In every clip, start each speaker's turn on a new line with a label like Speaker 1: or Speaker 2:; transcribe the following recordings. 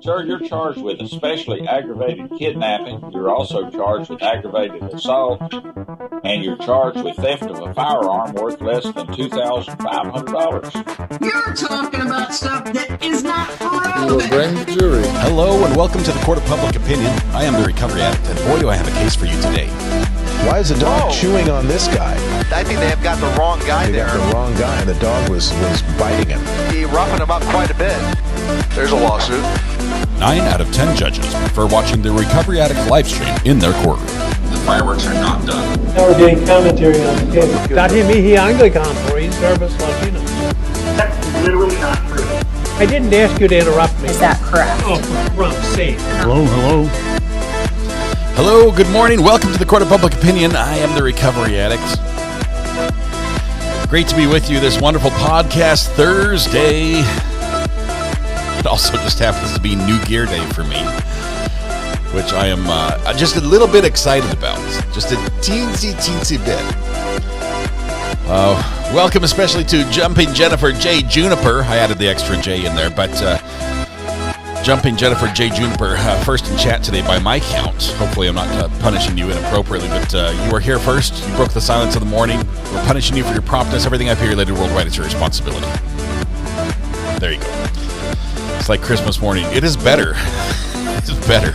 Speaker 1: Sir, you're charged with especially aggravated kidnapping. You're also charged with aggravated assault. And you're charged with theft of a firearm worth less than $2,500.
Speaker 2: You're talking about stuff that is not
Speaker 3: You will bring the jury.
Speaker 4: Hello and welcome to the Court of Public Opinion. I am the Recovery Addict, and boy do I have a case for you today.
Speaker 5: Why is the dog chewing on this guy?
Speaker 6: I think they have got the wrong guy there.
Speaker 5: Got the wrong guy, and the dog was biting him.
Speaker 6: He roughing him up quite a bit. There's a lawsuit.
Speaker 4: 9 out of 10 judges prefer watching the Recovery Addict live stream in their courtroom.
Speaker 1: The fireworks are not done.
Speaker 7: Now we're getting commentary on the case. Dati mihi Anglican por in service Latino.
Speaker 8: That's literally not true.
Speaker 7: I didn't ask you to interrupt me.
Speaker 9: Is that correct?
Speaker 7: Oh, for Trump's sake.
Speaker 4: Hello. Hello, good morning. Welcome to the Court of Public Opinion. I am the Recovery Addict. Great to be with you this wonderful podcast Thursday. It also just happens to be New Gear Day for me, which I am just a little bit excited about. Just a teensy bit. Welcome especially to Jumping Jennifer J. Juniper. I added the extra J in there, but Jumping Jennifer J. Juniper, first in chat today by my count. Hopefully I'm not punishing you inappropriately, but you were here first. You broke the silence of the morning. We're punishing you for your promptness. Everything I've related worldwide is your responsibility. There you go. It's like Christmas morning. It is better. It's better.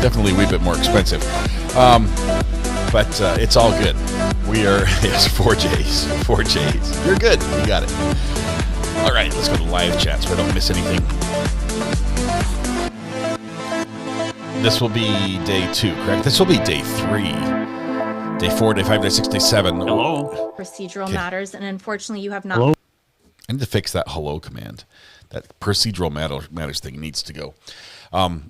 Speaker 4: Definitely a wee bit more expensive. But it's all good. We are, yes, 4 J's. 4 J's. You're good. You got it. All right, let's go to live chat so I don't miss anything. This will be day 2, correct? This will be day 3. Day 4, day 5, day 6, day 7.
Speaker 9: Hello. Procedural matters, and unfortunately you have not.
Speaker 4: Hello? I need to fix that hello command. That procedural matters thing needs to go. Have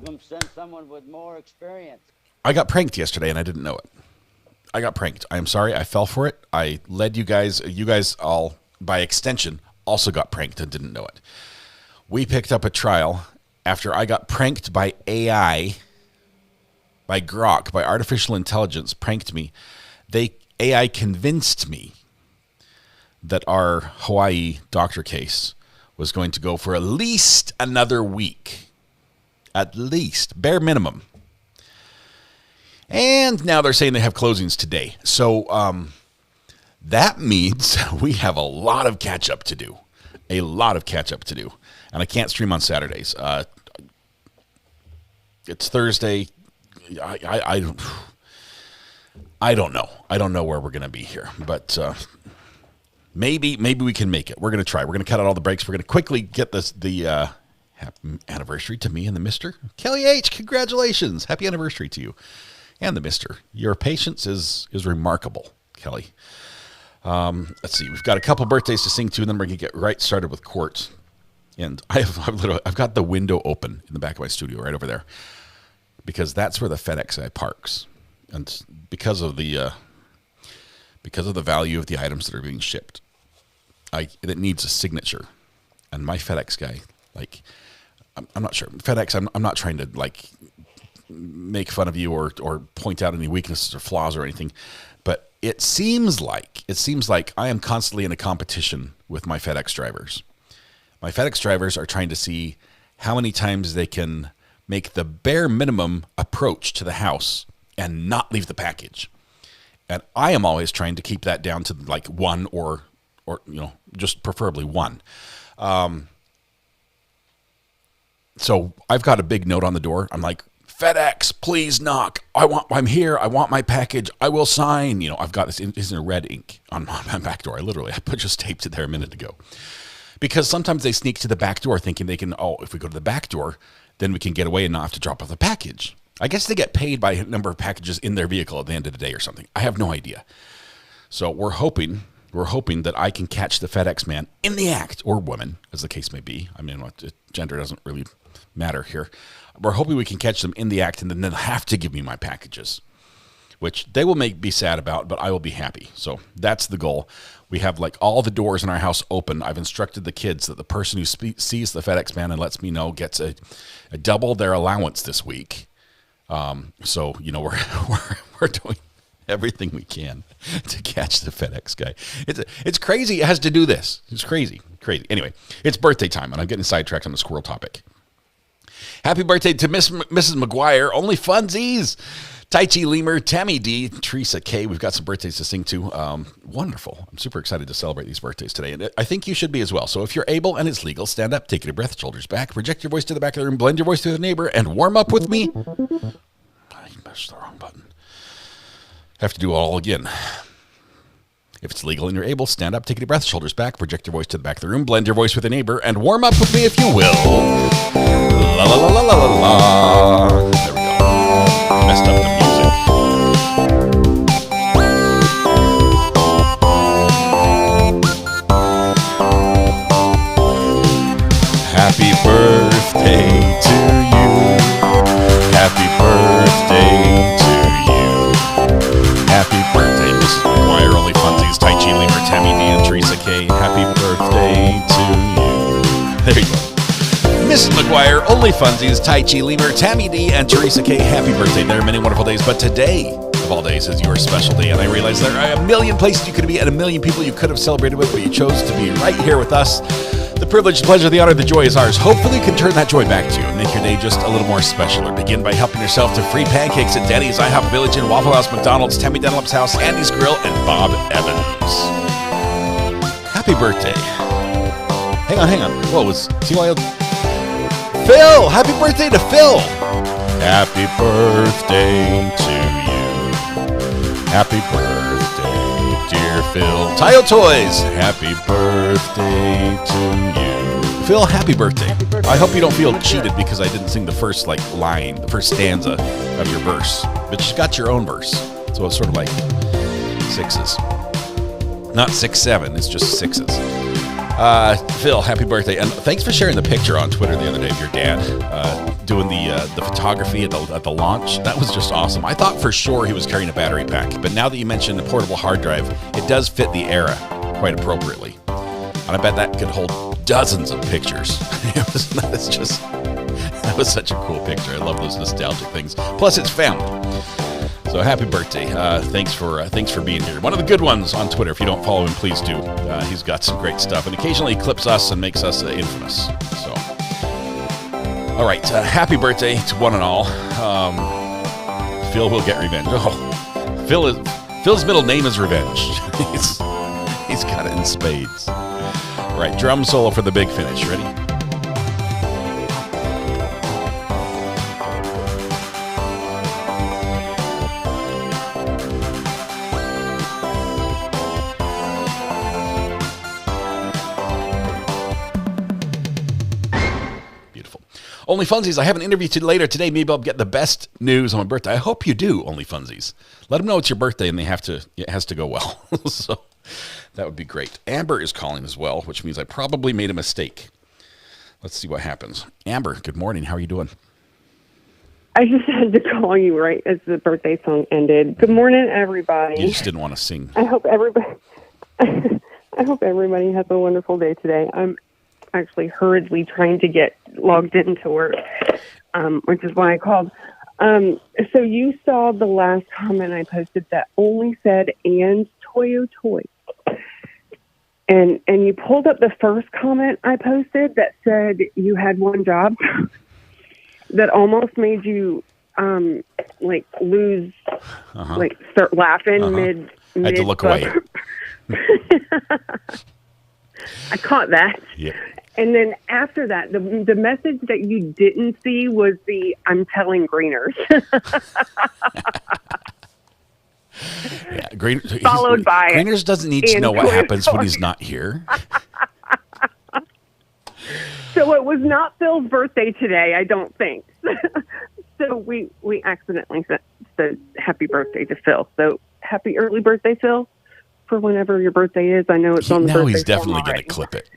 Speaker 4: them send someone with more experience. I got pranked yesterday and I didn't know it. I got pranked. I am sorry. I fell for it. I led you guys. You guys all, by extension, also got pranked and didn't know it. We picked up a trial after I got pranked by AI, by Grok, by artificial intelligence, pranked me. AI convinced me that our Hawaii doctor case was going to go for at least another week. At least. Bare minimum. And now they're saying they have closings today. So that means we have a lot of catch-up to do. A lot of catch-up to do. And I can't stream on Saturdays. It's Thursday. I don't know. I don't know where we're going to be here. But maybe we can make it. We're going to try. We're going to cut out all the breaks. We're going to quickly get the happy anniversary to me and the mister. Kelly H., congratulations. Happy anniversary to you and the mister. Your patience is remarkable, Kelly. Let's see. We've got a couple birthdays to sing to, and then we're going to get right started with court. And I've got the window open in the back of my studio right over there because that's where the FedEx guy parks. And because of the value of the items that are being shipped, it needs a signature. And my FedEx guy, I'm not sure. FedEx, I'm not trying to make fun of you or point out any weaknesses or flaws or anything, but it seems like I am constantly in a competition with my FedEx drivers. My FedEx drivers are trying to see how many times they can make the bare minimum approach to the house and not leave the package. And I am always trying to keep that down to one or just preferably one. So I've got a big note on the door. I'm like, FedEx, please knock. I'm here. I want my package. I will sign. I've got this in red ink on my back door. I just taped it there a minute ago. Because sometimes they sneak to the back door thinking they can, if we go to the back door, then we can get away and not have to drop off the package. I guess they get paid by a number of packages in their vehicle at the end of the day or something. I have no idea. So we're hoping that I can catch the FedEx man in the act, or woman, as the case may be. I mean, gender doesn't really matter here. We're hoping we can catch them in the act, and then they'll have to give me my packages, which they will be sad about, but I will be happy. So that's the goal. We have all the doors in our house open. I've instructed the kids that the person who sees the FedEx man and lets me know gets a double their allowance this week. So we're doing everything we can to catch the FedEx guy. It's crazy. It has to do this. It's crazy. crazy. Anyway, it's birthday time, and I'm getting sidetracked on the squirrel topic. Happy birthday to Mrs. McGuire, Only Funsies, Tai Chi Lemur, Tammy D, Teresa K. We've got some birthdays to sing to. Wonderful. I'm super excited to celebrate these birthdays today. And I think you should be as well. So if you're able and it's legal, stand up, take a breath, shoulders back, project your voice to the back of the room, blend your voice to the neighbor, and warm up with me. I pushed the wrong button. Have to do it all again. If it's legal and you're able, stand up, take a breath, shoulders back, project your voice to the back of the room, blend your voice with a neighbor, and warm up with me if you will. La la la la la la la. There we go. Messed up the music. Happy birthday to you. Happy birthday to you. Happy birthday, Mrs. McGuire, Only Funsies, Tai Chi Lemur, Tammy D, and Teresa K. Happy birthday to you. There you go. Mrs. McGuire, Only Funsies, Tai Chi Lemur, Tammy D, and Teresa K. Happy birthday. There are many wonderful days, but today of all days is your special day, and I realize there are a million places you could be and a million people you could have celebrated with, but you chose to be right here with us. The privilege, the pleasure, the honor, the joy is ours. Hopefully you can turn that joy back to you and make your day just a little more special. Or begin by helping yourself to free pancakes at Denny's, IHOP Village, and Waffle House, McDonald's, Tammy Dunlap's House, Andy's Grill, and Bob Evans. Happy birthday. Hang on. Whoa, was TYL? Phil! Happy birthday to Phil! Happy birthday to you. Happy birthday, dear Phil. Tile Toys, happy birthday to you. Phil, happy birthday. I hope you don't feel cheated because I didn't sing the first line, the first stanza of your verse. But you got your own verse. So it's sort of like sixes. Not 6-7, it's just sixes. Phil, happy birthday. And thanks for sharing the picture on Twitter the other day of your dad doing the photography at the launch. That was just awesome. I thought for sure he was carrying a battery pack, but now that you mentioned the portable hard drive, it does fit the era quite appropriately. And I bet that could hold dozens of pictures. That was such a cool picture. I love those nostalgic things. Plus, it's family. So happy birthday. Thanks for being here. One of the good ones on Twitter. If you don't follow him, please do. He's got some great stuff. And occasionally he clips us and makes us infamous. So, all right. Happy birthday to one and all. Phil will get revenge. Oh, Phil's middle name is Revenge. He's got it in spades. All right. Drum solo for the big finish. Ready? Only Funsies, I have an interview later today. Maybe I'll get the best news on my birthday. I hope you do, Only Funsies. Let them know it's your birthday and it has to go well. So that would be great. Amber is calling as well, which means I probably made a mistake. Let's see what happens. Amber, good morning. How are you doing?
Speaker 10: I just had to call you right as the birthday song ended. Good morning, everybody.
Speaker 4: You just didn't want to sing.
Speaker 10: I hope everybody has a wonderful day today. I'm actually hurriedly trying to get logged into work, which is why I called. So you saw the last comment I posted that only said "and Toyo Toy," and you pulled up the first comment I posted that said you had one job. That almost made you lose, start laughing mid.
Speaker 4: I had to look away.
Speaker 10: I caught that.
Speaker 4: Yeah.
Speaker 10: And then after that, the message that you didn't see was the "I'm telling Greeners."
Speaker 4: Yeah, Greeners.
Speaker 10: Followed by
Speaker 4: Greeners doesn't need to know what happens when he's not here.
Speaker 10: So it was not Phil's birthday today, I don't think. So we accidentally said happy birthday to Phil. So happy early birthday, Phil, for whenever your birthday is. I know it's on the birthday.
Speaker 4: Now he's definitely going to clip it.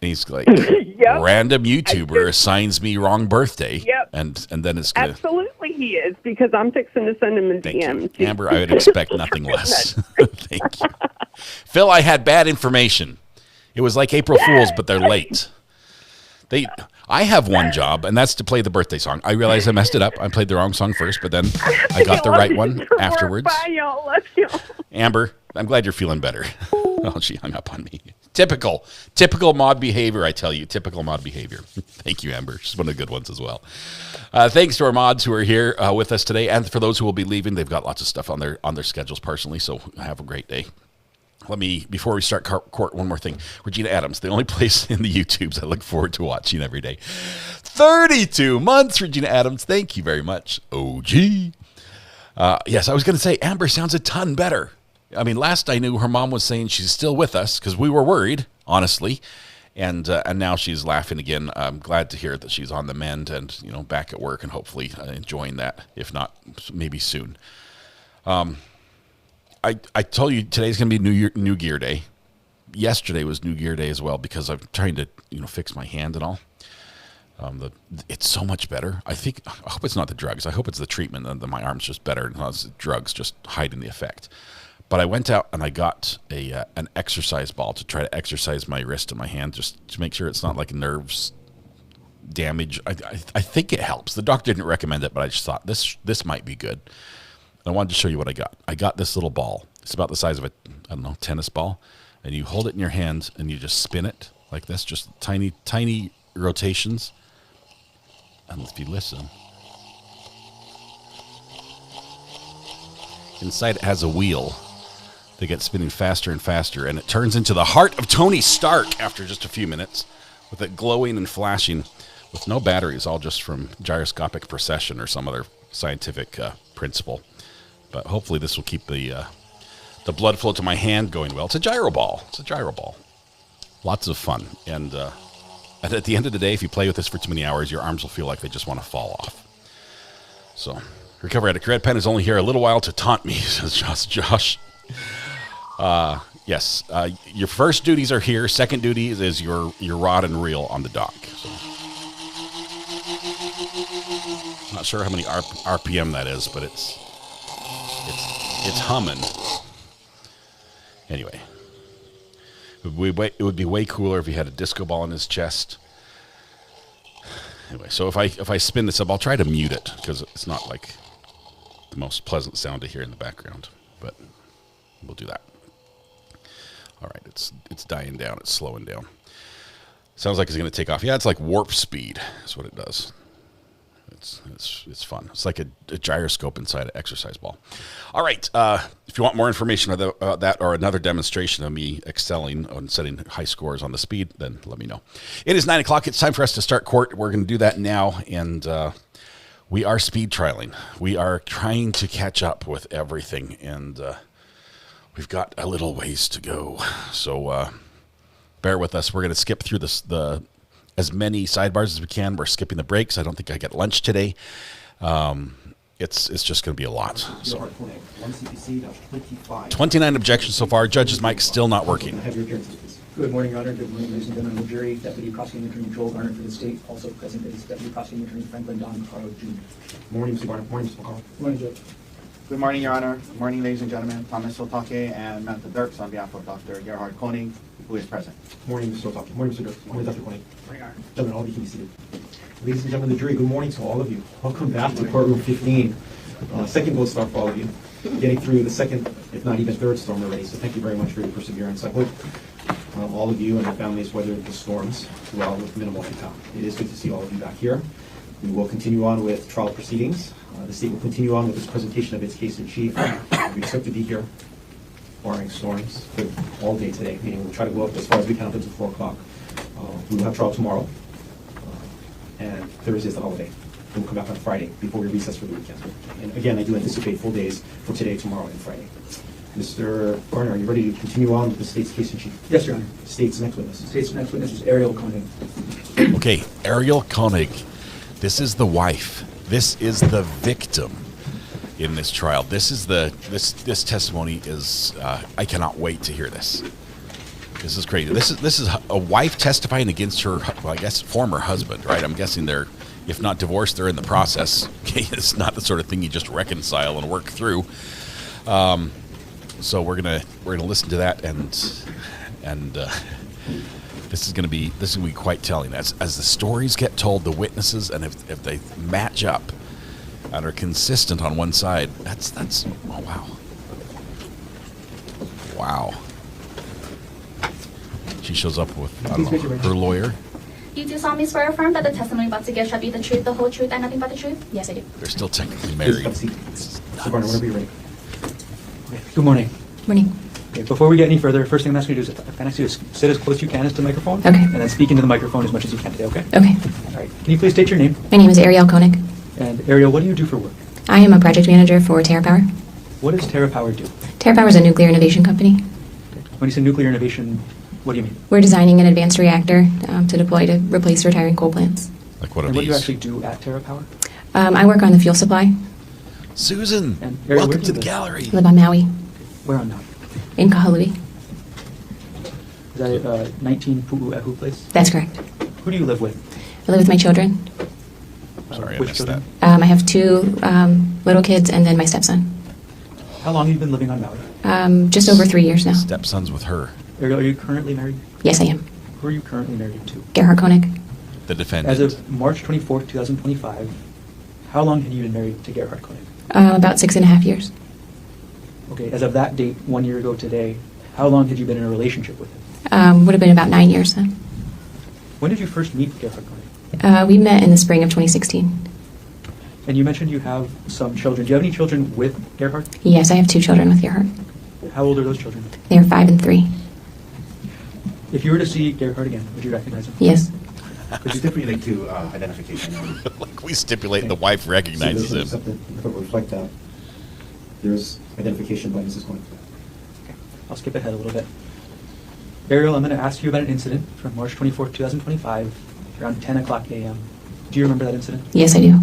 Speaker 4: He's like,
Speaker 10: yep.
Speaker 4: Random YouTuber assigns me wrong birthday.
Speaker 10: Yep.
Speaker 4: And then it's going to...
Speaker 10: Absolutely he is, because I'm fixing to send him a DM.
Speaker 4: You. Amber, I would expect nothing less. Thank you. Phil, I had bad information. It was like April Fool's, but they're late. I have one job, and that's to play the birthday song. I realized I messed it up. I played the wrong song first, but then I got the right one afterwards.
Speaker 10: Bye, y'all. Love y'all.
Speaker 4: Amber, I'm glad you're feeling better. Oh, she hung up on me. Typical mod behavior, I tell you. Typical mod behavior. Thank you, Amber. She's one of the good ones as well. Thanks to our mods who are here with us today, and for those who will be leaving, they've got lots of stuff on their schedules personally. So have a great day. Before we start court, one more thing. Regina Adams, the only place in the YouTubes I look forward to watching every day. 32 months, Regina Adams. Thank you very much. OG. Yes, I was going to say Amber sounds a ton better. I mean, last I knew, her mom was saying she's still with us because we were worried, honestly, and now she's laughing again. I'm glad to hear that she's on the mend and back at work and hopefully enjoying that. If not, maybe soon. I told you today's going to be New Gear Day. Yesterday was New Gear Day as well because I'm trying to fix my hand and all. It's so much better. I hope it's not the drugs. I hope it's the treatment and my arm's just better and not the drugs just hiding the effect. But I went out and I got an exercise ball to try to exercise my wrist and my hand just to make sure it's not like nerves damage. I think it helps. The doctor didn't recommend it, but I just thought this might be good. And I wanted to show you what I got. I got this little ball. It's about the size of a, tennis ball. And you hold it in your hand and you just spin it like this, just tiny, tiny rotations. And if you listen, inside it has a wheel. They get spinning faster and faster, and it turns into the heart of Tony Stark after just a few minutes, with it glowing and flashing with no batteries, all just from gyroscopic precession or some other scientific principle. But hopefully this will keep the blood flow to my hand going well. It's a gyro ball. Lots of fun. And at the end of the day, if you play with this for too many hours, your arms will feel like they just want to fall off. So, Recovery Addict, Red Pen is only here a little while to taunt me, says Josh. Yes, your first duties are here. Second duty is your rod and reel on the dock. So. Not sure how many RPM that is, but it's humming. Anyway, it would be way cooler if he had a disco ball in his chest. Anyway, so if I spin this up, I'll try to mute it because it's not like the most pleasant sound to hear in the background, but we'll do that. All right, it's dying down. It's slowing down. Sounds like it's going to take off. Yeah, it's like warp speed. That's what it does. It's fun. It's like a gyroscope inside an exercise ball. All right. If you want more information about that or another demonstration of me excelling on setting high scores on the speed, then let me know. It is 9 o'clock. It's time for us to start court. We're going to do that now, and we are speed trialing. We are trying to catch up with everything, and we've got a little ways to go. So bear with us. We're going to skip through as many sidebars as we can. We're skipping the breaks. I don't think I get lunch today. It's just going to be a lot. So. 29 objections so far. Judge's mic's still not working.
Speaker 11: Good morning, Your Honor. Good morning, ladies and gentlemen of the jury. Deputy Prosecuting Attorney Joel Garner for the state. Also present is Deputy Prosecuting Attorney Franklin Don McCarro Jr.
Speaker 12: Morning, Mr. Garner. Morning, Mr. McCarro.
Speaker 11: Morning, Judge.
Speaker 12: Good morning, Your Honor. Good morning, ladies and gentlemen. Thomas Otake and Manta Dirks on behalf of Dr. Gerhard Koenig, who is present.
Speaker 11: Morning, Mr. Otake. Morning, Mr. Dirks. Morning, Dr. Koenig. Morning, Your Honor. Gentlemen, all of you can be seated. Ladies and gentlemen of the jury, good morning to all of you. Welcome back to Courtroom 15. Second gold star for all of you. Getting through the second, if not even third storm already, so thank you very much for your perseverance. I hope all of you and your families weathered the storms well with minimal hiccup. It is good to see all of you back here. We will continue on with trial proceedings. The state will continue on with its presentation of its case in chief. We expect to be here, barring storms, all day today, meaning we'll try to go up as far as we can up until 4 o'clock. We will have trial tomorrow, and Thursday is the holiday. Then we'll come back on Friday before we recess for the weekend. And again, I do anticipate full days for today, tomorrow, and Friday. Mr. Garner, are you ready to continue on with the state's case in chief? Yes, Your Honor.
Speaker 12: State's next witness.
Speaker 11: The state's next witness is Ariel Koenig.
Speaker 4: Okay, Ariel Koenig. This is the wife. This is the victim in this trial. This is this testimony is. I cannot wait to hear this. This is crazy. This is a wife testifying against her, well, I guess, former husband, right? I'm guessing they're, if not divorced, they're in the process. Okay, it's not the sort of thing you just reconcile and work through. So we're gonna listen to that, and this is gonna be quite telling. As the stories get told, the witnesses, and if they match up and are consistent on one side, that's oh wow. She she shows up with, I don't know, her lawyer.
Speaker 13: You do solemnly swear or affirm that the testimony about to give shall be the truth, the whole truth, and nothing but the truth? Yes, I do.
Speaker 4: They're still technically married.
Speaker 11: Mr. Barner, whenever you're ready. Okay. Good morning.
Speaker 9: Morning.
Speaker 11: Okay, before we get any further, first thing I'm asking you to do is, if I ask you to sit as close as you can as to the microphone.
Speaker 9: Okay.
Speaker 11: And then speak into the microphone as much as you can today, okay?
Speaker 9: Okay.
Speaker 11: All right. Can you please state your name?
Speaker 9: My name is Ariel Koenig.
Speaker 11: And Ariel, what do you do for work?
Speaker 9: I am a project manager for TerraPower.
Speaker 11: What does TerraPower do?
Speaker 9: TerraPower is a nuclear innovation company.
Speaker 11: When you say nuclear innovation, what do you mean?
Speaker 9: We're designing an advanced reactor to deploy to replace retiring coal plants.
Speaker 4: Like what are
Speaker 11: And what do you
Speaker 4: these?
Speaker 11: actually do at TerraPower?
Speaker 9: I work on the fuel supply.
Speaker 4: Susan,
Speaker 11: And Ariel,
Speaker 4: welcome
Speaker 11: where do
Speaker 4: to
Speaker 11: you
Speaker 4: the
Speaker 11: live?
Speaker 4: gallery.
Speaker 9: I live on Maui,
Speaker 11: Where on Maui?
Speaker 9: in Kahului.
Speaker 11: Is that 19 Pu'uehu place?
Speaker 9: That's correct.
Speaker 11: Who do you live with?
Speaker 9: I live with my children.
Speaker 4: Sorry, I
Speaker 11: which
Speaker 4: missed
Speaker 11: children?
Speaker 4: that.
Speaker 9: I have 2 little kids and then my stepson.
Speaker 11: How long have you been living on Maui?
Speaker 9: Just over 3 years now.
Speaker 4: Stepson's with her.
Speaker 11: Ariel, are you currently married?
Speaker 9: Yes, I am.
Speaker 11: Who are you currently married to?
Speaker 9: Gerhard Koenig.
Speaker 4: The defendant.
Speaker 11: As of March 24th, 2025, how long had you been married to Gerhard Koenig?
Speaker 9: About 6.5 years.
Speaker 11: Okay, as of that date, 1 year ago today, how long had you been in a relationship with him?
Speaker 9: Would have been about 9 years then.
Speaker 11: When did you first meet Gerhard Koenig?
Speaker 9: We met in the spring of 2016.
Speaker 11: And you mentioned you have some children. Do you have any children with Gerhard?
Speaker 9: Yes, I have 2 children with Gerhard.
Speaker 11: How old are those children?
Speaker 9: They are 5 and 3.
Speaker 11: If you were to see Gerhard again, would you recognize him?
Speaker 9: Yes.
Speaker 5: Could you stipulate to identification?
Speaker 4: Like we stipulate the wife recognizes him.
Speaker 11: Something that would reflect that. There's identification by Mrs. Koenig. Okay, I'll skip ahead a little bit. Ariel, I'm going to ask you about an incident from March 24th, 2025, around 10 o'clock a.m. Do you remember that incident?
Speaker 9: Yes, I do.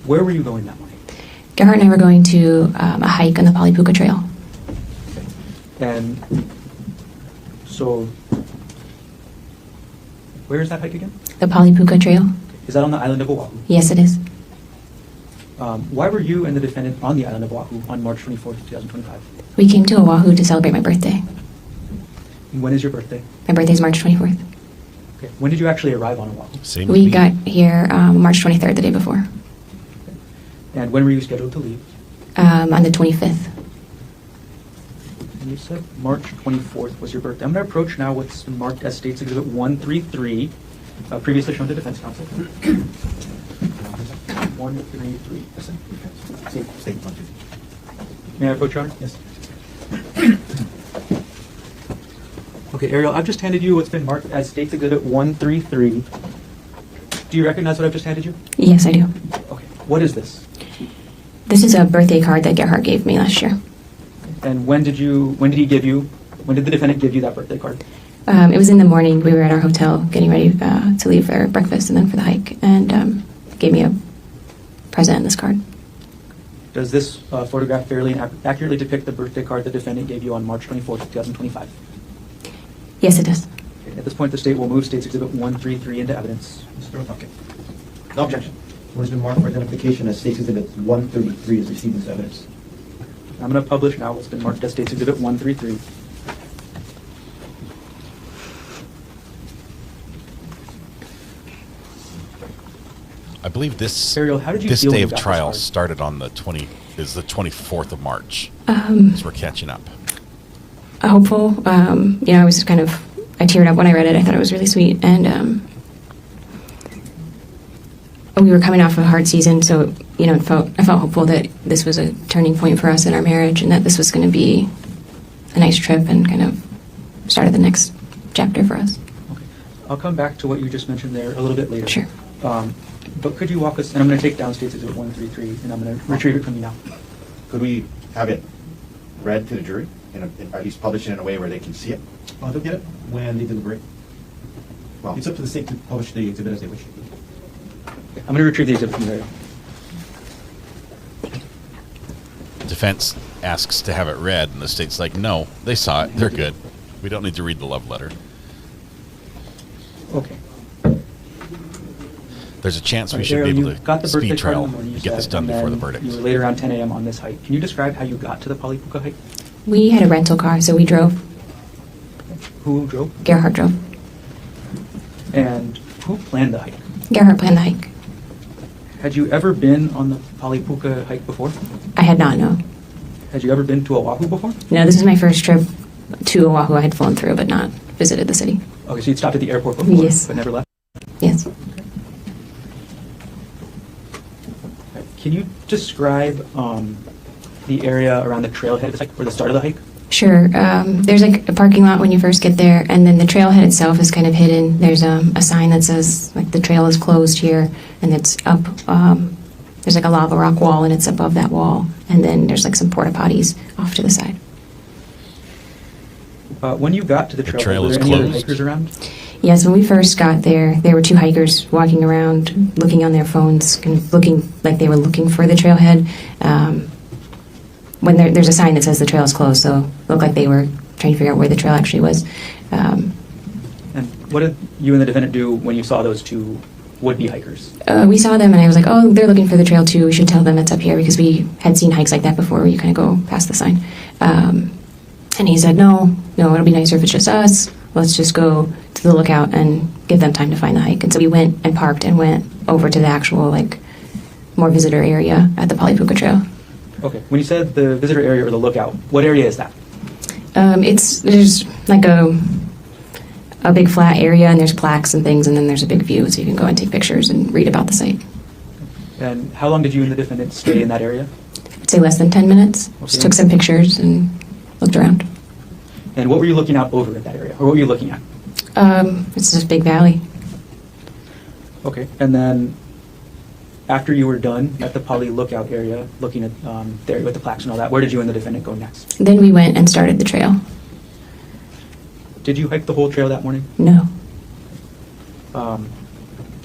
Speaker 11: Where were you going that morning?
Speaker 9: Gerhard and I were going to a hike on the Poly Puka Trail.
Speaker 11: And so, where is that hike again?
Speaker 9: The Poly Puka Trail?
Speaker 11: Is that on the island of Oahu?
Speaker 9: Yes, it is.
Speaker 11: Why were you and the defendant on the island of Oahu on March 24th, 2025?
Speaker 9: We came to Oahu to celebrate my birthday.
Speaker 11: And when is your birthday?
Speaker 9: My birthday is March 24th.
Speaker 11: Okay. When did you actually arrive on Oahu?
Speaker 4: Same
Speaker 9: We got here March 23rd, the day before.
Speaker 11: And when were you scheduled to leave?
Speaker 9: On the 25th.
Speaker 11: And you said March 24th was your birthday. I'm going to approach now what's been marked as State's Exhibit 133, previously shown to defense counsel. 133. State 133. May I approach, Your Honor? Yes. Okay, Ariel, I've just handed you what's been marked as State's Exhibit 133. Do you recognize what I've just handed you?
Speaker 9: Yes, I do.
Speaker 11: Okay. What is this?
Speaker 9: This is a birthday card that Gerhard gave me last year.
Speaker 11: And when did the defendant give you that birthday card?
Speaker 9: It was in the morning. We were at our hotel getting ready to leave for breakfast and then for the hike, and gave me a present in this card.
Speaker 11: Does this photograph fairly and accurately depict the birthday card the defendant gave you on March 24th, 2025?
Speaker 9: Yes, it does.
Speaker 11: Okay. At this point, the state will move State's Exhibit 133 into evidence. Okay. No objection. What has been marked for identification as State's Exhibit 133 is received into evidence. I'm going to publish now what's been marked as State's Exhibit 133.
Speaker 4: I believe this
Speaker 11: Ariel, how did you
Speaker 4: this
Speaker 11: feel when
Speaker 4: day
Speaker 11: you
Speaker 4: of
Speaker 11: got this
Speaker 4: trial
Speaker 11: card?
Speaker 4: started on the 24th of March. As we're catching up.
Speaker 9: Hopeful. I was kind of, I teared up when I read it. I thought it was really sweet. And we were coming off a hard season, so, I felt hopeful that this was a turning point for us in our marriage and that this was going to be a nice trip and kind of started the next chapter for us.
Speaker 11: Okay. I'll come back to what you just mentioned there a little bit later.
Speaker 9: Sure.
Speaker 11: But could you walk us, and I'm going to take down State's Exhibit 133, and I'm going to retrieve it from you now.
Speaker 5: Could we have it read to the jury, and at least publish it in a way where they can see it?
Speaker 11: They'll get it when they deliberate.
Speaker 5: Well,
Speaker 11: It's up to the state to publish the exhibit as they wish. I'm going to retrieve the exhibit from there.
Speaker 4: Defense asks to have it read, and the state's like, no, they saw it. They're good. We don't need to read the love letter.
Speaker 11: Okay.
Speaker 4: There's a chance we
Speaker 11: Right,
Speaker 4: should
Speaker 11: Ariel,
Speaker 4: be
Speaker 11: you
Speaker 4: able
Speaker 11: got the
Speaker 4: to speed
Speaker 11: birthday card in
Speaker 4: trial
Speaker 11: the morning, you
Speaker 4: and get this
Speaker 11: said,
Speaker 4: done
Speaker 11: and
Speaker 4: before the
Speaker 11: then
Speaker 4: verdict.
Speaker 11: You were later around 10 a.m. on this hike. Can you describe how you got to the Poly Puka hike?
Speaker 9: We had a rental car, so we drove.
Speaker 11: Who drove?
Speaker 9: Gerhard drove.
Speaker 11: And who planned the hike?
Speaker 9: Gerhard planned the hike.
Speaker 11: Had you ever been on the Poly Puka hike before?
Speaker 9: I had not, no.
Speaker 11: Had you ever been to Oahu before?
Speaker 9: No, this is my first trip to Oahu. I had flown through, but not visited the city.
Speaker 14: Okay, so you'd stopped at the airport before,
Speaker 9: Yes.
Speaker 14: but never left?
Speaker 9: Yes.
Speaker 14: Can you describe the area around the trailhead, or the start of the hike?
Speaker 9: Sure. There's like a parking lot when you first get there, and then the trailhead itself is kind of hidden. There's a sign that says like the trail is closed here, and it's up. There's like a lava rock wall, and it's above that wall, and then there's like some porta potties off to the side.
Speaker 14: When you got to the trail were there any other hikers around?
Speaker 9: Yes, when we first got there were 2 hikers walking around, looking on their phones, kind of looking like they were looking for the trailhead. When there's a sign that says the trail is closed, so it looked like they were trying to figure out where the trail actually was.
Speaker 14: And what did you and the defendant do when you saw those 2 would-be hikers?
Speaker 9: We saw them, and I was like, oh, they're looking for the trail too. We should tell them it's up here, because we had seen hikes like that before where you kind of go past the sign. And he said, no, it'll be nicer if it's just us. Let's just go to the lookout and give them time to find the hike. And so we went and parked and went over to the actual, like, more visitor area at the Poly Puka Trail.
Speaker 14: Okay. When you said the visitor area or the lookout, what area is that?
Speaker 9: There's like a big flat area, and there's plaques and things, and then there's a big view, so you can go and take pictures and read about the site.
Speaker 14: And how long did you and the defendant stay in that area?
Speaker 9: I'd say less than 10 minutes.
Speaker 14: Okay.
Speaker 9: Just took some pictures and looked around.
Speaker 14: And what were you looking out over in that area? Or what were you looking at?
Speaker 9: It's just a big valley.
Speaker 14: Okay. And then after you were done at the Poly lookout area, looking at there with the plaques and all that, where did you and the defendant go next?
Speaker 9: Then we went and started the trail.
Speaker 14: Did you hike the whole trail that morning?
Speaker 9: No.
Speaker 14: Can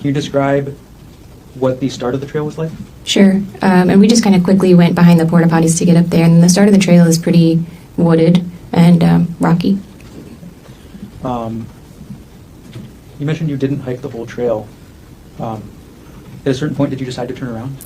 Speaker 14: you describe what the start of the trail was like?
Speaker 9: Sure. And we just kind of quickly went behind the porta potties to get up there. And the start of the trail is pretty wooded and rocky.
Speaker 14: You mentioned you didn't hike the whole trail. At a certain point, did you decide to turn around?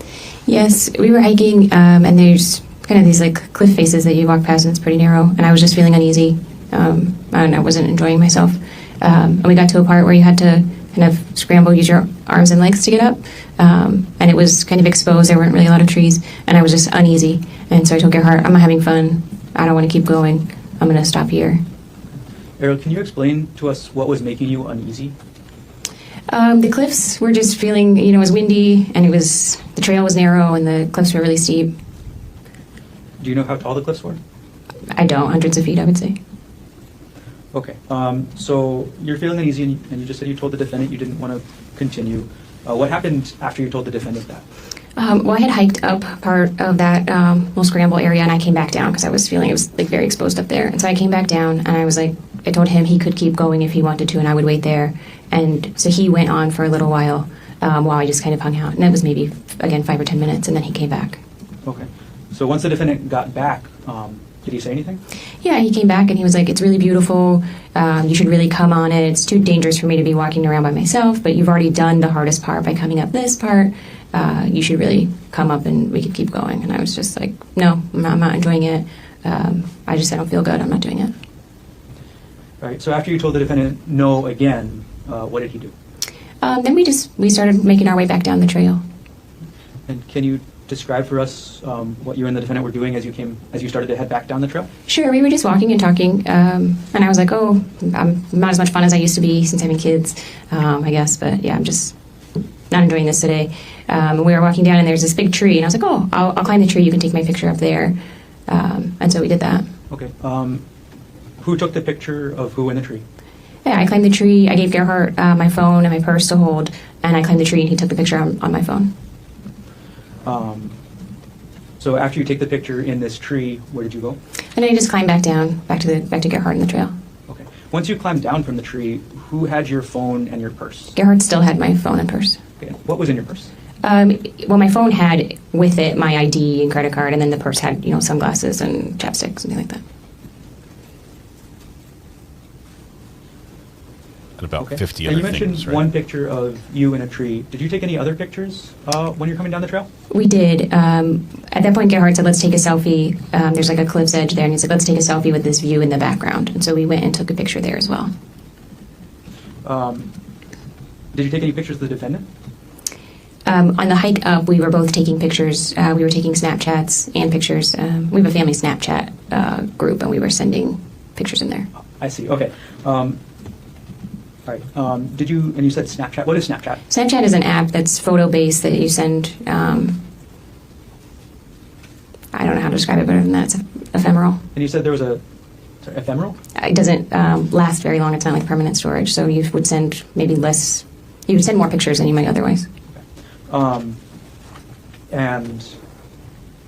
Speaker 9: Yes, we were hiking, and there's kind of these like cliff faces that you walk past, and it's pretty narrow. And I was just feeling uneasy, and I wasn't enjoying myself. And we got to a part where you had to kind of scramble, use your arms and legs to get up. And it was kind of exposed. There weren't really a lot of trees, and I was just uneasy. And so I told Gerhard, I'm not having fun. I don't want to keep going. I'm going to stop here.
Speaker 14: Ariel, can you explain to us what was making you uneasy?
Speaker 9: The cliffs were just feeling, it was windy, and the trail was narrow, and the cliffs were really steep.
Speaker 14: Do you know how tall the cliffs were?
Speaker 9: I don't, hundreds of feet, I would say.
Speaker 14: Okay, so you're feeling uneasy, and you just said you told the defendant you didn't want to continue. What happened after you told the defendant that?
Speaker 9: Well, I had hiked up part of that little scramble area, and I came back down because I was feeling it was like very exposed up there. And so I came back down, and I was like, I told him he could keep going if he wanted to, and I would wait there. And so he went on for a little while I just kind of hung out. And it was maybe, again, 5 or 10 minutes, and then he came back.
Speaker 14: Okay. So once the defendant got back, did he say anything?
Speaker 9: Yeah, he came back, and he was like, it's really beautiful. You should really come on it. It's too dangerous for me to be walking around by myself, but you've already done the hardest part by coming up this part. You should really come up, and we could keep going. And I was just like, no, I'm not enjoying it. I don't feel good. I'm not doing it.
Speaker 14: All right. So after you told the defendant no again, what did he do?
Speaker 9: Then we started making our way back down the trail.
Speaker 14: And can you describe for us what you and the defendant were doing as you started to head back down the trail?
Speaker 9: Sure. We were just walking and talking, and I was like, oh, I'm not as much fun as I used to be since having kids, I guess. But yeah, I'm just not enjoying this today. We were walking down, and there's this big tree, and I was like, oh, I'll climb the tree. You can take my picture up there. And so we did that.
Speaker 14: Okay. Who took the picture of who in the tree?
Speaker 9: Yeah, I climbed the tree. I gave Gerhard my phone and my purse to hold, and I climbed the tree, and he took the picture on my phone.
Speaker 14: So after you take the picture in this tree, where did you go?
Speaker 9: And I just climbed back down, back to Gerhard in the trail.
Speaker 14: Okay. Once you climbed down from the tree, who had your phone and your purse?
Speaker 9: Gerhard still had my phone and purse.
Speaker 14: Okay. What was in your purse?
Speaker 9: Well, my phone had with it my ID and credit card, and then the purse had, sunglasses and chapstick, something like that.
Speaker 4: And about 50
Speaker 14: and
Speaker 4: other
Speaker 14: you mentioned
Speaker 4: things, right?
Speaker 14: one picture of you in a tree. Did you take any other pictures when you're coming down the trail?
Speaker 9: We did. At that point, Gerhard said, let's take a selfie. There's like a cliff's edge there, and he said, let's take a selfie with this view in the background. And so we went and took a picture there as well.
Speaker 14: Did you take any pictures of the defendant?
Speaker 9: On the hike up, we were both taking pictures. We were taking Snapchats and pictures. We have a family Snapchat group, and we were sending pictures in there.
Speaker 14: I see. Okay. All right. You said Snapchat. What is Snapchat?
Speaker 9: Snapchat is an app that's photo-based that you send, I don't know how to describe it better than that. It's ephemeral.
Speaker 14: And you said there was ephemeral?
Speaker 9: It doesn't last very long. It's not like permanent storage. So you would send maybe less, you would send more pictures than you might otherwise.
Speaker 14: And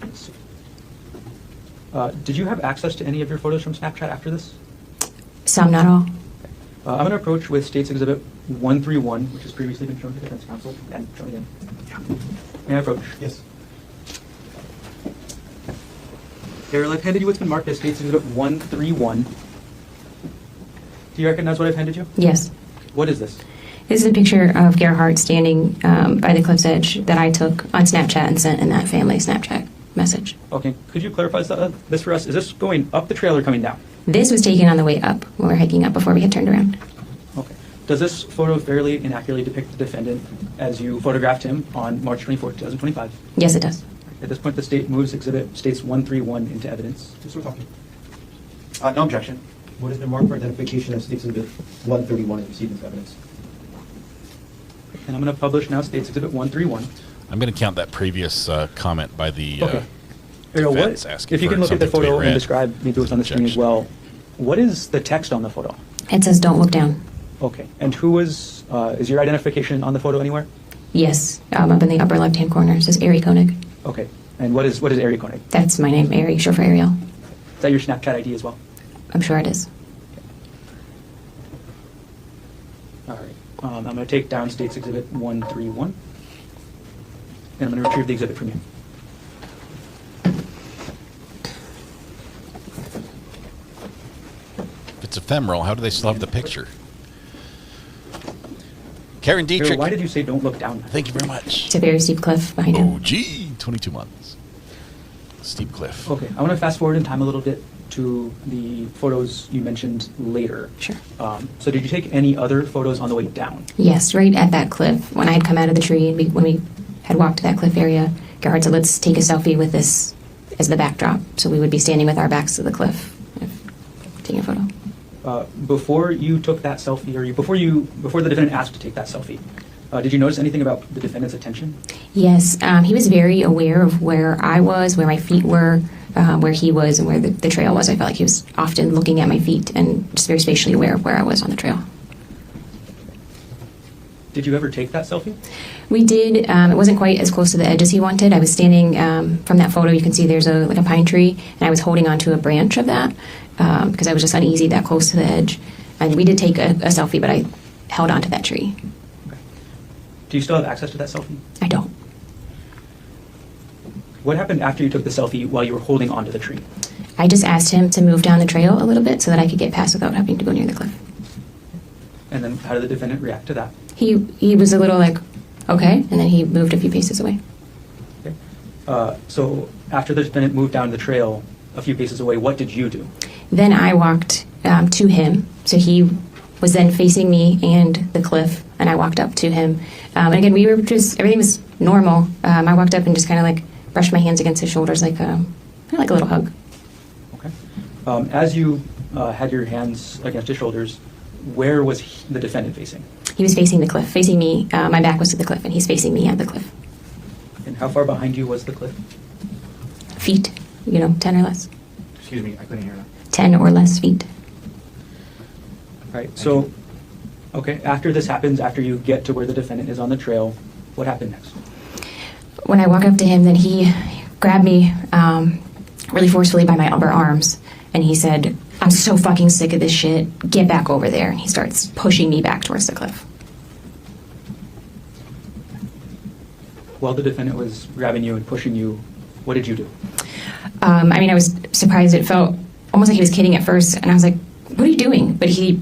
Speaker 14: let's see. Did you have access to any of your photos from Snapchat after this?
Speaker 9: Some, not all.
Speaker 14: I'm going to approach with State's Exhibit 131, which has previously been shown to defense counsel, and shown again. May I approach?
Speaker 11: Yes.
Speaker 14: Ariel, I've handed you what's been marked as State's Exhibit 131. Do you recognize what I've handed you?
Speaker 9: Yes.
Speaker 14: What is this?
Speaker 9: This is a picture of Gerhardt standing by the cliff's edge that I took on Snapchat and sent in that family Snapchat message.
Speaker 14: Okay. Could you clarify this for us? Is this going up the trail or coming down?
Speaker 9: This was taken on the way up when we were hiking up before we had turned around.
Speaker 14: Okay. Does this photo fairly and accurately depict the defendant as you photographed him on March 24, 2025?
Speaker 9: Yes, it does.
Speaker 14: At this point, the state moves Exhibit States 131 into evidence.
Speaker 11: Just we're talking.
Speaker 12: No objection.
Speaker 11: What has been marked for identification of State's Exhibit 131 is received as evidence.
Speaker 14: And I'm going to publish now State's Exhibit 131.
Speaker 4: I'm going to count that previous comment by the
Speaker 14: Ariel,
Speaker 4: defense asking
Speaker 14: if you
Speaker 4: for
Speaker 14: can look at the
Speaker 4: something to be
Speaker 14: photo and
Speaker 4: read.
Speaker 14: describe maybe what's on the screen as well. What is the text on the photo?
Speaker 9: It says, "Don't look down."
Speaker 14: Okay. And who is your identification on the photo anywhere?
Speaker 9: Yes, up in the upper left-hand corner. It says Ariel Koenig.
Speaker 14: Okay. And what is Ariel Koenig?
Speaker 9: That's my name, Ari, short for Ariel.
Speaker 14: Is that your Snapchat ID as well?
Speaker 9: I'm sure it is.
Speaker 14: All right. I'm going to take down State's Exhibit 131. And I'm going to retrieve the exhibit from you.
Speaker 4: If it's ephemeral, how do they still have the picture? Karen Dietrich.
Speaker 14: Ariel, why did you say don't look down?
Speaker 4: Thank you very much.
Speaker 9: It's a very steep cliff behind him.
Speaker 4: Oh, gee, 22 months. Steep cliff.
Speaker 14: Okay, I want to fast forward in time a little bit to the photos you mentioned later.
Speaker 9: Sure.
Speaker 14: So did you take any other photos on the way down?
Speaker 9: Yes, right at that cliff. When I had come out of the tree and when we had walked to that cliff area, Gerhard said, "Let's take a selfie with this as the backdrop." So we would be standing with our backs to the cliff, taking a photo.
Speaker 14: Before you took that selfie, or before the defendant asked to take that selfie, did you notice anything about the defendant's attention?
Speaker 9: Yes, he was very aware of where I was, where my feet were, where he was, and where the trail was. I felt like he was often looking at my feet and just very spatially aware of where I was on the trail.
Speaker 14: Did you ever take that selfie?
Speaker 9: We did. It wasn't quite as close to the edge as he wanted. I was standing from that photo. You can see there's a pine tree, and I was holding onto a branch of that because I was just uneasy that close to the edge. And we did take a selfie, but I held onto that tree.
Speaker 14: Okay. Do you still have access to that selfie?
Speaker 9: I don't.
Speaker 14: What happened after you took the selfie while you were holding onto the tree?
Speaker 9: I just asked him to move down the trail a little bit so that I could get past without having to go near the cliff.
Speaker 14: And then how did the defendant react to that?
Speaker 9: He was a little like, okay, and then he moved a few paces away.
Speaker 14: Okay. So after the defendant moved down the trail a few paces away, what did you do?
Speaker 9: Then I walked to him. So he was then facing me and the cliff, and I walked up to him. And again, we were just, everything was normal. I walked up and just kind of like brushed my hands against his shoulders kind of like a little hug.
Speaker 14: Okay. As you had your hands against his shoulders, where was the defendant facing?
Speaker 9: He was facing the cliff, facing me. My back was to the cliff, and he's facing me at the cliff.
Speaker 14: And how far behind you was the cliff?
Speaker 9: Feet, 10 or less.
Speaker 12: Excuse me, I couldn't hear that.
Speaker 9: 10 or less feet.
Speaker 14: All right, so, okay, after this happens, after you get to where the defendant is on the trail, what happened next?
Speaker 9: When I walk up to him, then he grabbed me really forcefully by my upper arms, and he said, "I'm so fucking sick of this shit. Get back over there." And he starts pushing me back towards the cliff.
Speaker 14: While the defendant was grabbing you and pushing you, what did you do?
Speaker 9: I was surprised. It felt almost like he was kidding at first, and I was like, "What are you doing?" But he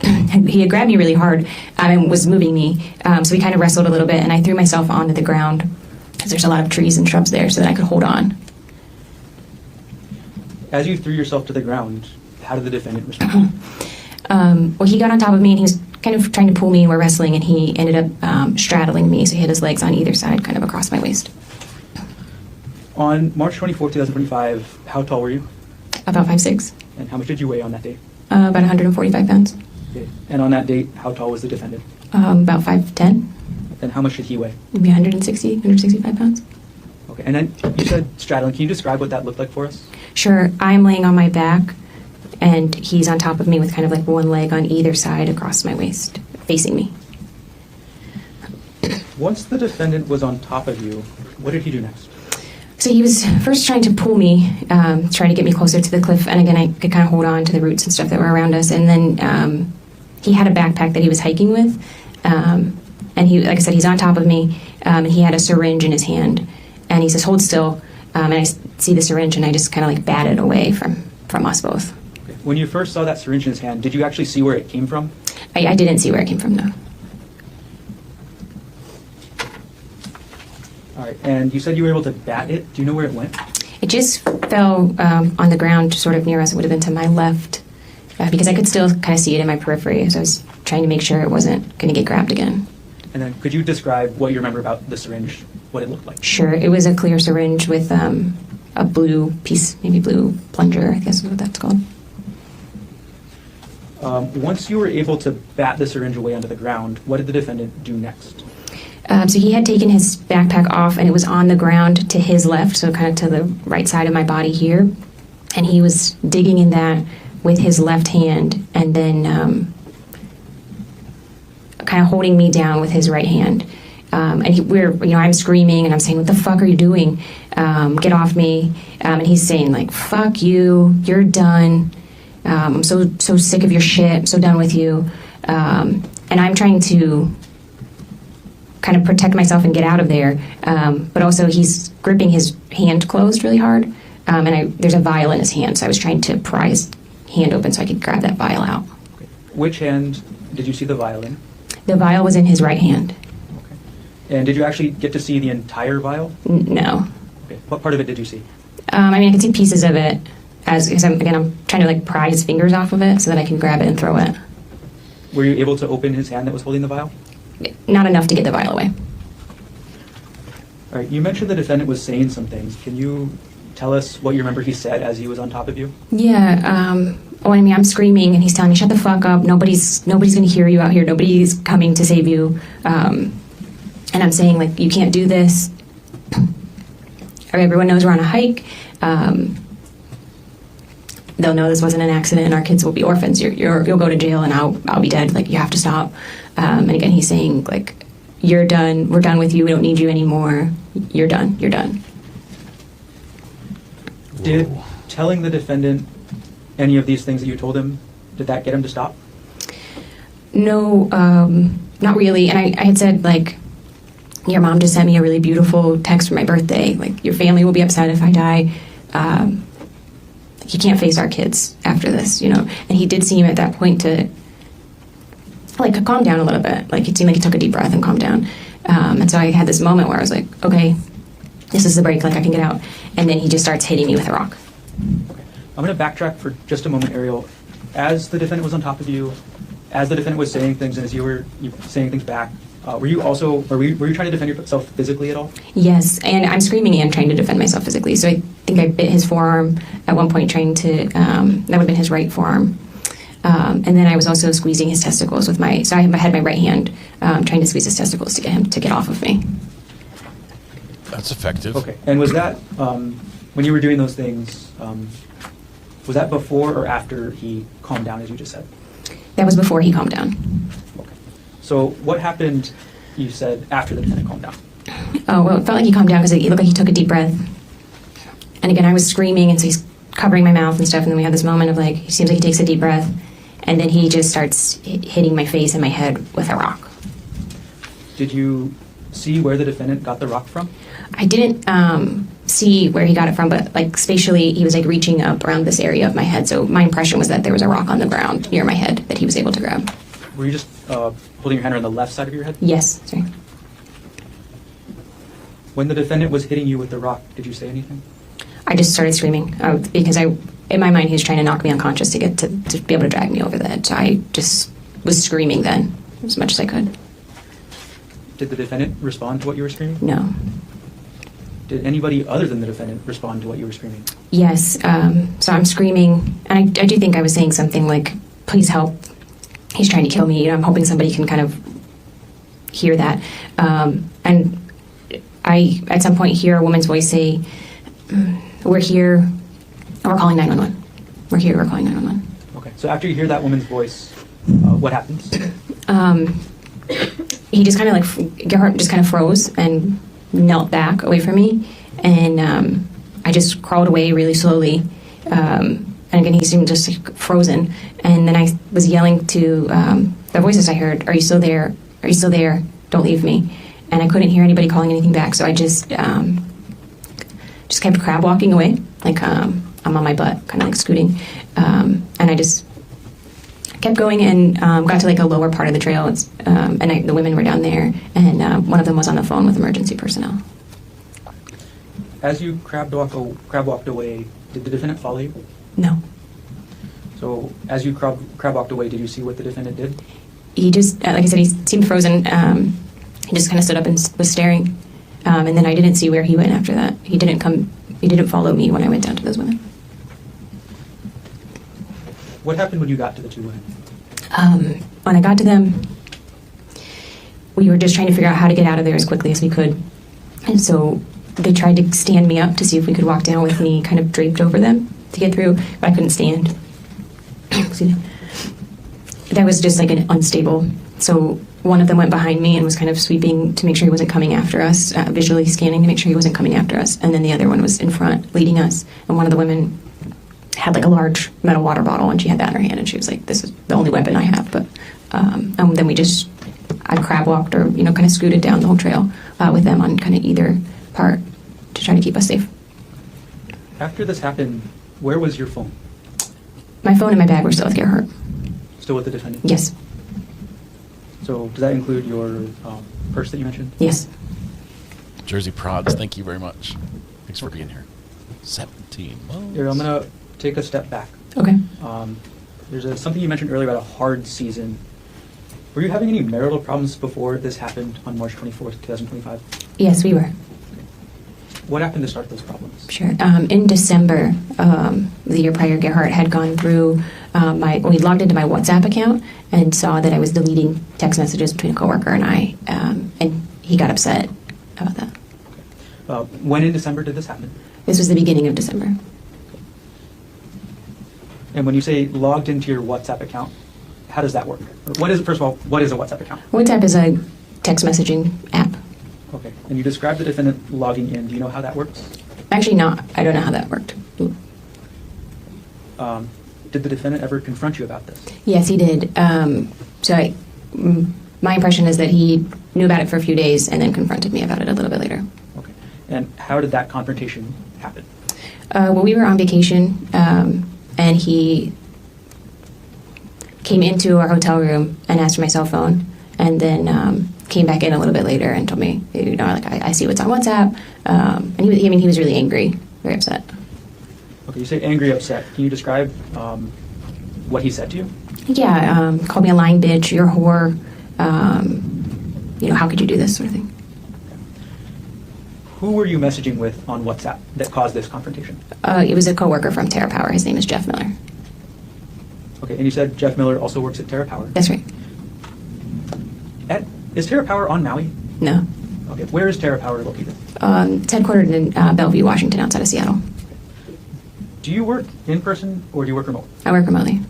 Speaker 9: had grabbed me really hard and was moving me. So we kind of wrestled a little bit, and I threw myself onto the ground because there's a lot of trees and shrubs there so that I could hold on.
Speaker 14: As you threw yourself to the ground, how did the defendant respond?
Speaker 9: Well, he got on top of me, and he was kind of trying to pull me, and we're wrestling, and he ended up straddling me, so he had his legs on either side, kind of across my waist.
Speaker 14: On March 24, 2025, how tall were you?
Speaker 9: About 5'6".
Speaker 14: And how much did you weigh on that date?
Speaker 9: About 145 pounds.
Speaker 14: Okay. And on that date, how tall was the defendant?
Speaker 9: About 5'10".
Speaker 14: And how much did he weigh?
Speaker 9: Maybe 165 pounds.
Speaker 14: Okay. And then you said straddling. Can you describe what that looked like for us?
Speaker 9: Sure. I'm laying on my back, and he's on top of me with kind of like one leg on either side across my waist, facing me.
Speaker 14: Once the defendant was on top of you, what did he do next?
Speaker 9: So he was first trying to pull me, trying to get me closer to the cliff, and again, I could kind of hold on to the roots and stuff that were around us. And then he had a backpack that he was hiking with, and he, like I said, he's on top of me, and he had a syringe in his hand, and he says, "Hold still," and I see the syringe, and I just kind of like bat it away from us both.
Speaker 14: Okay. When you first saw that syringe in his hand, did you actually see where it came from?
Speaker 9: I didn't see where it came from, no.
Speaker 14: All right, and you said you were able to bat it. Do you know where it went?
Speaker 9: It just fell on the ground sort of near us. It would have been to my left, because I could still kind of see it in my periphery, so I was trying to make sure it wasn't going to get grabbed again.
Speaker 14: And then could you describe what you remember about the syringe, what it looked like?
Speaker 9: Sure. It was a clear syringe with a blue piece, maybe blue plunger, I guess is what that's called.
Speaker 14: Once you were able to bat the syringe away onto the ground, what did the defendant do next?
Speaker 9: So he had taken his backpack off, and it was on the ground to his left, so kind of to the right side of my body here. And he was digging in that with his left hand, and then kind of holding me down with his right hand. And I'm screaming, and I'm saying, "What the fuck are you doing? Get off me!" And he's saying, like, "Fuck you, you're done. I'm so sick of your shit. I'm so done with you." And I'm trying to kind of protect myself and get out of there. But also he's gripping his hand closed really hard. And there's a vial in his hand, so I was trying to pry his hand open so I could grab that vial out.
Speaker 14: Okay. Which hand did you see the vial in?
Speaker 9: The vial was in his right hand.
Speaker 14: Okay. And did you actually get to see the entire vial?
Speaker 9: No.
Speaker 14: Okay. What part of it did you see?
Speaker 9: I could see pieces of it, because I'm trying to like pry his fingers off of it so that I can grab it and throw it.
Speaker 14: Were you able to open his hand that was holding the vial?
Speaker 9: Not enough to get the vial away.
Speaker 14: All right, you mentioned the defendant was saying some things. Can you tell us what you remember he said as he was on top of you?
Speaker 9: Yeah, I'm screaming, and he's telling me, "Shut the fuck up, nobody's going to hear you out here, nobody's coming to save you." And I'm saying, like, "You can't do this. Everyone knows we're on a hike. They'll know this wasn't an accident. Our kids will be orphans. You'll go to jail, and I'll be dead. Like, you have to stop." And again, he's saying, like, "You're done. We're done with you. We don't need you anymore. You're done. You're done."
Speaker 14: Did telling the defendant any of these things that you told him, did that get him to stop?
Speaker 9: No, not really. And I had said, like, "Your mom just sent me a really beautiful text for my birthday. Like, your family will be upset if I die. You can't face our kids after this, you know." And he did seem at that point to like calm down a little bit. Like, it seemed like he took a deep breath and calmed down. And so I had this moment where I was like, okay, this is the break, like I can get out. And then he just starts hitting me with a rock.
Speaker 14: Okay. I'm going to backtrack for just a moment, Ariel. As the defendant was on top of you, as the defendant was saying things, and as you were saying things back, were you trying to defend yourself physically at all?
Speaker 9: Yes, and I'm screaming and trying to defend myself physically. So I think I bit his forearm at one point, trying to, that would have been his right forearm. And then I was also squeezing his testicles with so I had my right hand trying to squeeze his testicles to get him to get off of me.
Speaker 4: That's effective.
Speaker 14: Okay, and was that, when you were doing those things, was that before or after he calmed down, as you just said?
Speaker 9: That was before he calmed down.
Speaker 14: Okay. So what happened, you said, after the defendant calmed down?
Speaker 9: Oh, well, it felt like he calmed down because it looked like he took a deep breath. And again, I was screaming, and so he's covering my mouth and stuff, and then we had this moment of, like, it seems like he takes a deep breath, and then he just starts hitting my face and my head with a rock.
Speaker 14: Did you see where the defendant got the rock from?
Speaker 9: I didn't see where he got it from, but, like, spatially, he was, like, reaching up around this area of my head, so my impression was that there was a rock on the ground near my head that he was able to grab.
Speaker 14: Were you just holding your hand around the left side of your head?
Speaker 9: Yes, sorry.
Speaker 14: When the defendant was hitting you with the rock, did you say anything?
Speaker 9: I just started screaming because in my mind, he was trying to knock me unconscious to get to be able to drag me over the edge. So I just was screaming then as much as I could.
Speaker 14: Did the defendant respond to what you were screaming?
Speaker 9: No.
Speaker 14: Did anybody other than the defendant respond to what you were screaming?
Speaker 9: Yes. So I'm screaming, and I do think I was saying something like, "Please help! He's trying to kill me." I'm hoping somebody can kind of hear that. And I, at some point, hear a woman's voice say, "We're here. We're calling 911. We're here. We're calling 911."
Speaker 14: Okay. So after you hear that woman's voice, what happens?
Speaker 9: He just kind of Gerhard just kind of froze and knelt back away from me, and I just crawled away really slowly. And again, he seemed just frozen. And then I was yelling to the voices I heard, "Are you still there? Are you still there? Don't leave me." And I couldn't hear anybody calling anything back, so I just kept crab walking away, like I'm on my butt, kind of like scooting. And I just kept going and got to like a lower part of the trail. And the women were down there, and one of them was on the phone with emergency personnel.
Speaker 14: As you crab walked away, did the defendant follow you?
Speaker 9: No.
Speaker 14: So as you crab walked away, did you see what the defendant did?
Speaker 9: He just, like I said, he seemed frozen. He just kind of stood up and was staring. And then I didn't see where he went after that. He didn't follow me when I went down to those women.
Speaker 14: What happened when you got to the two women?
Speaker 9: When I got to them, we were just trying to figure out how to get out of there as quickly as we could. And so they tried to stand me up to see if we could walk down with me kind of draped over them to get through, but I couldn't stand. Excuse me. That was just like an unstable. So one of them went behind me and was kind of sweeping to make sure he wasn't coming after us, visually scanning to make sure he wasn't coming after us. And then the other one was in front, leading us. And one of the women had like a large metal water bottle, and she had that in her hand, and she was like, "This is the only weapon I have." But and then I crab walked, or kind of scooted down the whole trail with them on kind of either part to try to keep us safe.
Speaker 14: After this happened, where was your phone?
Speaker 9: My phone and my bag were still with Gerhard.
Speaker 14: Still with the defendant?
Speaker 9: Yes.
Speaker 14: So does that include your purse that you mentioned?
Speaker 9: Yes.
Speaker 4: Jersey Prods, thank you very much. Thanks for being here. 17 months.
Speaker 14: Here, I'm going to take a step back.
Speaker 9: Okay.
Speaker 14: There's something you mentioned earlier about a hard season. Were you having any marital problems before this happened on March 24th, 2025?
Speaker 9: Yes, we were.
Speaker 14: What happened to start those problems?
Speaker 9: Sure. In December, the year prior, Gerhard had gone through we logged into my WhatsApp account and saw that I was deleting text messages between a coworker and I, and he got upset about that.
Speaker 14: When in December did this happen?
Speaker 9: This was the beginning of December.
Speaker 14: And when you say logged into your WhatsApp account, how does that work? What is it? First of all, what is a WhatsApp account?
Speaker 9: WhatsApp is a text messaging app.
Speaker 14: Okay. And you described the defendant logging in. Do you know how that works?
Speaker 9: Actually, not. I don't know how that worked.
Speaker 14: Did the defendant ever confront you about this?
Speaker 9: Yes, he did. My impression is that he knew about it for a few days and then confronted me about it a little bit later.
Speaker 14: Okay. And how did that confrontation happen?
Speaker 9: Well, we were on vacation, and he came into our hotel room and asked for my cell phone, and then came back in a little bit later and told me, I see what's on WhatsApp. And he was really angry, very upset.
Speaker 14: Okay, you say angry, upset. Can you describe what he said to you?
Speaker 9: Yeah, called me a lying bitch, you're a whore. How could you do this sort of thing?
Speaker 14: Who were you messaging with on WhatsApp that caused this confrontation?
Speaker 9: It was a coworker from Terra Power. His name is Jeff Miller.
Speaker 14: Okay, and you said Jeff Miller also works at Terra Power?
Speaker 9: That's right.
Speaker 14: Is Terra Power on Maui?
Speaker 9: No.
Speaker 14: Okay, where is Terra Power located?
Speaker 9: It's headquartered in Bellevue, Washington, outside of Seattle.
Speaker 14: Do you work in person or do you work remote?
Speaker 9: I work remotely.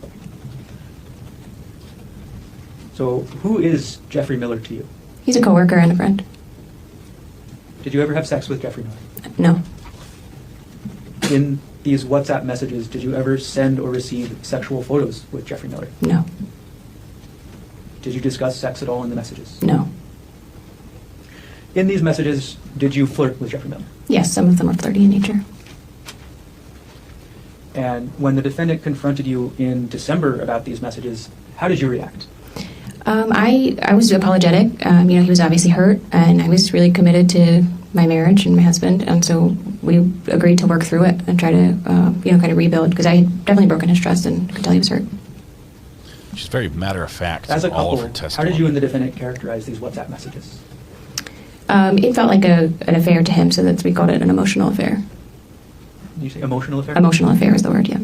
Speaker 14: So who is Jeffrey Miller to you?
Speaker 9: He's a coworker and a friend.
Speaker 14: Did you ever have sex with Jeffrey Miller?
Speaker 9: No.
Speaker 14: In these WhatsApp messages, did you ever send or receive sexual photos with Jeffrey Miller?
Speaker 9: No.
Speaker 14: Did you discuss sex at all in the messages?
Speaker 9: No.
Speaker 14: In these messages, did you flirt with Jeffrey Miller?
Speaker 9: Yes, some of them are flirty in nature.
Speaker 14: And when the defendant confronted you in December about these messages, how did you react?
Speaker 9: I was apologetic. He was obviously hurt, and I was really committed to my marriage and my husband, and so we agreed to work through it and try to, kind of rebuild, because I had definitely broken his trust and could tell he was hurt.
Speaker 4: She's very matter of fact.
Speaker 14: As a
Speaker 4: all
Speaker 14: couple,
Speaker 4: of her testimony.
Speaker 14: how did you and the defendant characterize these WhatsApp messages?
Speaker 9: It felt like an affair to him, so that's we called it an emotional affair.
Speaker 14: Did you say emotional affair?
Speaker 9: Emotional affair is the word, yeah.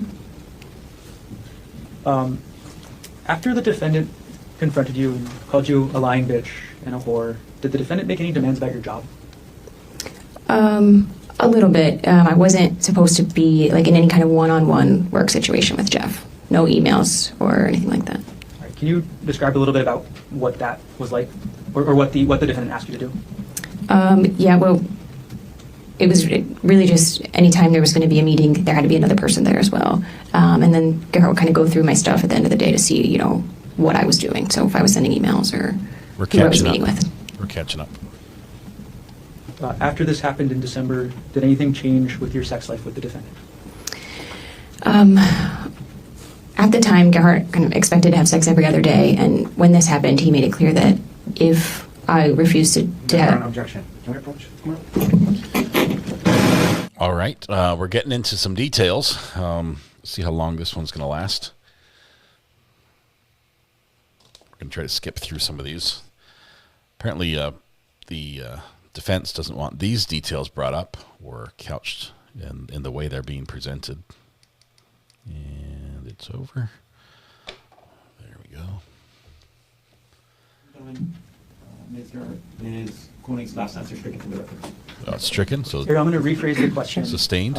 Speaker 14: After the defendant confronted you and called you a lying bitch and a whore, did the defendant make any demands about your job?
Speaker 9: A little bit. I wasn't supposed to be like in any kind of one-on-one work situation with Jeff. No emails or anything like that.
Speaker 14: All right, can you describe a little bit about what that was like, or what the defendant asked you to do?
Speaker 9: Yeah, well, it was really just anytime there was going to be a meeting, there had to be another person there as well. And then Gerhard would kind of go through my stuff at the end of the day to see, you know, what I was doing. So if I was sending emails or who I was meeting with.
Speaker 4: We're catching up.
Speaker 14: After this happened in December, did anything change with your sex life with the defendant?
Speaker 9: At the time, Gerhard kind of expected to have sex every other day, and when this happened, he made it clear that if I refused to have...
Speaker 5: Objection. Can we approach?
Speaker 4: All right. We're getting into some details. See how long this one's going to last. We're going to try to skip through some of these. Apparently, the defense doesn't want these details brought up or couched in the way they're being presented. And it's over. There we go.
Speaker 11: Ms. Koenig's last answer stricken from the record.
Speaker 4: It's stricken, so
Speaker 14: Here, I'm going to rephrase the question.
Speaker 4: Sustained.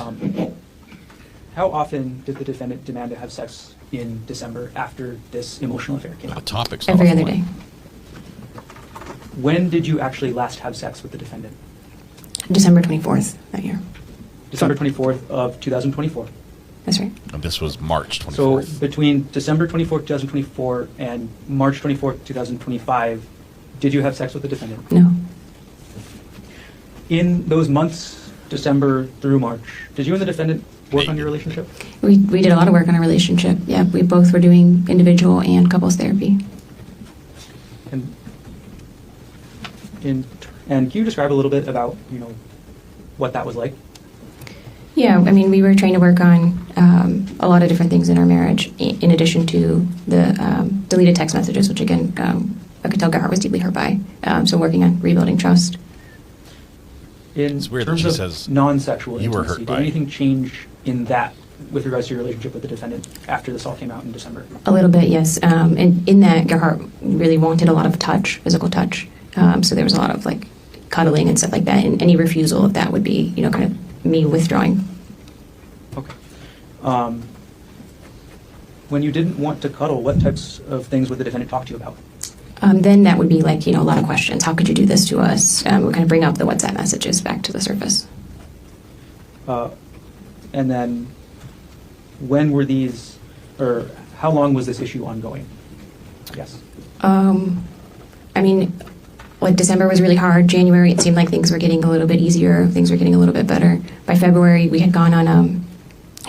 Speaker 14: How often did the defendant demand to have sex in December after this emotional affair came
Speaker 4: the
Speaker 14: up?
Speaker 4: topic's
Speaker 9: Every
Speaker 4: off
Speaker 9: other
Speaker 4: the line.
Speaker 9: day.
Speaker 14: When did you actually last have sex with the defendant?
Speaker 9: December 24th that year.
Speaker 14: December 24th of 2024.
Speaker 9: That's right.
Speaker 4: And this was March 24th.
Speaker 14: So between December 24th, 2024 and March 24th, 2025, did you have sex with the defendant?
Speaker 9: No.
Speaker 14: In those months, December through March, did you and the defendant work on your relationship?
Speaker 9: We did a lot of work on our relationship. Yeah, we both were doing individual and couples therapy.
Speaker 14: And can you describe a little bit about, you know, what that was like?
Speaker 9: Yeah, I mean, we were trying to work on a lot of different things in our marriage, in addition to the deleted text messages, which again, I could tell Gerhard was deeply hurt by. So working on rebuilding trust.
Speaker 14: In
Speaker 4: It's weird that
Speaker 14: terms
Speaker 4: she
Speaker 14: of
Speaker 4: says
Speaker 14: non-sexual
Speaker 4: you were
Speaker 14: intimacy,
Speaker 4: hurt
Speaker 14: did
Speaker 4: by.
Speaker 14: anything change in that with regards to your relationship with the defendant after this all came out in December?
Speaker 9: A little bit, yes. And in that, Gerhard really wanted a lot of touch, physical touch. So there was a lot of like cuddling and stuff like that. And any refusal of that would be, you know, kind of me withdrawing.
Speaker 14: Okay. When you didn't want to cuddle, what types of things would the defendant talk to you about?
Speaker 9: Then that would be like, you know, a lot of questions. How could you do this to us? We kind of bring up the WhatsApp messages back to the surface.
Speaker 14: And then when were these, or how long was this issue ongoing? Yes.
Speaker 9: I mean, like December was really hard. January, it seemed like things were getting a little bit easier. Things were getting a little bit better. By February, we had gone on a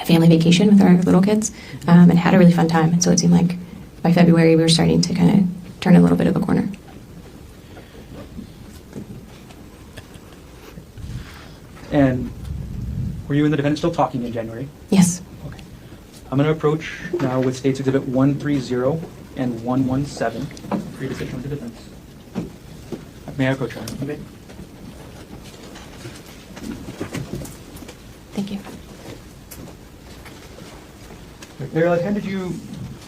Speaker 9: family vacation with our little kids and had a really fun time. And so it seemed like by February, we were starting to kind of turn a little bit of a corner.
Speaker 14: And were you and the defendant still talking in January?
Speaker 9: Yes.
Speaker 14: Okay. I'm going to approach now with States Exhibit 130 and 117 for your decision with the defense. May I approach, Your Honor? Okay.
Speaker 9: Thank you.
Speaker 14: Ariel, I've handed you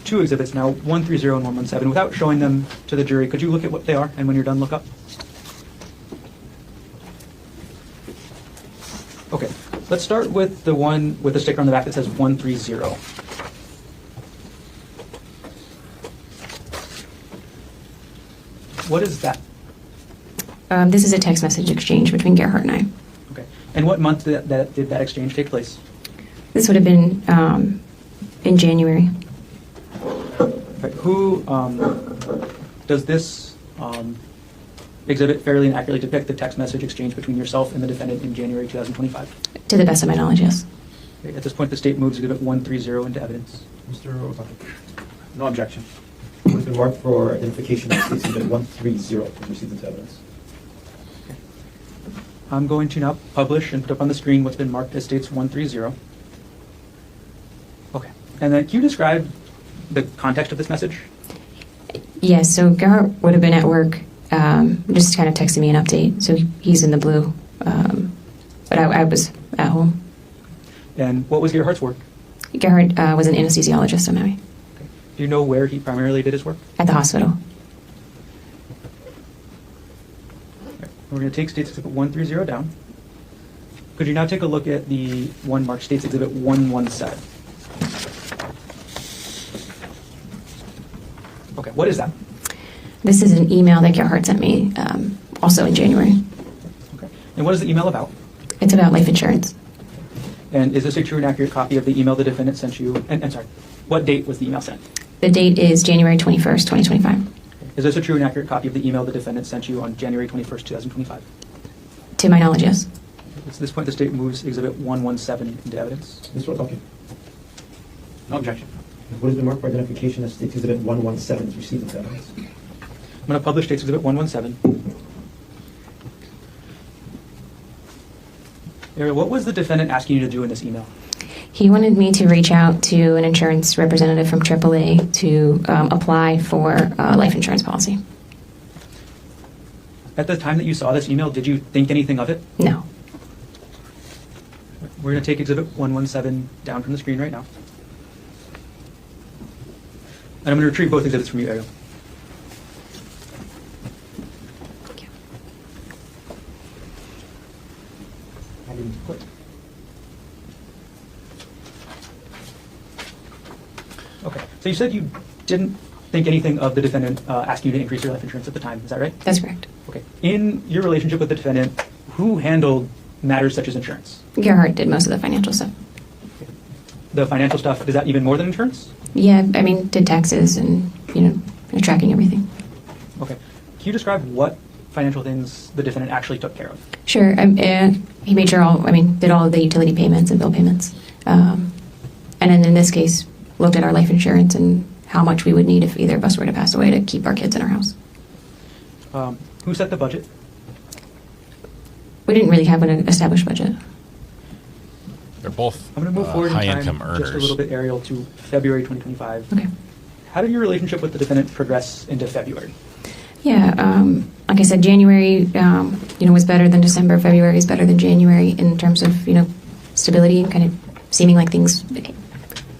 Speaker 14: two exhibits now, 130 and 117. Without showing them to the jury, could you look at what they are, and when you're done, look up? Okay, let's start with the one with the sticker on the back that says 130. What is that?
Speaker 9: This is a text message exchange between Gerhard and I.
Speaker 14: Okay, and what month did that exchange take place?
Speaker 9: This would have been in January.
Speaker 14: Right. Who does this exhibit fairly and accurately depict the text message exchange between yourself and the defendant in January 2025?
Speaker 9: To the best of my knowledge, yes.
Speaker 14: Okay. At this point, the state moves exhibit 130 into evidence.
Speaker 11: Mr. Otake. No objection. It's been marked for identification of States Exhibit 130 received into evidence.
Speaker 14: Okay. I'm going to now publish and put up on the screen what's been marked as States 130. Okay. And then can you describe the context of this message?
Speaker 9: Yes, so Gerhard would have been at work just kind of texted me an update. So he's in the blue. But I was at home.
Speaker 14: And what was Gerhardt's work?
Speaker 9: Gerhardt was an anesthesiologist on Maui.
Speaker 14: Do you know where he primarily did his work?
Speaker 9: At the hospital.
Speaker 14: We're going to take States Exhibit 130 down. Could you now take a look at the 1 March States Exhibit 117? Okay, what is that?
Speaker 9: This is an email that Gerhardt sent me also in January.
Speaker 14: Okay. And what is the email about?
Speaker 9: It's about life insurance.
Speaker 14: And is this a true and accurate copy of the email the defendant sent you? And sorry, what date was the email sent?
Speaker 9: The date is January 21st, 2025.
Speaker 14: Is this a true and accurate copy of the email the defendant sent you on January 21st, 2025?
Speaker 9: To my knowledge, yes.
Speaker 14: At this point, the state moves Exhibit 117 into evidence.
Speaker 11: Mr. Otake.
Speaker 14: No objection.
Speaker 11: What has been marked for identification as States Exhibit 117 is received into evidence?
Speaker 14: I'm going to publish States Exhibit 117. Ariel, what was the defendant asking you to do in this email?
Speaker 9: He wanted me to reach out to an insurance representative from AAA to apply for a life insurance policy.
Speaker 14: At the time that you saw this email, did you think anything of it?
Speaker 9: No.
Speaker 14: We're going to take Exhibit 117 down from the screen right now. And I'm going to retrieve both exhibits from you, Ariel.
Speaker 9: Thank you.
Speaker 11: I didn't click.
Speaker 14: Okay. So you said you didn't think anything of the defendant asking you to increase your life insurance at the time. Is that right?
Speaker 9: That's correct.
Speaker 14: Okay. In your relationship with the defendant, who handled matters such as insurance?
Speaker 9: Gerhardt did most of the financial stuff.
Speaker 14: Okay. The financial stuff, is that even more than insurance?
Speaker 9: Yeah, I mean, did taxes and, tracking everything.
Speaker 14: Okay. Can you describe what financial things the defendant actually took care of?
Speaker 9: Sure. He made sure did all of the utility payments and bill payments. And then in this case, looked at our life insurance and how much we would need if either of us were to pass away to keep our kids in our house.
Speaker 14: Who set the budget?
Speaker 9: We didn't really have an established budget.
Speaker 4: They're both
Speaker 14: I'm going to move forward in
Speaker 4: high-income
Speaker 14: time
Speaker 4: earners.
Speaker 14: just a little bit, Ariel, to February 2025.
Speaker 9: Okay.
Speaker 14: How did your relationship with the defendant progress into February?
Speaker 9: Yeah, like I said, January, was better than December. February is better than January in terms of, stability and kind of seeming like things,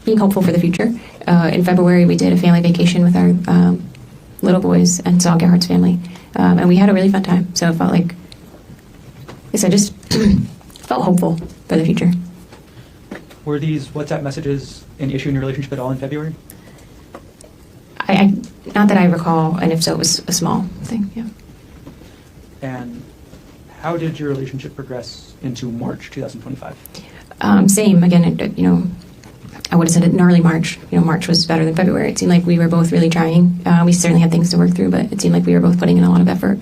Speaker 9: being hopeful for the future. In February, we did a family vacation with our little boys and saw Gerhardt's family. And we had a really fun time. So it felt like, I guess I just felt hopeful for the future.
Speaker 14: Were these WhatsApp messages an issue in your relationship at all in February?
Speaker 9: I not that I recall, and if so, it was a small thing, yeah.
Speaker 14: And how did your relationship progress into March 2025?
Speaker 9: Same, again, I would have said it in early March. March was better than February. It seemed like we were both really trying. We certainly had things to work through, but it seemed like we were both putting in a lot of effort.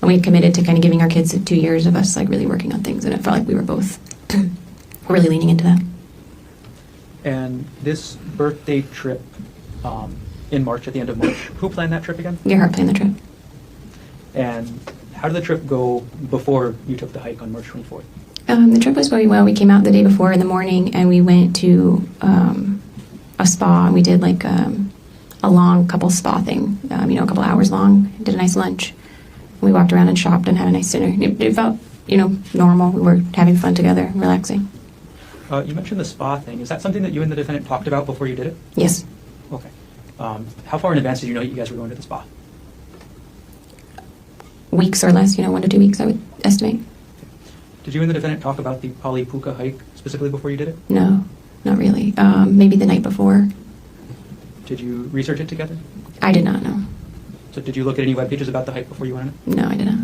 Speaker 9: And we had committed to kind of giving our kids 2 years of us really working on things, and it felt like we were both really leaning into that.
Speaker 14: And this birthday trip in March, at the end of March, who planned that trip again?
Speaker 9: Gerhardt planned the trip.
Speaker 14: And how did the trip go before you took the hike on March 24th?
Speaker 9: The trip was going well. We came out the day before in the morning, and we went to a spa, and we did a long couple spa thing, a couple hours long. Did a nice lunch. We walked around and shopped and had a nice dinner. It felt, normal. We were having fun together, relaxing.
Speaker 14: You mentioned the spa thing. Is that something that you and the defendant talked about before you did it?
Speaker 9: Yes.
Speaker 14: Okay. How far in advance did you know you guys were going to the spa?
Speaker 9: Weeks or less, 1 to 2 weeks, I would estimate.
Speaker 14: Did you and the defendant talk about the Poly Puka hike specifically before you did it?
Speaker 9: No, not really. Maybe the night before.
Speaker 14: Did you research it together?
Speaker 9: I did not know.
Speaker 14: So did you look at any web pages about the hike before you went on it?
Speaker 9: No, I did not.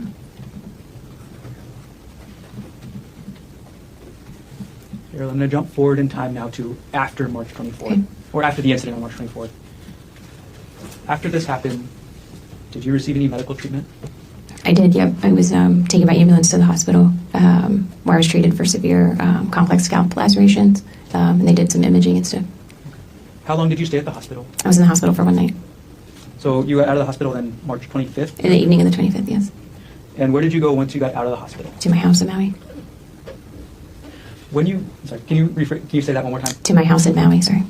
Speaker 14: Ariel, I'm going to jump forward in time now to after March 24th, okay. Or after the incident on March 24th. After this happened, did you receive any medical treatment?
Speaker 9: I did, yep. I was taken by ambulance to the hospital where I was treated for severe complex scalp lacerations, and they did some imaging and stuff.
Speaker 14: How long did you stay at the hospital?
Speaker 9: I was in the hospital for 1 night.
Speaker 14: So you got out of the hospital on March 25th?
Speaker 9: In the evening of the 25th, yes.
Speaker 14: And where did you go once you got out of the hospital?
Speaker 9: To my house in Maui.
Speaker 14: Can you say that one more time?
Speaker 9: To my house in Maui, sorry.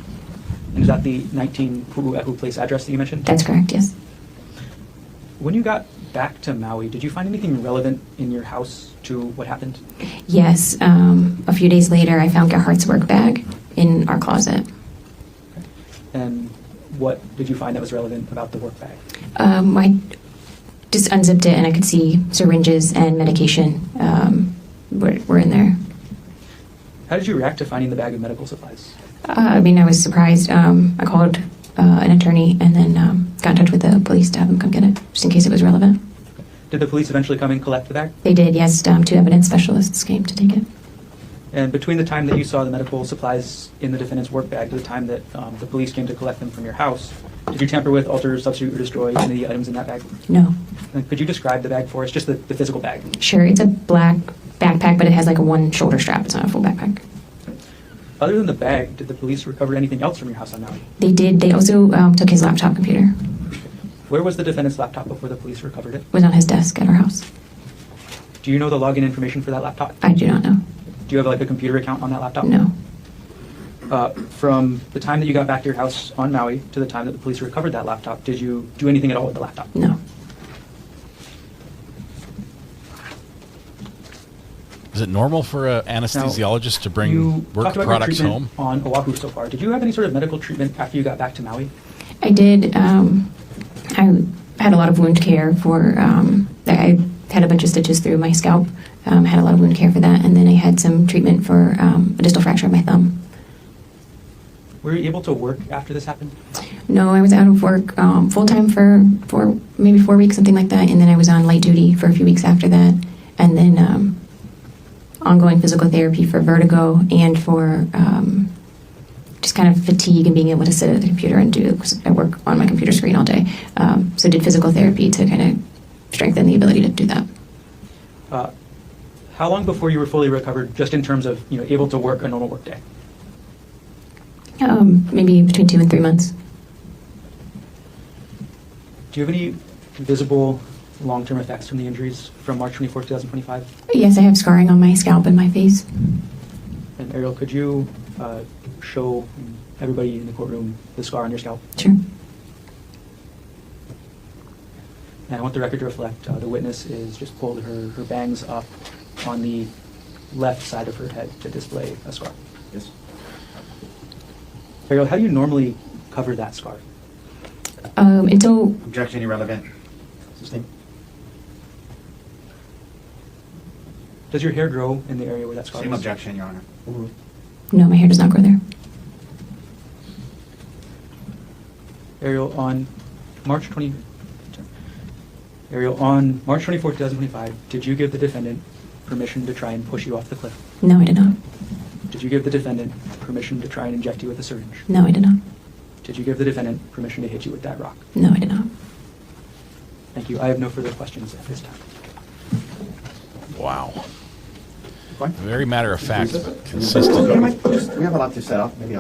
Speaker 14: And is that the 19 Pu'uehu Place address that you mentioned?
Speaker 9: That's correct, yes.
Speaker 14: When you got back to Maui, did you find anything relevant in your house to what happened?
Speaker 9: Yes. A few days later, I found Gerhardt's work bag in our closet.
Speaker 14: Okay. And what did you find that was relevant about the work bag?
Speaker 9: I just unzipped it and I could see syringes and medication were in there.
Speaker 14: How did you react to finding the bag of medical supplies?
Speaker 9: I was surprised. I called an attorney and then got in touch with the police to have them come get it, just in case it was relevant.
Speaker 14: Did the police eventually come and collect the bag?
Speaker 9: They did, yes. 2 evidence specialists came to take it.
Speaker 14: And between the time that you saw the medical supplies in the defendant's work bag to the time that the police came to collect them from your house, did you tamper with, alter, substitute, or destroy any of the items in that bag?
Speaker 9: No.
Speaker 14: And could you describe the bag for us, just the physical bag?
Speaker 9: Sure, it's a black backpack, but it has like a one shoulder strap. It's not a full backpack.
Speaker 14: Other than the bag, did the police recover anything else from your house on Maui?
Speaker 9: They did. They also took his laptop computer.
Speaker 14: Where was the defendant's laptop before the police recovered it?
Speaker 9: It was on his desk at our house.
Speaker 14: Do you know the login information for that laptop?
Speaker 9: I do not know.
Speaker 14: Do you have like a computer account on that laptop?
Speaker 9: No.
Speaker 14: From the time that you got back to your house on Maui to the time that the police recovered that laptop, did you do anything at all with the laptop?
Speaker 9: No.
Speaker 4: Is it normal for an anesthesiologist to bring
Speaker 14: you
Speaker 4: work
Speaker 14: talked about
Speaker 4: products
Speaker 14: your
Speaker 4: home?
Speaker 14: treatment on Oahu so far. Did you have any sort of medical treatment after you got back to Maui?
Speaker 9: I did. I had a lot of wound care for. I had a bunch of stitches through my scalp. Had a lot of wound care for that, and then I had some treatment for a distal fracture of my thumb.
Speaker 14: Were you able to work after this happened?
Speaker 9: No, I was out of work full time for maybe 4 weeks, something like that, and then I was on light duty for a few weeks after that, and then ongoing physical therapy for vertigo and for just kind of fatigue and being able to sit at the computer and do. I work on my computer screen all day, so did physical therapy to kind of strengthen the ability to do that.
Speaker 14: How long before you were fully recovered, just in terms of able to work a normal work day?
Speaker 9: Maybe between 2 and 3 months.
Speaker 14: Do you have any visible long-term effects from the injuries from March 24, 2025?
Speaker 9: Yes, I have scarring on my scalp and my face.
Speaker 14: And Ariel, could you show everybody in the courtroom the scar on your scalp?
Speaker 9: Sure.
Speaker 14: And I want the record to reflect the witness is just pulled her bangs up on the left side of her head to display a scar.
Speaker 5: Yes.
Speaker 14: Ariel, how do you normally cover that scar?
Speaker 9: Until...
Speaker 5: Objection irrelevant. Sustain.
Speaker 14: Does your hair grow in the area where that scar is?
Speaker 5: Same objection, Your Honor.
Speaker 9: No, my hair does not grow there.
Speaker 14: Ariel, on March 24, 2025, did you give the defendant permission to try and push you off the cliff?
Speaker 9: No, I did not.
Speaker 14: Did you give the defendant permission to try and inject you with a syringe?
Speaker 9: No, I did not.
Speaker 14: Did you give the defendant permission to hit you with that rock?
Speaker 9: No, I did not.
Speaker 14: Thank you. I have no further questions at this time.
Speaker 4: Wow.
Speaker 5: Fine.
Speaker 4: Very matter of fact, but consistent.
Speaker 5: We have a lot to set up. Maybe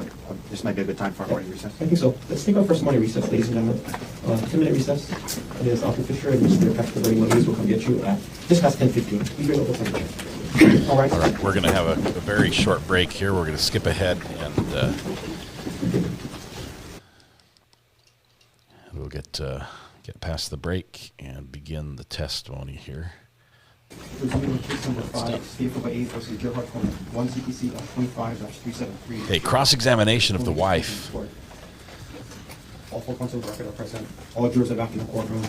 Speaker 5: this might be a good time for a morning recess.
Speaker 11: I think so. Let's take our first morning recess, ladies and gentlemen. 10-minute recess. It is Dr. Fisher and Mr. Patrick Williams will come get you at just past 10:15. Be your local temperature. All right.
Speaker 4: All right, we're going to have a very short break here. We're going to skip ahead and we'll get past the break and begin the testimony here.
Speaker 11: Case number 5, State by 8 versus Gerhard Koenig, 1 CPC 25-373.
Speaker 4: Okay, cross-examination of the wife.
Speaker 11: All 4 counsel of record are present. All jurors are back in the courtroom.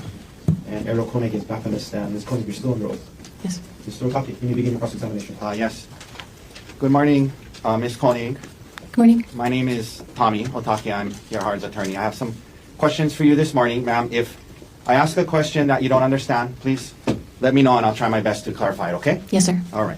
Speaker 11: And Ariel Koenig is back on the stand. Ms. Koenig, you're still under oath.
Speaker 9: Yes.
Speaker 11: Mr. Otake, can you begin your cross-examination?
Speaker 12: Yes. Good morning, Ms. Koenig.
Speaker 9: Good morning.
Speaker 12: My name is Tommy Otake. I'm Gerhard's attorney. I have some questions for you this morning, ma'am. If I ask a question that you don't understand, please let me know and I'll try my best to clarify it, okay?
Speaker 9: Yes, sir.
Speaker 12: All right.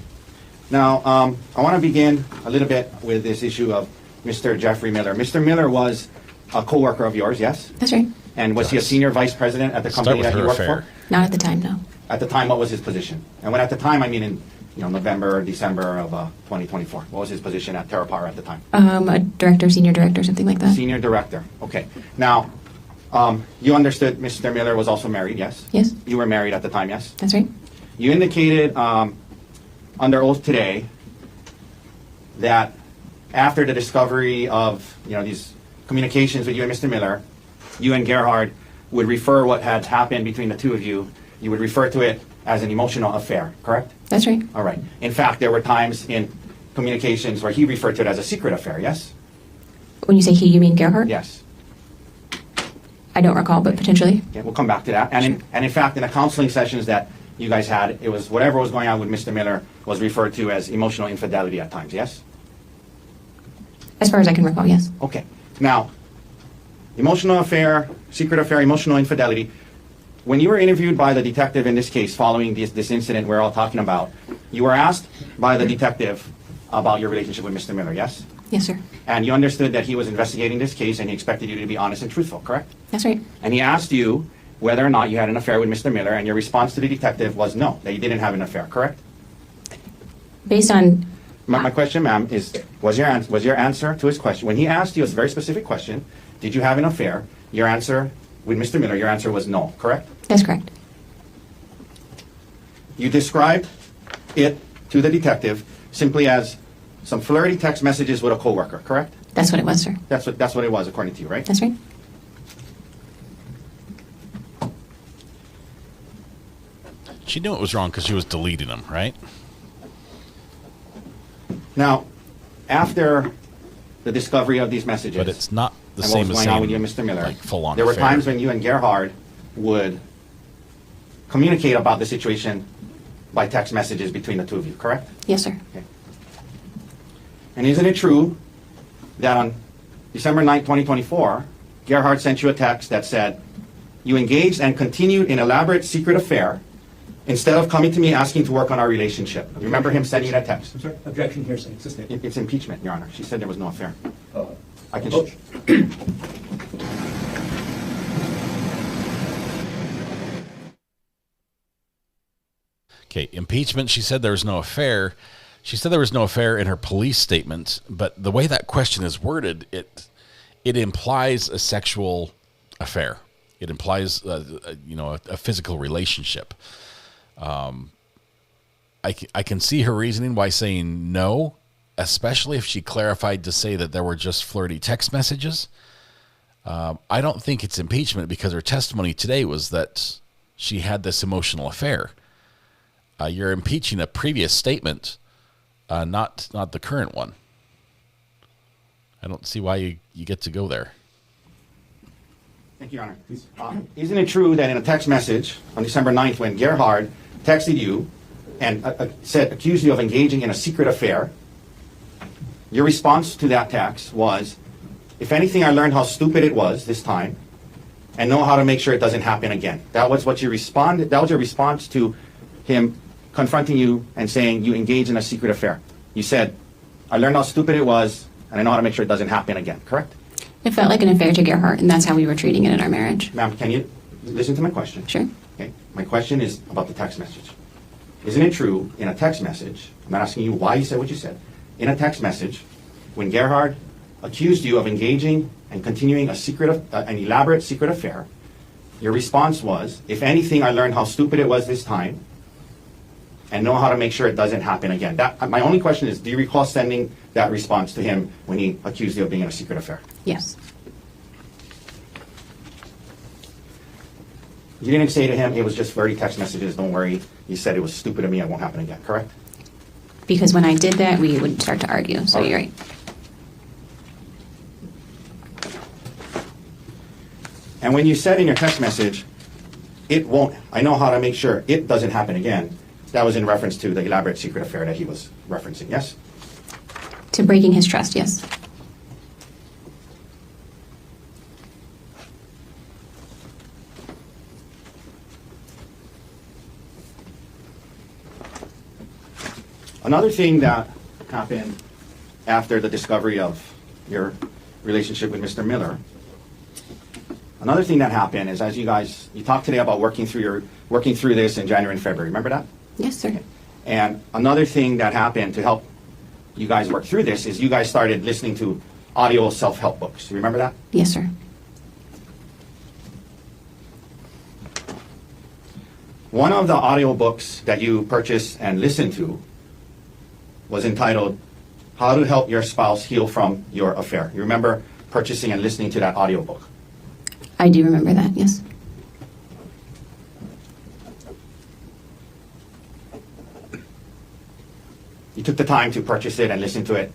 Speaker 12: Now, I want to begin a little bit with this issue of Mr. Jeffrey Miller. Mr. Miller was a co-worker of yours, yes?
Speaker 9: That's right.
Speaker 12: And was he a senior vice president at the company that he worked for?
Speaker 9: Not at the time, no.
Speaker 12: At the time, what was his position? And when at the time, I mean in November or December of 2024. What was his position at TerraPower at the time?
Speaker 9: A director, senior director, something like that.
Speaker 12: Senior director. Okay. Now, you understood Mr. Miller was also married, yes?
Speaker 9: Yes.
Speaker 12: You were married at the time, yes?
Speaker 9: That's right.
Speaker 12: You indicated under oath today that after the discovery of these communications with you and Mr. Miller, you and Gerhard would refer what had happened between the two of you, you would refer to it as an emotional affair, correct?
Speaker 9: That's right.
Speaker 12: All right. In fact, there were times in communications where he referred to it as a secret affair, yes?
Speaker 9: When you say he, you mean Gerhard?
Speaker 12: Yes.
Speaker 9: I don't recall, but potentially.
Speaker 12: Okay, we'll come back to that. And in fact, in the counseling sessions that you guys had, it was whatever was going on with Mr. Miller was referred to as emotional infidelity at times, yes?
Speaker 9: As far as I can recall, yes.
Speaker 12: Okay. Now, emotional affair, secret affair, emotional infidelity. When you were interviewed by the detective in this case following this incident we're all talking about, you were asked by the detective about your relationship with Mr. Miller, yes?
Speaker 9: Yes, sir.
Speaker 12: And you understood that he was investigating this case and he expected you to be honest and truthful, correct?
Speaker 9: That's right.
Speaker 12: And he asked you whether or not you had an affair with Mr. Miller, and your response to the detective was no, that you didn't have an affair, correct?
Speaker 9: Based on...
Speaker 12: My question, ma'am, is was your answer to his question, when he asked you a very specific question, did you have an affair, your answer with Mr. Miller, your answer was no, correct?
Speaker 9: That's correct.
Speaker 12: You described it to the detective simply as some flirty text messages with a coworker, correct?
Speaker 9: That's what it was, sir.
Speaker 12: That's what it was, according to you, right?
Speaker 9: That's right.
Speaker 4: She knew it was wrong because she was deleting them, right?
Speaker 12: Now, after the discovery of these messages,
Speaker 4: But it's not the
Speaker 12: and
Speaker 4: same
Speaker 12: what was
Speaker 4: as
Speaker 12: going on
Speaker 4: saying,
Speaker 12: with you and Mr. Miller,
Speaker 4: like, full-on
Speaker 12: there were
Speaker 4: affair.
Speaker 12: times when you and Gerhard would communicate about the situation by text messages between the two of you, correct?
Speaker 9: Yes, sir.
Speaker 12: Okay. And isn't it true that on December 9, 2024, Gerhard sent you a text that said, you engaged and continued an elaborate secret affair instead of coming to me asking to work on our relationship? You remember him sending you that text?
Speaker 11: I'm sorry? Objection, hearsay. It's a statement.
Speaker 12: It's impeachment, Your Honor. She said there was no affair. I can
Speaker 11: Oh.
Speaker 4: Okay, impeachment. She said there was no affair. She said there was no affair in her police statement, but the way that question is worded, it implies a sexual affair. It implies, a physical relationship. I can see her reasoning why saying no, especially if she clarified to say that there were just flirty text messages. I don't think it's impeachment because her testimony today was that she had this emotional affair. You're impeaching a previous statement, not the current one. I don't see why you get to go there.
Speaker 12: Thank you, Your Honor. Isn't it true that in a text message on December 9th when Gerhard texted you and accused you of engaging in a secret affair, your response to that text was, if anything, I learned how stupid it was this time and know how to make sure it doesn't happen again. That was what you responded. That was your response to him confronting you and saying you engaged in a secret affair. You said, I learned how stupid it was and I know how to make sure it doesn't happen again, correct?
Speaker 9: It felt like an affair to Gerhard, and that's how we were treating it in our marriage.
Speaker 12: Ma'am, can you listen to my question?
Speaker 9: Sure.
Speaker 12: Okay. My question is about the text message. Isn't it true in a text message, I'm not asking you why you said what you said, in a text message, when Gerhard accused you of engaging and continuing an elaborate secret affair, your response was, if anything, I learned how stupid it was this time and know how to make sure it doesn't happen again. My only question is, do you recall sending that response to him when he accused you of being in a secret affair?
Speaker 9: Yes.
Speaker 12: You didn't say to him, it was just flirty text messages, don't worry. You said it was stupid of me, it won't happen again, correct?
Speaker 9: Because when I did that, we would start to argue, so you're right.
Speaker 12: And when you said in your text message, it won't, I know how to make sure it doesn't happen again, that was in reference to the elaborate secret affair that he was referencing, yes?
Speaker 9: To breaking his trust, yes.
Speaker 12: Another thing that happened after the discovery of your relationship with Mr. Miller, another thing that happened is, as you talked today about working through this in January and February. Remember that?
Speaker 9: Yes, sir.
Speaker 12: Okay. And another thing that happened to help you guys work through this is you guys started listening to audio self-help books. You remember that?
Speaker 9: Yes, sir.
Speaker 12: One of the audio books that you purchased and listened to was entitled How to Help Your Spouse Heal from Your Affair. You remember purchasing and listening to that audio book?
Speaker 9: I do remember that, yes.
Speaker 12: took the time to purchase it and listen to it,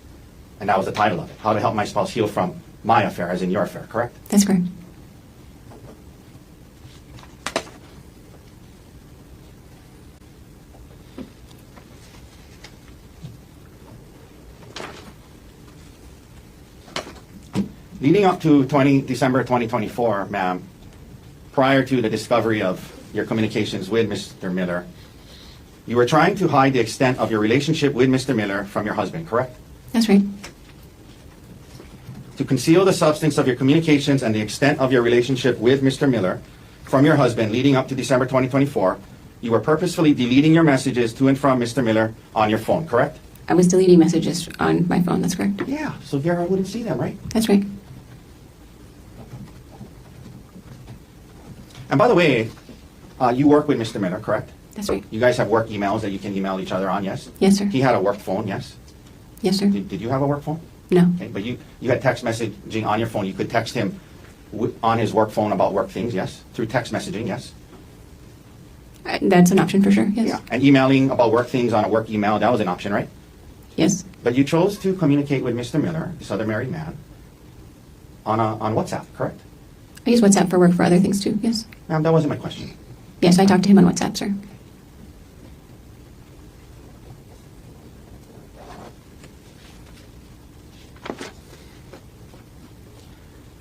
Speaker 12: and that was the title of it. How to Help My Spouse Heal from My Affair, as in your affair, correct?
Speaker 9: That's correct.
Speaker 12: Leading up to December 2024, ma'am, prior to the discovery of your communications with Mr. Miller, you were trying to hide the extent of your relationship with Mr. Miller from your husband, correct?
Speaker 9: That's right.
Speaker 12: To conceal the substance of your communications and the extent of your relationship with Mr. Miller from your husband leading up to December 2024, you were purposefully deleting your messages to and from Mr. Miller on your phone, correct?
Speaker 9: I was deleting messages on my phone. That's correct.
Speaker 12: Yeah, so Vera wouldn't see them, right?
Speaker 9: That's right.
Speaker 12: And by the way, you work with Mr. Miller, correct?
Speaker 9: That's right.
Speaker 12: You guys have work emails that you can email each other on, yes?
Speaker 9: Yes, sir.
Speaker 12: He had a work phone, yes?
Speaker 9: Yes, sir.
Speaker 12: Did you have a work phone?
Speaker 9: No.
Speaker 12: Okay, but you had text messaging on your phone. You could text him on his work phone about work things, yes? Through text messaging, yes?
Speaker 9: That's an option for sure, yes.
Speaker 12: Yeah, and emailing about work things on a work email, that was an option, right?
Speaker 9: Yes.
Speaker 12: But you chose to communicate with Mr. Miller, this other married man, on WhatsApp, correct?
Speaker 9: I use WhatsApp for work for other things too, yes.
Speaker 12: Ma'am, that wasn't my question.
Speaker 9: Yes, I talked to him on WhatsApp, sir.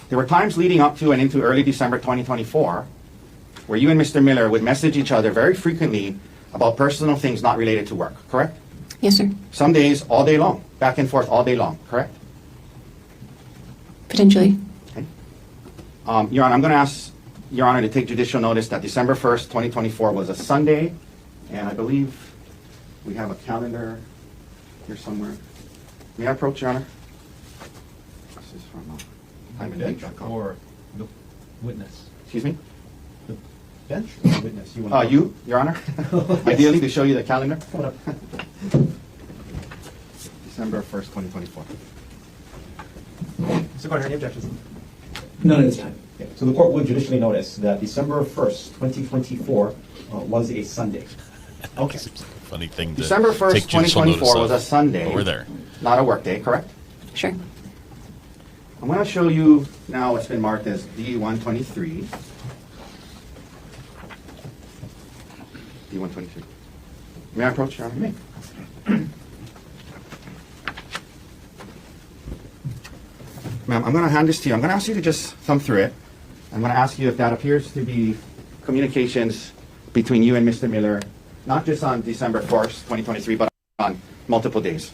Speaker 12: There were times leading up to and into early December 2024 where you and Mr. Miller would message each other very frequently about personal things not related to work, correct?
Speaker 9: Yes, sir.
Speaker 12: Some days, all day long, back and forth all day long, correct?
Speaker 9: Potentially.
Speaker 12: Okay. Your Honor, I'm going to ask Your Honor to take judicial notice that December 1st, 2024 was a Sunday, and I believe we have a calendar here somewhere. May I approach, Your Honor? This is from timeinddate.com.
Speaker 11: Or the witness.
Speaker 12: Excuse me?
Speaker 11: The bench or the witness?
Speaker 12: You, Your Honor? Ideally, to show you the calendar.
Speaker 11: Hold up.
Speaker 12: December 1st, 2024.
Speaker 11: Mr. Gardner, any objections?
Speaker 14: None at this time.
Speaker 11: Okay. So the court would judicially notice that December 1st, 2024 was a Sunday.
Speaker 12: Okay.
Speaker 4: Funny thing to
Speaker 12: December 1st,
Speaker 4: take judicial
Speaker 12: 2024
Speaker 4: notice
Speaker 12: was
Speaker 4: of,
Speaker 12: a Sunday.
Speaker 4: but we're there.
Speaker 12: Not a work day, correct?
Speaker 9: Sure.
Speaker 12: I'm going to show you now what's been marked as D123. D123. May I approach, Your Honor? You may. Ma'am, I'm going to hand this to you. I'm going to ask you to just thumb through it. I'm going to ask you if that appears to be communications between you and Mr. Miller, not just on December 1st, 2023, but on multiple days.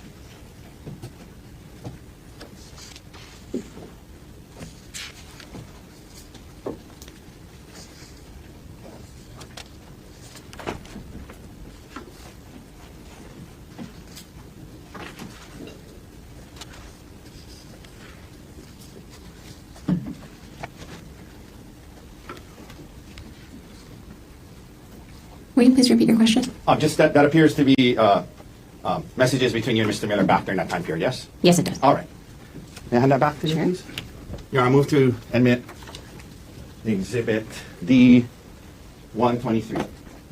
Speaker 9: Will you please repeat your question?
Speaker 12: Just that appears to be messages between you and Mr. Miller back during that time period, yes?
Speaker 9: Yes, it does.
Speaker 12: All right. May I hand that back to you, please? Your Honor, I move to admit the exhibit D123.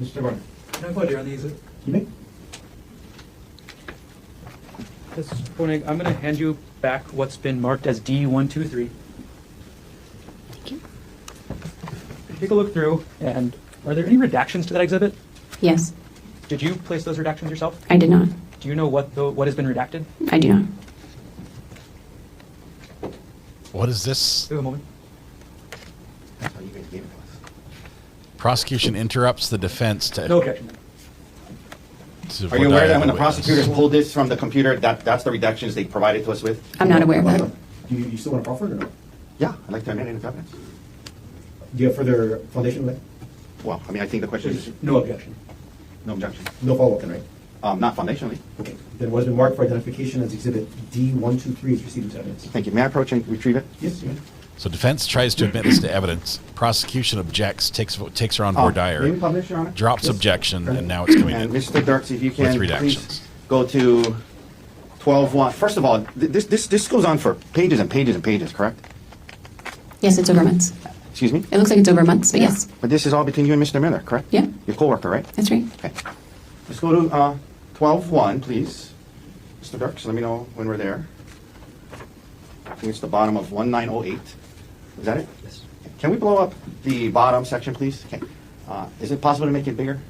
Speaker 11: Mr. Gardner.
Speaker 14: Can I put you on the exhibit?
Speaker 11: You may.
Speaker 14: Ms. Koenig, I'm going to hand you back what's been marked as D123.
Speaker 9: Thank you.
Speaker 14: Take a look through, and are there any redactions to that exhibit?
Speaker 9: Yes.
Speaker 14: Did you place those redactions yourself?
Speaker 9: I did not.
Speaker 14: Do you know what has been redacted?
Speaker 9: I do not.
Speaker 4: What is this?
Speaker 14: Wait a moment.
Speaker 12: That's how you guys gave it to us.
Speaker 4: Prosecution interrupts the defense to.
Speaker 14: No objection.
Speaker 12: Are you aware that when the prosecutors pulled this from the computer, that's the redactions they provided to us with?
Speaker 9: I'm not aware of that.
Speaker 11: Do you still want to proffer it or no?
Speaker 12: Yeah, I'd like to admit any evidence.
Speaker 11: Do you have further foundation with it?
Speaker 12: Well, I mean, I think the question is
Speaker 14: No objection.
Speaker 12: no objection.
Speaker 11: No follow-up then, right?
Speaker 12: Not foundationally.
Speaker 11: Okay. Then what has been marked for identification as exhibit D123 is received into evidence.
Speaker 12: Thank you. May I approach and retrieve it?
Speaker 11: Yes, you may.
Speaker 4: So defense tries to admit this to evidence. Prosecution objects, takes her on voir dire,
Speaker 12: May we publish, Your Honor?
Speaker 4: drops
Speaker 12: Yes.
Speaker 4: objection, and now it's coming
Speaker 12: And
Speaker 4: in
Speaker 12: Mr. Dirks, if you can,
Speaker 4: with
Speaker 12: please
Speaker 4: redactions.
Speaker 12: go to 12.1. First of all, this goes on for pages and pages and pages, correct?
Speaker 9: Yes, it's over months.
Speaker 12: Excuse me?
Speaker 9: It looks like it's over months, but yes.
Speaker 12: But this is all between you and Mr. Miller, correct?
Speaker 9: Yeah.
Speaker 12: Your co-worker, right?
Speaker 9: That's right.
Speaker 12: Okay. Let's go to 12.1, please. Mr. Dirks, let me know when we're there. I think it's the bottom of 1908. Is that it?
Speaker 14: Yes.
Speaker 12: Can we blow up the bottom section, please? Okay. Is it possible to make it bigger?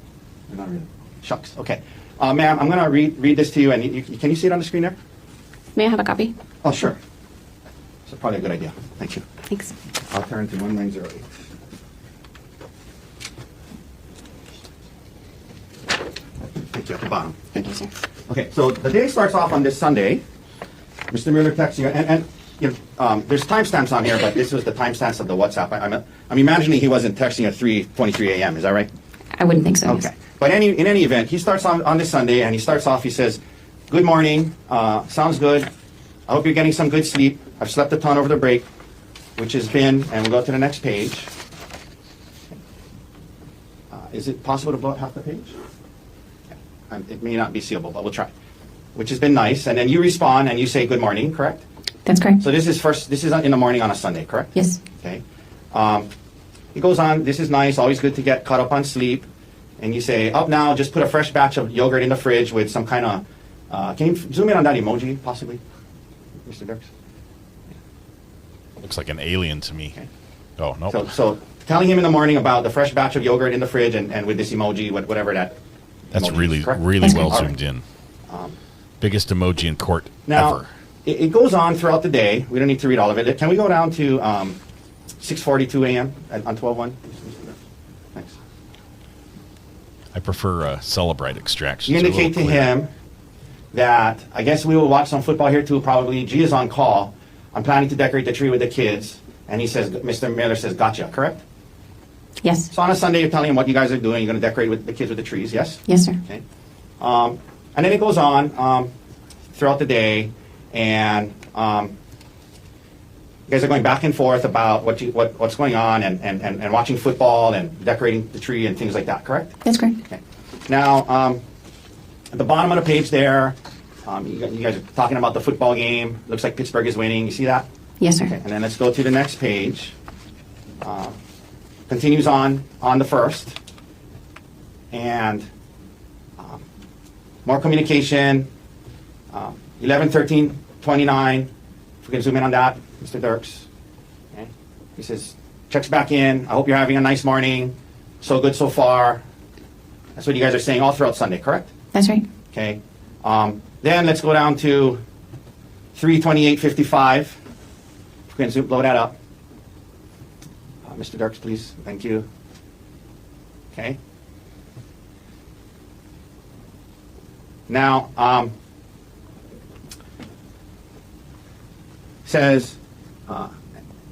Speaker 12: Not really. Shucks. Okay. Ma'am, I'm going to read this to you, and can you see it on the screen there?
Speaker 9: May I have a copy?
Speaker 12: Oh, sure. That's probably a good idea. Thank you.
Speaker 9: Thanks.
Speaker 12: I'll turn to 1908. Thank you, at the bottom.
Speaker 9: Thank you, sir.
Speaker 12: Okay, so the day starts off on this Sunday. Mr. Miller texts you, and you know, there's timestamps on here, but this was the timestamps of the WhatsApp. I'm imagining he wasn't texting at 3:23 a.m. Is that right?
Speaker 9: I wouldn't think so.
Speaker 12: Okay. Yes. But in any event, he starts on this Sunday, and he starts off, he says, "Good morning, sounds good. I hope you're getting some good sleep. I've slept a ton over the break," which has been, and we'll go to the next page. Is it possible to blow up half the page? It may not be seeable, but we'll try. Which has been nice, and then you respond and you say good morning, correct?
Speaker 9: That's correct.
Speaker 12: So this is in the morning on a Sunday, correct?
Speaker 9: Yes.
Speaker 12: Okay. He goes on, this is nice, always good to get caught up on sleep. And you say, up now, just put a fresh batch of yogurt in the fridge with some kind of, can you zoom in on that emoji, possibly, Mr. Dirks?
Speaker 4: Looks like an alien to me.
Speaker 12: Okay.
Speaker 4: Oh, no.
Speaker 12: So telling him in the morning about the fresh batch of yogurt in the fridge and with this emoji, whatever that
Speaker 4: That's
Speaker 12: emoji
Speaker 4: really,
Speaker 12: is, correct?
Speaker 4: really
Speaker 12: That's
Speaker 4: well
Speaker 12: good.
Speaker 4: zoomed in. Biggest emoji in court
Speaker 12: Now,
Speaker 4: ever.
Speaker 12: it goes on throughout the day. We don't need to read all of it. Can we go down to 6:42 a.m. on 12/1? Thanks.
Speaker 4: I prefer Celebrite extractions.
Speaker 12: You
Speaker 4: They're a
Speaker 12: indicate to
Speaker 4: little clearer.
Speaker 12: him that I guess we will watch some football here too, probably. G is on call. I'm planning to decorate the tree with the kids. And he says, Mr. Miller says, gotcha, correct?
Speaker 9: Yes.
Speaker 12: So on a Sunday, you're telling him what you guys are doing. You're going to decorate with the kids with the trees, yes?
Speaker 9: Yes, sir.
Speaker 12: Okay. And then it goes on throughout the day, and you guys are going back and forth about what's going on and watching football and decorating the tree and things like that, correct?
Speaker 9: That's correct.
Speaker 12: Okay. Now, at the bottom of the page there, you guys are talking about the football game. Looks like Pittsburgh is winning. You see that?
Speaker 9: Yes, sir.
Speaker 12: Okay. And then let's go to the next page. Continues on the first. And more communication. 11:13:29. If we can zoom in on that, Mr. Dirks. Okay. He says, checks back in. I hope you're having a nice morning. So good so far. That's what you guys are saying all throughout Sunday, correct?
Speaker 9: That's right.
Speaker 12: Okay. Then let's go down to 3:28:55. If we can blow that up. Mr. Dirks, please. Thank you. Okay. Now,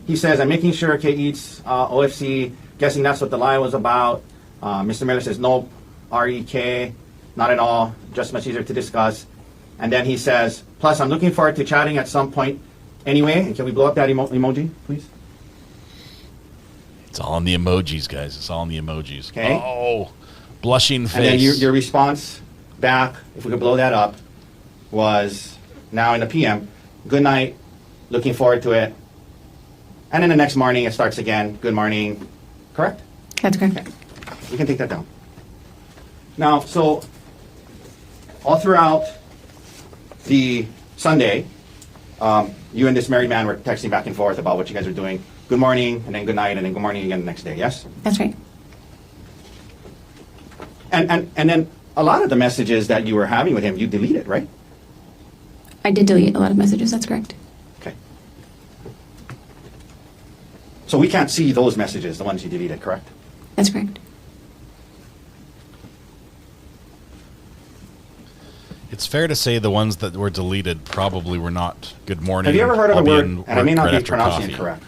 Speaker 12: he says, I'm making sure Kay eats OFC, guessing that's what the lie was about. Mr. Miller says, nope, REK, not at all, just much easier to discuss. And then he says, plus, I'm looking forward to chatting at some point anyway. And can we blow up that emoji, please?
Speaker 4: It's all in the emojis, guys. It's all in the emojis.
Speaker 12: Okay.
Speaker 4: Oh, blushing face.
Speaker 12: And then your response back, if we could blow that up, was now in the PM, good night, looking forward to it. And then the next morning it starts again, good morning, correct?
Speaker 9: That's correct.
Speaker 12: Okay. We can take that down. Now, so all throughout the Sunday, you and this married man were texting back and forth about what you guys are doing. Good morning, and then good night, and then good morning again the next day, yes?
Speaker 9: That's right.
Speaker 12: And then a lot of the messages that you were having with him, you deleted, right?
Speaker 9: I did delete a lot of messages. That's correct.
Speaker 12: Okay. So we can't see those messages, the ones you deleted, correct?
Speaker 9: That's correct.
Speaker 4: It's fair to say the ones that were deleted probably were not good morning.
Speaker 12: Have you ever heard of
Speaker 4: I'll
Speaker 12: the
Speaker 4: be
Speaker 12: word,
Speaker 4: in
Speaker 12: and I may
Speaker 4: work
Speaker 12: not
Speaker 4: right
Speaker 12: be
Speaker 4: after
Speaker 12: pronouncing
Speaker 4: coffee.
Speaker 12: it correct.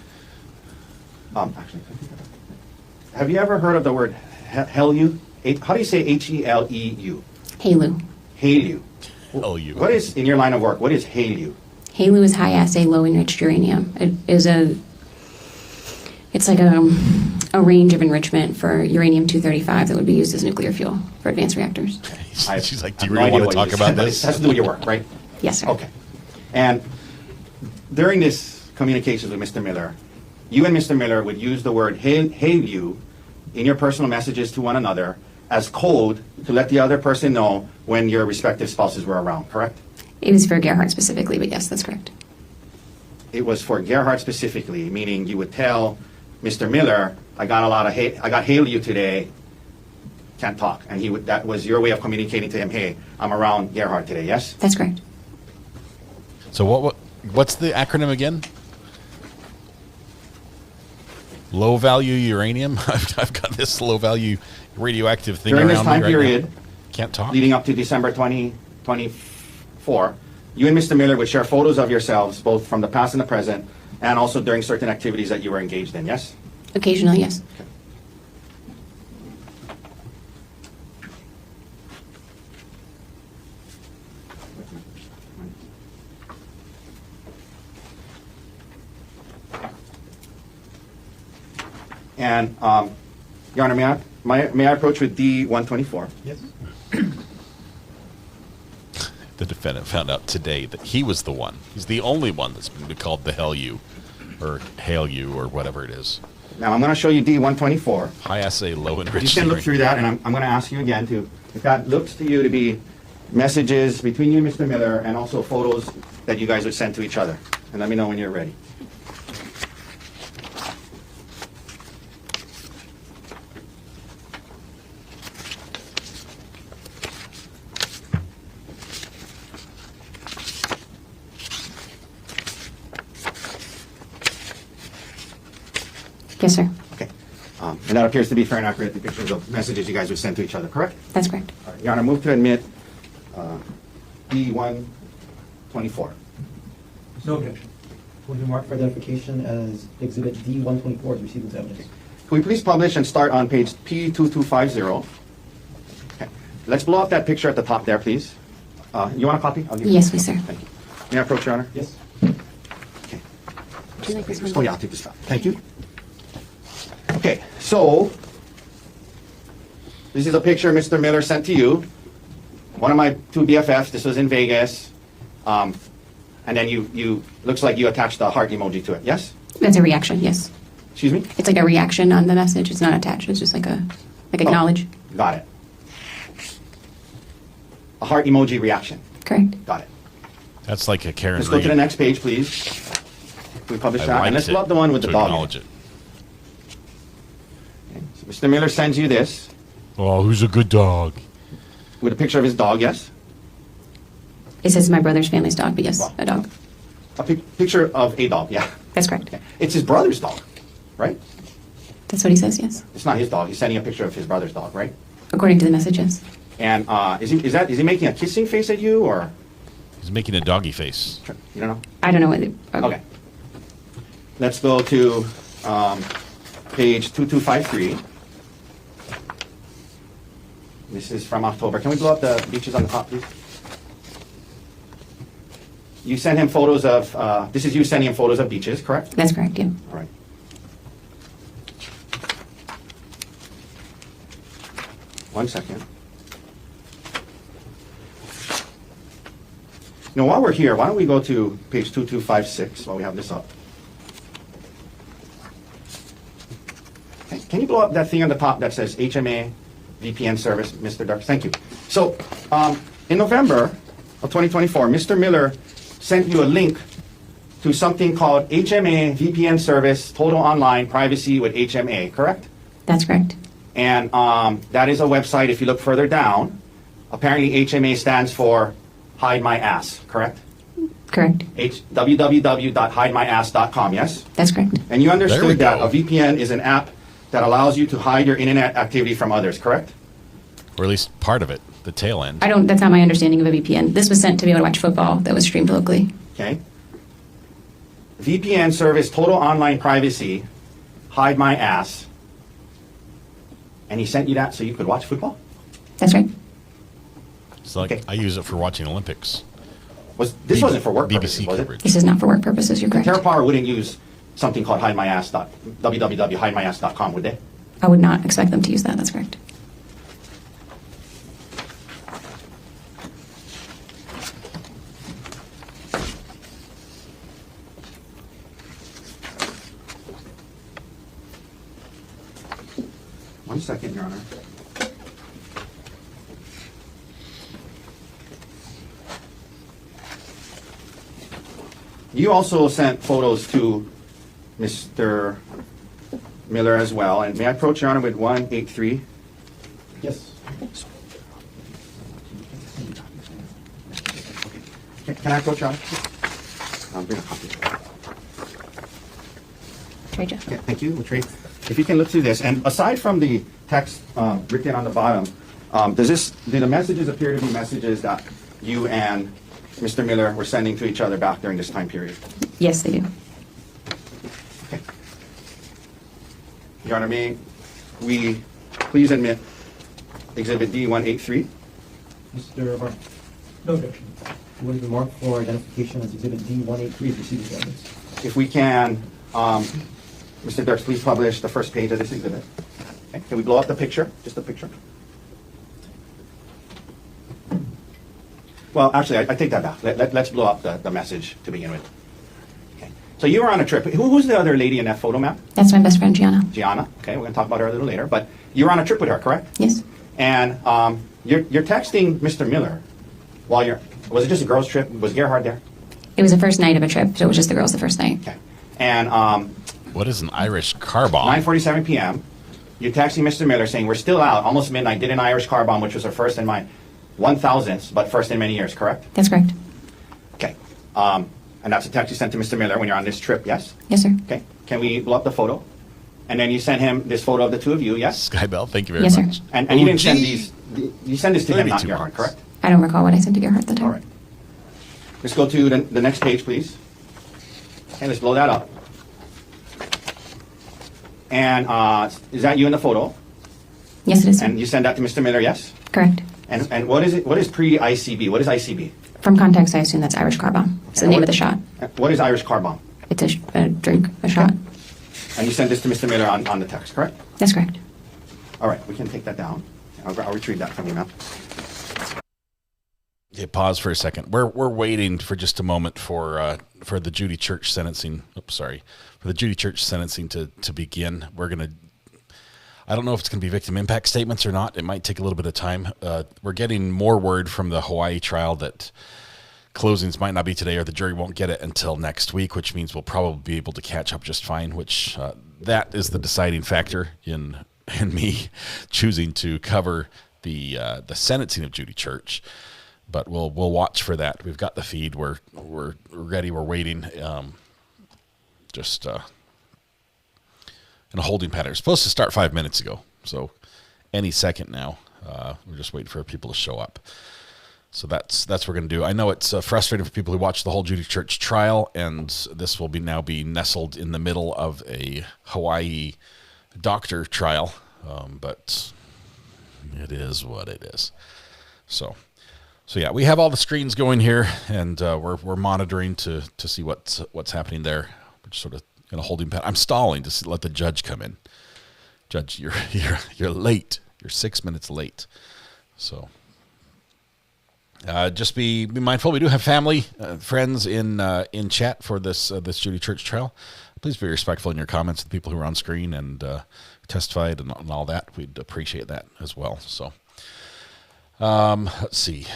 Speaker 12: Actually, have you ever heard of the word helu? How do you say H-E-L-E-U?
Speaker 9: HALU.
Speaker 12: HALU.
Speaker 4: HALU.
Speaker 12: What is, in your line of work, what is HALU?
Speaker 9: HALU is high assay, low enriched uranium. It's like a range of enrichment for uranium-235 that would be used as nuclear fuel for advanced reactors.
Speaker 4: She's like, do you really want to talk about this?
Speaker 12: It has to do with your work, right?
Speaker 9: Yes, sir.
Speaker 12: Okay. And during this communications with Mr. Miller, you and Mr. Miller would use the word HALU in your personal messages to one another as code to let the other person know when your respective spouses were around, correct?
Speaker 9: It was for Gerhardt specifically, but yes, that's correct.
Speaker 12: It was for Gerhardt specifically, meaning you would tell Mr. Miller, I got hail you today, can't talk. And that was your way of communicating to him, hey, I'm around Gerhardt today, yes?
Speaker 9: That's correct.
Speaker 4: So what's the acronym again? Low value uranium? I've got this low value radioactive thing
Speaker 12: During
Speaker 4: around
Speaker 12: this time
Speaker 4: me right
Speaker 12: period,
Speaker 4: now. Can't talk.
Speaker 12: leading up to December 2024, you and Mr. Miller would share photos of yourselves, both from the past and the present, and also during certain activities that you were engaged in, yes?
Speaker 9: Occasionally, yes.
Speaker 12: Okay. And, Your Honor, may I approach with D-124?
Speaker 11: Yes.
Speaker 4: The defendant found out today that he was the one. He's the only one that's been called the hell you, or hail you, or whatever it is.
Speaker 12: Now, I'm going to show you D-124.
Speaker 4: High assay, low enriched.
Speaker 12: You can look through that, and I'm going to ask you again if that looks to you to be messages between you and Mr. Miller, and also photos that you guys would send to each other. And let me know when you're ready.
Speaker 9: Yes, sir.
Speaker 12: Okay. And that appears to be fair and accurate depictions of messages you guys would send to each other, correct?
Speaker 9: That's correct.
Speaker 12: All right. Your Honor, move to admit D-124.
Speaker 11: No objection. Will be marked for identification as Exhibit D-124 as received as evidence.
Speaker 12: Can we please publish and start on page P2250? Okay. Let's blow up that picture at the top there, please. You want a copy? I'll give
Speaker 9: Yes,
Speaker 12: you.
Speaker 9: please, sir.
Speaker 12: Thank you. May I approach, Your Honor?
Speaker 11: Yes.
Speaker 12: Okay.
Speaker 9: Would you like this one?
Speaker 12: Oh, yeah, I'll take this out. Thank you. Okay, so this is a picture Mr. Miller sent to you. One of my two BFFs. This was in Vegas. And then you looks like you attached the heart emoji to it. Yes?
Speaker 9: That's a reaction, yes.
Speaker 12: Excuse me?
Speaker 9: It's like a reaction on the message. It's not attached. It's just like acknowledge.
Speaker 12: Got it. A heart emoji reaction.
Speaker 9: Correct.
Speaker 12: Got it.
Speaker 4: That's like a Karen
Speaker 12: Let's go to the
Speaker 4: Reed.
Speaker 12: next page, please. We publish
Speaker 4: I
Speaker 12: that.
Speaker 4: liked
Speaker 12: And let's
Speaker 4: it
Speaker 12: blow up the one with the
Speaker 4: to
Speaker 12: dog.
Speaker 4: acknowledge it.
Speaker 12: Okay. So Mr. Miller sends you this
Speaker 4: Oh, who's a good dog?
Speaker 12: with a picture of his dog, yes?
Speaker 9: It says my brother's family's dog, but yes,
Speaker 12: Wow.
Speaker 9: a dog.
Speaker 12: A picture of a dog, yeah.
Speaker 9: That's correct.
Speaker 12: Okay. It's his brother's dog, right?
Speaker 9: That's what he says, yes.
Speaker 12: It's not his dog. He's sending a picture of his brother's dog, right?
Speaker 9: According to the message, yes.
Speaker 12: And is he making a kissing face at you, or
Speaker 4: He's making a doggy face.
Speaker 12: you don't know?
Speaker 9: I don't know what
Speaker 12: Okay. Let's go to page 2253. This is from October. Can we blow up the beaches on the top, please? You sent him photos of, this is you sending him photos of beaches, correct?
Speaker 9: That's correct, yeah.
Speaker 12: All right. One second. Now, while we're here, why don't we go to page 2256 while we have this up? Okay, can you blow up that thing on the top that says HMA VPN service, Mr. Dark? Thank you. So, in November of 2024, Mr. Miller sent you a link to something called HMA VPN service, total online privacy with HMA, correct?
Speaker 9: That's correct.
Speaker 12: And that is a website, if you look further down, apparently HMA stands for Hide My Ass, correct?
Speaker 9: Correct.
Speaker 12: www.hidemyass.com, yes?
Speaker 9: That's correct.
Speaker 12: And you
Speaker 4: There we
Speaker 12: understood that
Speaker 4: go.
Speaker 12: a VPN is an app that allows you to hide your internet activity from others, correct?
Speaker 4: Or at least part of it, the tail end.
Speaker 9: That's not my understanding of a VPN. This was sent to be able to watch football that was streamed locally.
Speaker 12: Okay. VPN service, total online privacy, Hide My Ass. And he sent you that so you could watch football?
Speaker 9: That's right.
Speaker 4: It's like I use it for watching Olympics.
Speaker 12: This wasn't for work
Speaker 4: BBC
Speaker 12: purposes, was it?
Speaker 4: coverage.
Speaker 9: This is not for work purposes, you're correct.
Speaker 12: TerraPower wouldn't use something called www.hidemyass.com, would they?
Speaker 9: I would not expect them to use that, that's correct.
Speaker 12: One second, Your Honor. You also sent photos to Mr. Miller as well. And may I approach Your Honor with 183?
Speaker 11: Yes.
Speaker 12: Can I approach Your Honor? Bring a copy.
Speaker 9: Trade you.
Speaker 12: Okay, thank you, Latrell. If you can look through this, and aside from the text written on the bottom, do the messages appear to be messages that you and Mr. Miller were sending to each other back during this time period?
Speaker 9: Yes, they do.
Speaker 12: Okay. Your Honor, may we please admit Exhibit D183?
Speaker 11: Mr. Varn. No objection. It would have been marked for identification as Exhibit D183 if you see the evidence.
Speaker 12: If we can, Mr. Dirks, please publish the first page of this exhibit. Okay. Can we blow up the picture? Just the picture? Well, actually, I take that back. Let's blow up the message to begin with. Okay. So you were on a trip. Who's the other lady in that photo map?
Speaker 9: That's my best friend, Gianna.
Speaker 12: Gianna. Okay, we're going to talk about her a little later. But you were on a trip with her, correct?
Speaker 9: Yes.
Speaker 12: And you're texting Mr. Miller while was it just a girls' trip? Was Gerhard there?
Speaker 9: It was the first night of a trip, so it was just the girls the first night.
Speaker 12: Okay. And
Speaker 4: what is an Irish car bomb?
Speaker 12: 9:47 p.m. You're texting Mr. Miller saying, we're still out, almost midnight, did an Irish car bomb, which was our first in my 1,000th, but first in many years, correct?
Speaker 9: That's correct.
Speaker 12: Okay. And that's a text you sent to Mr. Miller when you're on this trip, yes?
Speaker 9: Yes, sir.
Speaker 12: Okay. Can we blow up the photo? And then you sent him this photo of the two of you, yes?
Speaker 4: Skybell, thank you very
Speaker 9: Yes,
Speaker 4: much.
Speaker 9: sir.
Speaker 12: And you didn't send these, you sent this to him, not
Speaker 4: 32
Speaker 12: Gerhard,
Speaker 4: marks.
Speaker 12: correct?
Speaker 9: I don't recall what I sent to Gerhard at the time.
Speaker 12: All right. Let's go to the next page, please. Okay, let's blow that up. And is that you in the photo?
Speaker 9: Yes, it is, sir.
Speaker 12: And you send that to Mr. Miller, yes?
Speaker 9: Correct.
Speaker 12: And what is it? What is pre-ICB? What is ICB?
Speaker 9: From context, I assume that's Irish car bomb. It's the name of the shot.
Speaker 12: What is Irish car bomb?
Speaker 9: It's a drink, a shot.
Speaker 12: And you sent this to Mr. Miller on the text, correct?
Speaker 9: That's correct.
Speaker 12: All right, we can take that down. I'll retrieve that from you now.
Speaker 4: Okay, pause for a second. We're waiting for just a moment for the Judy Church sentencing. For the Judy Church sentencing to begin. We're gonna. I don't know if it's gonna be victim impact statements or not. It might take a little bit of time. We're getting more word from the Hawaii trial that closings might not be today, or the jury won't get it until next week, which means we'll probably be able to catch up just fine. Which that is the deciding factor in me choosing to cover the sentencing of Judy Church. But we'll watch for that. We've got the feed. We're ready. We're waiting. Just in a holding pattern. It's supposed to start 5 minutes ago, so any second now. We're just waiting for people to show up. So that's what we're going to do. I know it's frustrating for people who watch the whole Judy Church trial, and this will now be nestled in the middle of a Hawaii doctor trial, but it is what it is. So yeah, we have all the screens going here, and we're monitoring to see what's happening there. We're just sort of in a holding pattern. I'm stalling to let the judge come in. Judge, you're late. You're 6 minutes late. So just be mindful. We do have family, friends in chat for this Judy Church trial. Please be respectful in your comments to the people who are on screen and testified and all that. We'd appreciate that as well. So. Let's see.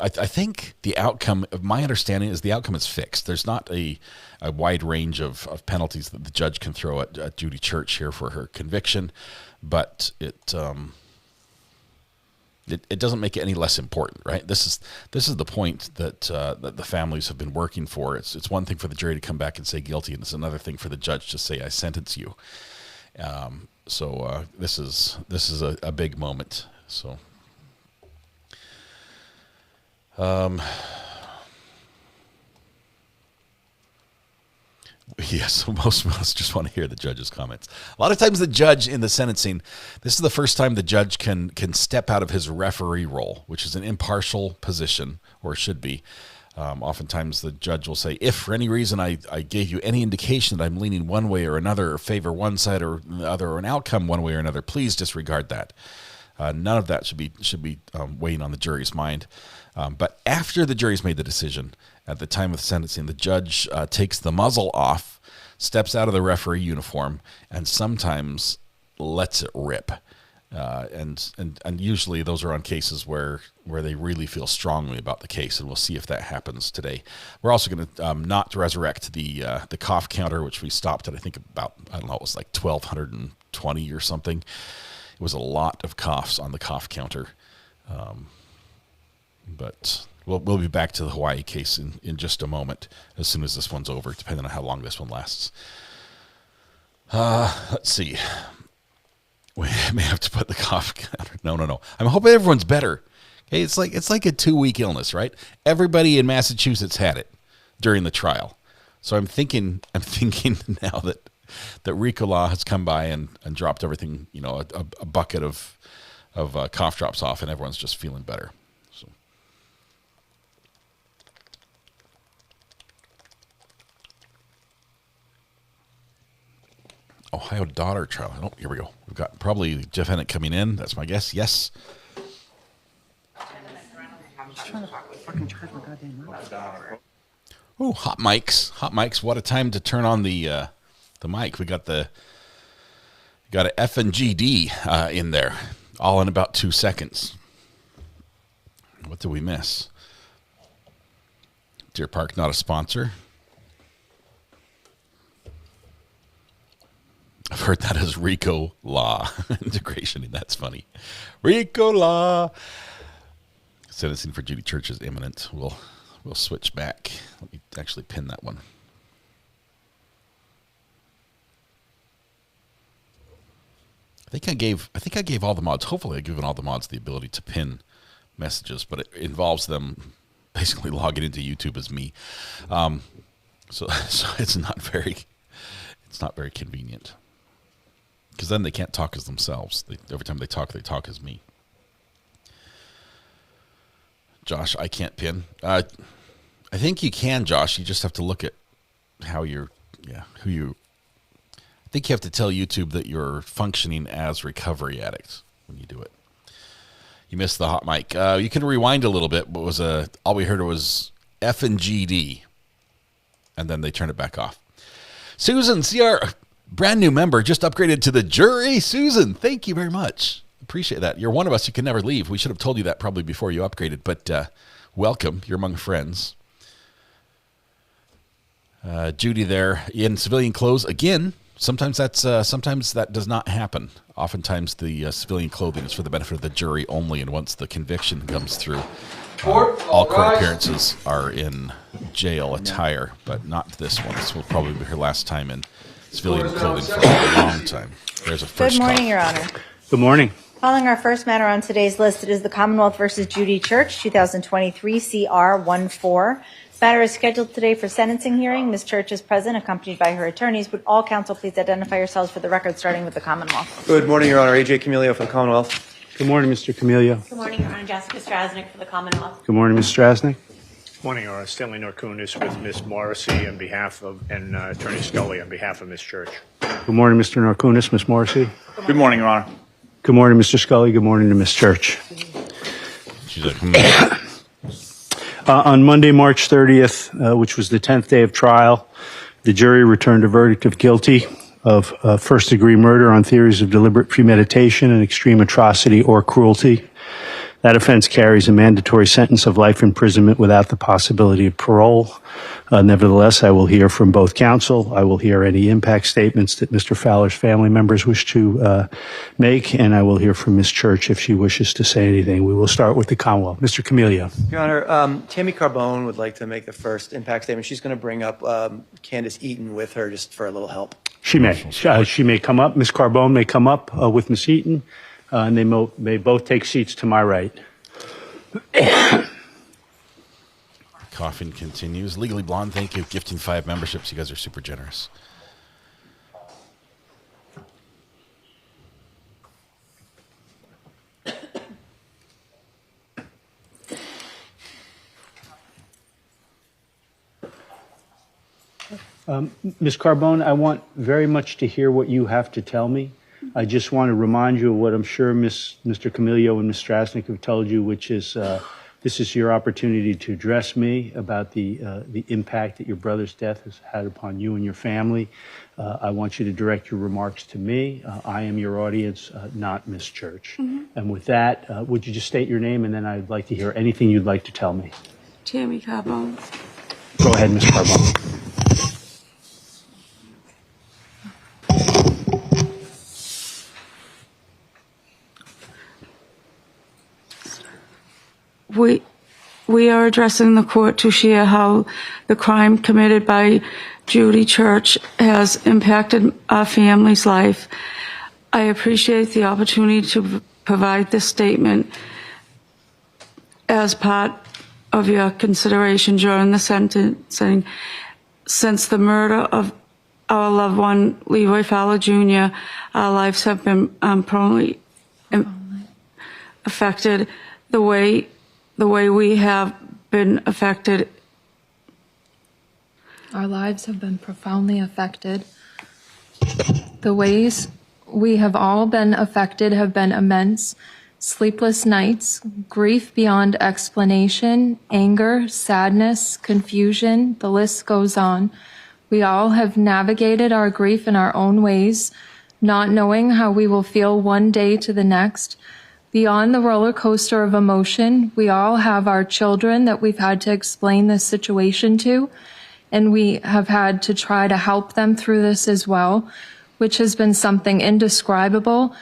Speaker 4: I think the outcome of my understanding is the outcome is fixed. There's not a wide range of penalties that the judge can throw at Judy Church here for her conviction, but it doesn't make it any less important, right? This is the point that the families have been working for. It's one thing for the jury to come back and say guilty, and it's another thing for the judge to say I sentence you. So this is a big moment. So, yes, most of us just want to hear the judge's comments. A lot of times the judge in the sentencing, this is the first time the judge can step out of his referee role, which is an impartial position, or should be. Oftentimes the judge will say, if for any reason I gave you any indication that I'm leaning one way or another, or favor one side or the other, or an outcome one way or another, please disregard that. None of that should be weighing on the jury's mind. But after the jury's made the decision, at the time of sentencing, the judge takes the muzzle off, steps out of the referee uniform, and sometimes lets it rip. And usually those are on cases where they really feel strongly about the case, and we'll see if that happens today. We're also going to not resurrect the cough counter, which we stopped at, I think about, I don't know, it was like 1,220 or something. It was a lot of coughs on the cough counter. But we'll be back to the Hawaii case in just a moment, as soon as this one's over, depending on how long this one lasts. Let's see. We may have to put the cough counter. No. I'm hoping everyone's better. Okay, it's like a 2-week illness, right? Everybody in Massachusetts had it during the trial. So I'm thinking now that RICO law has come by and dropped everything, a bucket of cough drops off, and everyone's just feeling better. So. Ohio daughter trial. Oh, here we go. We've got probably Jeff Hennett coming in. That's my guess. Yes. Oh, hot mics. Hot mics. What a time to turn on the mic. We got a F and GD in there, all in about 2 seconds. What did we miss? Deer Park, not a sponsor. I've heard that as RICO law integration. That's funny. RICO law. Sentencing for Judy Church is imminent. We'll switch back. Let me actually pin that one. I think I gave all the mods. Hopefully, I've given all the mods the ability to pin messages, but it involves them basically logging into YouTube as me. So it's not very convenient. Because then they can't talk as themselves. Every time they talk as me. Josh, I can't pin. I think you can, Josh. You just have to look at how I think you have to tell YouTube that you're functioning as Recovery Addict when you do it. You missed the hot mic. You can rewind a little bit, but all we heard was F and GD, and then they turned it back off. Susan, CR, brand new member, just upgraded to the jury. Susan, thank you very much. Appreciate that. You're one of us who can never leave. We should have told you that probably before you upgraded, but welcome. You're among friends. Judy there in civilian clothes again. Sometimes that does not happen. Oftentimes the civilian clothing is for the benefit of the jury only, and once the conviction comes through, all court appearances are in jail attire, but not this one. This will probably be her last time in civilian clothing for a long time. There's a first.
Speaker 15: Good morning, Your Honor.
Speaker 11: Good morning.
Speaker 15: Calling our first matter on today's list, it is the Commonwealth versus Judy Church, 2023 CR 14. This matter is scheduled today for sentencing hearing. Ms. Church is present, accompanied by her attorneys. Would all counsel please identify yourselves for the record, starting with the Commonwealth?
Speaker 16: Good morning, Your Honor. AJ Camilio for the Commonwealth.
Speaker 11: Good morning, Mr. Camilio.
Speaker 15: Good morning, Your Honor. Jessica Strasnick for the Commonwealth.
Speaker 11: Good morning, Ms. Strasnick.
Speaker 17: Morning, Your Honor. Stanley Norkunis with Ms. Morrissey on behalf of, and Attorney Scully on behalf of Ms. Church.
Speaker 11: Good morning, Mr. Norkunis, Ms. Morrissey.
Speaker 17: Good morning, Your Honor.
Speaker 11: Good morning, Mr. Scully. Good morning to Ms. Church. On Monday, March 30th, which was the 10th day of trial, the jury returned a verdict of guilty of first-degree murder on theories of deliberate premeditation and extreme atrocity or cruelty. That offense carries a mandatory sentence of life imprisonment without the possibility of parole. Nevertheless, I will hear from both counsel. I will hear any impact statements that Mr. Fowler's family members wish to make, and I will hear from Ms. Church if she wishes to say anything. We will start with the Commonwealth. Mr. Camilio.
Speaker 16: Your Honor, Tammy Carbone would like to make the first impact statement. She's going to bring up Candace Eaton with her just for a little help.
Speaker 11: She may. She may come up. Ms. Carbone may come up with Ms. Eaton, and they may both take seats to my right.
Speaker 4: Coughing continues. Legally Blonde, thank you. Gifting 5 memberships. You guys are super generous.
Speaker 11: Ms. Carbone, I want very much to hear what you have to tell me. I just want to remind you of what I'm sure Mr. Camilio and Ms. Strasnick have told you, which is
Speaker 7: This is your opportunity to address me about the impact that your brother's death has had upon you and your family. I want you to direct your remarks to me. I am your audience, not Ms. Church. And with that, would you just state your name, and then I'd like to hear anything you'd like to tell me.
Speaker 18: Tammy Carbone.
Speaker 7: Go ahead, Ms. Carbone.
Speaker 18: We are addressing the court to share how the crime committed by Judy Church has impacted our family's life. I appreciate the opportunity to provide this statement as part of your consideration during the sentencing. Since the murder of our loved one, Leroy Fowler Jr., our lives have been permanently affected. The way we have been affected.
Speaker 19: Our lives have been profoundly affected. The ways we have all been affected have been immense. Sleepless nights, grief beyond explanation, anger, sadness, confusion, the list goes on. We all have navigated our grief in our own ways, not knowing how we will feel one day to the next. Beyond the roller coaster of emotion, we all have our children that we've had to explain this situation to, and we have had to try to help them through this as well, which has been something indescribable,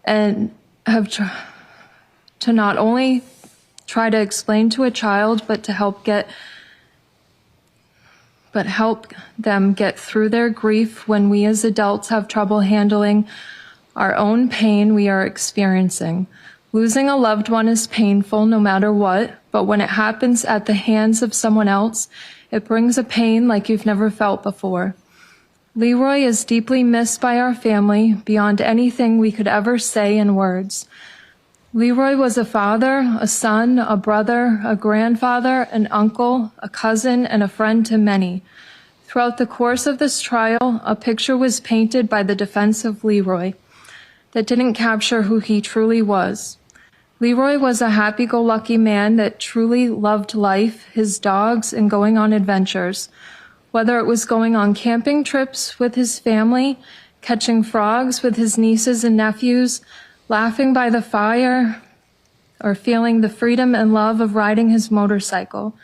Speaker 19: and have to not only try to explain to a child, but to help them get through their grief when we as adults have trouble handling our own pain we are experiencing. Losing a loved one is painful no matter what, but when it happens at the hands of someone else, it brings a pain like you've never felt before. Leroy is deeply missed by our family beyond anything we could ever say in words. Leroy was a father, a son, a brother, a grandfather, an uncle, a cousin, and a friend to many. Throughout the course of this trial, a picture was painted by the defense of Leroy that didn't capture who he truly was. Leroy was a happy-go-lucky man that truly loved life, his dogs, and going on adventures. Whether it was going on camping trips with his family, catching frogs with his nieces and nephews, laughing by the fire, or feeling the freedom and love of riding his motorcycle.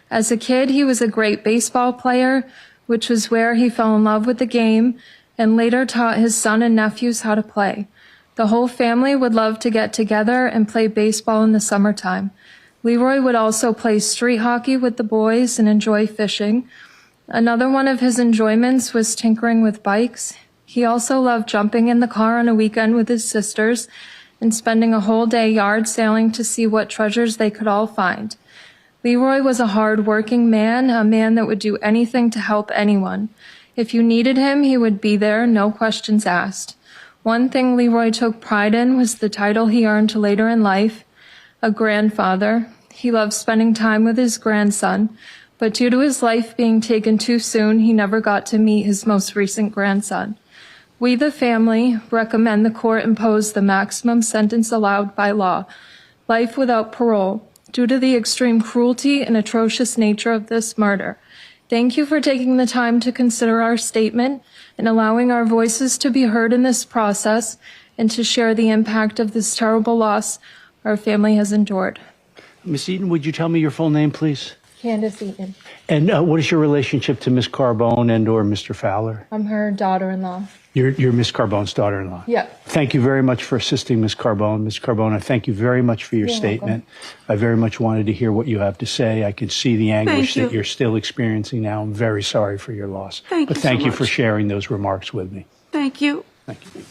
Speaker 19: As a kid, he was a great baseball player, which was where he fell in love with the game, and later taught his son and nephews how to play. The whole family would love to get together and play baseball in the summertime. Leroy would also play street hockey with the boys and enjoy fishing. Another one of his enjoyments was tinkering with bikes. He also loved jumping in the car on a weekend with his sisters and spending a whole day yard sailing to see what treasures they could all find. Leroy was a hard-working man, a man that would do anything to help anyone. If you needed him, he would be there, no questions asked. One thing Leroy took pride in was the title he earned later in life, a grandfather. He loved spending time with his grandson, but due to his life being taken too soon, he never got to meet his most recent grandson. We, the family, recommend the court impose the maximum sentence allowed by law, life without parole, due to the extreme cruelty and atrocious nature of this murder. Thank you for taking the time to consider our statement and allowing our voices to be heard in this process and to share the impact of this terrible loss our family has endured.
Speaker 7: Ms. Ayden, would you tell me your full name, please?
Speaker 19: Candace Ayden.
Speaker 7: And what is your relationship to Ms. Carbone and or Mr. Fowler?
Speaker 19: I'm her daughter-in-law.
Speaker 7: You're Ms. Carbone's daughter-in-law?
Speaker 19: Yep.
Speaker 7: Thank you very much for assisting Ms. Carbone. Ms. Carbone, I thank you very much for your statement. Welcome. I very much wanted to hear what you have to say. I could see the anguish that you're still experiencing now. I'm very sorry for your loss.
Speaker 18: Thank you
Speaker 7: thank
Speaker 18: so
Speaker 7: you
Speaker 18: much.
Speaker 7: for sharing those remarks with me.
Speaker 18: Thank you.
Speaker 7: Thank you.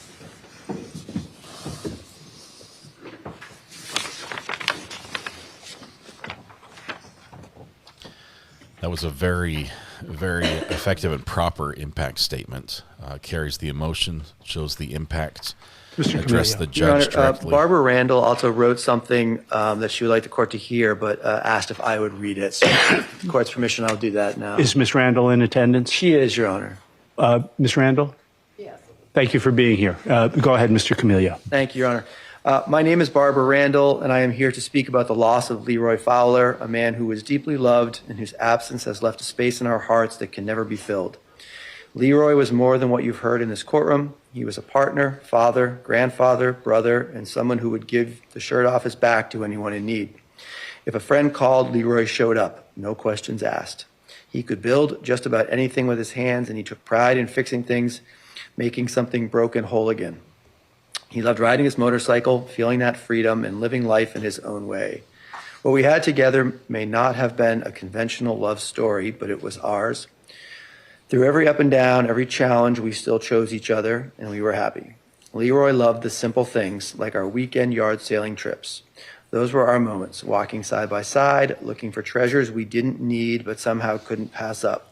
Speaker 4: That was a very, very effective and proper impact statement. Carries the emotion, shows the impact, address the judge directly.
Speaker 16: Barbara Randall also wrote something that she would like the court to hear, but asked if I would read it. So with the court's permission, I'll do that now.
Speaker 7: Is Ms. Randall in attendance?
Speaker 16: She is, Your Honor.
Speaker 7: Ms. Randall? Yes. Thank you for being here. Go ahead, Mr. Camillo.
Speaker 16: Thank you, Your Honor. My name is Barbara Randall, and I am here to speak about the loss of Leroy Fowler, a man who was deeply loved and whose absence has left a space in our hearts that can never be filled. Leroy was more than what you've heard in this courtroom. He was a partner, father, grandfather, brother, and someone who would give the shirt off his back to anyone in need. If a friend called, Leroy showed up, no questions asked. He could build just about anything with his hands, and he took pride in fixing things, making something broken whole again. He loved riding his motorcycle, feeling that freedom, and living life in his own way. What we had together may not have been a conventional love story, but it was ours. Through every up and down, every challenge, we still chose each other, and we were happy. Leroy loved the simple things, like our weekend yard sailing trips. Those were our moments, walking side by side, looking for treasures we didn't need but somehow couldn't pass up.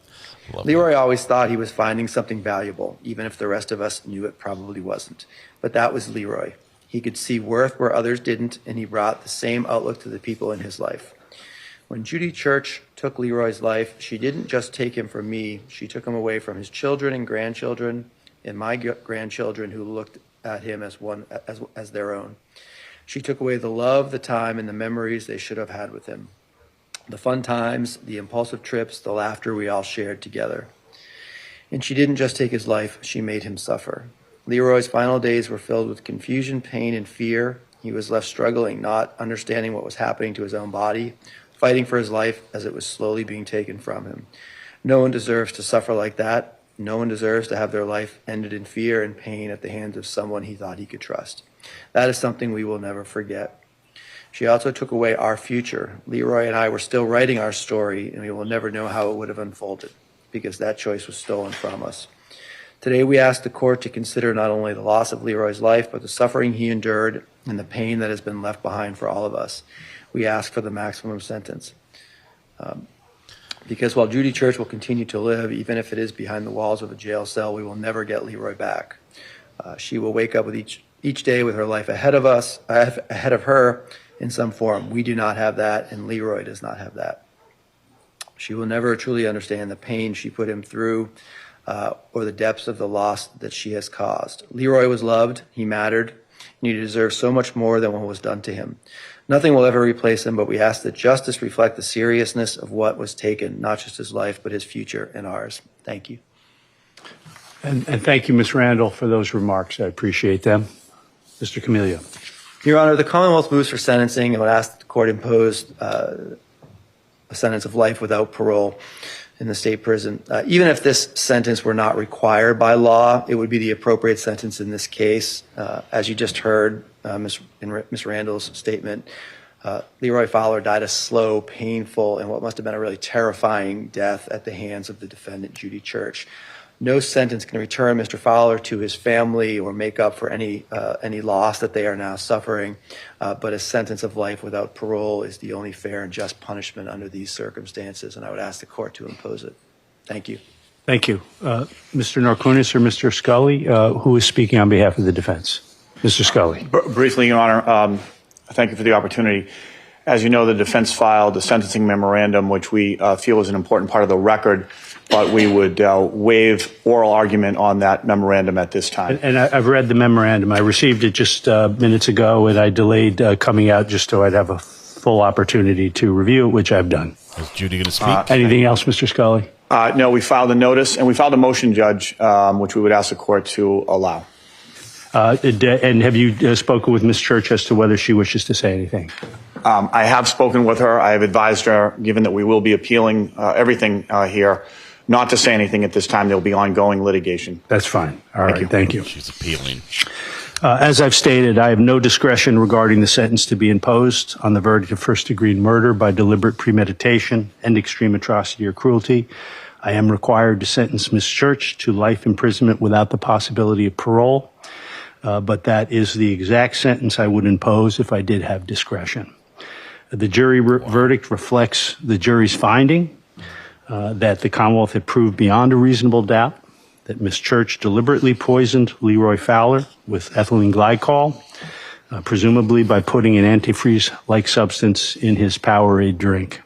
Speaker 16: Leroy always thought he was finding something valuable, even if the rest of us knew it probably wasn't. But that was Leroy. He could see worth where others didn't, and he brought the same outlook to the people in his life. When Judy Church took Leroy's life, she didn't just take him from me, she took him away from his children and grandchildren, and my grandchildren who looked at him as their own. She took away the love, the time, and the memories they should have had with him. The fun times, the impulsive trips, the laughter we all shared together. And she didn't just take his life, she made him suffer. Leroy's final days were filled with confusion, pain, and fear. He was left struggling, not understanding what was happening to his own body, fighting for his life as it was slowly being taken from him. No one deserves to suffer like that. No one deserves to have their life ended in fear and pain at the hands of someone he thought he could trust. That is something we will never forget. She also took away our future. Leroy and I were still writing our story, and we will never know how it would have unfolded, because that choice was stolen from us. Today, we ask the court to consider not only the loss of Leroy's life, but the suffering he endured and the pain that has been left behind for all of us. We ask for the maximum sentence. Because while Judy Church will continue to live, even if it is behind the walls of a jail cell, we will never get Leroy back. She will wake up with each day with her life ahead of her in some form. We do not have that, and Leroy does not have that. She will never truly understand the pain she put him through, or the depths of the loss that she has caused. Leroy was loved, he mattered, and he deserves so much more than what was done to him. Nothing will ever replace him, but we ask that justice reflect the seriousness of what was taken, not just his life, but his future and ours. Thank you.
Speaker 7: And thank you, Ms. Randall, for those remarks. I appreciate them. Mr. Camillo.
Speaker 16: Your Honor, the Commonwealth moves for sentencing and would ask that the court impose a sentence of life without parole in the state prison. Even if this sentence were not required by law, it would be the appropriate sentence in this case. As you just heard in Ms. Randall's statement, Leroy Fowler died a slow, painful, and what must have been a really terrifying death at the hands of the defendant, Judy Church. No sentence can return Mr. Fowler to his family or make up for any loss that they are now suffering, but a sentence of life without parole is the only fair and just punishment under these circumstances, and I would ask the court to impose it. Thank you.
Speaker 7: Thank you. Mr. Norkunis or Mr. Scully, who is speaking on behalf of the defense? Mr. Scully.
Speaker 17: Briefly, Your Honor, thank you for the opportunity. As you know, the defense filed a sentencing memorandum, which we feel is an important part of the record, but we would waive oral argument on that memorandum at this time.
Speaker 7: And I've read the memorandum. I received it just minutes ago, and I delayed coming out just so I'd have a full opportunity to review it, which I've done.
Speaker 4: Is Judy going to speak?
Speaker 7: Anything else, Mr. Scully?
Speaker 17: No, we filed a notice, and we filed a motion, Judge, which we would ask the court to allow.
Speaker 7: And have you spoken with Ms. Church as to whether she wishes to say anything?
Speaker 17: I have spoken with her. I have advised her, given that we will be appealing everything here, not to say anything at this time. There will be ongoing litigation.
Speaker 7: That's fine. All right. Thank you.
Speaker 4: She's appealing.
Speaker 7: As I've stated, I have no discretion regarding the sentence to be imposed on the verdict of first-degree murder by deliberate premeditation and extreme atrocity or cruelty. I am required to sentence Ms. Church to life imprisonment without the possibility of parole, but that is the exact sentence I would impose if I did have discretion. The jury verdict reflects the jury's finding that the Commonwealth had proved beyond a reasonable doubt that Ms. Church deliberately poisoned Leroy Fowler with ethylene glycol, presumably by putting an antifreeze-like substance in his Powerade drink.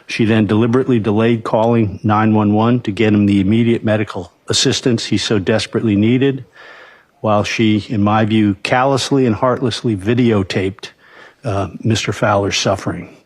Speaker 7: She then deliberately delayed calling 911 to get him the immediate medical assistance he so desperately needed. while she, in my view, callously and heartlessly videotaped Mr. Fowler's suffering.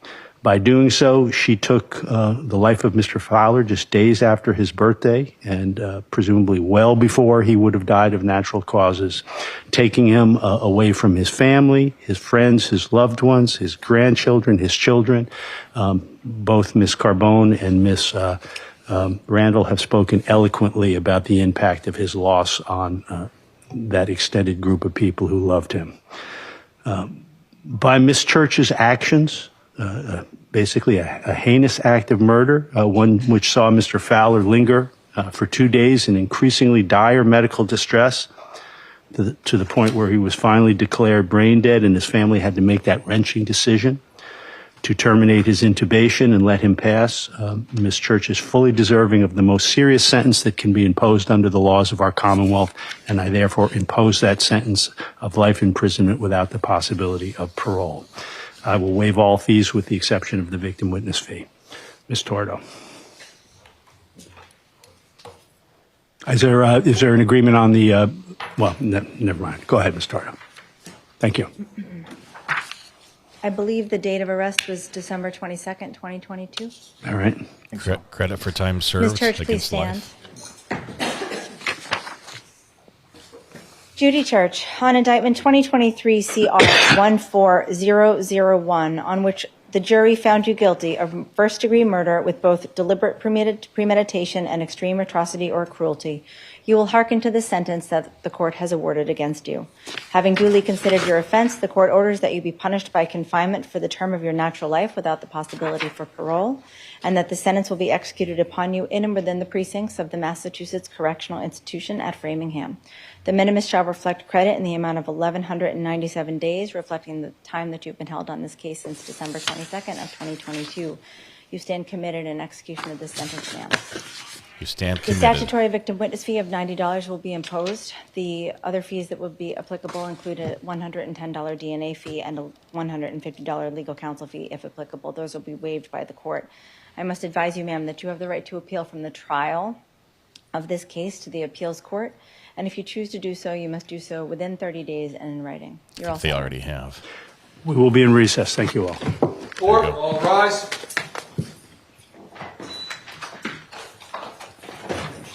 Speaker 7: By doing so, she took the life of Mr. Fowler just days after his birthday and presumably well before he would have died of natural causes, taking him away from his family, his friends, his loved ones, his grandchildren, his children. Both Ms. Carbone and Ms. Randall have spoken eloquently about the impact of his loss on that extended group of people who loved him. By Ms. Church's actions, basically a heinous act of murder, one which saw Mr. Fowler linger for 2 days in increasingly dire medical distress to the point where he was finally declared brain dead and his family had to make that wrenching decision to terminate his intubation and let him pass. Ms. Church is fully deserving of the most serious sentence that can be imposed under the laws of our Commonwealth, and I therefore impose that sentence of life imprisonment without the possibility of parole. I will waive all fees with the exception of the victim witness fee. Ms. Tordo. Is there an agreement on the, never mind. Go ahead, Ms. Tordo. Thank you.
Speaker 15: I believe the date of arrest was December 22nd, 2022.
Speaker 7: All right.
Speaker 4: Credit for time served.
Speaker 15: Ms. Church, please
Speaker 4: against
Speaker 15: stand.
Speaker 4: life.
Speaker 15: Judy Church, on indictment 2023 CR 14001, on which the jury found you guilty of first-degree murder with both deliberate premeditation and extreme atrocity or cruelty, you will hearken to the sentence that the court has awarded against you. Having duly considered your offense, the court orders that you be punished by confinement for the term of your natural life without the possibility for parole, and that the sentence will be executed upon you in and within the precincts of the Massachusetts Correctional Institution at Framingham. The minimus shall reflect credit in the amount of 1,197 days, reflecting the time that you've been held on this case since December 22nd of 2022. You stand committed in execution of this sentence, ma'am.
Speaker 4: You stand
Speaker 15: The
Speaker 4: committed.
Speaker 15: statutory victim witness fee of $90 will be imposed. The other fees that would be applicable include a $110 DNA fee and a $150 legal counsel fee, if applicable. Those will be waived by the court. I must advise you, ma'am, that you have the right to appeal from the trial of this case to the appeals court. And if you choose to do so, you must do so within 30 days and in writing. You're all
Speaker 4: They
Speaker 15: set.
Speaker 4: already have.
Speaker 7: We will be in recess. Thank you all.
Speaker 3: Court, all rise.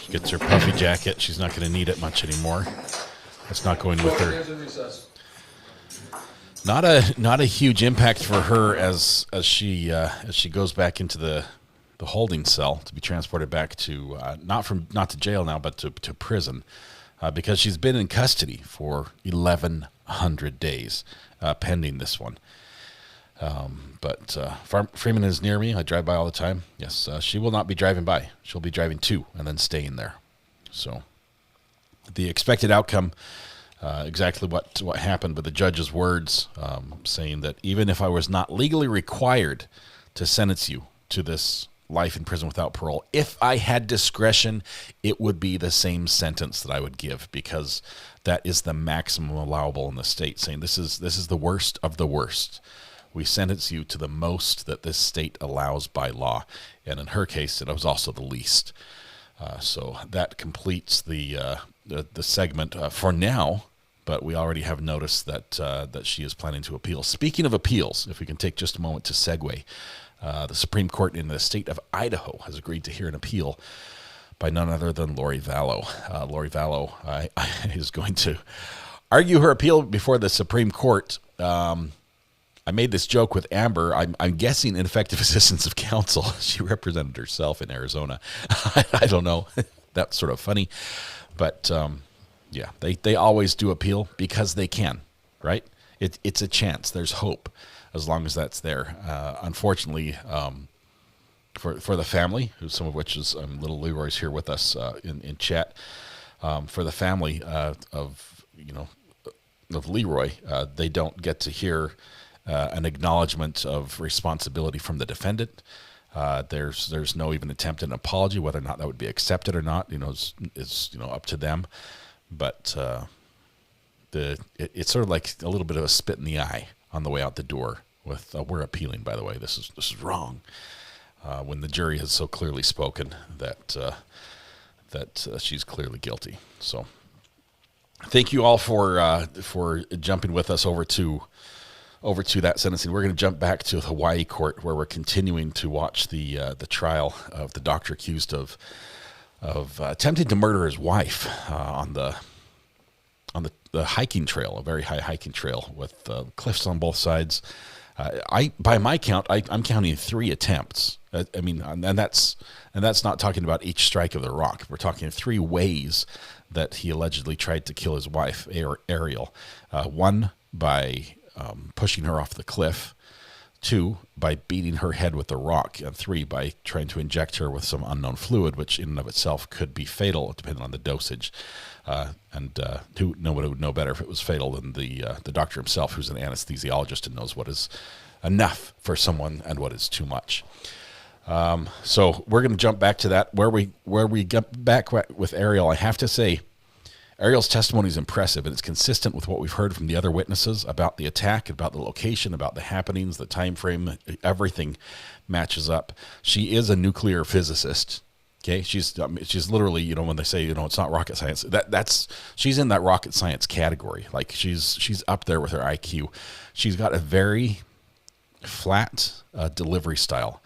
Speaker 4: She gets her puffy jacket. She's not going to need it much anymore. That's not going with her.
Speaker 3: Stands in recess.
Speaker 4: Not a huge impact for her as she goes back into the holding cell to be transported back to not to jail now, but to prison, because she's been in custody for 1,100 days pending this one. But Freeman is near me. I drive by all the time. Yes, she will not be driving by. She'll be driving to and then staying there. So the expected outcome, exactly what happened, but the judge's words saying that even if I was not legally required to sentence you to this life in prison without parole, if I had discretion, it would be the same sentence that I would give, because that is the maximum allowable in the state, saying this is the worst of the worst. We sentence you to the most that this state allows by law. And in her case, it was also the least. So that completes the segment for now, but we already have noticed that she is planning to appeal. Speaking of appeals, if we can take just a moment to segue, the Supreme Court in the state of Idaho has agreed to hear an appeal by none other than Lori Vallow. Lori Vallow is going to argue her appeal before the Supreme Court. I made this joke with Amber. I'm guessing ineffective assistance of counsel. She represented herself in Arizona. I don't know. That's sort of funny. But, yeah, they always do appeal because they can, right? It's a chance. There's hope as long as that's there. Unfortunately, for the family, some of which is little Leroy's here with us in chat, for the family of Leroy, they don't get to hear an acknowledgement of responsibility from the defendant. There's no even attempt at an apology. Whether or not that would be accepted or not, is up to them. But it's sort of like a little bit of a spit in the eye on the way out the door. With we're appealing, by the way. This is wrong. When the jury has so clearly spoken that she's clearly guilty. So thank you all for jumping with us over to that sentencing. We're going to jump back to the Hawaii court where we're continuing to watch the trial of the doctor accused of attempting to murder his wife on the hiking trail, a very high hiking trail with cliffs on both sides. By my count, I'm counting 3 attempts. I mean, and that's not talking about each strike of the rock. We're talking 3 ways that he allegedly tried to kill his wife, Ariel. 1, by pushing her off the cliff. 2, by beating her head with a rock. And 3, by trying to inject her with some unknown fluid, which in and of itself could be fatal depending on the dosage. Nobody would know better if it was fatal than the doctor himself, who's an anesthesiologist and knows what is enough for someone and what is too much. So we're going to jump back to that. Where we get back with Ariel, I have to say, Ariel's testimony is impressive, and it's consistent with what we've heard from the other witnesses about the attack, about the location, about the happenings, the time frame. Everything matches up. She is a nuclear physicist. Okay, she's literally, when they say, it's not rocket science, she's in that rocket science category. Like she's up there with her IQ. She's got a very flat delivery style,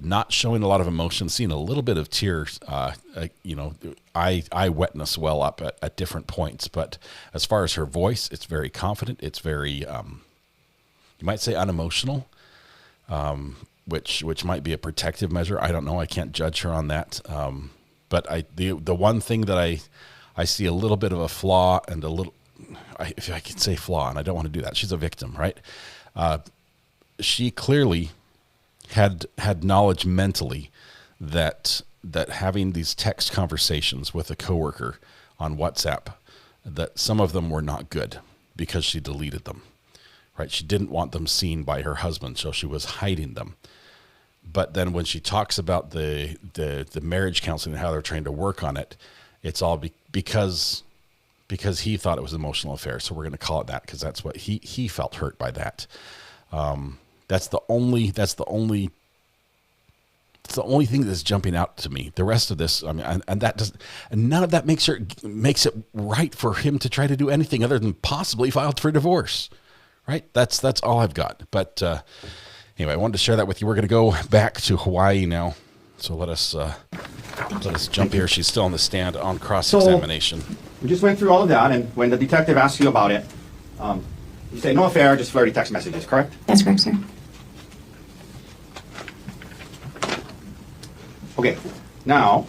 Speaker 4: not showing a lot of emotion, seeing a little bit of tears, eye wetness well up at different points. But as far as her voice, it's very confident. It's very, you might say unemotional. Which might be a protective measure. I don't know. I can't judge her on that. But the one thing that I see a little bit of a flaw and if I could say flaw, and I don't want to do that. She's a victim, right? She clearly had knowledge mentally that having these text conversations with a coworker on WhatsApp, that some of them were not good because she deleted them. Right? She didn't want them seen by her husband, so she was hiding them. But then when she talks about the marriage counseling and how they're trying to work on it, it's all because he thought it was an emotional affair. So we're going to call it that because that's what he felt hurt by that. That's the only thing that's jumping out to me. The rest of this, I mean, and none of that makes it right for him to try to do anything other than possibly file for divorce. Right? That's all I've got. But anyway, I wanted to share that with you. We're going to go back to Hawaii now. So let us jump here. She's still on the stand on cross-examination.
Speaker 12: So we just went through all of that, and when the detective asked you about it, you say no affair, just flirty text messages, correct?
Speaker 9: That's correct, sir.
Speaker 12: Okay. Now,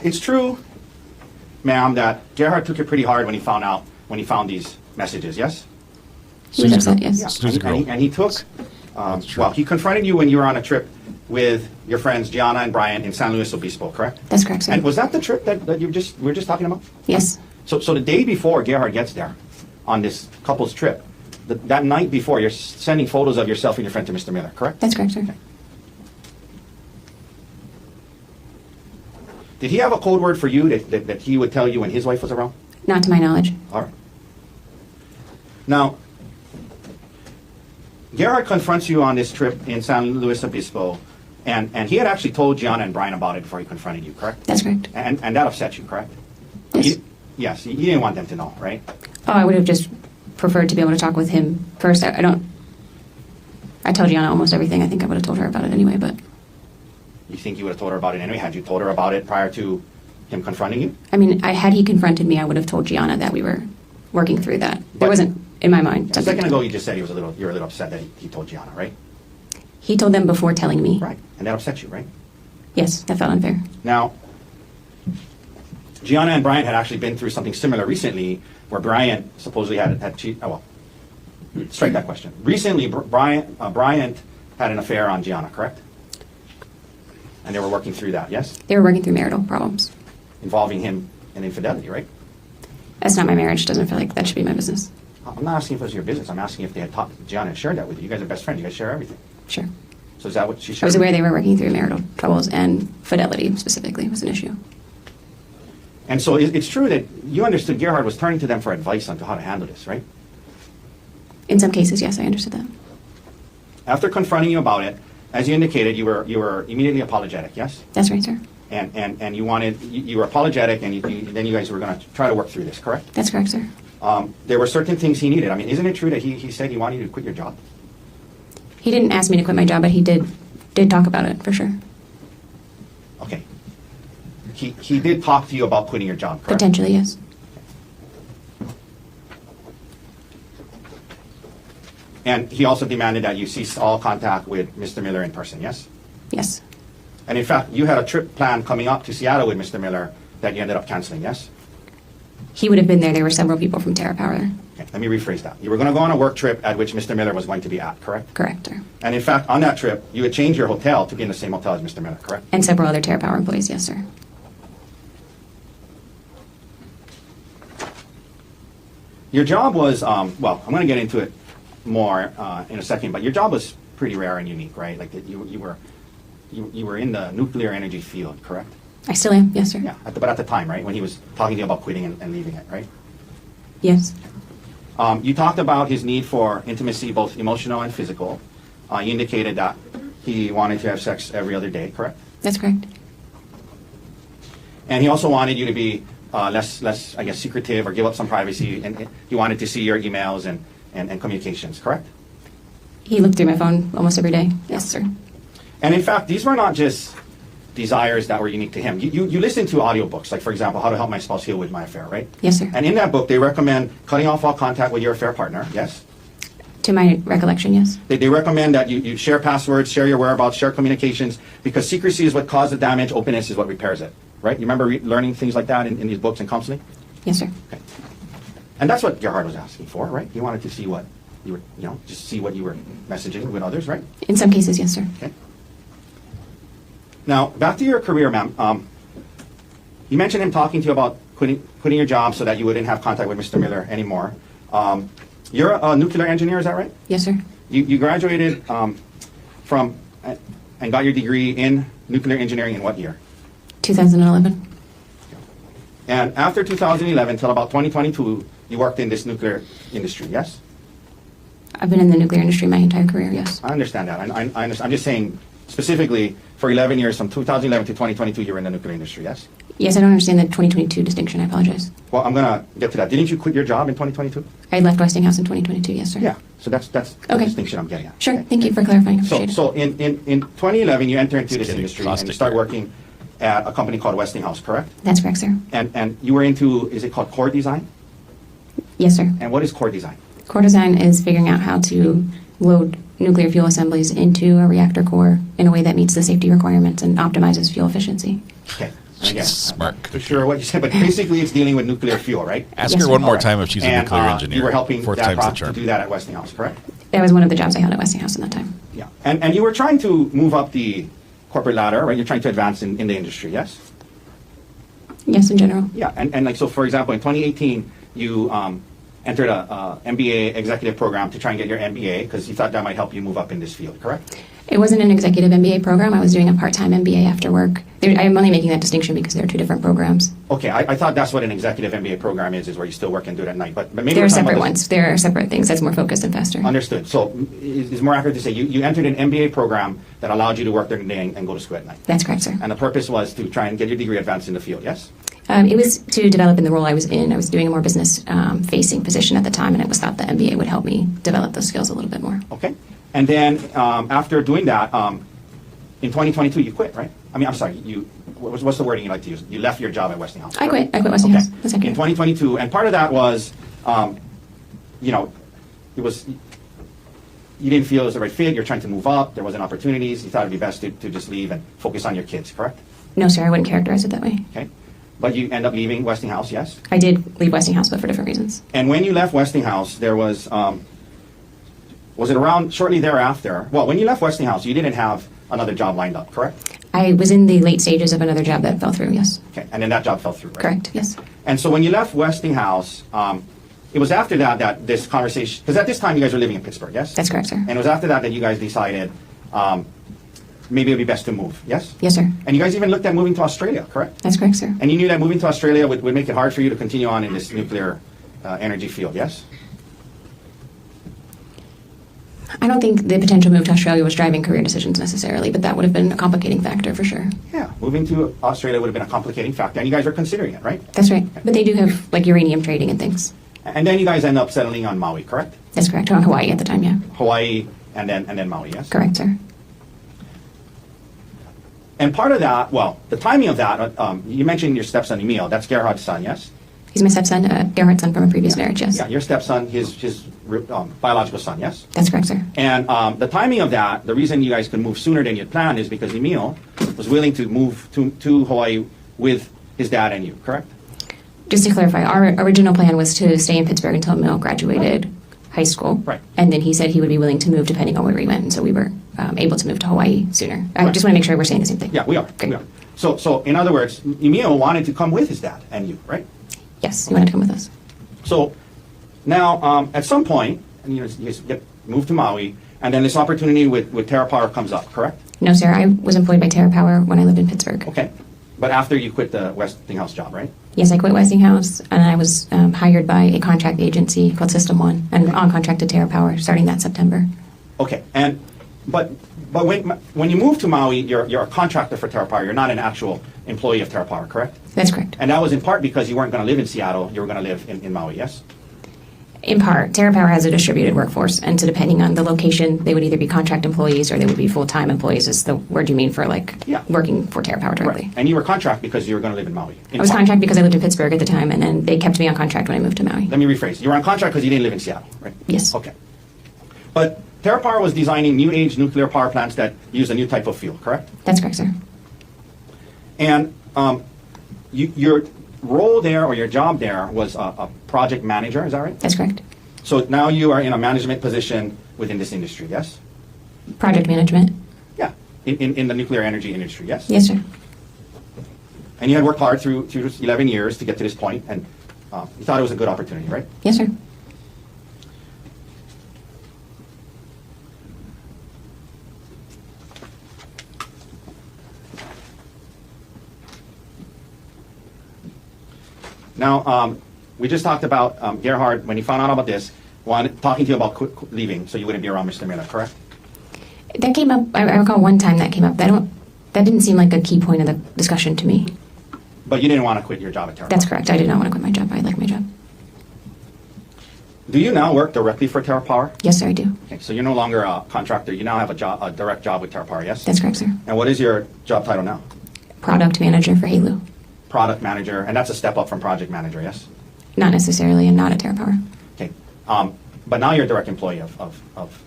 Speaker 12: it's true, ma'am, that Gerhard took it pretty hard when he found these messages, yes?
Speaker 9: He was upset, yes.
Speaker 12: Yeah. And he took, he confronted you when you were on a trip with your friends Gianna and Brian in San Luis Obispo, correct?
Speaker 9: That's correct, sir.
Speaker 12: And was that the trip that we were just talking about?
Speaker 9: Yes.
Speaker 12: So the day before Gerhard gets there on this couple's trip, that night before, you're sending photos of yourself and your friend to Mr. Miller, correct?
Speaker 9: That's correct, sir. Okay.
Speaker 12: Did he have a code word for you that he would tell you when his wife was around?
Speaker 9: Not to my knowledge.
Speaker 12: All right. Now, Gerhard confronts you on this trip in San Luis Obispo, and he had actually told Gianna and Brian about it before he confronted you, correct?
Speaker 9: That's correct.
Speaker 12: And that upset you, correct?
Speaker 9: Yes.
Speaker 12: Yes, you didn't want them to know, right?
Speaker 9: Oh, I would have just preferred to be able to talk with him first. I told Gianna almost everything. I think I would have told her about it anyway, but...
Speaker 12: You think you would have told her about it anyway? Had you told her about it prior to him confronting you?
Speaker 9: I mean, had he confronted me, I would have told Gianna that we were working through that. There wasn't, in my mind...
Speaker 12: A second ago, you just said you were a little upset that he told Gianna, right?
Speaker 9: He told them before telling me.
Speaker 12: Right, and that upset you, right?
Speaker 9: Yes, that felt unfair.
Speaker 12: Now, Gianna and Brian had actually been through something similar recently, where Brian supposedly had cheated. Oh, well, strike that question. Recently, Brian had an affair on Gianna, correct? And they were working through that, yes?
Speaker 9: They were working through marital problems.
Speaker 12: Involving him in infidelity, right?
Speaker 9: That's not my marriage. Doesn't feel like that should be my business.
Speaker 12: I'm not asking if it was your business. I'm asking if they had Gianna had shared that with you. You guys are best friends. You guys share everything.
Speaker 9: Sure.
Speaker 12: So is that what she shared?
Speaker 9: I was aware they were working through marital troubles, and fidelity specifically was an issue.
Speaker 12: And so it's true that you understood Gerhard was turning to them for advice on how to handle this, right?
Speaker 9: In some cases, yes, I understood that.
Speaker 12: After confronting you about it, as you indicated, you were immediately apologetic, yes?
Speaker 9: That's right, sir.
Speaker 12: and you wanted, you were apologetic, and then you guys were going to try to work through this, correct?
Speaker 9: That's correct, sir.
Speaker 12: There were certain things he needed. I mean, isn't it true that he said he wanted you to quit your job?
Speaker 9: He didn't ask me to quit my job, but he did talk about it, for sure.
Speaker 12: Okay. He did talk to you about quitting your job, correct?
Speaker 9: Potentially, yes.
Speaker 12: And he also demanded that you cease all contact with Mr. Miller in person, yes?
Speaker 9: Yes.
Speaker 12: And in fact, you had a trip planned coming up to Seattle with Mr. Miller that you ended up canceling, yes?
Speaker 9: He would have been there. There were several people from Terra Power there.
Speaker 12: Okay, let me rephrase that. You were going to go on a work trip at which Mr. Miller was going to be at, correct?
Speaker 9: Correct, sir.
Speaker 12: And in fact, on that trip, you had changed your hotel to be in the same hotel as Mr. Miller, correct?
Speaker 9: And several other Terra Power employees, yes, sir.
Speaker 12: Your job was, well, I'm going to get into it more in a second, but your job was pretty rare and unique, right? Like you were in the nuclear energy field, correct?
Speaker 9: I still am, yes, sir.
Speaker 12: Yeah, but at the time, right, when he was talking to you about quitting and leaving it, right?
Speaker 9: Yes.
Speaker 12: You talked about his need for intimacy, both emotional and physical. You indicated that he wanted to have sex every other day, correct?
Speaker 9: That's correct.
Speaker 12: And he also wanted you to be less, I guess, secretive or give up some privacy, and he wanted to see your emails and communications, correct?
Speaker 9: He looked through my phone almost every day, yes, sir.
Speaker 12: And in fact, these were not just desires that were unique to him. You listen to audiobooks, like, for example, How to Help My Spouse Heal with My Affair, right?
Speaker 9: Yes, sir.
Speaker 12: And in that book, they recommend cutting off all contact with your affair partner, yes?
Speaker 9: To my recollection, yes.
Speaker 12: They recommend that you share passwords, share your whereabouts, share communications, because secrecy is what caused the damage, openness is what repairs it, right? You remember learning things like that in these books and counseling?
Speaker 9: Yes, sir.
Speaker 12: Okay. And that's what Gerhard was asking for, right? He wanted to see what you were, just see what you were messaging with others, right?
Speaker 9: In some cases, yes, sir.
Speaker 12: Okay. Now, back to your career, ma'am. You mentioned him talking to you about quitting your job so that you wouldn't have contact with Mr. Miller anymore. You're a nuclear engineer, is that right?
Speaker 9: Yes, sir.
Speaker 12: You graduated from and got your degree in nuclear engineering in what year?
Speaker 9: 2011.
Speaker 12: And after 2011 till about 2022, you worked in this nuclear industry, yes?
Speaker 9: I've been in the nuclear industry my entire career, yes.
Speaker 12: I understand that. I understand. I'm just saying, specifically, for 11 years, from 2011 to 2022, you were in the nuclear industry, yes?
Speaker 9: Yes, I don't understand the 2022 distinction. I apologize.
Speaker 12: Well, I'm going to get to that. Didn't you quit your job in 2022?
Speaker 9: I left Westinghouse in 2022, yes, sir.
Speaker 12: Yeah, so that's the distinction I'm getting at.
Speaker 9: Sure, thank you for clarifying. Appreciate
Speaker 12: So in 2011, you enter into this industry and you start working at a company called Westinghouse, correct?
Speaker 9: That's correct, sir.
Speaker 12: And you were into, is it called core design?
Speaker 9: Yes, sir.
Speaker 12: And what is core design?
Speaker 9: Core design is figuring out how to load nuclear fuel assemblies into a reactor core in a way that meets the safety requirements and optimizes fuel efficiency.
Speaker 12: Okay. Again,
Speaker 4: smart.
Speaker 12: I'm not sure what you said, but basically it's dealing with nuclear fuel, right?
Speaker 4: Ask her one more time if she's a nuclear engineer.
Speaker 12: You were helping
Speaker 4: Fourth
Speaker 12: that
Speaker 4: time's the
Speaker 12: to
Speaker 4: charm.
Speaker 12: do that at Westinghouse, correct?
Speaker 9: That was one of the jobs I held at Westinghouse in that time.
Speaker 12: Yeah. And you were trying to move up the corporate ladder, right? You're trying to advance in the industry, yes?
Speaker 9: Yes, in general.
Speaker 12: Yeah. And like, so for example, in 2018, you entered a MBA executive program to try and get your MBA because you thought that might help you move up in this field, correct?
Speaker 9: It wasn't an executive MBA program. I was doing a part-time MBA after work. I'm only making that distinction because there are two different programs.
Speaker 12: Okay, I thought that's what an executive MBA program is where you still work and do it at night. But maybe
Speaker 9: there are separate ones. There are separate things. That's more focused and faster.
Speaker 12: Understood. So it's more accurate to say you entered an MBA program that allowed you to work during the day and go to school at night.
Speaker 9: That's correct, sir.
Speaker 12: And the purpose was to try and get your degree advanced in the field, yes?
Speaker 9: It was to develop in the role I was in. I was doing a more business-facing position at the time, and it was thought the MBA would help me develop those skills a little bit more.
Speaker 12: Okay. And then after doing that, in 2022, you quit, right? I mean, I'm sorry, what's the wording you like to use? You left your job at Westinghouse.
Speaker 9: I quit Westinghouse.
Speaker 12: Okay. In 2022, and part of that was, it was, you didn't feel it was the right fit, you're trying to move up, there wasn't opportunities, you thought it'd be best to just leave and focus on your kids, correct?
Speaker 9: No, sir, I wouldn't characterize it that way.
Speaker 12: Okay. But you end up leaving Westinghouse, yes?
Speaker 9: I did leave Westinghouse, but for different reasons.
Speaker 12: And when you left Westinghouse, there was it around shortly thereafter? Well, when you left Westinghouse, you didn't have another job lined up, correct?
Speaker 9: I was in the late stages of another job that fell through, yes.
Speaker 12: Okay, and then that job fell through, right?
Speaker 9: Correct, yes.
Speaker 12: And so when you left Westinghouse, it was after that this conversation, because at this time you guys were living in Pittsburgh, yes?
Speaker 9: That's correct, sir.
Speaker 12: And it was after that you guys decided maybe it would be best to move, yes?
Speaker 9: Yes, sir.
Speaker 12: And you guys even looked at moving to Australia, correct?
Speaker 9: That's correct, sir.
Speaker 12: And you knew that moving to Australia would make it hard for you to continue on in this nuclear energy field, yes?
Speaker 9: I don't think the potential move to Australia was driving career decisions necessarily, but that would have been a complicating factor for sure.
Speaker 12: Yeah, moving to Australia would have been a complicating factor, and you guys are considering it, right?
Speaker 9: That's right. But they do have like uranium trading and things.
Speaker 12: And then you guys end up settling on Maui, correct?
Speaker 9: That's correct. On Hawaii at the time, yeah.
Speaker 12: Hawaii and then Maui, yes?
Speaker 9: Correct, sir.
Speaker 12: And part of that, well, the timing of that, you mentioned your stepson Emil. That's Gerhard's son, yes?
Speaker 9: He's my stepson, Gerhard's son from a previous marriage, yes.
Speaker 12: Yeah, your stepson, his biological son, yes?
Speaker 9: That's correct, sir.
Speaker 12: And the timing of that, the reason you guys could move sooner than you had planned is because Emil was willing to move to Hawaii with his dad and you, correct?
Speaker 9: Just to clarify, our original plan was to stay in Pittsburgh until Emil graduated high school.
Speaker 12: Right.
Speaker 9: And then he said he would be willing to move depending on where we went, and so we were able to move to Hawaii sooner. I just want to make sure we're saying the same thing.
Speaker 12: Yeah, we are.
Speaker 9: Great.
Speaker 12: We are. So in other words, Emil wanted to come with his dad and you, right?
Speaker 9: Yes, he wanted to come with us.
Speaker 12: So now, at some point, you get moved to Maui, and then this opportunity with TerraPower comes up, correct?
Speaker 9: No, sir. I was employed by TerraPower when I lived in Pittsburgh.
Speaker 12: Okay. But after you quit the Westinghouse job, right?
Speaker 9: Yes, I quit Westinghouse, and I was hired by a contract agency called System One, and on contract to TerraPower starting that September.
Speaker 12: Okay. And but when you move to Maui, you're a contractor for TerraPower. You're not an actual employee of TerraPower, correct?
Speaker 9: That's correct.
Speaker 12: And that was in part because you weren't going to live in Seattle. You were going to live in Maui, yes?
Speaker 9: In part, TerraPower has a distributed workforce, and so depending on the location, they would either be contract employees or they would be full-time employees, is the word you mean for working for TerraPower directly.
Speaker 12: Right. And you were contract because you were going to live in Maui.
Speaker 9: I was contract because I lived in Pittsburgh at the time, and then they kept me on contract when I moved to Maui.
Speaker 12: Let me rephrase. You were on contract because you didn't live in Seattle, right?
Speaker 9: Yes.
Speaker 12: Okay. But TerraPower was designing new age nuclear power plants that use a new type of fuel, correct?
Speaker 9: That's correct, sir.
Speaker 12: And your role there or your job there was a project manager, is that right?
Speaker 9: That's correct.
Speaker 12: So now you are in a management position within this industry, yes?
Speaker 9: Project management.
Speaker 12: Yeah, in the nuclear energy industry, yes?
Speaker 9: Yes, sir.
Speaker 12: And you had worked hard through 11 years to get to this point, and you thought it was a good opportunity, right?
Speaker 9: Yes, sir.
Speaker 12: Now, we just talked about Gerhard, when he found out about this, talking to you about leaving so you wouldn't be around Mr. Miller, correct?
Speaker 9: That came up, I recall one time that came up. That didn't seem like a key point of the discussion to me.
Speaker 12: But you didn't want to quit your job at TerraPower?
Speaker 9: That's correct. I did not want to quit my job. I like my job.
Speaker 12: Do you now work directly for TerraPower?
Speaker 9: Yes, sir, I do.
Speaker 12: Okay, so you're no longer a contractor. You now have a direct job with TerraPower, yes?
Speaker 9: That's correct, sir.
Speaker 12: And what is your job title now?
Speaker 9: Product manager for HALU.
Speaker 12: Product manager, and that's a step up from project manager, yes?
Speaker 9: Not necessarily, and not at TerraPower.
Speaker 12: Okay. But now you're a direct employee of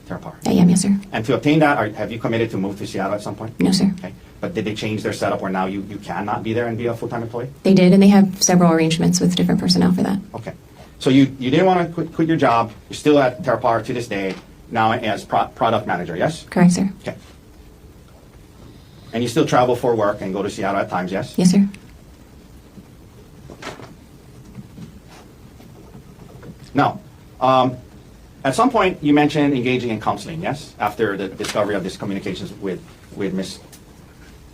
Speaker 12: TerraPower.
Speaker 9: I am, yes, sir.
Speaker 12: And to obtain that, have you committed to move to Seattle at some point?
Speaker 9: No, sir.
Speaker 12: Okay. But did they change their setup where now you cannot be there and be a full-time employee?
Speaker 9: They did, and they have several arrangements with different personnel for that.
Speaker 12: Okay. So you didn't want to quit your job. You're still at TerraPower to this day, now as product manager, yes?
Speaker 9: Correct, sir.
Speaker 12: Okay. And you still travel for work and go to Seattle at times, yes?
Speaker 9: Yes, sir.
Speaker 12: Now, at some point you mentioned engaging in counseling, yes? After the discovery of this communications with Ms.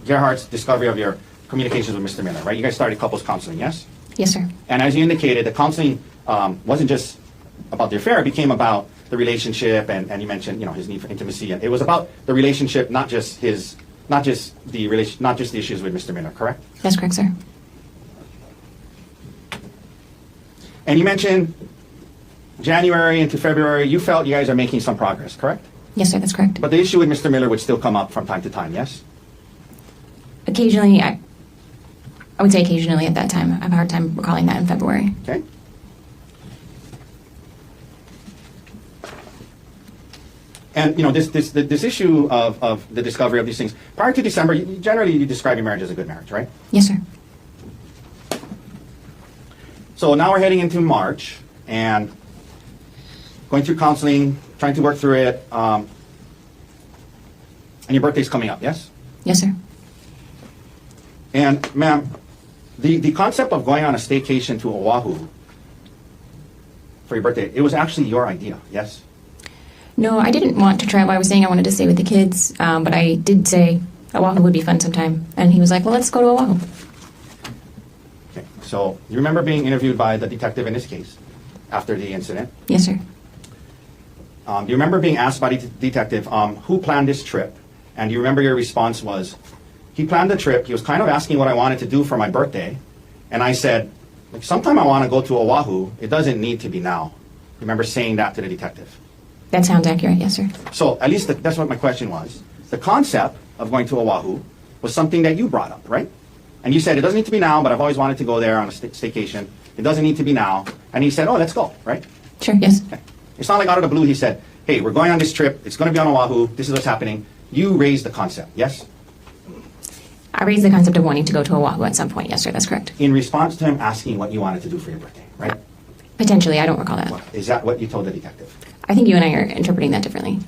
Speaker 12: Gerhardt's discovery of your communications with Mr. Miller, right? You guys started couples counseling, yes?
Speaker 9: Yes, sir.
Speaker 12: And as you indicated, the counseling wasn't just about the affair; it became about the relationship, and you mentioned, his need for intimacy, and it was about the relationship, not just the issues with Mr. Miller, correct?
Speaker 9: That's correct, sir.
Speaker 12: And you mentioned January into February, you felt you guys are making some progress, correct?
Speaker 9: Yes, sir, that's correct.
Speaker 12: But the issue with Mr. Miller would still come up from time to time, yes?
Speaker 9: Occasionally, I would say occasionally at that time. I have a hard time recalling that in February.
Speaker 12: Okay. And this issue of the discovery of these things, prior to December, generally you describe your marriage as a good marriage, right?
Speaker 9: Yes, sir.
Speaker 12: So now we're heading into March and going through counseling, trying to work through it, and your birthday's coming up, yes?
Speaker 9: Yes, sir.
Speaker 12: And ma'am, the concept of going on a staycation to Oahu for your birthday, it was actually your idea, yes?
Speaker 9: No, I didn't want to travel. I was saying I wanted to stay with the kids, but I did say Oahu would be fun sometime. And he was like, well, let's go to Oahu.
Speaker 12: Okay, so you remember being interviewed by the detective in this case after the incident?
Speaker 9: Yes, sir.
Speaker 12: do you remember being asked by the detective, who planned this trip? And do you remember your response was, he planned the trip. He was kind of asking what I wanted to do for my birthday. And I said, like, sometime I want to go to Oahu. It doesn't need to be now. Remember saying that to the detective?
Speaker 9: That sounds accurate, yes, sir.
Speaker 12: So at least that's what my question was. The concept of going to Oahu was something that you brought up, right? And you said, it doesn't need to be now, but I've always wanted to go there on a staycation. It doesn't need to be now. And he said, oh, let's go, right?
Speaker 9: Sure, yes.
Speaker 12: Okay. It's not like out of the blue he said, hey, we're going on this trip. It's going to be on Oahu. This is what's happening. You raised the concept, yes?
Speaker 9: I raised the concept of wanting to go to Oahu at some point, yes, sir, that's correct.
Speaker 12: In response to him asking what you wanted to do for your birthday, right?
Speaker 9: Potentially, I don't recall that.
Speaker 12: Is that what you told the detective?
Speaker 9: I think you and I are interpreting that differently.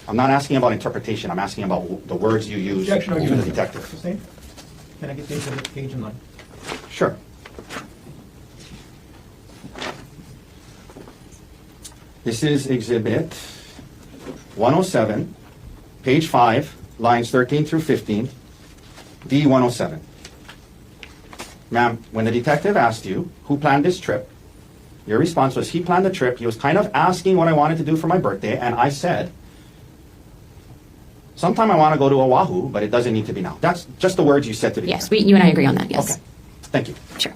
Speaker 12: I'm not asking about interpretation. I'm asking about the words you used to the detective.
Speaker 11: Can I get the page in line?
Speaker 12: Sure. This is Exhibit 107, page 5, lines 13 through 15, D107. Ma'am, when the detective asked you who planned this trip, your response was he planned the trip. He was kind of asking what I wanted to do for my birthday, and I said, sometime I want to go to Oahu, but it doesn't need to be now. That's just the words you said to the
Speaker 9: Yes, you and I agree on that, yes.
Speaker 12: Okay, thank you.
Speaker 9: Sure.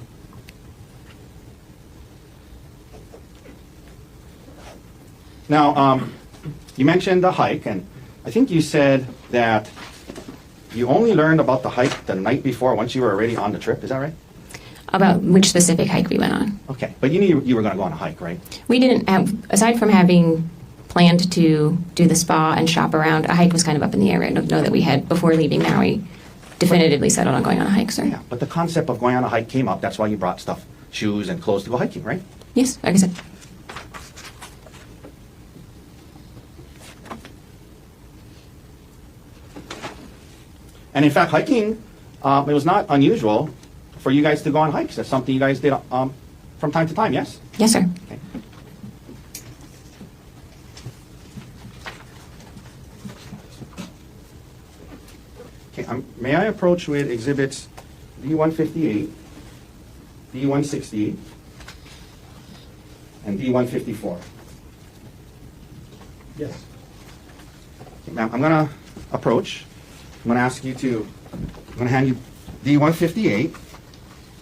Speaker 12: Now, you mentioned the hike, and I think you said that you only learned about the hike the night before once you were already on the trip. Is that right?
Speaker 9: About which specific hike we went on.
Speaker 12: Okay, but you knew you were going to go on a hike, right?
Speaker 9: We didn't have, aside from having planned to do the spa and shop around, a hike was kind of up in the air. I don't know that we had, before leaving Maui, definitively settled on going on a hike, sir.
Speaker 12: Yeah, but the concept of going on a hike came up. That's why you brought stuff, shoes and clothes to go hiking, right?
Speaker 9: Yes, like I said.
Speaker 12: And in fact, hiking, it was not unusual for you guys to go on hikes. That's something you guys did from time to time, yes?
Speaker 9: Yes, sir.
Speaker 12: Okay. Okay, may I approach with exhibits D158, D160, and D154?
Speaker 11: Yes.
Speaker 12: Okay, ma'am, I'm going to approach. I'm going to ask you to, I'm going to hand you D158.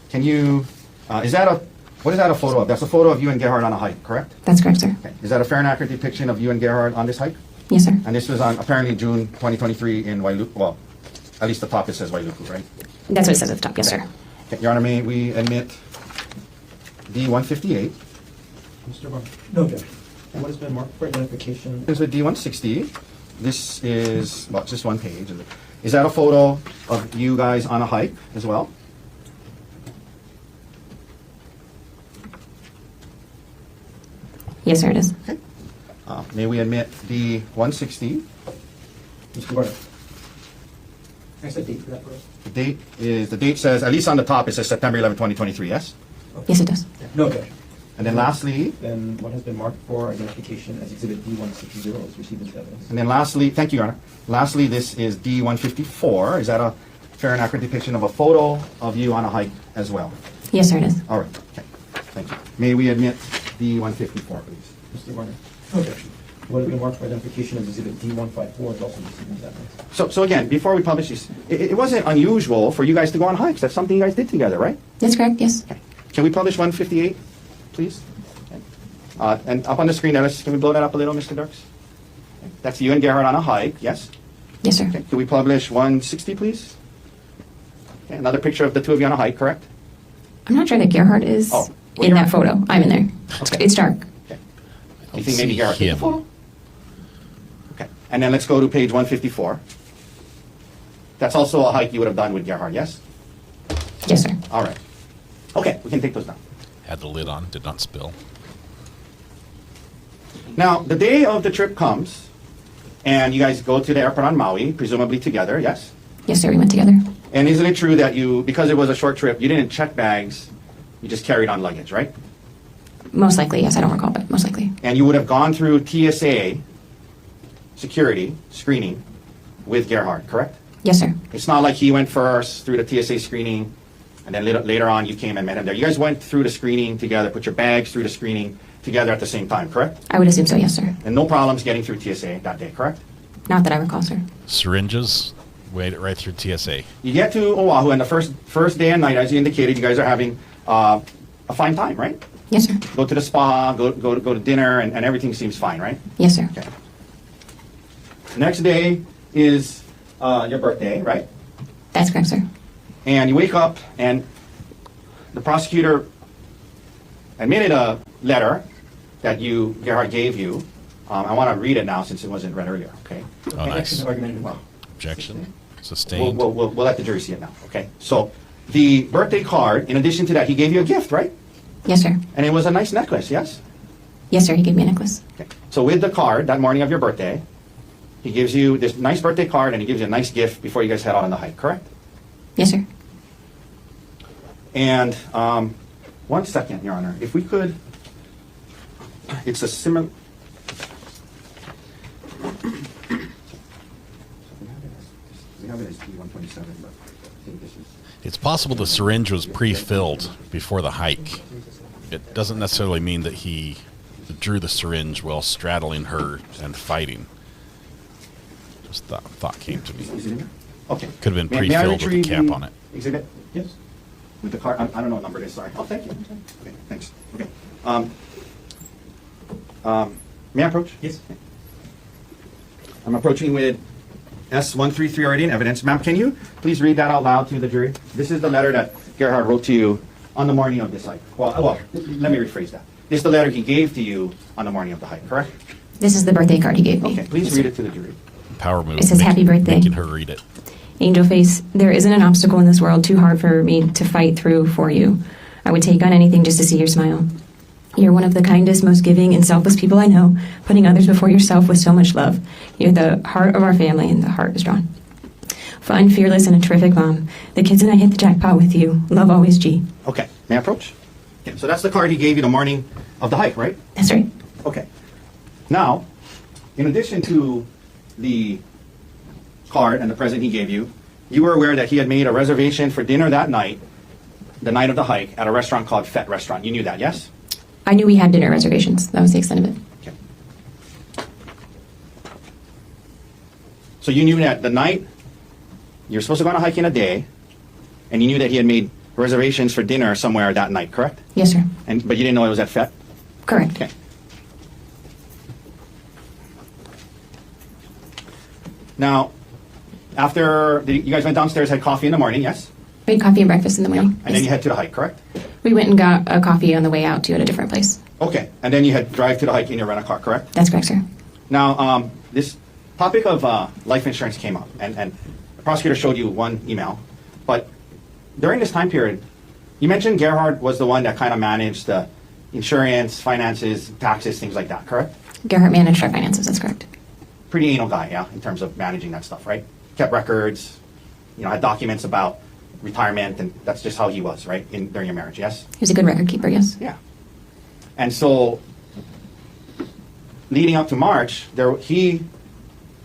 Speaker 12: Can you, what is that a photo of? That's a photo of you and Gerhard on a hike, correct?
Speaker 9: That's correct, sir.
Speaker 12: Okay. Is that a fair and accurate depiction of you and Gerhard on this hike?
Speaker 9: Yes, sir.
Speaker 12: And this was on apparently June 2023 in Wailuku, well, at least the top it says Wailuku, right?
Speaker 9: That's what it says at the top, yes, sir.
Speaker 12: Okay. Your Honor, may we admit D158?
Speaker 11: Mr. Barr? No objection. And what has been marked for identification?
Speaker 12: This is D160. This is, well, just one page. Is that a photo of you guys on a hike as well?
Speaker 9: Yes, sir, it is.
Speaker 12: Okay. May we admit D160?
Speaker 11: Mr. Barr? Can I set date for that photo?
Speaker 12: The date says, at least on the top, it says September 11, 2023, yes?
Speaker 9: Yes, it does.
Speaker 11: No objection.
Speaker 12: And then lastly?
Speaker 11: Then what has been marked for identification as Exhibit D160 is received as evidence.
Speaker 12: And then lastly, thank you, Your Honor. Lastly, this is D154. Is that a fair and accurate depiction of a photo of you on a hike as well?
Speaker 9: Yes, sir, it is.
Speaker 12: All right. Okay. Thank you. May we admit D154, please?
Speaker 11: Mr. Warner? No objection. What has been marked for identification as Exhibit D154 is also received as evidence.
Speaker 12: So again, before we publish this, it wasn't unusual for you guys to go on hikes. That's something you guys did together, right?
Speaker 9: That's correct, yes.
Speaker 12: Okay. Can we publish 158, please? Okay. And up on the screen, can we blow that up a little, Mr. Dirks? Okay. That's you and Gerhard on a hike, yes?
Speaker 9: Yes, sir.
Speaker 12: Okay. Can we publish 160, please? Okay. Another picture of the two of you on a hike, correct?
Speaker 9: I'm not sure that Gerhard is in that photo. I'm in there.
Speaker 12: Okay.
Speaker 9: It's dark.
Speaker 12: Okay. You think maybe Gerhard took the photo? Okay. And then let's go to page 154. That's also a hike you would have done with Gerhard, yes?
Speaker 9: Yes, sir.
Speaker 12: All right. Okay, we can take those down.
Speaker 4: Had the lid on, did not spill.
Speaker 12: Now, the day of the trip comes, and you guys go to the airport on Maui, presumably together, yes?
Speaker 9: Yes, sir, we went together.
Speaker 12: And isn't it true that you, because it was a short trip, you didn't check bags, you just carried on luggage, right?
Speaker 9: Most likely, yes. I don't recall, but most likely.
Speaker 12: And you would have gone through TSA security screening with Gerhard, correct?
Speaker 9: Yes, sir.
Speaker 12: It's not like he went first through the TSA screening, and then later on you came and met him there. You guys went through the screening together, put your bags through the screening together at the same time, correct?
Speaker 9: I would assume so, yes, sir.
Speaker 12: And no problems getting through TSA that day, correct?
Speaker 9: Not that I recall, sir.
Speaker 4: Syringes, wait it right through TSA.
Speaker 12: You get to Oahu, and the first day and night, as you indicated, you guys are having a fine time, right?
Speaker 9: Yes, sir.
Speaker 12: Go to the spa, go to dinner, and everything seems fine, right?
Speaker 9: Yes, sir.
Speaker 12: Okay. Next day is your birthday, right?
Speaker 9: That's correct, sir.
Speaker 12: And you wake up, and the prosecutor admitted a letter that Gerhard gave you. I want to read it now since it wasn't read earlier, okay?
Speaker 4: Oh, nice.
Speaker 12: Well,
Speaker 4: Objection. Sustained.
Speaker 12: we'll let the jury see it now, okay? So the birthday card, in addition to that, he gave you a gift, right?
Speaker 9: Yes, sir.
Speaker 12: And it was a nice necklace, yes?
Speaker 9: Yes, sir. He gave me a necklace.
Speaker 12: Okay. So with the card, that morning of your birthday, he gives you this nice birthday card and he gives you a nice gift before you guys head out on the hike, correct?
Speaker 9: Yes, sir.
Speaker 12: And 1 second, Your Honor, if we could, it's a similar. We have it as D127, but I think this is.
Speaker 4: It's possible the syringe was pre-filled before the hike. It doesn't necessarily mean that he drew the syringe while straddling her and fighting. Just thought came to me.
Speaker 12: Is it in there? Okay.
Speaker 4: Could have been
Speaker 12: May I
Speaker 4: pre-filled with the
Speaker 12: retrieve
Speaker 4: cap on it.
Speaker 12: Exhibit? Yes. With the card, I don't know what number it is, sorry. Oh, thank you. Okay, thanks. Okay. May I approach?
Speaker 11: Yes.
Speaker 12: I'm approaching with S133 already in evidence. Ma'am, can you please read that out loud to the jury? This is the letter that Gerhard wrote to you on the morning of this hike. Well, let me rephrase that. This is the letter he gave to you on the morning of the hike, correct?
Speaker 9: This is the birthday card he gave me.
Speaker 12: Okay, please read it to the jury.
Speaker 4: Power move.
Speaker 9: It says, "Happy birthday."
Speaker 4: Making her read it.
Speaker 9: Angel face, there isn't an obstacle in this world too hard for me to fight through for you. I would take on anything just to see your smile. You're one of the kindest, most giving, and selfless people I know, putting others before yourself with so much love. You're the heart of our family, and the heart is drawn. Fun, fearless, and a terrific mom. The kids and I hit the jackpot with you. Love always, G.
Speaker 12: Okay, may I approach? Okay, so that's the card he gave you the morning of the hike, right?
Speaker 9: That's right.
Speaker 12: Okay. Now, in addition to the card and the present he gave you, you were aware that he had made a reservation for dinner that night, the night of the hike, at a restaurant called Fett Restaurant. You knew that, yes?
Speaker 9: I knew we had dinner reservations. That was the extent of it.
Speaker 12: Okay. So you knew that the night you're supposed to go on a hike in a day, and you knew that he had made reservations for dinner somewhere that night, correct?
Speaker 9: Yes, sir.
Speaker 12: But you didn't know it was at Fett?
Speaker 9: Correct.
Speaker 12: Okay. Now, after you guys went downstairs, had coffee in the morning, yes?
Speaker 9: We had coffee and breakfast in the morning.
Speaker 12: And then you head to the hike, correct?
Speaker 9: We went and got a coffee on the way out to at a different place.
Speaker 12: Okay, and then you had drive to the hike in your rental car, correct?
Speaker 9: That's correct, sir.
Speaker 12: Now, this topic of life insurance came up, and the prosecutor showed you one email, but during this time period, you mentioned Gerhard was the one that kind of managed the insurance, finances, taxes, things like that, correct?
Speaker 9: Gerhard managed our finances, that's correct.
Speaker 12: Pretty anal guy, yeah, in terms of managing that stuff, right? Kept records, had documents about retirement, and that's just how he was, right, during your marriage, yes?
Speaker 9: He was a good record keeper, yes.
Speaker 12: Yeah. And so, leading up to March, he,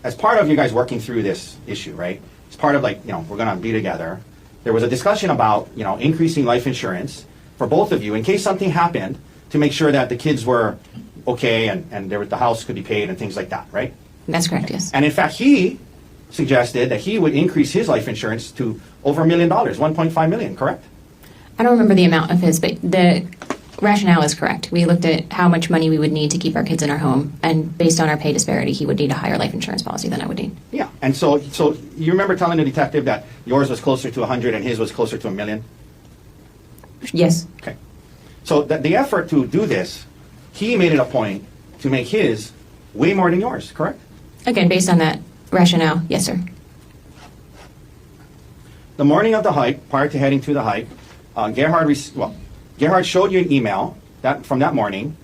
Speaker 12: as part of you guys working through this issue, right, as part of we're going to be together, there was a discussion about, increasing life insurance for both of you in case something happened to make sure that the kids were okay and the house could be paid and things like that, right?
Speaker 9: That's correct, yes.
Speaker 12: And in fact, he suggested that he would increase his life insurance to over $1 million, $1.5 million, correct?
Speaker 9: I don't remember the amount of his, but the rationale is correct. We looked at how much money we would need to keep our kids in our home, and based on our pay disparity, he would need a higher life insurance policy than I would need.
Speaker 12: Yeah, and so you remember telling the detective that yours was closer to 100 and his was closer to $1 million?
Speaker 9: Yes.
Speaker 12: Okay. So the effort to do this, he made it a point to make his way more than yours, correct?
Speaker 9: Again, based on that rationale, yes, sir.
Speaker 12: The morning of the hike, prior to heading to the hike, Gerhard showed you an email from that morning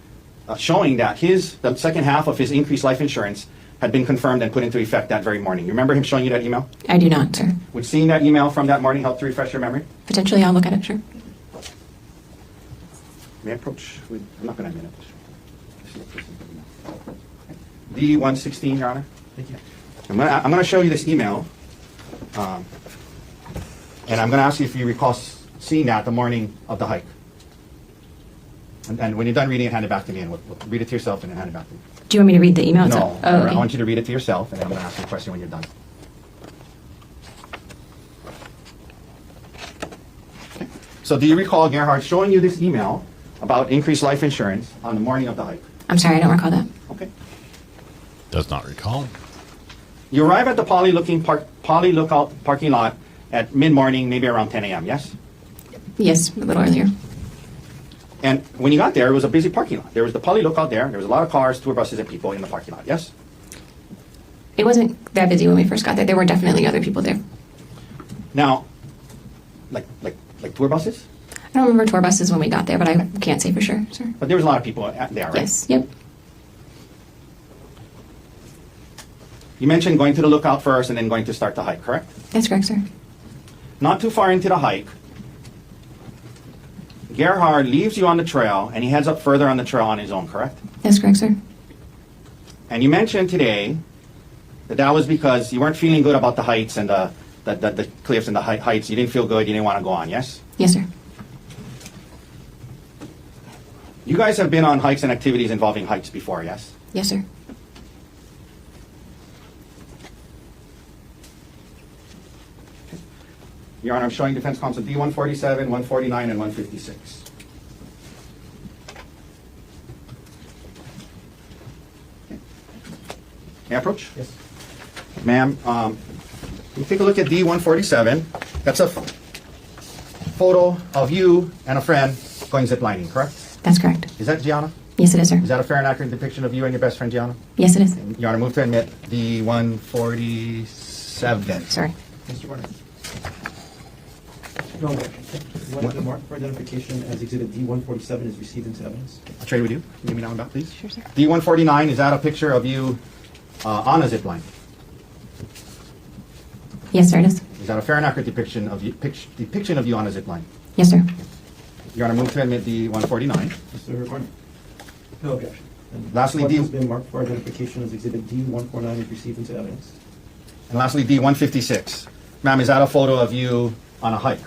Speaker 12: showing that the second half of his increased life insurance had been confirmed and put into effect that very morning. You remember him showing you that email?
Speaker 9: I do not, sir.
Speaker 12: Would seeing that email from that morning help to refresh your memory?
Speaker 9: Potentially, I'll look at it, sure.
Speaker 12: May I approach? I'm not going to admit it. D116, Your Honor.
Speaker 11: Thank you.
Speaker 12: I'm going to show you this email, and I'm going to ask you if you recall seeing that the morning of the hike. And when you're done reading it, hand it back to me, and we'll read it to yourself and then hand it back to me.
Speaker 9: Do you want me to read the email?
Speaker 12: No,
Speaker 9: Oh, okay.
Speaker 12: I want you to read it to yourself, and then I'm going to ask you a question when you're done. Okay. So do you recall Gerhard showing you this email about increased life insurance on the morning of the hike?
Speaker 9: I'm sorry, I don't recall that.
Speaker 12: Okay.
Speaker 4: Does not recall.
Speaker 12: You arrive at the Poly Lookout parking lot at mid-morning, maybe around 10 a.m., yes?
Speaker 9: Yes, a little earlier.
Speaker 12: And when you got there, it was a busy parking lot. There was the Poly Lookout there. There was a lot of cars, tour buses, and people in the parking lot, yes?
Speaker 9: It wasn't that busy when we first got there. There were definitely other people there.
Speaker 12: Now, like tour buses?
Speaker 9: I don't remember tour buses when we got there, but I can't say for sure, sir.
Speaker 12: But there was a lot of people there, right?
Speaker 9: Yes, yep.
Speaker 12: You mentioned going to the lookout first and then going to start the hike, correct?
Speaker 9: That's correct, sir.
Speaker 12: Not too far into the hike, Gerhard leaves you on the trail and he heads up further on the trail on his own, correct?
Speaker 9: That's correct, sir.
Speaker 12: And you mentioned today that that was because you weren't feeling good about the heights and the cliffs and the heights. You didn't feel good. You didn't want to go on, yes?
Speaker 9: Yes, sir.
Speaker 12: You guys have been on hikes and activities involving heights before, yes?
Speaker 9: Yes, sir.
Speaker 12: Your Honor, I'm showing defense counsel D-147, 149, and 156. Okay. May I approach?
Speaker 11: Yes.
Speaker 12: Ma'am, you take a look at D-147. That's a photo of you and a friend going ziplining, correct?
Speaker 9: That's correct.
Speaker 12: Is that Gianna?
Speaker 9: Yes, it is, sir.
Speaker 12: Is that a fair and accurate depiction of you and your best friend, Gianna?
Speaker 9: Yes, it is.
Speaker 12: Your Honor, move to admit D-147.
Speaker 9: Sorry.
Speaker 11: Mr. Warner. No objection. What the mark for identification as Exhibit D-147 is received into evidence?
Speaker 12: I'll trade with you. Give me that one back, please.
Speaker 9: Sure, sir.
Speaker 12: D-149, is that a picture of you on a zip line?
Speaker 9: Yes, sir, it is.
Speaker 12: Is that a fair and accurate depiction of you on a zip line?
Speaker 9: Yes, sir.
Speaker 12: Your Honor, move to admit D-149.
Speaker 11: Mr. Warner. No objection. And
Speaker 12: Lastly,
Speaker 11: what
Speaker 12: D-
Speaker 11: has been marked for identification as Exhibit D-149 is received into evidence?
Speaker 12: And lastly, D-156. Ma'am, is that a photo of you on a hike?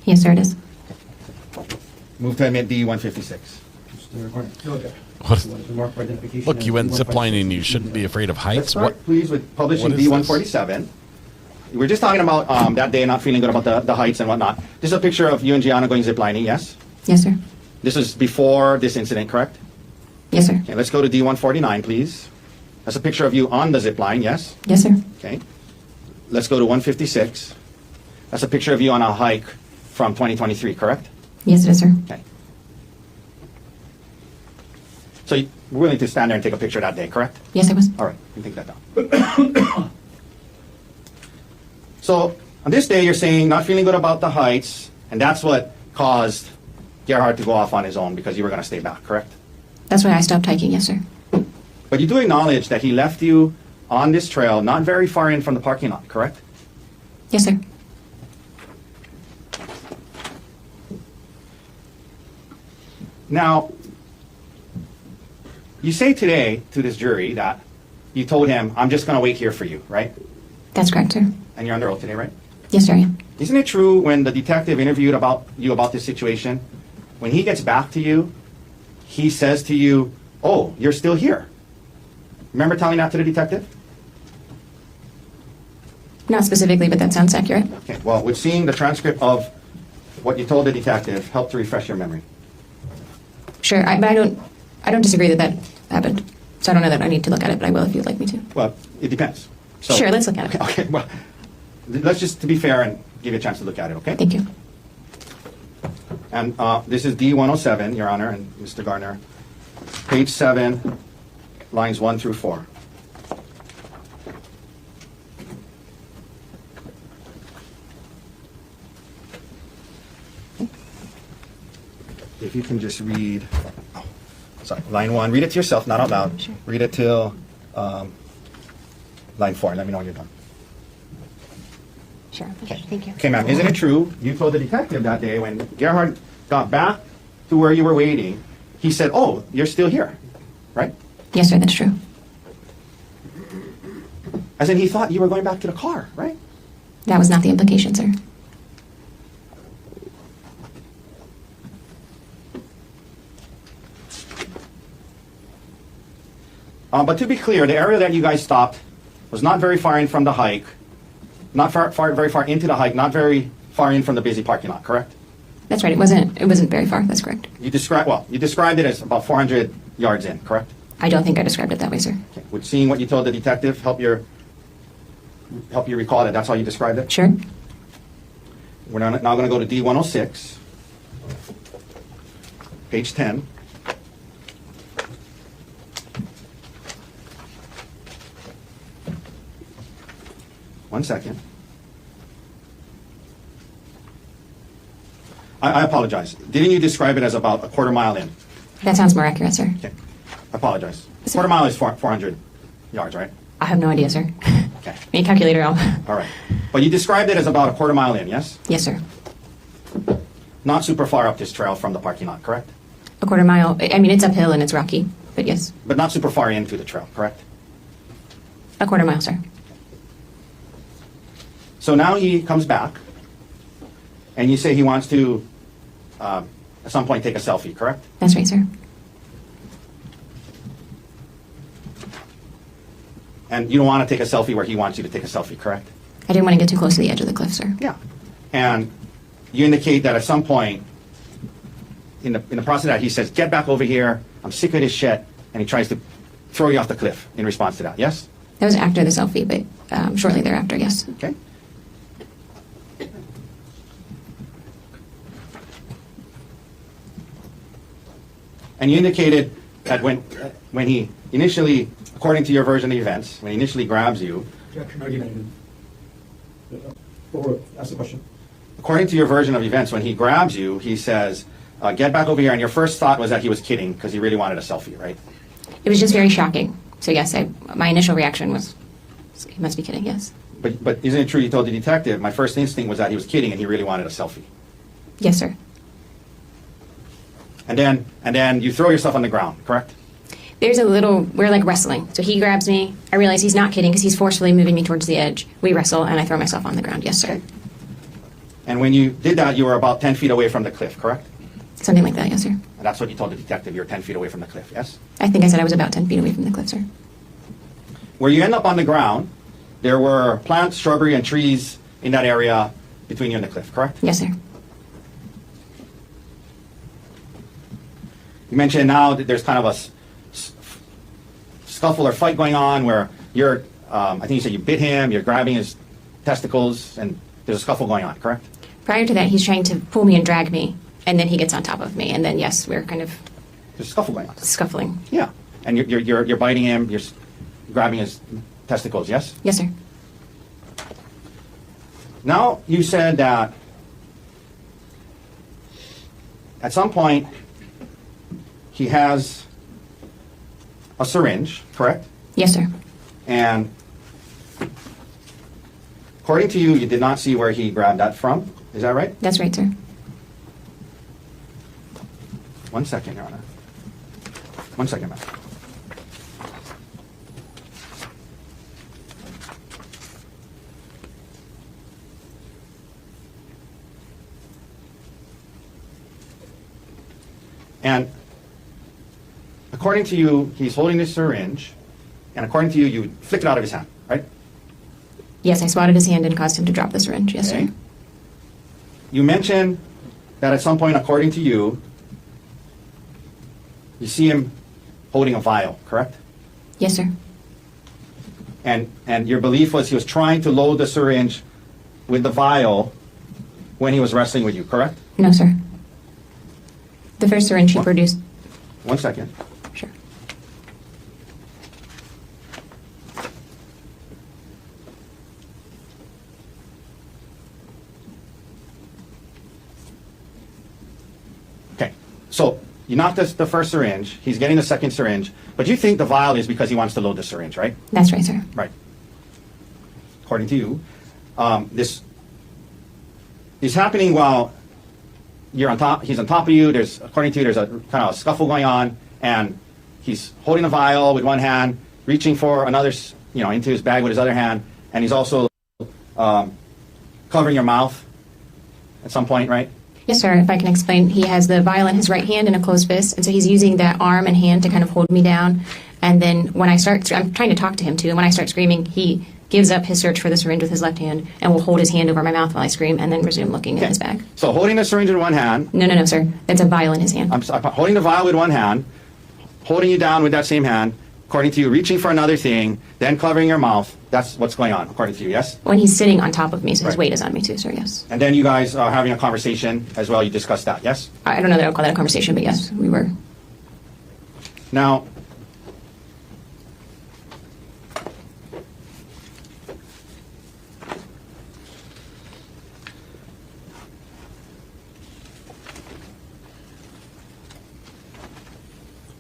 Speaker 9: Yes, sir, it is.
Speaker 12: Move to admit D-156.
Speaker 11: Mr. Warner. No objection.
Speaker 4: What?
Speaker 11: What has been marked for identification
Speaker 4: Look,
Speaker 11: as
Speaker 4: you went
Speaker 11: D-156
Speaker 4: ziplining. You shouldn't be afraid of heights.
Speaker 12: Let's start, please, with publishing
Speaker 4: what is
Speaker 12: D-147. We're just talking about that day not feeling good about the heights and whatnot. This is a picture of you and Gianna going ziplining, yes?
Speaker 9: Yes, sir.
Speaker 12: This is before this incident, correct?
Speaker 9: Yes, sir.
Speaker 12: Okay, let's go to D-149, please. That's a picture of you on the zip line, yes?
Speaker 9: Yes, sir.
Speaker 12: Okay. Let's go to 156. That's a picture of you on a hike from 2023, correct?
Speaker 9: Yes, it is, sir.
Speaker 12: Okay. So you're willing to stand there and take a picture that day, correct?
Speaker 9: Yes, I was.
Speaker 12: All right, you can take that down. So on this day, you're saying not feeling good about the heights, and that's what caused Gerhard to go off on his own because you were going to stay back, correct?
Speaker 9: That's why I stopped hiking, yes, sir.
Speaker 12: But you do acknowledge that he left you on this trail not very far in from the parking lot, correct?
Speaker 9: Yes, sir.
Speaker 12: Now, you say today to this jury that you told him, I'm just going to wait here for you, right?
Speaker 9: That's correct, sir.
Speaker 12: And you're under oath today, right?
Speaker 9: Yes, sir, I am.
Speaker 12: Isn't it true when the detective interviewed you about this situation, when he gets back to you, he says to you, oh, you're still here? Remember telling that to the detective?
Speaker 9: Not specifically, but that sounds accurate.
Speaker 12: Okay, well, would seeing the transcript of what you told the detective help to refresh your memory?
Speaker 9: Sure, but I don't disagree that happened. So I don't know that I need to look at it, but I will if you'd like me to.
Speaker 12: Well, it depends. So,
Speaker 9: sure, let's look at it.
Speaker 12: Okay, well, let's just, to be fair, and give you a chance to look at it, okay?
Speaker 9: Thank you.
Speaker 12: And this is D-107, Your Honor, and Mr. Garner. Page 7, lines 1 through 4. If you can just read, line 1. Read it to yourself, not out loud.
Speaker 9: Sure.
Speaker 12: Read it till line 4. Let me know when you're done.
Speaker 9: Sure. Okay. Thank you.
Speaker 12: Okay, ma'am. Isn't it true you told the detective that day when Gerhard got back to where you were waiting, he said, oh, you're still here, right?
Speaker 9: Yes, sir, that's true.
Speaker 12: As in he thought you were going back to the car, right?
Speaker 9: That was not the implication, sir.
Speaker 12: But to be clear, the area that you guys stopped was not very far in from the hike, not very far into the hike, not very far in from the busy parking lot, correct?
Speaker 9: That's right. It wasn't very far. That's correct.
Speaker 12: You described it as about 400 yards in, correct?
Speaker 9: I don't think I described it that way, sir.
Speaker 12: Okay. Would seeing what you told the detective help you recall that that's how you described it?
Speaker 9: Sure.
Speaker 12: We're now going to go to D106, page 10. One second. I apologize. Didn't you describe it as about a quarter mile in?
Speaker 9: That sounds more accurate, sir.
Speaker 12: Okay. I apologize. Quarter mile is 400 yards, right?
Speaker 9: I have no idea, sir.
Speaker 12: Okay.
Speaker 9: Need a calculator out.
Speaker 12: All right. But you described it as about a quarter mile in, yes?
Speaker 9: Yes, sir.
Speaker 12: Not super far up this trail from the parking lot, correct?
Speaker 9: A quarter mile. I mean, it's uphill and it's rocky, but yes.
Speaker 12: But not super far into the trail, correct?
Speaker 9: A quarter mile, sir.
Speaker 12: So now he comes back, and you say he wants to, at some point, take a selfie, correct?
Speaker 9: That's right, sir.
Speaker 12: And you don't want to take a selfie where he wants you to take a selfie, correct?
Speaker 9: I didn't want to get too close to the edge of the cliff, sir.
Speaker 12: Yeah. And you indicate that at some point, in the process of that, he says, "Get back over here, I'm sick of this shit," and he tries to throw you off the cliff in response to that, yes?
Speaker 9: That was after the selfie, but shortly thereafter, yes.
Speaker 12: Okay. And you indicated that when he initially, according to your version of events, when he initially grabs you,
Speaker 11: Ask the question.
Speaker 12: according to your version of events, when he grabs you, he says, "Get back over here," and your first thought was that he was kidding because he really wanted a selfie, right?
Speaker 9: It was just very shocking. So yes, my initial reaction was, he must be kidding, yes.
Speaker 12: But isn't it true you told the detective, my first instinct was that he was kidding and he really wanted a selfie?
Speaker 9: Yes, sir.
Speaker 12: And then you throw yourself on the ground, correct?
Speaker 9: We're like wrestling. So he grabs me. I realize he's not kidding because he's forcefully moving me towards the edge. We wrestle and I throw myself on the ground. Yes, sir.
Speaker 12: Okay. And when you did that, you were about 10 feet away from the cliff, correct?
Speaker 9: Something like that, yes, sir.
Speaker 12: And that's what you told the detective, you're 10 feet away from the cliff, yes?
Speaker 9: I think I said I was about 10 feet away from the cliff, sir.
Speaker 12: Where you end up on the ground, there were plants, shrubbery, and trees in that area between you and the cliff, correct?
Speaker 9: Yes, sir.
Speaker 12: You mentioned now that there's kind of a scuffle or fight going on where you're, I think you said you bit him, you're grabbing his testicles, and there's a scuffle going on, correct?
Speaker 9: Prior to that, he's trying to pull me and drag me, and then he gets on top of me, and then, yes, we're kind of...
Speaker 12: There's a scuffle going on.
Speaker 9: Scuffling.
Speaker 12: Yeah. And you're biting him, you're grabbing his testicles, yes?
Speaker 9: Yes, sir.
Speaker 12: Now, you said that at some point he has a syringe, correct?
Speaker 9: Yes, sir.
Speaker 12: And according to you, you did not see where he grabbed that from. Is that right?
Speaker 9: That's right, sir.
Speaker 12: 1 second, Your Honor. 1 second, ma'am. And according to you, he's holding this syringe, and according to you, you flicked it out of his hand, right?
Speaker 9: Yes, I swatted his hand and caused him to drop the syringe. Yes,
Speaker 12: Okay.
Speaker 9: sir.
Speaker 12: You mentioned that at some point, according to you, you see him holding a vial, correct?
Speaker 9: Yes, sir.
Speaker 12: And your belief was he was trying to load the syringe with the vial when he was wrestling with you, correct?
Speaker 9: No, sir. The first syringe he produced...
Speaker 12: 1 second.
Speaker 9: Sure.
Speaker 12: Okay, so you knocked the first syringe, he's getting the second syringe, but you think the vial is because he wants to load the syringe, right?
Speaker 9: That's right, sir.
Speaker 12: Right. According to you, this is happening while he's on top of you. According to you, there's a kind of a scuffle going on, and he's holding a vial with one hand, reaching for another, into his bag with his other hand, and he's also covering your mouth at some point, right?
Speaker 9: Yes, sir. If I can explain, he has the vial in his right hand in a closed fist, and so he's using that arm and hand to kind of hold me down. And then when I'm trying to talk to him too, and when I start screaming, he gives up his search for the syringe with his left hand and will hold his hand over my mouth while I scream and then resume looking at his bag.
Speaker 12: So holding the syringe in one hand.
Speaker 9: No, sir. That's a vial in his hand.
Speaker 12: I'm sorry, holding the vial with one hand, holding you down with that same hand, according to you, reaching for another thing, then covering your mouth. That's what's going on, according to you, yes?
Speaker 9: When he's sitting on top of me, so his weight is on me too, sir, yes.
Speaker 12: And then you guys are having a conversation as well. You discussed that, yes?
Speaker 9: I don't know that I'll call that a conversation, but yes, we were.
Speaker 12: Now,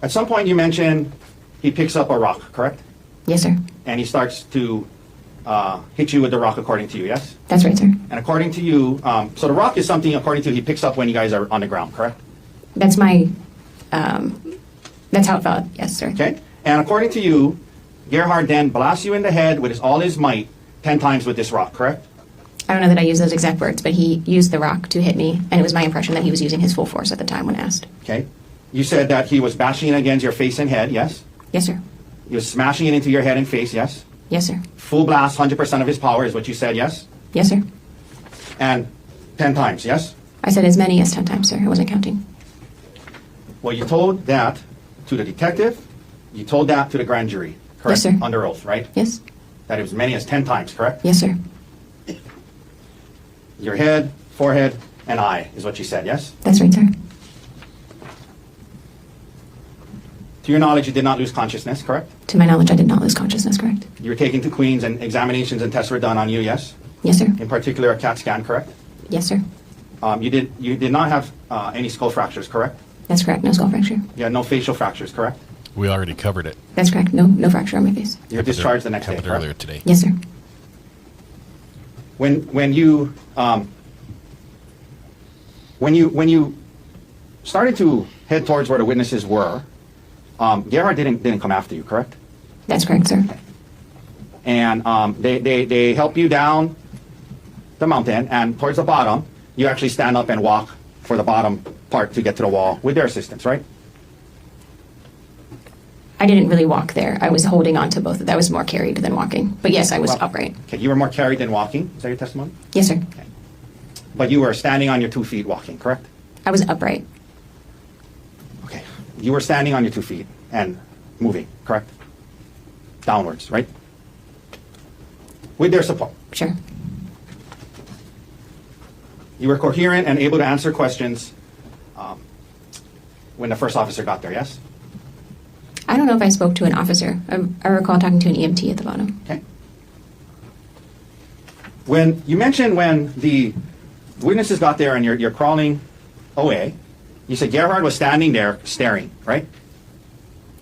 Speaker 12: at some point you mentioned he picks up a rock, correct?
Speaker 9: Yes, sir.
Speaker 12: And he starts to hit you with the rock, according to you, yes?
Speaker 9: That's right, sir.
Speaker 12: And according to you, so the rock is something, according to you, he picks up when you guys are on the ground, correct?
Speaker 9: That's my, that's how it felt, yes, sir.
Speaker 12: Okay. And according to you, Gerhard then blasts you in the head with all his might 10 times with this rock, correct?
Speaker 9: I don't know that I used those exact words, but he used the rock to hit me, and it was my impression that he was using his full force at the time when asked.
Speaker 12: Okay. You said that he was bashing it against your face and head, yes?
Speaker 9: Yes, sir.
Speaker 12: He was smashing it into your head and face, yes?
Speaker 9: Yes, sir.
Speaker 12: Full blast, 100% of his power is what you said, yes?
Speaker 9: Yes, sir.
Speaker 12: And 10 times, yes?
Speaker 9: I said as many as 10 times, sir. I wasn't counting.
Speaker 12: Well, you told that to the detective. You told that to the grand jury, correct?
Speaker 9: Yes, sir.
Speaker 12: Under oath, right?
Speaker 9: Yes.
Speaker 12: That it was many as 10 times, correct?
Speaker 9: Yes, sir.
Speaker 12: Your head, forehead, and eye is what you said, yes?
Speaker 9: That's right, sir.
Speaker 12: To your knowledge, you did not lose consciousness, correct?
Speaker 9: To my knowledge, I did not lose consciousness, correct?
Speaker 12: You were taken to Queens and examinations and tests were done on you, yes?
Speaker 9: Yes, sir.
Speaker 12: In particular, a CAT scan, correct?
Speaker 9: Yes, sir.
Speaker 12: You did not have any skull fractures, correct?
Speaker 9: That's correct. No skull fracture.
Speaker 12: You had no facial fractures, correct?
Speaker 4: We already covered it.
Speaker 9: That's correct. No fracture on my face.
Speaker 12: You were discharged the next day,
Speaker 4: Happened
Speaker 12: correct?
Speaker 4: earlier today.
Speaker 9: Yes, sir.
Speaker 12: When you started to head towards where the witnesses were, Gerhard didn't come after you, correct?
Speaker 9: That's correct, sir.
Speaker 12: And they help you down the mountain, and towards the bottom, you actually stand up and walk for the bottom part to get to the wall with their assistance, right?
Speaker 9: I didn't really walk there. I was holding on to both. That was more carried than walking. But yes, I was upright.
Speaker 12: Okay, you were more carried than walking. Is that your testimony?
Speaker 9: Yes, sir.
Speaker 12: Okay. But you were standing on your 2 feet walking, correct?
Speaker 9: I was upright.
Speaker 12: Okay. You were standing on your 2 feet and moving, correct? Downwards, right? With their support.
Speaker 9: Sure.
Speaker 12: You were coherent and able to answer questions when the first officer got there, yes?
Speaker 9: I don't know if I spoke to an officer. I recall talking to an EMT at the bottom.
Speaker 12: Okay. When you mentioned when the witnesses got there and you're crawling away, you said Gerhard was standing there staring, right?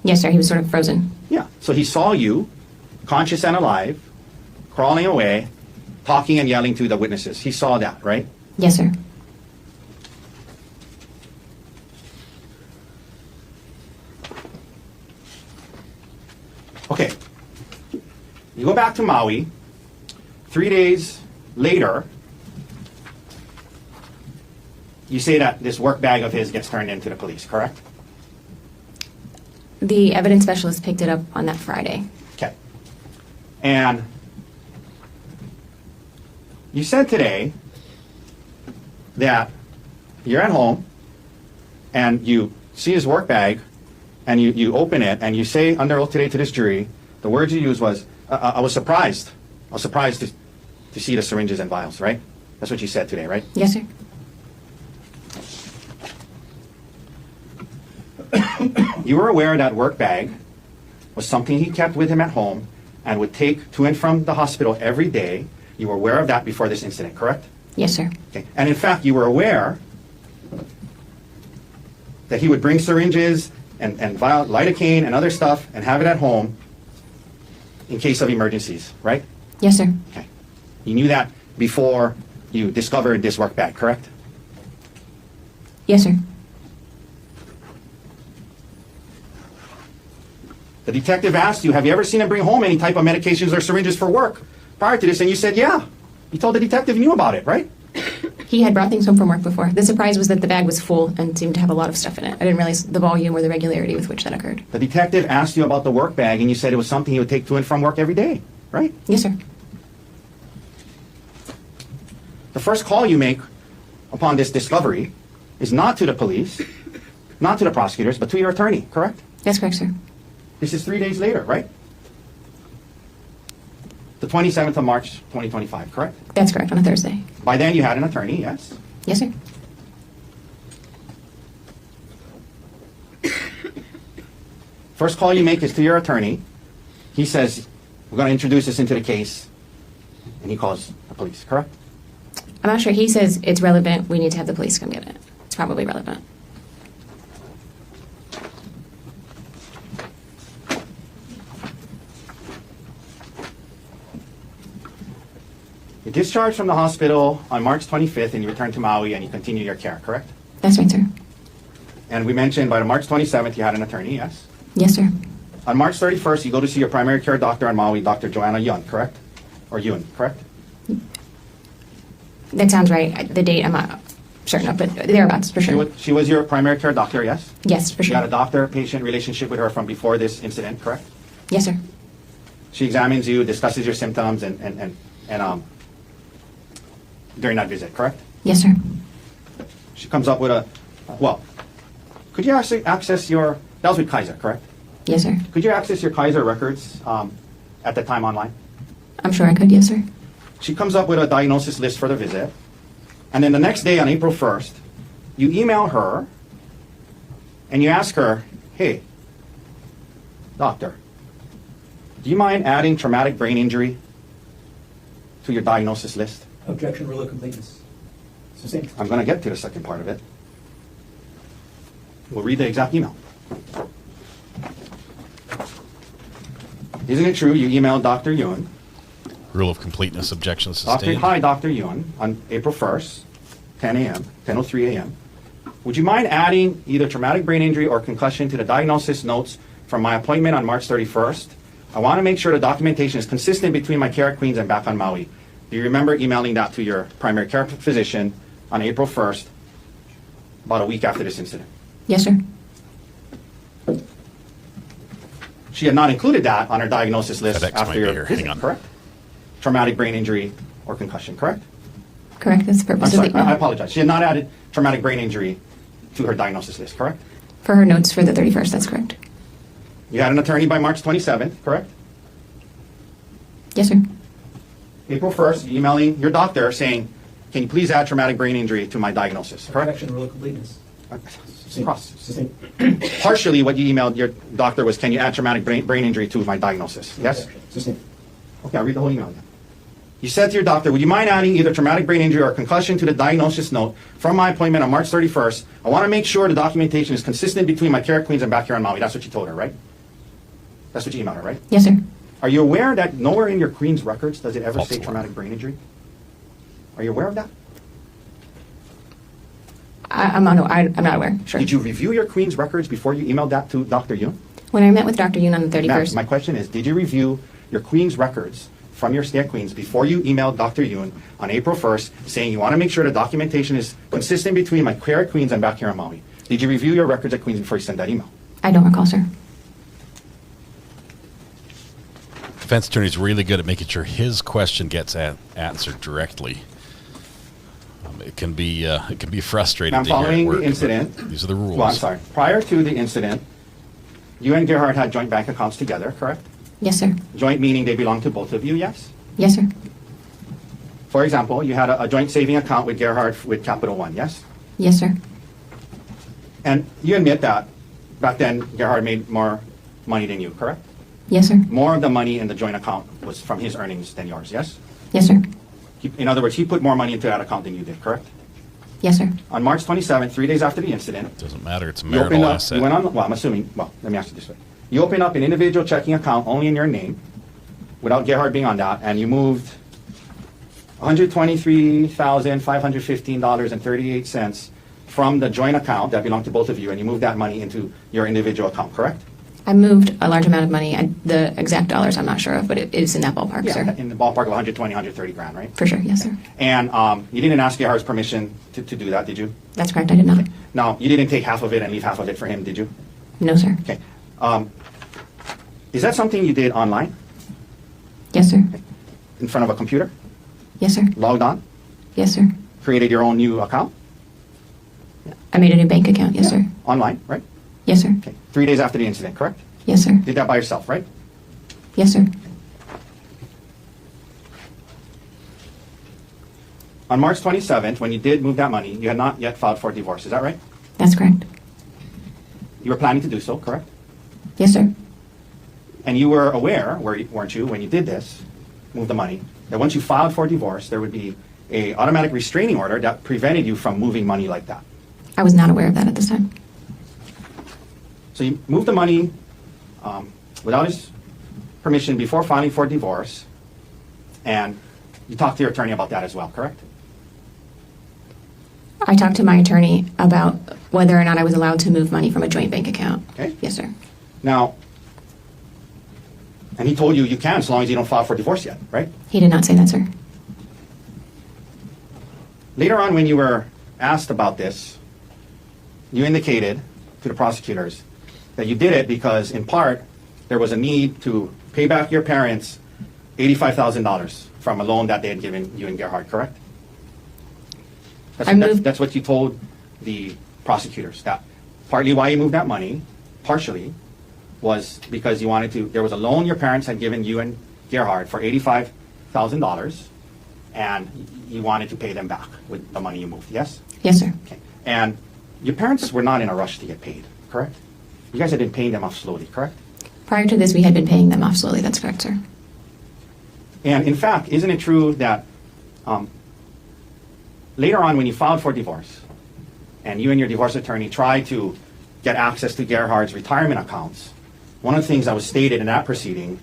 Speaker 9: Yes, sir. He was sort of frozen.
Speaker 12: Yeah. So he saw you, conscious and alive, crawling away, talking and yelling to the witnesses. He saw that, right?
Speaker 9: Yes, sir.
Speaker 12: Okay. You go back to Maui. 3 days later, you say that this work bag of his gets turned into the police, correct?
Speaker 9: The evidence specialist picked it up on that Friday.
Speaker 12: Okay. And you said today that you're at home and you see his work bag and you open it and you say under oath today to this jury, the words you used was, I was surprised. I was surprised to see the syringes and vials, right? That's what you said today, right?
Speaker 9: Yes, sir.
Speaker 12: You were aware that work bag was something he kept with him at home and would take to and from the hospital every day. You were aware of that before this incident, correct?
Speaker 9: Yes, sir.
Speaker 12: Okay. And in fact, you were aware that he would bring syringes and lidocaine and other stuff and have it at home in case of emergencies, right?
Speaker 9: Yes, sir.
Speaker 12: Okay. You knew that before you discovered this work bag, correct?
Speaker 9: Yes, sir.
Speaker 12: The detective asked you, have you ever seen him bring home any type of medications or syringes for work prior to this? And you said, yeah. You told the detective you knew about it, right?
Speaker 9: He had brought things home from work before. The surprise was that the bag was full and seemed to have a lot of stuff in it. I didn't realize the volume or the regularity with which that occurred.
Speaker 12: The detective asked you about the work bag, and you said it was something he would take to and from work every day, right?
Speaker 9: Yes, sir.
Speaker 12: The first call you make upon this discovery is not to the police, not to the prosecutors, but to your attorney, correct?
Speaker 9: That's correct, sir.
Speaker 12: This is 3 days later, right? The 27th of March, 2025, correct?
Speaker 9: That's correct, on a Thursday.
Speaker 12: By then you had an attorney, yes?
Speaker 9: Yes, sir.
Speaker 12: First call you make is to your attorney. He says, we're going to introduce this into the case, and he calls the police, correct?
Speaker 9: I'm not sure. He says it's relevant. We need to have the police come get it. It's probably relevant.
Speaker 12: You're discharged from the hospital on March 25th, and you return to Maui, and you continue your care, correct?
Speaker 9: That's right, sir.
Speaker 12: And we mentioned by March 27th, you had an attorney, yes?
Speaker 9: Yes, sir.
Speaker 12: On March 31st, you go to see your primary care doctor on Maui, Dr. Joanna Yun, correct? Or Yun, correct?
Speaker 9: That sounds right. The date, I'm not certain of, but thereabouts, for sure.
Speaker 12: She was your primary care doctor, yes?
Speaker 9: Yes, for
Speaker 12: You
Speaker 9: sure.
Speaker 12: had a doctor-patient relationship with her from before this incident, correct?
Speaker 9: Yes, sir.
Speaker 12: She examines you, discusses your symptoms, and during that visit, correct?
Speaker 9: Yes, sir.
Speaker 12: She comes up with could you actually access your, that was with Kaiser, correct?
Speaker 9: Yes, sir.
Speaker 12: Could you access your Kaiser records at the time online?
Speaker 9: I'm sure I could, yes, sir.
Speaker 12: She comes up with a diagnosis list for the visit, and then the next day on April 1st, you email her, and you ask her, hey, doctor, do you mind adding traumatic brain injury to your diagnosis list?
Speaker 11: Objection, rule of completeness. Sustained.
Speaker 12: I'm going to get to the second part of it. We'll read the exact email. Isn't it true you emailed Dr. Yun?
Speaker 4: Rule of completeness, objection sustained.
Speaker 12: Hi, Dr. Yun, on April 1st, 10 a.m., 10:03 a.m. Would you mind adding either traumatic brain injury or concussion to the diagnosis notes from my appointment on March 31st? I want to make sure the documentation is consistent between my care at Queens and back on Maui. Do you remember emailing that to your primary care physician on April 1st, about a week after this incident?
Speaker 9: Yes, sir.
Speaker 12: She had not included that on her diagnosis list
Speaker 4: FedEx might
Speaker 12: after
Speaker 4: be
Speaker 12: your
Speaker 4: here.
Speaker 12: visit,
Speaker 4: Hang on.
Speaker 12: correct? Traumatic brain injury or concussion, correct?
Speaker 9: Correct. That's the purpose
Speaker 12: I'm sorry,
Speaker 9: of the email.
Speaker 12: I apologize. She had not added traumatic brain injury to her diagnosis list, correct?
Speaker 9: For her notes for the 31st, that's correct.
Speaker 12: You had an attorney by March 27th, correct?
Speaker 9: Yes, sir.
Speaker 12: April 1st, emailing your doctor saying, can you please add traumatic brain injury to my diagnosis, correct?
Speaker 11: Objection, rule of completeness. Sustained.
Speaker 12: Partially what you emailed your doctor was, can you add traumatic brain injury to my diagnosis? Yes?
Speaker 11: Sustained.
Speaker 12: Okay, I'll read the whole email again. You said to your doctor, would you mind adding either traumatic brain injury or concussion to the diagnosis note from my appointment on March 31st? I want to make sure the documentation is consistent between my care at Queens and back here on Maui. That's what you told her, right? That's what you emailed her, right?
Speaker 9: Yes, sir.
Speaker 12: Are you aware that nowhere in your Queens records does it ever say traumatic brain injury? Are you aware of that?
Speaker 9: I'm not aware. Sure.
Speaker 12: Did you review your Queens records before you emailed that to Dr. Yun?
Speaker 9: When I met with Dr. Yun on the 31st.
Speaker 12: Ma'am, my question is, did you review your Queens records from your stay at Queens before you emailed Dr. Yun on April 1st saying you want to make sure the documentation is consistent between my care at Queens and back here on Maui? Did you review your records at Queens before you sent that email?
Speaker 9: I don't recall, sir.
Speaker 4: Defense attorney's really good at making sure his question gets answered directly. It can be frustrating.
Speaker 12: Now,
Speaker 4: to hear at
Speaker 12: following
Speaker 4: work,
Speaker 12: the incident,
Speaker 4: but these are the rules.
Speaker 12: Well, I'm sorry. Prior to the incident, you and Gerhard had joint bank accounts together, correct?
Speaker 9: Yes, sir.
Speaker 12: Joint meaning they belong to both of you, yes?
Speaker 9: Yes, sir.
Speaker 12: For example, you had a joint saving account with Gerhard with Capital One, yes?
Speaker 9: Yes, sir.
Speaker 12: And you admit that back then Gerhard made more money than you, correct?
Speaker 9: Yes, sir.
Speaker 12: More of the money in the joint account was from his earnings than yours, yes?
Speaker 9: Yes, sir.
Speaker 12: In other words, he put more money into that account than you did, correct?
Speaker 9: Yes, sir.
Speaker 12: On March 27th, 3 days after the incident,
Speaker 4: Doesn't matter. It's a
Speaker 12: you
Speaker 4: marital
Speaker 12: opened up,
Speaker 4: asset.
Speaker 12: you went on, well, I'm assuming, well, let me ask you this way. You opened up an individual checking account only in your name, without Gerhard being on that, and you moved $123,515.38 from the joint account that belonged to both of you, and you moved that money into your individual account, correct?
Speaker 9: I moved a large amount of money. The exact dollars I'm not sure of, but it is in that ballpark,
Speaker 12: Yeah,
Speaker 9: sir.
Speaker 12: in the ballpark of 120, 130 grand, right?
Speaker 9: For sure, yes, sir.
Speaker 12: And you didn't ask Gerhard's permission to do that, did you?
Speaker 9: That's correct, I did not.
Speaker 12: Now, you didn't take half of it and leave half of it for him, did you?
Speaker 9: No, sir.
Speaker 12: Okay. Is that something you did online?
Speaker 9: Yes, sir.
Speaker 12: In front of a computer?
Speaker 9: Yes, sir.
Speaker 12: Logged on?
Speaker 9: Yes, sir.
Speaker 12: Created your own new account?
Speaker 9: I made a new bank account, yes, sir.
Speaker 12: Online, right?
Speaker 9: Yes, sir.
Speaker 12: Okay. 3 days after the incident, correct?
Speaker 9: Yes, sir.
Speaker 12: Did that by yourself, right?
Speaker 9: Yes, sir.
Speaker 12: On March 27th, when you did move that money, you had not yet filed for divorce, is that right?
Speaker 9: That's correct.
Speaker 12: You were planning to do so, correct?
Speaker 9: Yes, sir.
Speaker 12: And you were aware, weren't you, when you did this, move the money, that once you filed for divorce, there would be an automatic restraining order that prevented you from moving money like that.
Speaker 9: I was not aware of that at this time.
Speaker 12: So you moved the money without his permission before filing for divorce, and you talked to your attorney about that as well, correct?
Speaker 9: I talked to my attorney about whether or not I was allowed to move money from a joint bank account.
Speaker 12: Okay.
Speaker 9: Yes, sir.
Speaker 12: Now, and he told you you can as long as you don't file for divorce yet, right?
Speaker 9: He did not say that, sir.
Speaker 12: Later on, when you were asked about this, you indicated to the prosecutors that you did it because, in part, there was a need to pay back your parents $85,000 from a loan that they had given you and Gerhard, correct? That's what you told the prosecutors, that partly why you moved that money, partially, was because you wanted to, there was a loan your parents had given you and Gerhard for $85,000, and you wanted to pay them back with the money you moved, yes?
Speaker 9: Yes, sir.
Speaker 12: Okay. And your parents were not in a rush to get paid, correct? You guys had been paying them off slowly, correct?
Speaker 9: Prior to this, we had been paying them off slowly. That's correct, sir.
Speaker 12: And in fact, isn't it true that later on when you filed for divorce, and you and your divorce attorney tried to get access to Gerhard's retirement accounts, one of the things that was stated in that proceeding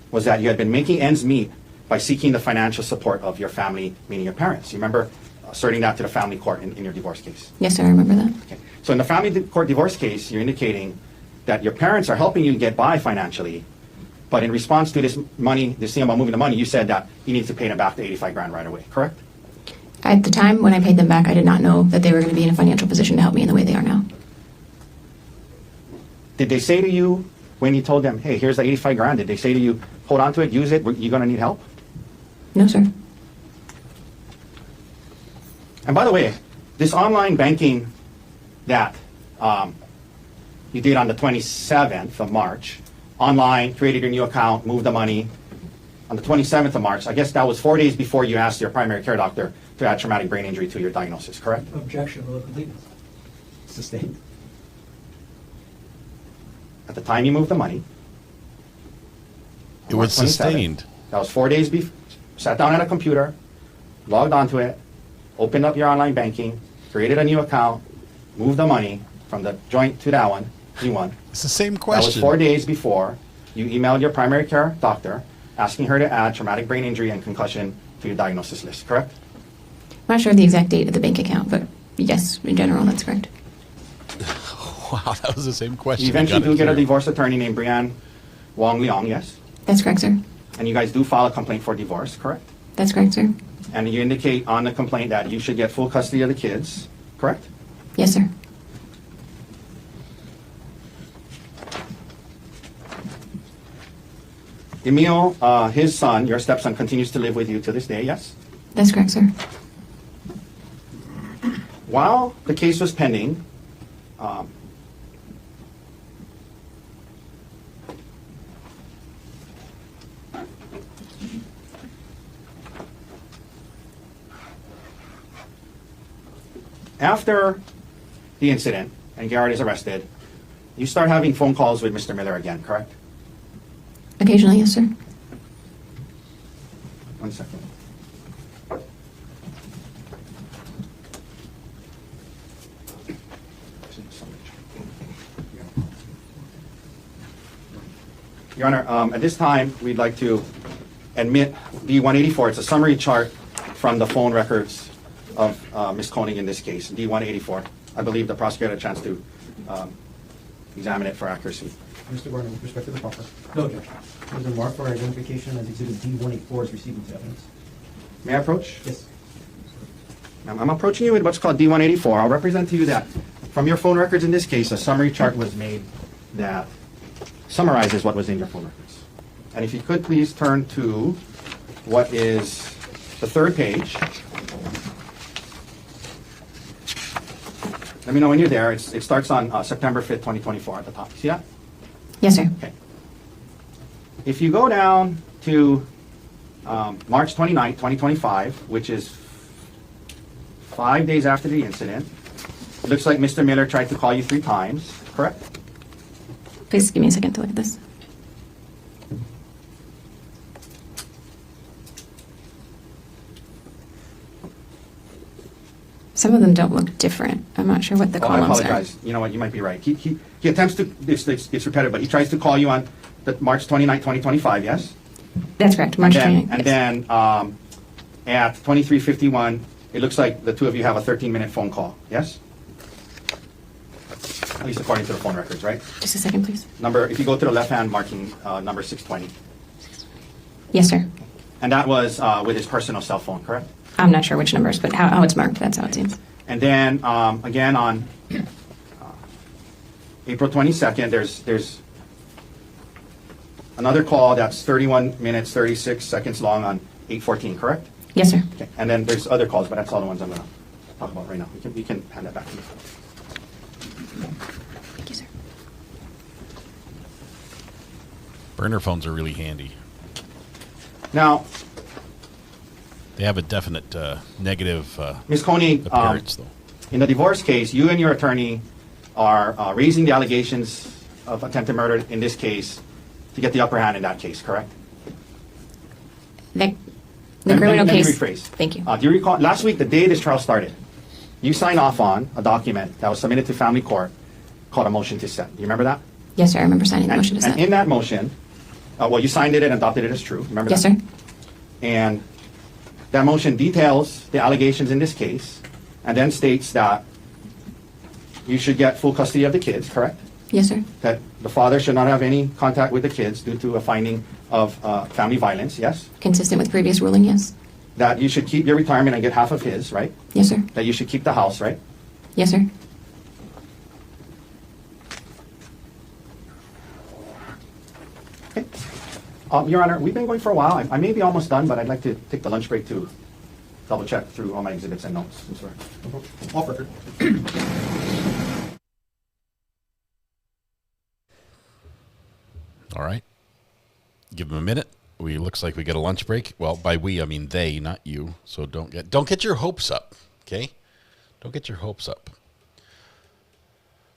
Speaker 12: was that you had been making ends meet by seeking the financial support of your family, meaning your parents. You remember asserting that to the family court in your divorce case?
Speaker 9: Yes, sir, I remember that.
Speaker 12: Okay. So in the family court divorce case, you're indicating that your parents are helping you get by financially, but in response to this money, this thing about moving the money, you said that you need to pay them back the 85 grand right away, correct?
Speaker 9: At the time when I paid them back, I did not know that they were going to be in a financial position to help me in the way they are now.
Speaker 12: Did they say to you when you told them, hey, here's the 85 grand, did they say to you, hold on to it, use it, you're going to need help?
Speaker 9: No, sir.
Speaker 12: And by the way, this online banking that you did on the 27th of March, online, created your new account, moved the money, on the 27th of March, I guess that was 4 days before you asked your primary care doctor to add traumatic brain injury to your diagnosis, correct?
Speaker 11: Objection, will it completeness? Sustained.
Speaker 12: At the time you moved the money,
Speaker 4: it was sustained.
Speaker 12: That was 4 days before. Sat down at a computer, logged onto it, opened up your online banking, created a new account, moved the money from the joint to that one, new one.
Speaker 4: It's the same question.
Speaker 12: That was 4 days before you emailed your primary care doctor asking her to add traumatic brain injury and concussion to your diagnosis list, correct?
Speaker 9: I'm not sure of the exact date of the bank account, but yes, in general, that's correct.
Speaker 4: Wow, that was the same question.
Speaker 12: You eventually do get a divorce attorney named Brianne Wong Leong, yes?
Speaker 9: That's correct, sir.
Speaker 12: And you guys do file a complaint for divorce, correct?
Speaker 9: That's correct, sir.
Speaker 12: And you indicate on the complaint that you should get full custody of the kids, correct?
Speaker 9: Yes, sir.
Speaker 12: Emil, his son, your stepson, continues to live with you to this day, yes?
Speaker 9: That's correct, sir.
Speaker 12: While the case was pending, after the incident and Gerhard is arrested, you start having phone calls with Mr. Miller again, correct?
Speaker 9: Occasionally, yes, sir.
Speaker 12: 1 second. Your Honor, at this time, we'd like to admit D-184. It's a summary chart from the phone records of Ms. Koenig in this case, D-184. I believe the prosecutor had a chance to examine it for accuracy.
Speaker 11: Mr. Gardner, with respect to the proffer. No objection. It is marked for identification as Exhibit D184 is received into evidence.
Speaker 12: May I approach?
Speaker 11: Yes.
Speaker 12: I'm approaching you with what's called D184. I'll represent to you that from your phone records in this case, a summary chart was made that summarizes what was in your phone records. And if you could please turn to what is the third page. Let me know when you're there. It starts on September 5th, 2024 at the top. See that?
Speaker 9: Yes, sir.
Speaker 12: Okay. If you go down to March 29th, 2025, which is 5 days after the incident, it looks like Mr. Miller tried to call you 3 times, correct?
Speaker 9: Please give me a second to look at this. Some of them don't look different. I'm not sure what the columns
Speaker 12: I apologize. You know what? You might be right. He attempts to, it's repetitive, but he tries to call you on the March 29th, 2025, yes?
Speaker 9: That's correct, March 29th.
Speaker 12: And then at 23:51, it looks like the two of you have a 13-minute phone call, yes? At least according to the phone records, right?
Speaker 9: Just a second, please.
Speaker 12: If you go to the left-hand marking, number 620.
Speaker 9: Yes, sir.
Speaker 12: And that was with his personal cell phone, correct?
Speaker 9: I'm not sure which numbers, but how it's marked, that's how it seems.
Speaker 12: And then again on April 22nd, there's another call that's 31 minutes, 36 seconds long on 8:14, correct?
Speaker 9: Yes, sir.
Speaker 12: Okay. And then there's other calls, but that's all the ones I'm going to talk about right now. You can hand that back to me.
Speaker 9: Thank you, sir.
Speaker 4: Burner phones are really handy.
Speaker 12: Now,
Speaker 4: they have a definite negative
Speaker 12: Ms. Koenig,
Speaker 4: appearance, though.
Speaker 12: In the divorce case, you and your attorney are raising the allegations of attempted murder in this case to get the upper hand in that case, correct?
Speaker 9: The criminal case.
Speaker 12: Let me rephrase.
Speaker 9: Thank you.
Speaker 12: Do you recall last week, the day this trial started, you signed off on a document that was submitted to family court called a motion to set. Do you remember that?
Speaker 9: Yes, sir. I remember signing the motion to set.
Speaker 12: And in that motion, you signed it and adopted it as true. Remember
Speaker 9: yes,
Speaker 12: that?
Speaker 9: Yes, sir.
Speaker 12: And that motion details the allegations in this case and then states that you should get full custody of the kids, correct?
Speaker 9: Yes, sir.
Speaker 12: That the father should not have any contact with the kids due to a finding of family violence, yes?
Speaker 9: Consistent with previous ruling, yes.
Speaker 12: That you should keep your retirement and get half of his, right?
Speaker 9: Yes, sir.
Speaker 12: That you should keep the house, right?
Speaker 9: Yes, sir.
Speaker 12: Okay. Your Honor, we've been going for a while. I may be almost done, but I'd like to take the lunch break to double check through all my exhibits and notes. I'm sorry.
Speaker 11: Off record.
Speaker 4: All right. Give them a minute. Looks like we get a lunch break. Well, by we, I mean they, not you. So don't get your hopes up, okay? Don't get your hopes up.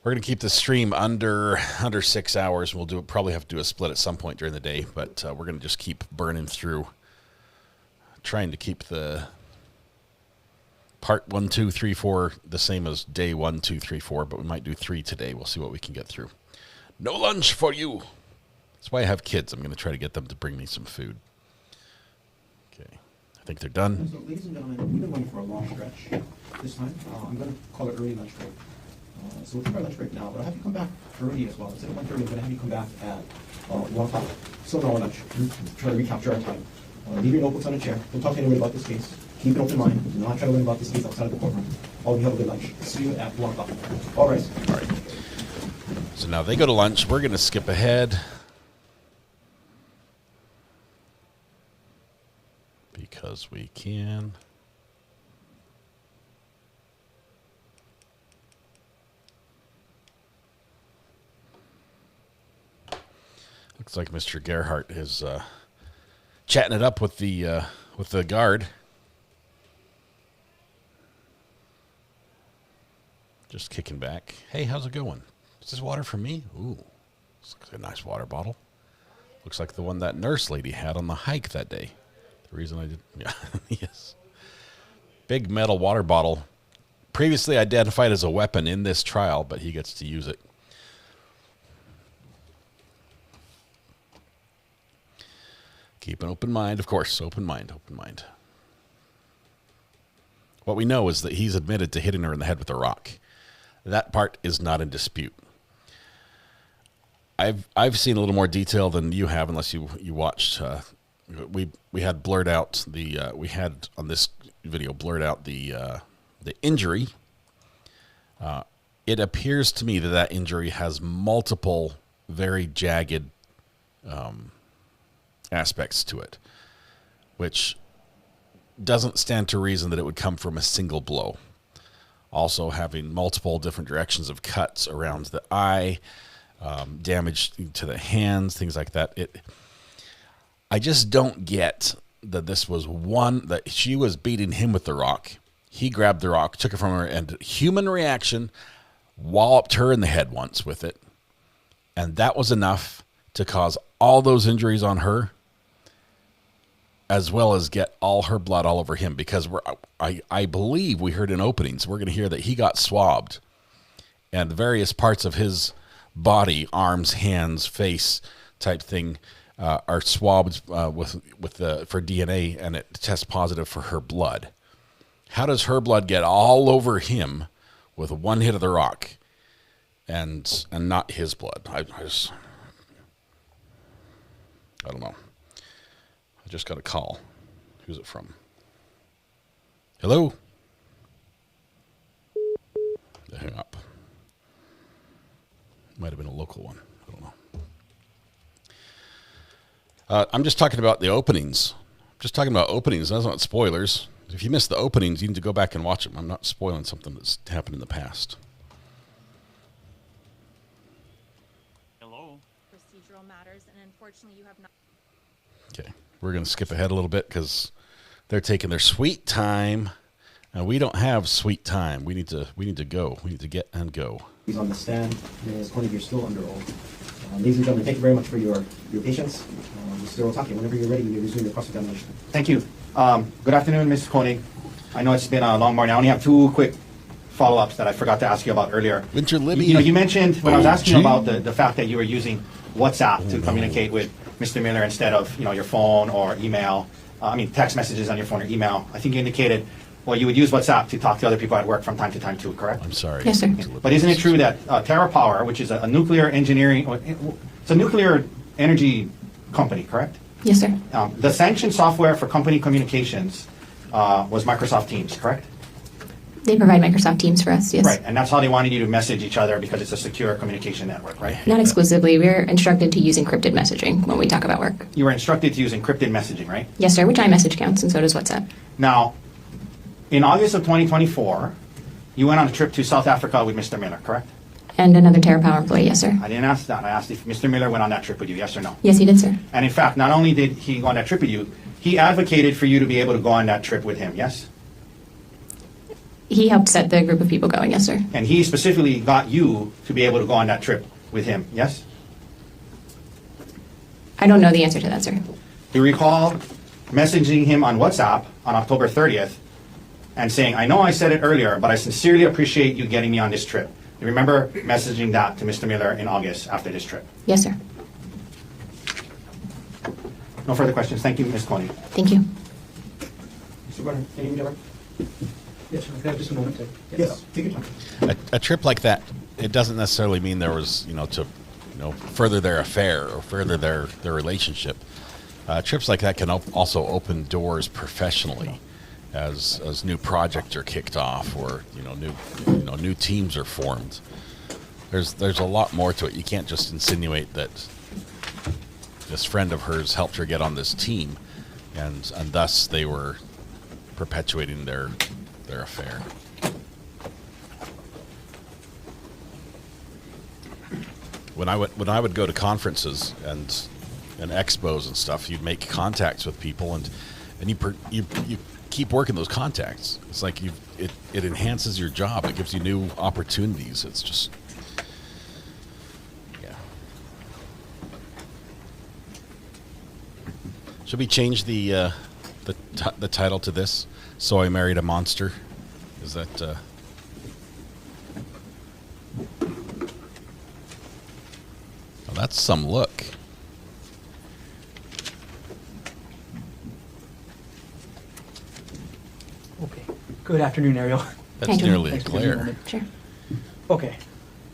Speaker 4: We're going to keep the stream under 6 hours. We'll probably have to do a split at some point during the day, but we're going to just keep burning through, trying to keep the part 1, 2, 3, 4 the same as day 1, 2, 3, 4, but we might do 3 today. We'll see what we can get through. No lunch for you. That's why I have kids. I'm going to try to get them to bring me some food. Okay. I think they're done.
Speaker 11: So, ladies and gentlemen, we've been going for a long stretch this time. I'm going to call it early lunch break. So we'll take our lunch break now, but I'll have you come back early as well. Instead of 1:30, I'm going to have you come back at 1 o'clock. Still an hour lunch. Try to recapture our time. Leave your notebooks on a chair. Don't talk to anyone about this case. Keep an open mind. Do not try to learn about this case outside of the courtroom. All of you have a good lunch. See you at 1 o'clock. All right.
Speaker 4: All right. So now they go to lunch. We're going to skip ahead. Because we can. Looks like Mr. Gerhardt is chatting it up with the guard. Just kicking back. Hey, how's it going? Is this water for me? Ooh, looks like a nice water bottle. Looks like the one that nurse lady had on the hike that day. The reason I did, yeah, yes. Big metal water bottle. Previously identified as a weapon in this trial, but he gets to use it. Keep an open mind, of course. Open mind, open mind. What we know is that he's admitted to hitting her in the head with a rock. That part is not in dispute. I've seen a little more detail than you have, unless you watched. We had blurred out we had on this video blurred out the injury. It appears to me that injury has multiple very jagged aspects to it, which doesn't stand to reason that it would come from a single blow. Also having multiple different directions of cuts around the eye, damage to the hands, things like that. I just don't get that this was that she was beating him with the rock. He grabbed the rock, took it from her, and human reaction, walloped her in the head once with it. And that was enough to cause all those injuries on her, as well as get all her blood all over him, because I believe we heard in openings, we're going to hear that he got swabbed, and various parts of his body, arms, hands, face type thing, are swabbed for DNA, and it tests positive for her blood. How does her blood get all over him with one hit of the rock, and not his blood? I don't know. I just got a call. Who's it from? Hello? They hang up. Might have been a local one. I don't know. I'm just talking about the openings. Just talking about openings. That's not spoilers. If you missed the openings, you need to go back and watch them. I'm not spoiling something that's happened in the past.
Speaker 15: Hello. Procedural matters, and unfortunately, you have not.
Speaker 4: Okay, we're going to skip ahead a little bit because they're taking their sweet time, and we don't have sweet time. We need to go. We need to get and go.
Speaker 11: He's on the stand. Ms. Koenig, you're still under oath. Ladies and gentlemen, thank you very much for your patience. Mr. Otake, whenever you're ready, you may resume your cross-examination.
Speaker 12: Thank you. Good afternoon, Ms. Koenig. I know it's been a long morning. I only have two quick follow-ups that I forgot to ask you about earlier.
Speaker 4: Winter Libby.
Speaker 12: You mentioned when I was asking you about the fact that you were using WhatsApp to communicate with Mr. Miller instead of your phone or email. Text messages on your phone or email. I think you indicated, well, you would use WhatsApp to talk to other people at work from time to time too, correct?
Speaker 4: I'm sorry.
Speaker 9: Yes, sir.
Speaker 12: But isn't it true that TerraPower, which is a nuclear engineering, it's a nuclear energy company, correct?
Speaker 9: Yes, sir.
Speaker 12: The sanctioned software for company communications was Microsoft Teams, correct?
Speaker 9: They provide Microsoft Teams for us, yes.
Speaker 12: Right, and that's how they wanted you to message each other because it's a secure communication network, right?
Speaker 9: Not exclusively. We're instructed to use encrypted messaging when we talk about work.
Speaker 12: You were instructed to use encrypted messaging, right?
Speaker 9: Yes, sir, which iMessage counts, and so does WhatsApp.
Speaker 12: Now, in August of 2024, you went on a trip to South Africa with Mr. Miller, correct?
Speaker 9: And another TerraPower employee, yes, sir.
Speaker 12: I didn't ask that. I asked if Mr. Miller went on that trip with you, yes or no?
Speaker 9: Yes, he did, sir.
Speaker 12: And in fact, not only did he go on that trip with you, he advocated for you to be able to go on that trip with him, yes?
Speaker 9: He helped set the group of people going, yes, sir.
Speaker 12: And he specifically got you to be able to go on that trip with him, yes?
Speaker 9: I don't know the answer to that, sir.
Speaker 12: You recall messaging him on WhatsApp on October 30th and saying, I know I said it earlier, but I sincerely appreciate you getting me on this trip. You remember messaging that to Mr. Miller in August after this trip?
Speaker 9: Yes, sir.
Speaker 12: No further questions. Thank you, Ms. Koenig.
Speaker 9: Thank you.
Speaker 11: Mr. Brenner, can you interrupt?
Speaker 14: Yes, sir. Can I have just a moment to...
Speaker 11: Yes, take your time.
Speaker 4: A trip like that, it doesn't necessarily mean there was, to further their affair or further their relationship. Trips like that can also open doors professionally as new projects are kicked off or new teams are formed. There's a lot more to it. You can't just insinuate that this friend of hers helped her get on this team, and thus they were perpetuating their affair. When I would go to conferences and expos and stuff, you'd make contacts with people, and you keep working those contacts. It's like it enhances your job. It gives you new opportunities. It's just, yeah. Should we change the title to this? So I Married a Monster. Is that? Well, that's some look.
Speaker 14: Okay. Good afternoon, Ariel.
Speaker 4: That's nearly a glare.
Speaker 9: Sure.
Speaker 14: Okay.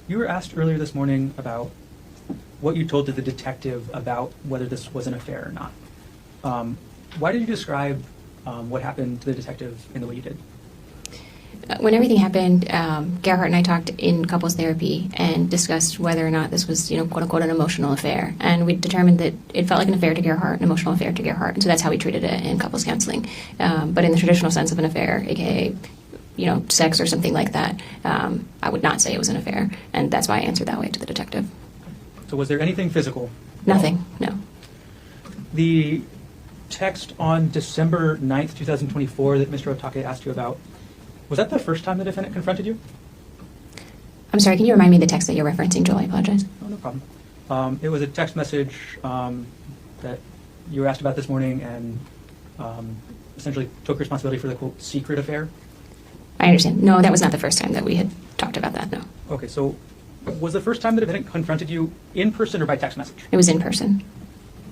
Speaker 14: You were asked earlier this morning about what you told to the detective about whether this was an affair or not. Why did you describe what happened to the detective in the way you did?
Speaker 9: When everything happened, Gerhardt and I talked in couples therapy and discussed whether or not this was, quote unquote, an emotional affair. And we determined that it felt like an affair to Gerhardt, an emotional affair to Gerhardt. And so that's how we treated it in couples counseling. But in the traditional sense of an affair, aka, sex or something like that, I would not say it was an affair. And that's why I answered that way to the detective.
Speaker 14: So was there anything physical?
Speaker 9: Nothing, no.
Speaker 14: The text on December 9th, 2024 that Mr. Otake asked you about, was that the first time the defendant confronted you?
Speaker 9: I'm sorry, can you remind me of the text that you're referencing, Joel? I apologize.
Speaker 14: Oh, no problem. It was a text message that you were asked about this morning and essentially took responsibility for the, quote, secret affair.
Speaker 9: I understand. No, that was not the first time that we had talked about that, no.
Speaker 14: Okay, so was the first time the defendant confronted you in person or by text message?
Speaker 9: It was in person.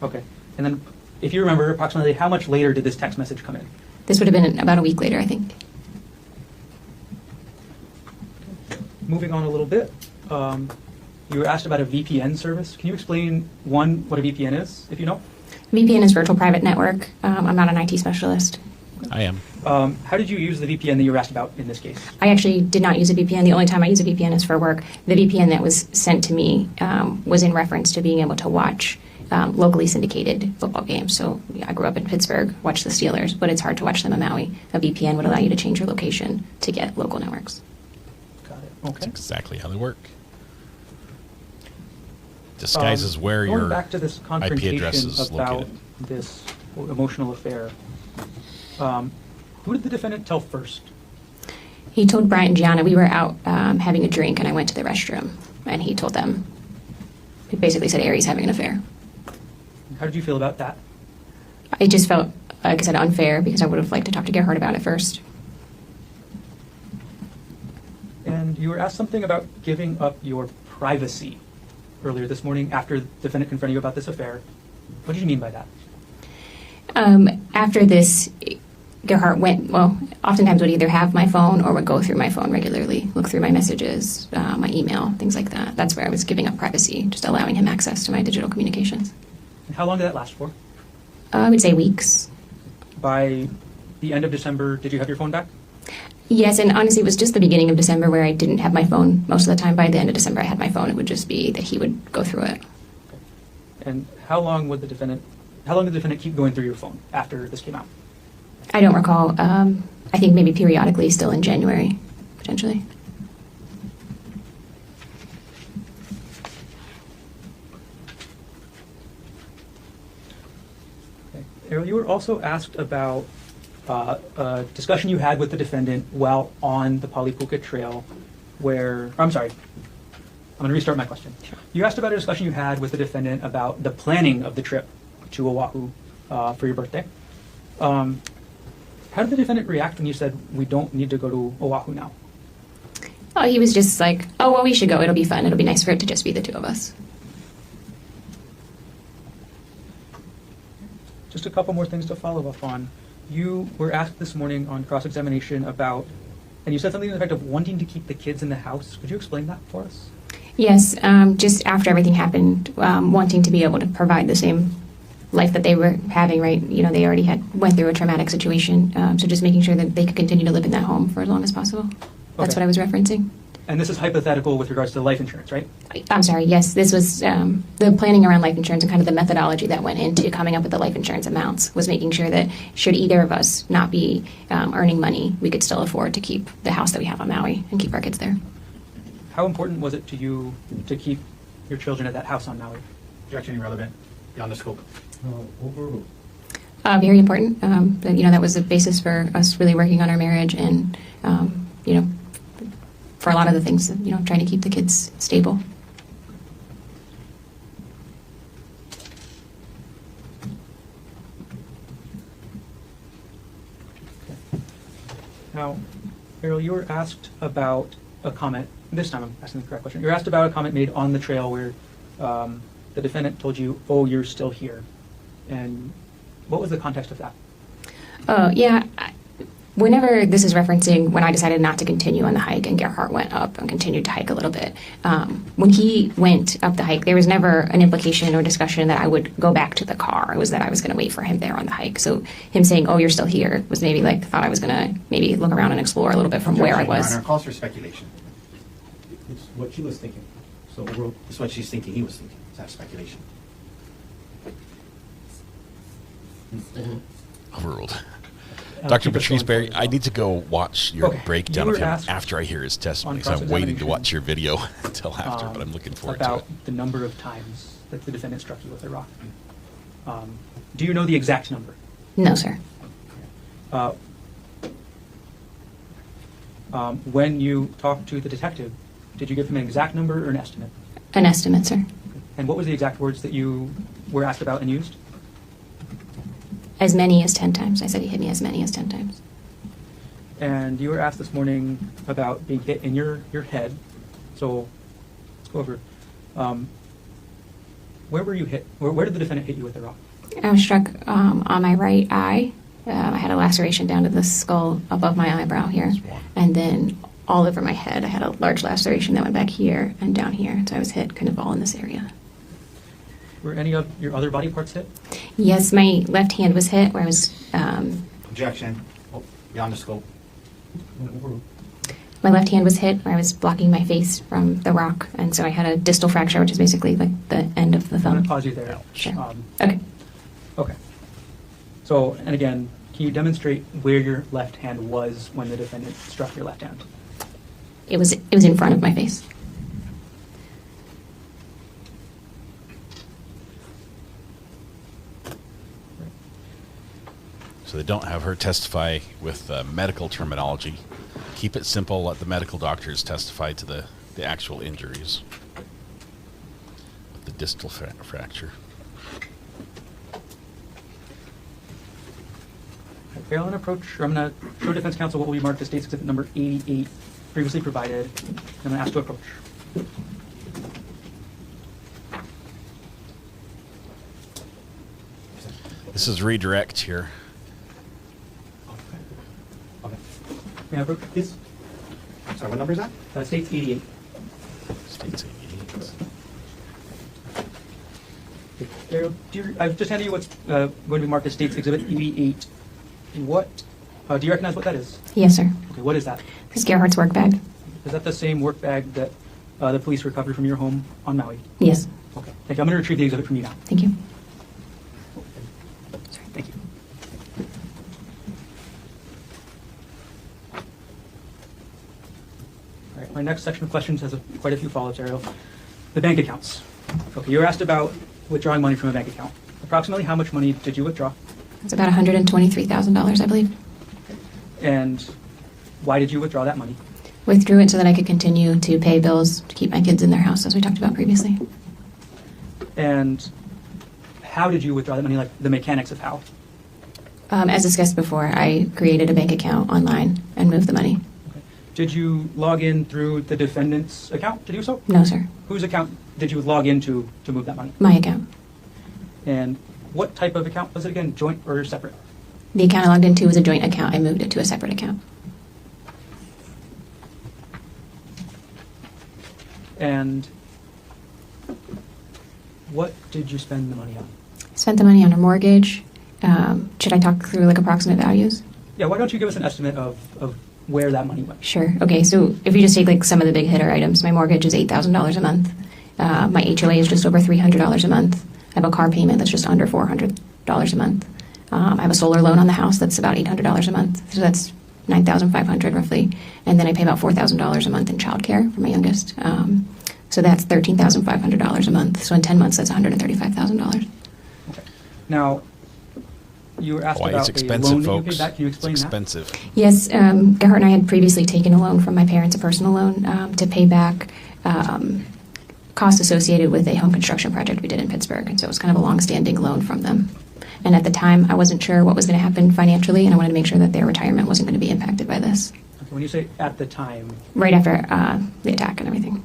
Speaker 14: Okay. And then, if you remember, approximately how much later did this text message come in?
Speaker 9: This would have been about a week later, I think.
Speaker 14: Moving on a little bit, you were asked about a VPN service. Can you explain, one, what a VPN is, if you know?
Speaker 9: VPN is virtual private network. I'm not an IT specialist.
Speaker 4: I am.
Speaker 14: How did you use the VPN that you were asked about in this case?
Speaker 9: I actually did not use a VPN. The only time I use a VPN is for work. The VPN that was sent to me was in reference to being able to watch locally syndicated football games. So I grew up in Pittsburgh, watched the Steelers, but it's hard to watch them in Maui. A VPN would allow you to change your location to get local networks.
Speaker 14: Got it. Okay.
Speaker 4: That's exactly how they work. Disguises where
Speaker 14: going
Speaker 4: your
Speaker 14: back to this
Speaker 4: IP
Speaker 14: confrontation
Speaker 4: address is
Speaker 14: about
Speaker 4: located.
Speaker 14: this emotional affair, who did the defendant tell first?
Speaker 9: He told Bryant and Gianna we were out having a drink, and I went to the restroom, and he told them. He basically said Ari's having an affair.
Speaker 14: How did you feel about that?
Speaker 9: I just felt, like I said, unfair because I would have liked to talk to Gerhardt about it first.
Speaker 14: And you were asked something about giving up your privacy earlier this morning after the defendant confronted you about this affair. What did you mean by that?
Speaker 9: After this, Gerhardt oftentimes would either have my phone or would go through my phone regularly, look through my messages, my email, things like that. That's where I was giving up privacy, just allowing him access to my digital communications.
Speaker 14: And how long did that last for?
Speaker 9: I would say weeks.
Speaker 14: By the end of December, did you have your phone back?
Speaker 9: Yes, and honestly, it was just the beginning of December where I didn't have my phone most of the time. By the end of December, I had my phone. It would just be that he would go through it.
Speaker 14: And how long did the defendant keep going through your phone after this came out?
Speaker 9: I don't recall. I think maybe periodically, still in January, potentially.
Speaker 14: Okay. Ariel, you were also asked about a discussion you had with the defendant while on the Poly Puka Trail I'm going to restart my question. You asked about a discussion you had with the defendant about the planning of the trip to Oahu for your birthday. How did the defendant react when you said, we don't need to go to Oahu now?
Speaker 9: Oh, he was just like, oh, well, we should go. It'll be fun. It'll be nice for it to just be the two of us.
Speaker 14: Just a couple more things to follow up on. You were asked this morning on cross-examination about, and you said something to the effect of wanting to keep the kids in the house. Could you explain that for us?
Speaker 9: Yes, just after everything happened, wanting to be able to provide the same life that they were having, right? They already went through a traumatic situation, so just making sure that they could continue to live in that home for as long as possible. That's what I was referencing.
Speaker 14: And this is hypothetical with regards to life insurance, right?
Speaker 9: I'm sorry, yes, this was the planning around life insurance and kind of the methodology that went into coming up with the life insurance amounts was making sure that should either of us not be earning money, we could still afford to keep the house that we have on Maui and keep our kids there.
Speaker 14: How important was it to you to keep your children at that house on Maui?
Speaker 5: Objection irrelevant, beyond the scope. Overruled.
Speaker 9: Very important. That was the basis for us really working on our marriage and, for a lot of the things, trying to keep the kids stable.
Speaker 14: Now, Ariel, you were asked about a comment. This time I'm asking the correct question. You were asked about a comment made on the trail where the defendant told you, oh, you're still here. And what was the context of that?
Speaker 9: Yeah. Whenever this is referencing when I decided not to continue on the hike and Gerhardt went up and continued to hike a little bit, when he went up the hike, there was never an implication or discussion that I would go back to the car. It was that I was going to wait for him there on the hike. So him saying, "Oh, you're still here," was maybe like thought I was going to maybe look around and explore a little bit from where I was.
Speaker 12: Your Honor, calls for speculation.
Speaker 11: It's what she was thinking. So
Speaker 12: It's what she's thinking. He was thinking. It's not speculation.
Speaker 4: Overruled. Dr. Patrice Berry, I need to go watch your breakdown of him after I hear his testimony. So I'm waiting to watch your video until after, but I'm looking forward to it.
Speaker 14: About the number of times that the defendant struck you with a rock. Do you know the exact number?
Speaker 9: No, sir.
Speaker 14: When you talked to the detective, did you give him an exact number or an estimate?
Speaker 9: An estimate, sir.
Speaker 14: And what was the exact words that you were asked about and used?
Speaker 9: As many as 10 times. I said he hit me as many as 10 times.
Speaker 14: And you were asked this morning about being hit in your head. So let's go over. Where were you hit? Where did the defendant hit you with the rock?
Speaker 9: I was struck on my right eye. I had a laceration down to the skull above my eyebrow here. And then all over my head, I had a large laceration that went back here and down here. So I was hit kind of all in this area.
Speaker 14: Were any of your other body parts hit?
Speaker 9: Yes, my left hand was hit where I was...
Speaker 12: Objection. Beyond the scope.
Speaker 9: My left hand was hit where I was blocking my face from the rock. And so I had a distal fracture, which is basically like the end of the thumb.
Speaker 14: I'm going to pause you there.
Speaker 9: Sure. Okay.
Speaker 14: Okay. So, and again, can you demonstrate where your left hand was when the defendant struck your left hand?
Speaker 9: It was in front of my face.
Speaker 4: So they don't have her testify with medical terminology. Keep it simple. Let the medical doctors testify to the actual injuries. The distal fracture.
Speaker 14: Okay, I'm going to approach, or I'm going to show defense counsel what will be marked as State's Exhibit number 88, previously provided. I'm going to ask to approach.
Speaker 4: This is redirect here.
Speaker 14: May I approach, please?
Speaker 12: Sorry, what number is that?
Speaker 14: State's 88.
Speaker 4: State's 88.
Speaker 14: Ariel, I've just handed you what's going to be marked as State's Exhibit 88. What, do you recognize what that is?
Speaker 9: Yes, sir.
Speaker 14: Okay, what is that?
Speaker 9: This is Gerhardt's work bag.
Speaker 14: Is that the same work bag that the police recovered from your home on Maui?
Speaker 9: Yes.
Speaker 14: Okay, thank you. I'm going to retrieve the exhibit from you now.
Speaker 9: Thank you.
Speaker 14: Sorry, thank you. All right, my next section of questions has quite a few follow-ups, Ariel. The bank accounts. Okay, you were asked about withdrawing money from a bank account. Approximately how much money did you withdraw?
Speaker 9: It's about $123,000, I believe.
Speaker 14: And why did you withdraw that money?
Speaker 9: Withdrew it so that I could continue to pay bills to keep my kids in their house, as we talked about previously.
Speaker 14: And how did you withdraw that money, like the mechanics of how?
Speaker 9: As discussed before, I created a bank account online and moved the money.
Speaker 14: Okay. Did you log in through the defendant's account to do so?
Speaker 9: No, sir.
Speaker 14: Whose account did you log into to move that money?
Speaker 9: My account.
Speaker 14: And what type of account was it again, joint or separate?
Speaker 9: The account I logged into was a joint account. I moved it to a separate account.
Speaker 14: And what did you spend the money on?
Speaker 9: Spent the money on a mortgage. Should I talk through like approximate values?
Speaker 14: Yeah, why don't you give us an estimate of where that money went?
Speaker 9: Sure. Okay, so if you just take like some of the big hitter items, my mortgage is $8,000 a month. My HOA is just over $300 a month. I have a car payment that's just under $400 a month. I have a solar loan on the house that's about $800 a month. So that's $9,500 roughly. And then I pay about $4,000 a month in childcare for my youngest. So that's $13,500 a month. So in 10 months, that's $135,000.
Speaker 14: Okay. Now, you were asked
Speaker 4: Why
Speaker 14: about
Speaker 4: it's
Speaker 14: a
Speaker 4: expensive,
Speaker 14: loan that you
Speaker 4: folks.
Speaker 14: paid back. Can you explain
Speaker 4: It's
Speaker 14: that?
Speaker 4: expensive.
Speaker 9: Yes, Gerhardt and I had previously taken a loan from my parents, a personal loan, to pay back costs associated with a home construction project we did in Pittsburgh. And so it was kind of a long-standing loan from them. And at the time, I wasn't sure what was going to happen financially, and I wanted to make sure that their retirement wasn't going to be impacted by this.
Speaker 14: Okay, when you say at the time?
Speaker 9: Right after the attack and everything.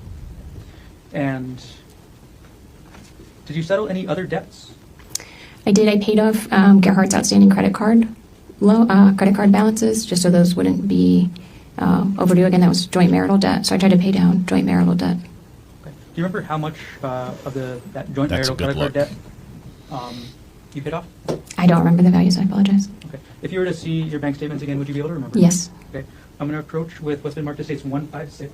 Speaker 14: And did you settle any other debts?
Speaker 9: I did. I paid off Gerhardt's outstanding credit card low credit card balances, just so those wouldn't be overdue. Again, that was joint marital debt, so I tried to pay down joint marital debt.
Speaker 14: Okay. Do you remember how much of that joint
Speaker 4: That's
Speaker 14: marital
Speaker 4: a good
Speaker 14: credit card
Speaker 4: look.
Speaker 14: debt you paid off?
Speaker 9: I don't remember the values. I apologize.
Speaker 14: Okay. If you were to see your bank statements again, would you be able to remember?
Speaker 9: Yes.
Speaker 14: Okay. I'm going to approach with what's been marked as states 156.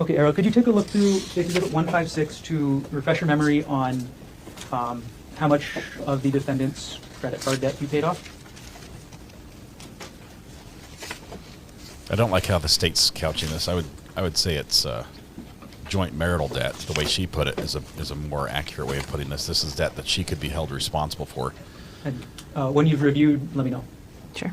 Speaker 14: Okay, Ariel, could you take a look through State Exhibit 156 to refresh your memory on how much of the defendant's credit card debt you paid off?
Speaker 4: I don't like how the state's couching this. I would say it's joint marital debt. The way she put it is a more accurate way of putting this. This is debt that she could be held responsible for.
Speaker 14: And when you've reviewed, let me know.
Speaker 9: Sure.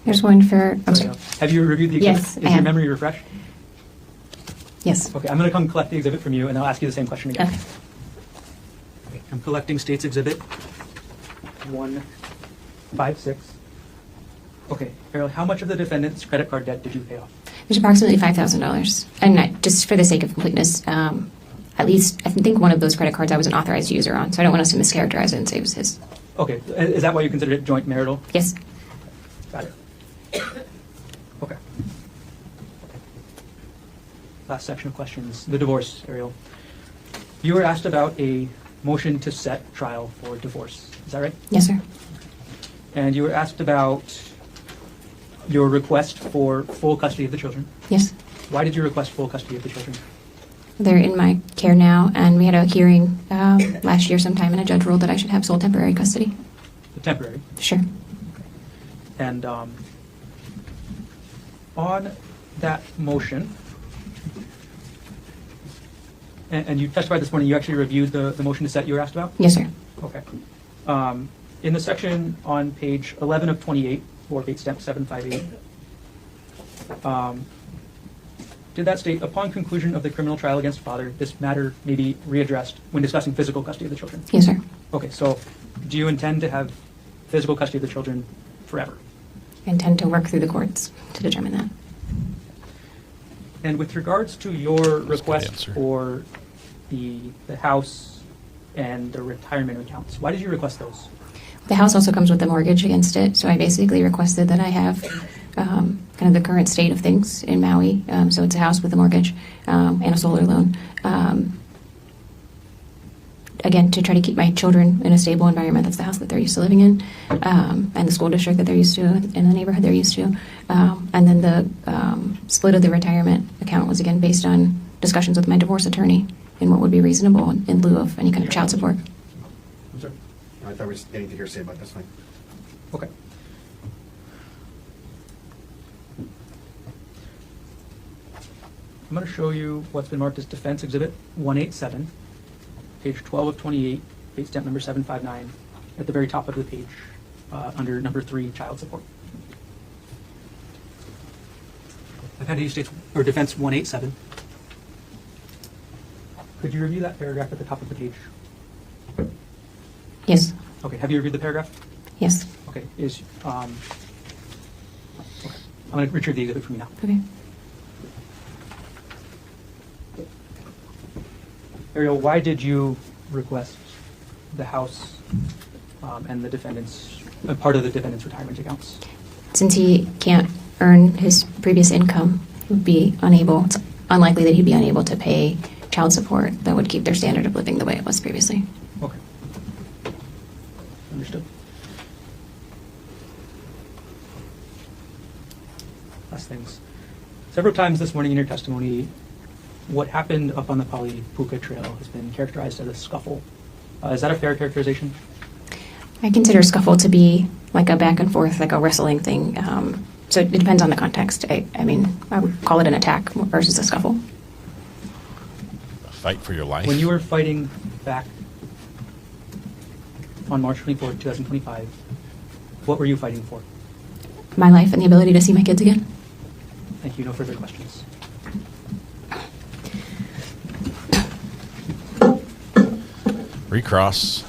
Speaker 9: There's one for. I'm sorry.
Speaker 14: Have you reviewed the exhibit?
Speaker 9: Yes,
Speaker 14: Is
Speaker 9: I
Speaker 14: your
Speaker 9: have.
Speaker 14: memory refreshed?
Speaker 9: Yes.
Speaker 14: Okay, I'm going to come collect the exhibit from you, and I'll ask you the same question again.
Speaker 9: Okay.
Speaker 14: I'm collecting State's Exhibit 156. Okay, Ariel, how much of the defendant's credit card debt did you pay off?
Speaker 9: There's approximately $5,000, and just for the sake of completeness, at least I think one of those credit cards I was an authorized user on, so I don't want us to mischaracterize it and say it was his.
Speaker 14: Okay, is that why you considered it joint marital?
Speaker 9: Yes.
Speaker 14: Got it. Okay. Last section of questions. The divorce, Ariel. You were asked about a motion to set trial for divorce. Is that right?
Speaker 9: Yes, sir.
Speaker 14: And you were asked about your request for full custody of the children.
Speaker 9: Yes.
Speaker 14: Why did you request full custody of the children?
Speaker 9: They're in my care now, and we had a hearing last year sometime, and a judge ruled that I should have sole temporary custody.
Speaker 14: Temporary.
Speaker 9: Sure.
Speaker 14: And on that motion, and you testified this morning, you actually reviewed the motion to set you were asked about?
Speaker 9: Yes, sir.
Speaker 14: Okay. In the section on page 11 of 28, or date stamp 758, did that state, upon conclusion of the criminal trial against father, this matter may be readdressed when discussing physical custody of the children?
Speaker 9: Yes, sir.
Speaker 14: Okay, so do you intend to have physical custody of the children forever?
Speaker 9: I intend to work through the courts to determine that.
Speaker 14: And with regards to your request for the house and the retirement accounts, why did you request those?
Speaker 9: The house also comes with a mortgage against it, so I basically requested that I have kind of the current state of things in Maui. So it's a house with a mortgage and a solar loan. Again, to try to keep my children in a stable environment. That's the house that they're used to living in, and the school district that they're used to, and the neighborhood they're used to. And then the split of the retirement account was, again, based on discussions with my divorce attorney and what would be reasonable in lieu of any kind of child support.
Speaker 5: I'm sorry. I thought there was anything here to say about it. That's fine.
Speaker 14: Okay. I'm going to show you what's been marked as Defense Exhibit 187, page 12 of 28, date stamp number 759, at the very top of the page, under number 3, child support. Appendix states, or Defense 187. Could you review that paragraph at the top of the page?
Speaker 9: Yes.
Speaker 14: Okay, have you reviewed the paragraph?
Speaker 9: Yes.
Speaker 14: Okay, okay. I'm going to retrieve the exhibit from you now.
Speaker 9: Okay.
Speaker 14: Ariel, why did you request the house and the defendant's, part of the defendant's retirement accounts?
Speaker 9: Since he can't earn his previous income, he would be unable, it's unlikely that he'd be unable to pay child support that would keep their standard of living the way it was previously.
Speaker 14: Okay. Understood. Last things. Several times this morning in your testimony, what happened up on the Poly Puka Trail has been characterized as a scuffle. Is that a fair characterization?
Speaker 9: I consider scuffle to be like a back and forth, like a wrestling thing. So it depends on the context. I mean, I would call it an attack versus a scuffle.
Speaker 4: Fight for your life?
Speaker 14: When you were fighting back on March 24, 2025, what were you fighting for?
Speaker 9: My life and the ability to see my kids again.
Speaker 14: Thank you. No further questions.
Speaker 4: Recross.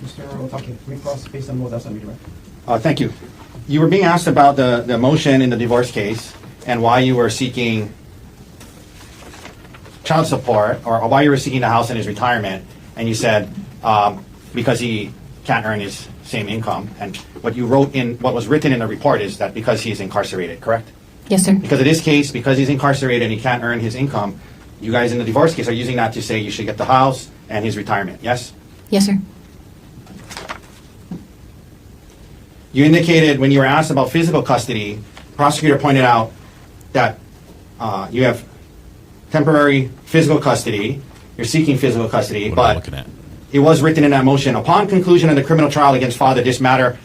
Speaker 11: Mr. Otake, recross based on what else on redirect.
Speaker 12: Thank you. You were being asked about the motion in the divorce case and why you were seeking child support or why you were seeking the house in his retirement, and you said because he can't earn his same income. And what you wrote in what was written in the report is that because he's incarcerated, correct?
Speaker 9: Yes, sir.
Speaker 12: Because of this case, because he's incarcerated and he can't earn his income, you guys in the divorce case are using that to say you should get the house and his retirement, yes?
Speaker 9: Yes, sir.
Speaker 12: You indicated when you were asked about physical custody, the prosecutor pointed out that you have temporary physical custody, you're seeking physical custody, but it was written in that motion, upon conclusion of the criminal trial against father, this matter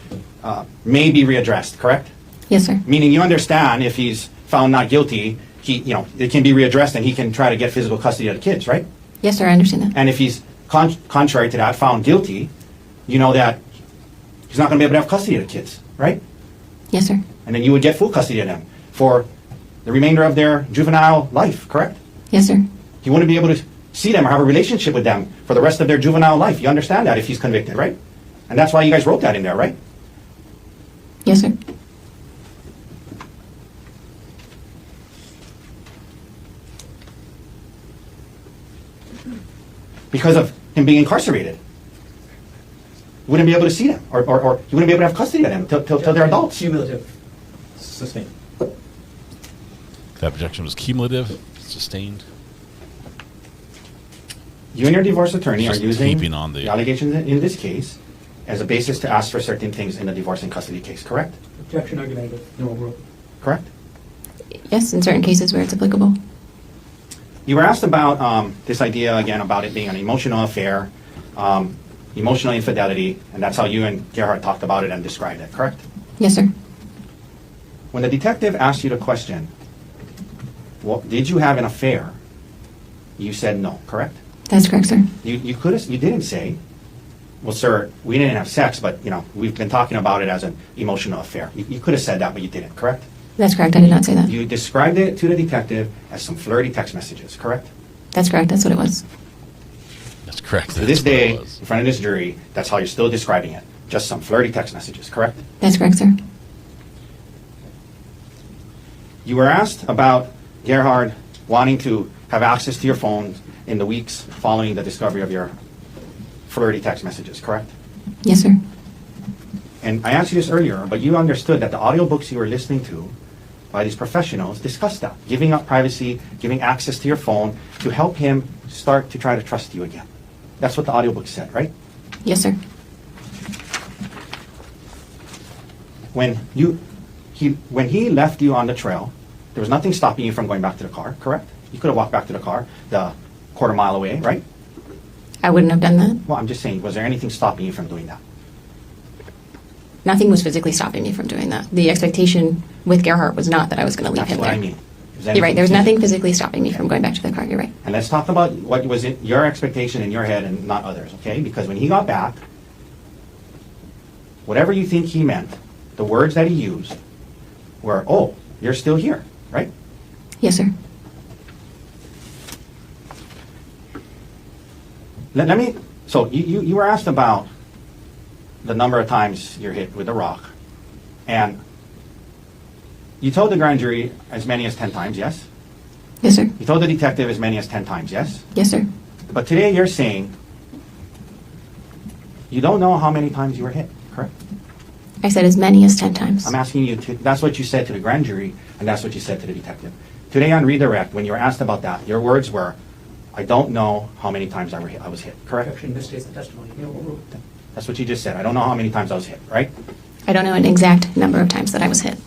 Speaker 12: may be readdressed, correct?
Speaker 9: Yes, sir.
Speaker 12: Meaning you understand if he's found not guilty, it can be readdressed and he can try to get physical custody of the kids, right?
Speaker 9: Yes, sir, I understand that.
Speaker 12: And if he's contrary to that, found guilty, you know that he's not going to be able to have custody of the kids, right?
Speaker 9: Yes, sir.
Speaker 12: And then you would get full custody of them for the remainder of their juvenile life, correct?
Speaker 9: Yes, sir.
Speaker 12: He wouldn't be able to see them or have a relationship with them for the rest of their juvenile life. You understand that if he's convicted, right? And that's why you guys wrote that in there, right?
Speaker 9: Yes, sir.
Speaker 12: Because of him being incarcerated. You wouldn't be able to see them, or you wouldn't be able to have custody of them till they're adults.
Speaker 11: Cumulative. Sustained.
Speaker 4: That objection was cumulative, sustained.
Speaker 12: You and your divorce attorney are
Speaker 4: Just
Speaker 12: using
Speaker 4: keeping on the
Speaker 12: allegations in this case as a basis to ask for certain things in the divorce and custody case, correct?
Speaker 14: Objection argumentative. No rule.
Speaker 12: Correct?
Speaker 9: Yes, in certain cases where it's applicable.
Speaker 12: You were asked about this idea, again, about it being an emotional affair, emotional infidelity, and that's how you and Gerhard talked about it and described it, correct?
Speaker 9: Yes, sir.
Speaker 12: When the detective asked you the question, well, did you have an affair? You said no, correct?
Speaker 9: That's correct, sir.
Speaker 12: You didn't say, well, sir, we didn't have sex, but, we've been talking about it as an emotional affair. You could have said that, but you didn't, correct?
Speaker 9: That's correct. I did not say that.
Speaker 12: You described it to the detective as some flirty text messages, correct?
Speaker 9: That's correct. That's what it was.
Speaker 4: That's correct.
Speaker 12: To this day, in front of this jury, that's how you're still describing it. Just some flirty text messages, correct?
Speaker 9: That's correct, sir.
Speaker 12: You were asked about Gerhard wanting to have access to your phone in the weeks following the discovery of your flirty text messages, correct?
Speaker 9: Yes, sir.
Speaker 12: And I asked you this earlier, but you understood that the audiobooks you were listening to by these professionals discussed that, giving up privacy, giving access to your phone to help him start to try to trust you again. That's what the audiobook said, right?
Speaker 9: Yes, sir.
Speaker 12: When he left you on the trail, there was nothing stopping you from going back to the car, correct? You could have walked back to the car, the quarter mile away, right?
Speaker 9: I wouldn't have done that.
Speaker 12: Well, I'm just saying, was there anything stopping you from doing that?
Speaker 9: Nothing was physically stopping me from doing that. The expectation with Gerhard was not that I was going to leave
Speaker 12: That's
Speaker 9: him
Speaker 12: what
Speaker 9: there.
Speaker 12: I mean.
Speaker 9: You're right. There was nothing physically stopping me from going back to the car. You're right.
Speaker 12: And let's talk about what was your expectation in your head and not others, okay? Because when he got back, whatever you think he meant, the words that he used were, oh, you're still here, right?
Speaker 9: Yes, sir.
Speaker 12: Let me, so you were asked about the number of times you're hit with a rock, and you told the grand jury as many as 10 times, yes?
Speaker 9: Yes, sir.
Speaker 12: You told the detective as many as 10 times, yes?
Speaker 9: Yes, sir.
Speaker 12: But today you're saying you don't know how many times you were hit, correct?
Speaker 9: I said as many as 10 times.
Speaker 12: I'm asking you to, that's what you said to the grand jury, and that's what you said to the detective. Today on redirect, when you were asked about that, your words were, I don't know how many times I was hit, correct?
Speaker 14: Objection. This states the testimony. No rule.
Speaker 12: That's what you just said. I don't know how many times I was hit, right?
Speaker 9: I don't know an exact number of times that I was hit.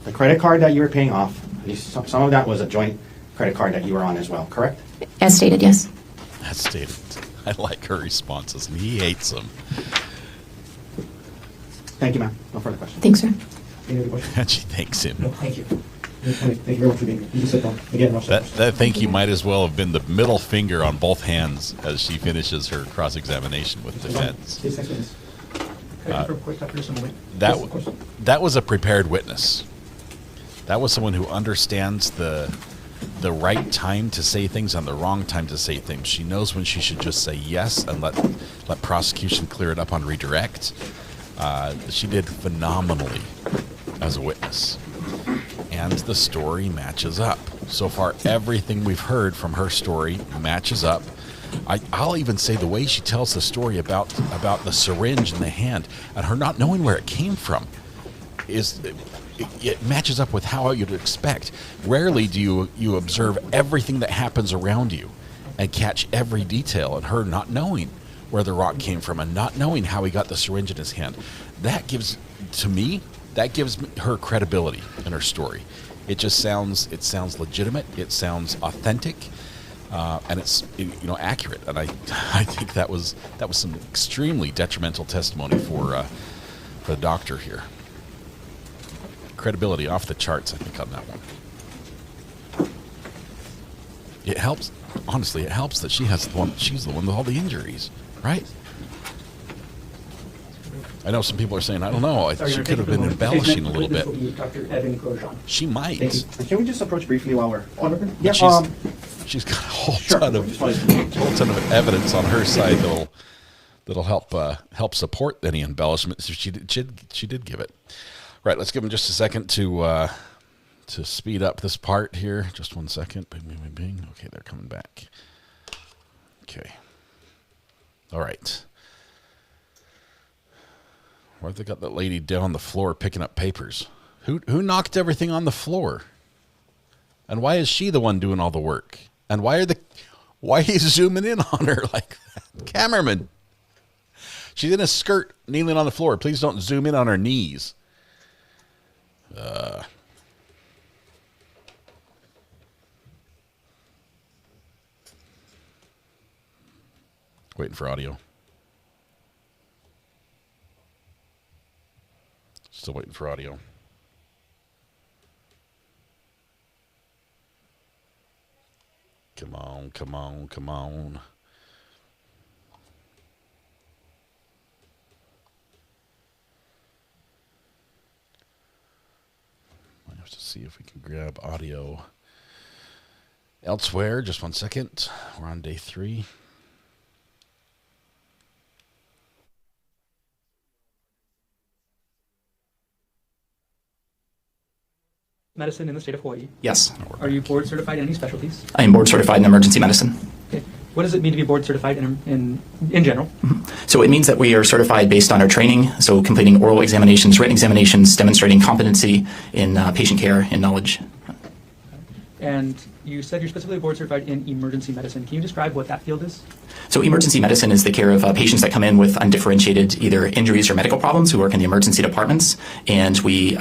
Speaker 12: The credit card that you were paying off, at least some of that was a joint credit card that you were on as well, correct?
Speaker 9: As stated, yes.
Speaker 4: As stated. I like her responses, and he hates them.
Speaker 12: Thank you, ma'am. No further questions.
Speaker 9: Thanks, sir.
Speaker 11: Any other questions?
Speaker 4: And she thanks him.
Speaker 11: No, thank you. Thank you very much for being here. You can sit down. Again, Rush.
Speaker 4: That thank you might as well have been the middle finger on both hands as she finishes her cross-examination with defense.
Speaker 11: Please, next witness.
Speaker 4: That was a prepared witness. That was someone who understands the right time to say things and the wrong time to say things. She knows when she should just say yes and let prosecution clear it up on redirect. She did phenomenally as a witness. And the story matches up. So far, everything we've heard from her story matches up. I'll even say the way she tells the story about the syringe in the hand and her not knowing where it came from it matches up with how you'd expect. Rarely do you observe everything that happens around you and catch every detail, and her not knowing where the rock came from and not knowing how he got the syringe in his hand. That gives her credibility in her story. It sounds legitimate. It sounds authentic, and it's accurate. And I think that was some extremely detrimental testimony for the doctor here. Credibility off the charts, I think, on that one. It helps. Honestly, it helps that she's the one with all the injuries, right? I know some people are saying, I don't know, she could have been embellishing a little bit.
Speaker 14: Dr. Ayden.
Speaker 4: She might.
Speaker 5: Can we just approach briefly while we're on?
Speaker 4: Yeah, she's got a whole ton of evidence on her side that'll help support any embellishment. She did give it. Right, let's give them just a second to speed up this part here. Just 1 second. Bing, bing, bing, bing. Okay, they're coming back. Okay. All right. Why have they got that lady down on the floor picking up papers? Who knocked everything on the floor? And why is she the one doing all the work? And why are you zooming in on her like that? Cameraman. She's in a skirt kneeling on the floor. Please don't zoom in on her knees. Waiting for audio. Still waiting for audio. Come on, come on, come on. I have to see if we can grab audio elsewhere. Just 1 second. We're on day 3.
Speaker 14: Medicine in the state of Hawaii.
Speaker 20: Yes.
Speaker 14: Are you board certified in any specialties?
Speaker 20: I am board certified in emergency medicine.
Speaker 14: Okay. What does it mean to be board certified in general?
Speaker 20: Mm-hmm. So it means that we are certified based on our training, so completing oral examinations, written examinations, demonstrating competency in patient care and knowledge.
Speaker 14: And you said you're specifically board certified in emergency medicine. Can you describe what that field is?
Speaker 20: So emergency medicine is the care of patients that come in with undifferentiated either injuries or medical problems who work in the emergency departments, and we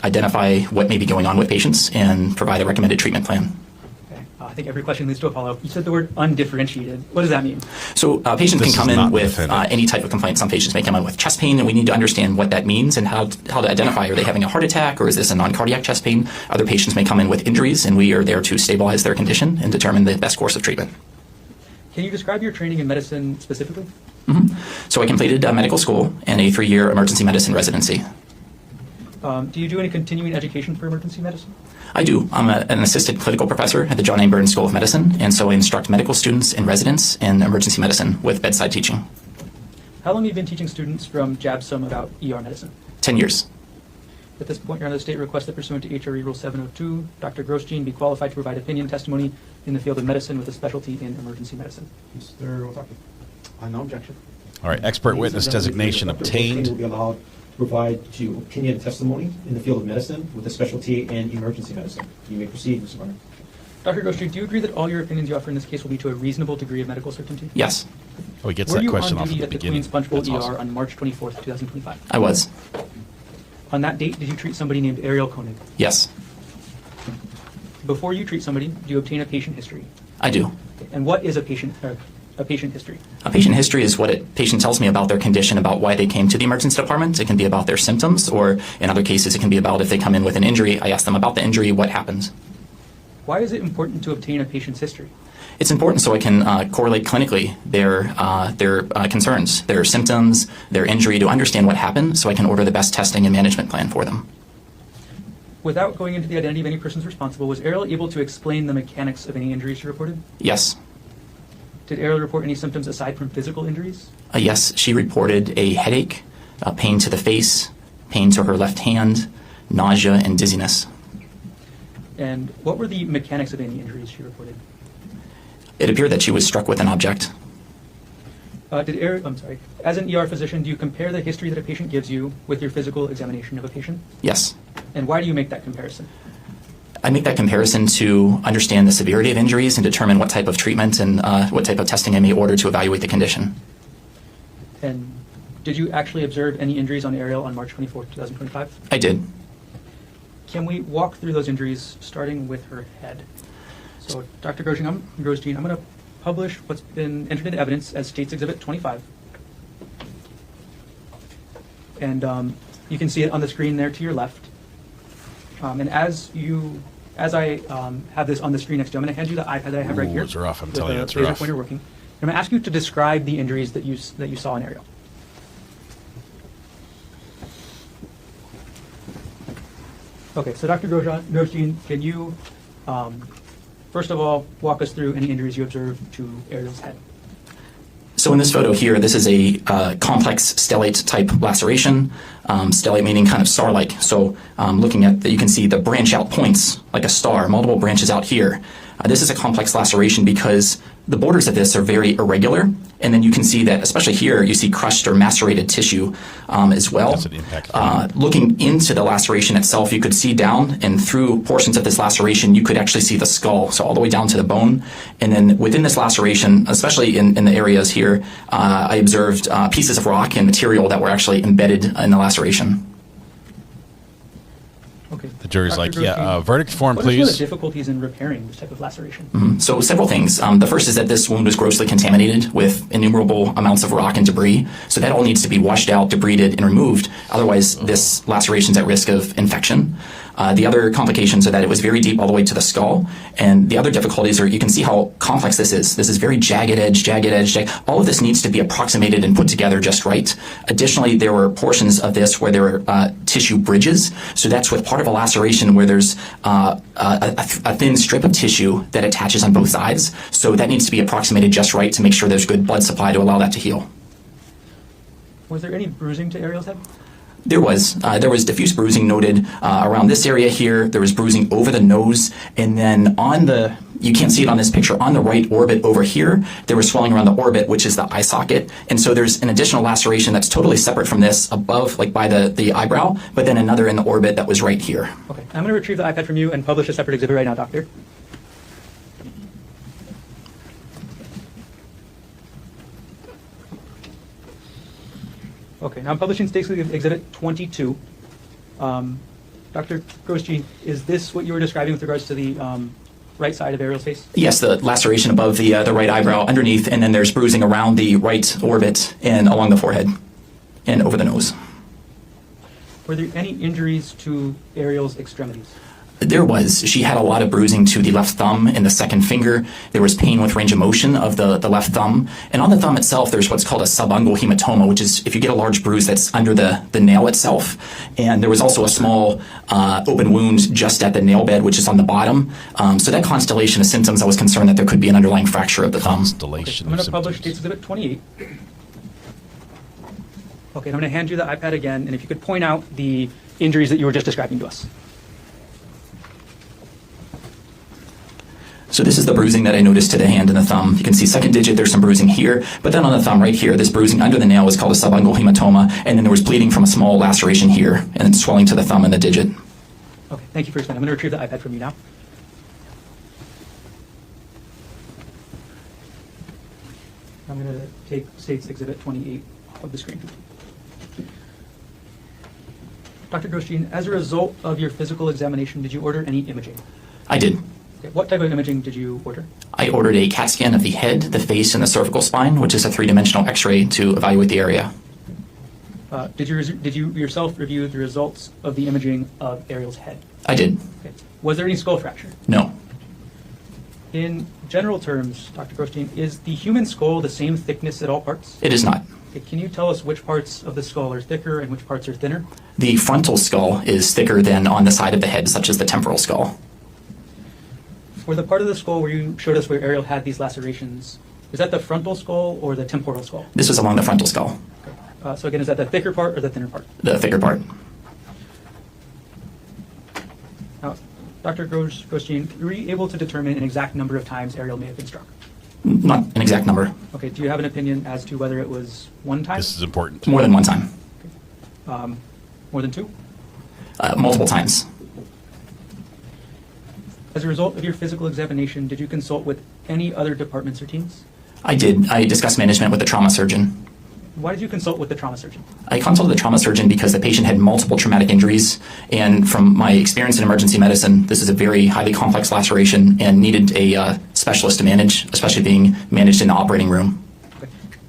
Speaker 20: identify what may be going on with patients and provide a recommended treatment plan.
Speaker 14: Okay. I think every question leads to a follow-up. You said the word undifferentiated. What does that mean?
Speaker 20: So patients can come in with any type of complaint. Some patients may come in with chest pain, and we need to understand what that means and how to identify, are they having a heart attack or is this a non-cardiac chest pain? Other patients may come in with injuries, and we are there to stabilize their condition and determine the best course of treatment.
Speaker 14: Can you describe your training in medicine specifically?
Speaker 20: Mm-hmm. So I completed medical school and a 3-year emergency medicine residency.
Speaker 14: Do you do any continuing education for emergency medicine?
Speaker 20: I do. I'm an assistant clinical professor at the John A. Burton School of Medicine, and so I instruct medical students and residents in emergency medicine with bedside teaching.
Speaker 14: How long have you been teaching students from JABSOM about ER medicine?
Speaker 20: 10 years.
Speaker 14: At this point, Your Honor, the state requests that pursuant to HRE Rule 702, Dr. Grosjean be qualified to provide opinion testimony in the field of medicine with a specialty in emergency medicine.
Speaker 11: Mr. Otaki.
Speaker 12: No objection.
Speaker 4: All right, expert witness designation obtained.
Speaker 11: Will be allowed to provide to opinion testimony in the field of medicine with a specialty in emergency medicine. You may proceed, Mr. Barner.
Speaker 14: Dr. Grosjean, do you agree that all your opinions you offer in this case will be to a reasonable degree of medical certainty?
Speaker 20: Yes.
Speaker 4: Oh, he gets that question off at the beginning.
Speaker 14: Were you on duty at the Queens Punchbowl
Speaker 4: That's
Speaker 14: ER
Speaker 4: awesome.
Speaker 14: on March 24th, 2025?
Speaker 20: I was.
Speaker 14: On that date, did you treat somebody named Ariel Koenig?
Speaker 20: Yes.
Speaker 14: Before you treat somebody, do you obtain a patient history?
Speaker 20: I do.
Speaker 14: And what is a patient a patient history?
Speaker 20: A patient history is what a patient tells me about their condition, about why they came to the emergency department. It can be about their symptoms, or in other cases, it can be about if they come in with an injury. I ask them about the injury, what happened.
Speaker 14: Why is it important to obtain a patient's history?
Speaker 20: It's important so I can correlate clinically their concerns, their symptoms, their injury, to understand what happened, so I can order the best testing and management plan for them.
Speaker 14: Without going into the identity of any persons responsible, was Ariel able to explain the mechanics of any injuries she reported?
Speaker 20: Yes.
Speaker 14: Did Ariel report any symptoms aside from physical injuries?
Speaker 20: Yes, she reported a headache, pain to the face, pain to her left hand, nausea, and dizziness.
Speaker 14: And what were the mechanics of any injuries she reported?
Speaker 20: It appeared that she was struck with an object.
Speaker 14: As an ER physician, do you compare the history that a patient gives you with your physical examination of a patient?
Speaker 20: Yes.
Speaker 14: And why do you make that comparison?
Speaker 20: I make that comparison to understand the severity of injuries and determine what type of treatment and what type of testing I may order to evaluate the condition.
Speaker 14: And did you actually observe any injuries on Ariel on March 24, 2025?
Speaker 20: I did.
Speaker 14: Can we walk through those injuries, starting with her head? So, Dr. Grosjean, I'm going to publish what's been entered into evidence as State's Exhibit 25. And you can see it on the screen there to your left. And as I have this on the screen next to you, I'm going to hand you the iPad that I have right here.
Speaker 4: It's rough. I'm
Speaker 14: with
Speaker 4: telling you,
Speaker 14: the
Speaker 4: it's
Speaker 14: laser
Speaker 4: rough.
Speaker 14: pointer working. I'm going to ask you to describe the injuries that you saw in Ariel. Okay, so Dr. Grosjean, can you, first of all, walk us through any injuries you observed to Ariel's head?
Speaker 20: So in this photo here, this is a complex stellate type laceration. Stellate meaning kind of star-like. So looking at that, you can see the branch out points like a star, multiple branches out here. This is a complex laceration because the borders of this are very irregular. And then you can see that, especially here, you see crushed or macerated tissue as well.
Speaker 4: That's an impact.
Speaker 20: Looking into the laceration itself, you could see down, and through portions of this laceration, you could actually see the skull, so all the way down to the bone. And then within this laceration, especially in the areas here, I observed pieces of rock and material that were actually embedded in the laceration.
Speaker 14: Okay.
Speaker 4: The jury's
Speaker 14: Dr.
Speaker 4: like,
Speaker 14: Grosjean,
Speaker 4: verdict form,
Speaker 14: what are some of
Speaker 4: please.
Speaker 14: the difficulties in repairing this type of laceration?
Speaker 20: So several things. The first is that this wound was grossly contaminated with innumerable amounts of rock and debris. So that all needs to be washed out, debrided, and removed. Otherwise, this laceration is at risk of infection. The other complications are that it was very deep all the way to the skull. And the other difficulties are, you can see how complex this is. This is very jagged edge. All of this needs to be approximated and put together just right. Additionally, there were portions of this where there were tissue bridges. So that's with part of a laceration where there's a thin strip of tissue that attaches on both sides. So that needs to be approximated just right to make sure there's good blood supply to allow that to heal.
Speaker 14: Was there any bruising to Ariel's head?
Speaker 20: There was diffuse bruising noted around this area here. There was bruising over the nose, and then you can't see it on this picture, on the right orbit over here, there was swelling around the orbit, which is the eye socket. And so there's an additional laceration that's totally separate from this above, like by the eyebrow, but then another in the orbit that was right here.
Speaker 14: Okay, I'm going to retrieve the iPad from you and publish a separate exhibit right now, doctor. Okay, now I'm publishing State's Exhibit 22. Dr. Grosjean, is this what you were describing with regards to the right side of Ariel's face?
Speaker 20: Yes, the laceration above the right eyebrow underneath, and then there's bruising around the right orbit and along the forehead and over the nose.
Speaker 14: Were there any injuries to Ariel's extremities?
Speaker 20: There was. She had a lot of bruising to the left thumb and the second finger. There was pain with range of motion of the left thumb. And on the thumb itself, there's what's called a subungual hematoma, which is if you get a large bruise that's under the nail itself. And there was also a small open wound just at the nail bed, which is on the bottom. So that constellation of symptoms, I was concerned that there could be an underlying fracture of the thumb.
Speaker 14: Okay, I'm going to publish State's Exhibit 28. Okay, and I'm going to hand you the iPad again, and if you could point out the injuries that you were just describing to us.
Speaker 20: So this is the bruising that I noticed to the hand and the thumb. You can see second digit, there's some bruising here, but then on the thumb right here, this bruising under the nail was called a subungual hematoma, and then there was bleeding from a small laceration here, and then swelling to the thumb and the digit.
Speaker 14: Okay, thank you for explaining. I'm going to retrieve the iPad from you now. I'm going to take State's Exhibit 28 off of the screen. Dr. Grosjean, as a result of your physical examination, did you order any imaging?
Speaker 20: I did.
Speaker 14: Okay. What type of imaging did you order?
Speaker 20: I ordered a CAT scan of the head, the face, and the cervical spine, which is a three-dimensional X-ray to evaluate the area.
Speaker 14: Did you yourself review the results of the imaging of Ariel's head?
Speaker 20: I did.
Speaker 14: Okay. Was there any skull fracture?
Speaker 20: No.
Speaker 14: In general terms, Dr. Grostein, is the human skull the same thickness at all parts?
Speaker 20: It is not.
Speaker 14: Okay. Can you tell us which parts of the skull are thicker and which parts are thinner?
Speaker 20: The frontal skull is thicker than on the side of the head, such as the temporal skull.
Speaker 14: For the part of the skull where you showed us where Ariel had these lacerations, is that the frontal skull or the temporal skull?
Speaker 20: This was along the frontal skull.
Speaker 14: Okay. So again, is that the thicker part or the thinner part?
Speaker 20: The thicker part.
Speaker 14: Now, Dr. Grostein, were you able to determine an exact number of times Ariel may have been struck?
Speaker 20: Not an exact number.
Speaker 14: Okay. Do you have an opinion as to whether it was one time?
Speaker 4: This is important.
Speaker 20: More than one time.
Speaker 14: More than two?
Speaker 20: Multiple times.
Speaker 14: As a result of your physical examination, did you consult with any other departments or teams?
Speaker 20: I did. I discussed management with the trauma surgeon.
Speaker 14: Why did you consult with the trauma surgeon?
Speaker 20: I consulted the trauma surgeon because the patient had multiple traumatic injuries, and from my experience in emergency medicine, this is a very highly complex laceration and needed a specialist to manage, especially being managed in the operating room.
Speaker 14: Okay.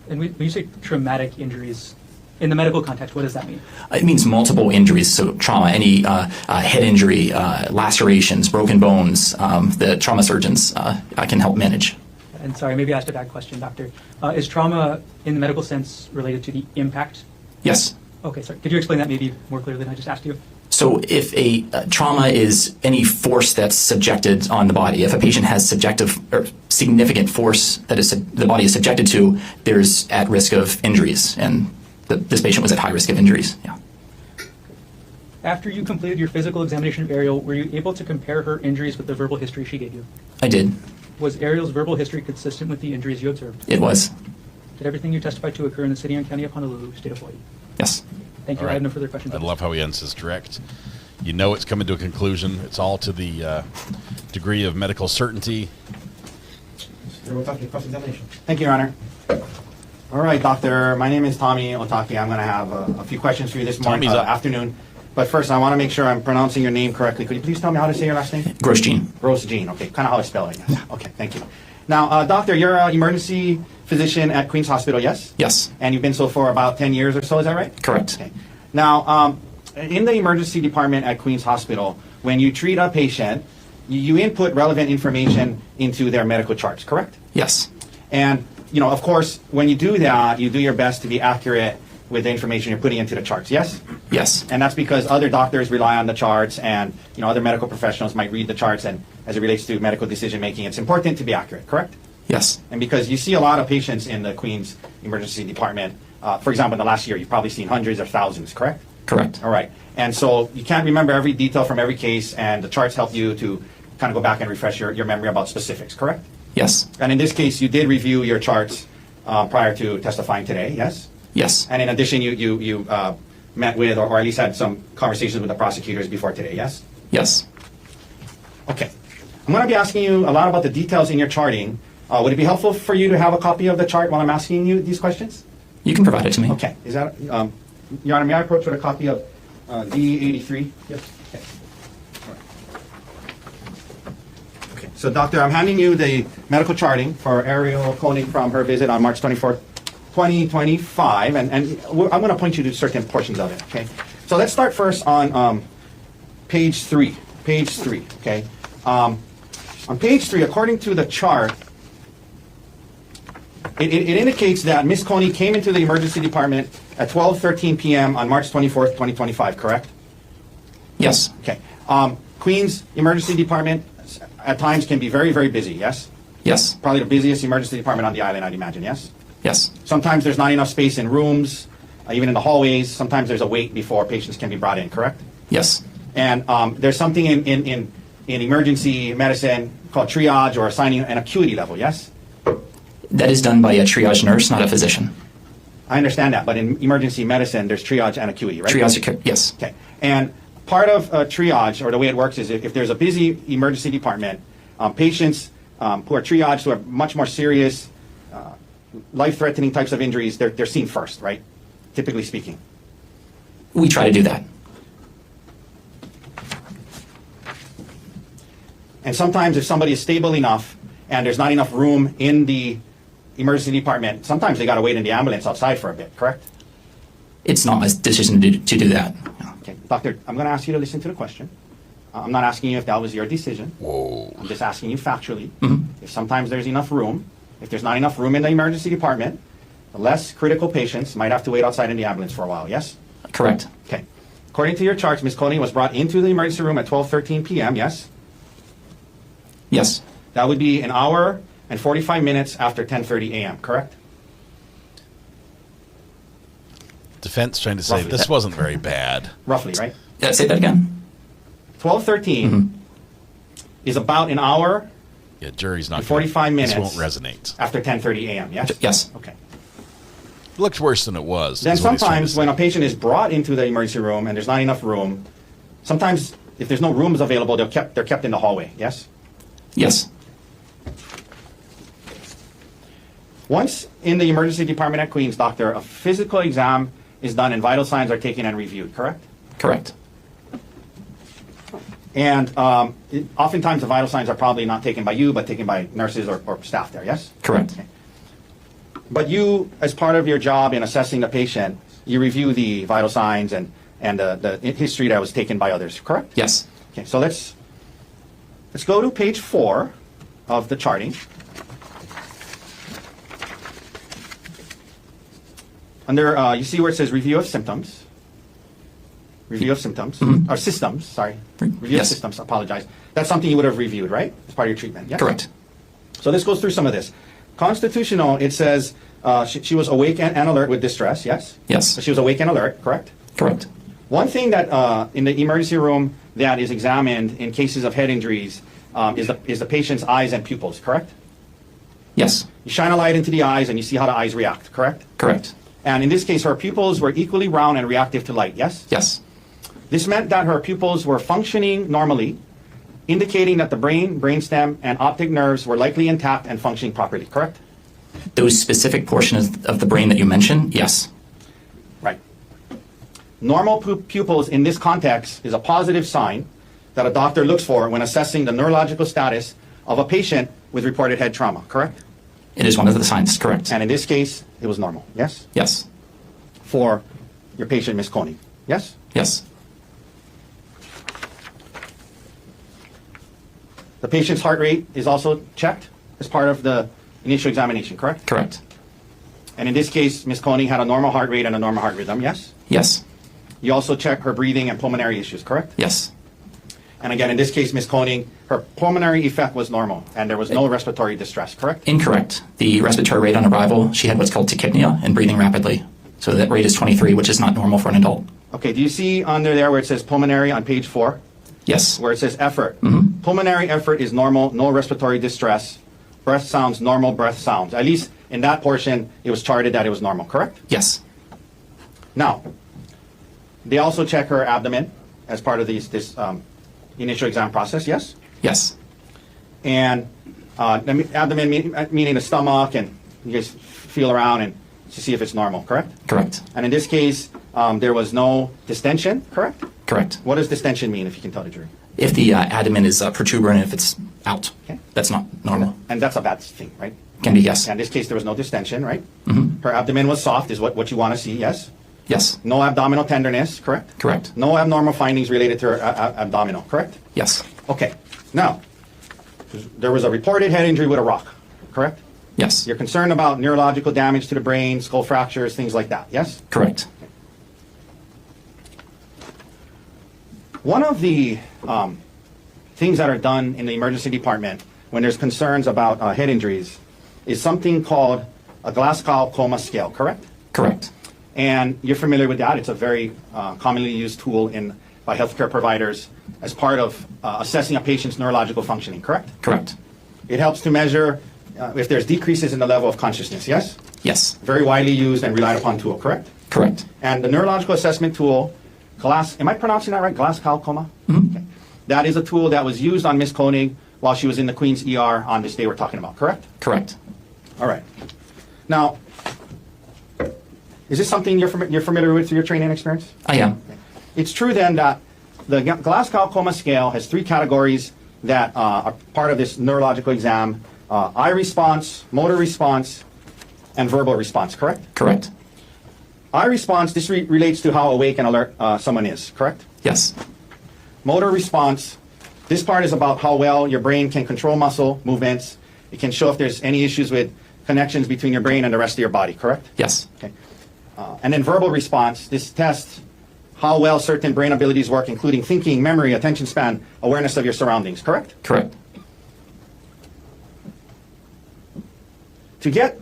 Speaker 14: And when you say traumatic injuries, in the medical context, what does that mean?
Speaker 20: It means multiple injuries, so trauma, any head injury, lacerations, broken bones, the trauma surgeons can help manage.
Speaker 14: And sorry, maybe I asked a bad question, doctor. Is trauma, in the medical sense, related to the impact?
Speaker 20: Yes.
Speaker 14: Okay, sorry. Could you explain that maybe more clearly than I just asked you?
Speaker 20: So if a trauma is any force that's subjected on the body, if a patient has subjective or significant force that is the body is subjected to, there's at risk of injuries, and this patient was at high risk of injuries. Yeah.
Speaker 14: After you completed your physical examination of Ariel, were you able to compare her injuries with the verbal history she gave you?
Speaker 20: I did.
Speaker 14: Was Ariel's verbal history consistent with the injuries you observed?
Speaker 20: It was.
Speaker 14: Did everything you testified to occur in the city and county of Honolulu, state of Hawaii?
Speaker 20: Yes.
Speaker 14: Thank you.
Speaker 4: All
Speaker 14: I
Speaker 4: right.
Speaker 14: have no further questions.
Speaker 4: I love how he ends his direct. You know it's coming to a conclusion. It's all to the degree of medical certainty.
Speaker 12: Thank you, Your Honor. All right, Doctor. My name is Tommy Otaki. I'm going to have a few questions for you this morning, afternoon. But first, I want to make sure I'm pronouncing your name correctly. Could you please tell me how to say your last name?
Speaker 20: Grostein.
Speaker 12: Grostein. Okay, kind of how I spell it. Yes. Okay, thank you. Now, Doctor, you're an emergency physician at Queens Hospital, yes?
Speaker 20: Yes.
Speaker 12: And you've been so for about 10 years or so, is that right?
Speaker 20: Correct.
Speaker 12: Okay. Now, in the emergency department at Queens Hospital, when you treat a patient, you input relevant information into their medical charts, correct?
Speaker 20: Yes.
Speaker 12: And, you know, of course, when you do that, you do your best to be accurate with the information you're putting into the charts, yes?
Speaker 20: Yes.
Speaker 12: And that's because other doctors rely on the charts, and, you know, other medical professionals might read the charts, and as it relates to medical decision making, it's important to be accurate, correct?
Speaker 20: Yes.
Speaker 12: And because you see a lot of patients in the Queens Emergency Department, for example, in the last year, you've probably seen hundreds or thousands, correct?
Speaker 20: Correct.
Speaker 12: All right. And so you can't remember every detail from every case, and the charts help you to kind of go back and refresh your memory about specifics, correct?
Speaker 20: Yes.
Speaker 12: And in this case, you did review your charts prior to testifying today, yes?
Speaker 20: Yes.
Speaker 12: And in addition, you met with, or at least had some conversations with the prosecutors before today, yes?
Speaker 20: Yes.
Speaker 12: Okay. I'm going to be asking you a lot about the details in your charting. Would it be helpful for you to have a copy of the chart while I'm asking you these questions?
Speaker 20: You can provide it to me.
Speaker 12: Okay. Is that, Your Honor, may I approach with a copy of D83? Yes. Okay. Okay. So, Doctor, I'm handing you the medical charting for Ariel Koenig from her visit on March 24th, 2025, and I'm going to point you to certain portions of it, okay? So let's start first on page 3. Page 3, okay? On page 3, according to the chart, it indicates that Ms. Koenig came into the emergency department at 12:13 p.m. on March 24th, 2025, correct?
Speaker 20: Yes.
Speaker 12: Okay. Queens Emergency Department at times can be very, very busy, yes?
Speaker 20: Yes.
Speaker 12: Probably the busiest emergency department on the island, I'd imagine, yes?
Speaker 20: Yes.
Speaker 12: Sometimes there's not enough space in rooms, even in the hallways. Sometimes there's a wait before patients can be brought in, correct?
Speaker 20: Yes.
Speaker 12: And there's something in emergency medicine called triage, or assigning an acuity level, yes?
Speaker 20: That is done by a triage nurse, not a physician.
Speaker 12: I understand that, but in emergency medicine, there's triage and acuity, right?
Speaker 20: Triage, yes.
Speaker 12: Okay. And part of triage, or the way it works, is if there's a busy emergency department, patients who are triaged, who are much more serious, life-threatening types of injuries, they're seen first, right? Typically speaking.
Speaker 20: We try to do that.
Speaker 12: And sometimes if somebody is stable enough and there's not enough room in the emergency department, sometimes they got to wait in the ambulance outside for a bit, correct?
Speaker 20: It's not my decision to do that.
Speaker 12: Okay, doctor, I'm going to ask you to listen to the question. I'm not asking you if that was your decision.
Speaker 4: Whoa.
Speaker 12: I'm just asking you factually. If sometimes there's enough room, if there's not enough room in the emergency department, the less critical patients might have to wait outside in the ambulance for a while, yes?
Speaker 20: Correct.
Speaker 12: Okay. According to your charts, Ms. Koenig was brought into the emergency room at 12:13 p.m., yes?
Speaker 20: Yes.
Speaker 12: That would be an hour and 45 minutes after 10:30 a.m., correct?
Speaker 4: Defense trying to say
Speaker 12: Roughly.
Speaker 4: this wasn't very bad.
Speaker 12: Roughly, right?
Speaker 20: Yeah, say that again.
Speaker 12: 12:13 is about an hour
Speaker 4: Yeah, jury's not
Speaker 12: and 45 minutes.
Speaker 4: This won't resonate.
Speaker 12: After 10:30 a.m., yes?
Speaker 20: Yes.
Speaker 12: Okay.
Speaker 4: It looked worse than it was.
Speaker 12: Then
Speaker 4: is what he's trying to
Speaker 12: sometimes
Speaker 4: say.
Speaker 12: when a patient is brought into the emergency room and there's not enough room, sometimes if there's no rooms available, they're kept in the hallway, yes?
Speaker 20: Yes.
Speaker 12: Once in the emergency department at Queens, doctor, a physical exam is done and vital signs are taken and reviewed, correct?
Speaker 20: Correct.
Speaker 12: And oftentimes the vital signs are probably not taken by you, but taken by nurses or staff there, yes?
Speaker 20: Correct.
Speaker 12: Okay. But you, as part of your job in assessing the patient, you review the vital signs and the history that was taken by others, correct?
Speaker 20: Yes.
Speaker 12: Okay, so let's go to page 4 of the charting. Under, you see where it says review of symptoms. Review of symptoms, or systems, sorry. Review of
Speaker 20: Yes.
Speaker 12: systems, apologize. That's something you would have reviewed, right? As part of your treatment, yes?
Speaker 20: Correct.
Speaker 12: So let's go through some of this. Constitutional, it says she was awake and alert with distress, yes?
Speaker 20: Yes.
Speaker 12: So she was awake and alert, correct?
Speaker 20: Correct.
Speaker 12: One thing that in the emergency room that is examined in cases of head injuries is the patient's eyes and pupils, correct?
Speaker 20: Yes.
Speaker 12: You shine a light into the eyes and you see how the eyes react, correct?
Speaker 20: Correct.
Speaker 12: And in this case, her pupils were equally round and reactive to light, yes?
Speaker 20: Yes.
Speaker 12: This meant that her pupils were functioning normally, indicating that the brain, brainstem, and optic nerves were likely intact and functioning properly, correct?
Speaker 20: Those specific portions of the brain that you mentioned, yes.
Speaker 12: Right. Normal pupils in this context is a positive sign that a doctor looks for when assessing the neurological status of a patient with reported head trauma, correct?
Speaker 20: It is one of the signs, correct.
Speaker 12: And in this case, it was normal, yes?
Speaker 20: Yes.
Speaker 12: For your patient, Ms. Koenig, yes?
Speaker 20: Yes.
Speaker 12: The patient's heart rate is also checked as part of the initial examination, correct?
Speaker 20: Correct.
Speaker 12: And in this case, Ms. Koenig had a normal heart rate and a normal heart rhythm, yes?
Speaker 20: Yes.
Speaker 12: You also checked her breathing and pulmonary issues, correct?
Speaker 20: Yes.
Speaker 12: And again, in this case, Ms. Koenig, her pulmonary effect was normal, and there was no respiratory distress, correct?
Speaker 20: Incorrect. The respiratory rate on arrival, she had what's called tachypnea and breathing rapidly. So that rate is 23, which is not normal for an adult.
Speaker 12: Okay, do you see under there where it says pulmonary on page 4?
Speaker 20: Yes.
Speaker 12: Where it says effort. Pulmonary effort is normal, no respiratory distress. Breath sounds, normal breath sounds. At least in that portion, it was charted that it was normal, correct?
Speaker 20: Yes.
Speaker 12: Now, they also check her abdomen as part of this initial exam process, yes?
Speaker 20: Yes.
Speaker 12: And abdomen meaning the stomach, and you guys feel around and to see if it's normal, correct?
Speaker 20: Correct.
Speaker 12: And in this case, there was no distension, correct?
Speaker 20: Correct.
Speaker 12: What does distension mean, if you can tell the jury?
Speaker 20: If the abdomen is protuberant, if it's out, that's not normal.
Speaker 12: And that's a bad thing, right?
Speaker 20: Can be, yes.
Speaker 12: In this case, there was no distension, right? Her abdomen was soft, is what you want to see, yes?
Speaker 20: Yes.
Speaker 12: No abdominal tenderness, correct?
Speaker 20: Correct.
Speaker 12: No abnormal findings related to her abdominal, correct?
Speaker 20: Yes.
Speaker 12: Okay. Now, there was a reported head injury with a rock, correct?
Speaker 20: Yes.
Speaker 12: You're concerned about neurological damage to the brain, skull fractures, things like that, yes?
Speaker 20: Correct.
Speaker 12: One of the things that are done in the emergency department when there's concerns about head injuries is something called a Glasgow Coma Scale, correct?
Speaker 20: Correct.
Speaker 12: And you're familiar with that. It's a very commonly used tool by healthcare providers as part of assessing a patient's neurological functioning, correct?
Speaker 20: Correct.
Speaker 12: It helps to measure if there's decreases in the level of consciousness, yes?
Speaker 20: Yes.
Speaker 12: Very widely used and relied upon tool, correct?
Speaker 20: Correct.
Speaker 12: And the neurological assessment tool, am I pronouncing that right? Glasgow Coma? Okay. That is a tool that was used on Ms. Koenig while she was in the Queens ER on this day we're talking about, correct?
Speaker 20: Correct.
Speaker 12: All right. Now, is this something you're familiar with through your training experience?
Speaker 20: I am.
Speaker 12: It's true then that the Glasgow Coma Scale has 3 categories that are part of this neurological exam: eye response, motor response, and verbal response, correct?
Speaker 20: Correct.
Speaker 12: Eye response, this relates to how awake and alert someone is, correct?
Speaker 20: Yes.
Speaker 12: Motor response, this part is about how well your brain can control muscle movements. It can show if there's any issues with connections between your brain and the rest of your body, correct?
Speaker 20: Yes.
Speaker 12: Okay. And then verbal response, this tests how well certain brain abilities work, including thinking, memory, attention span, awareness of your surroundings, correct?
Speaker 20: Correct.
Speaker 12: To get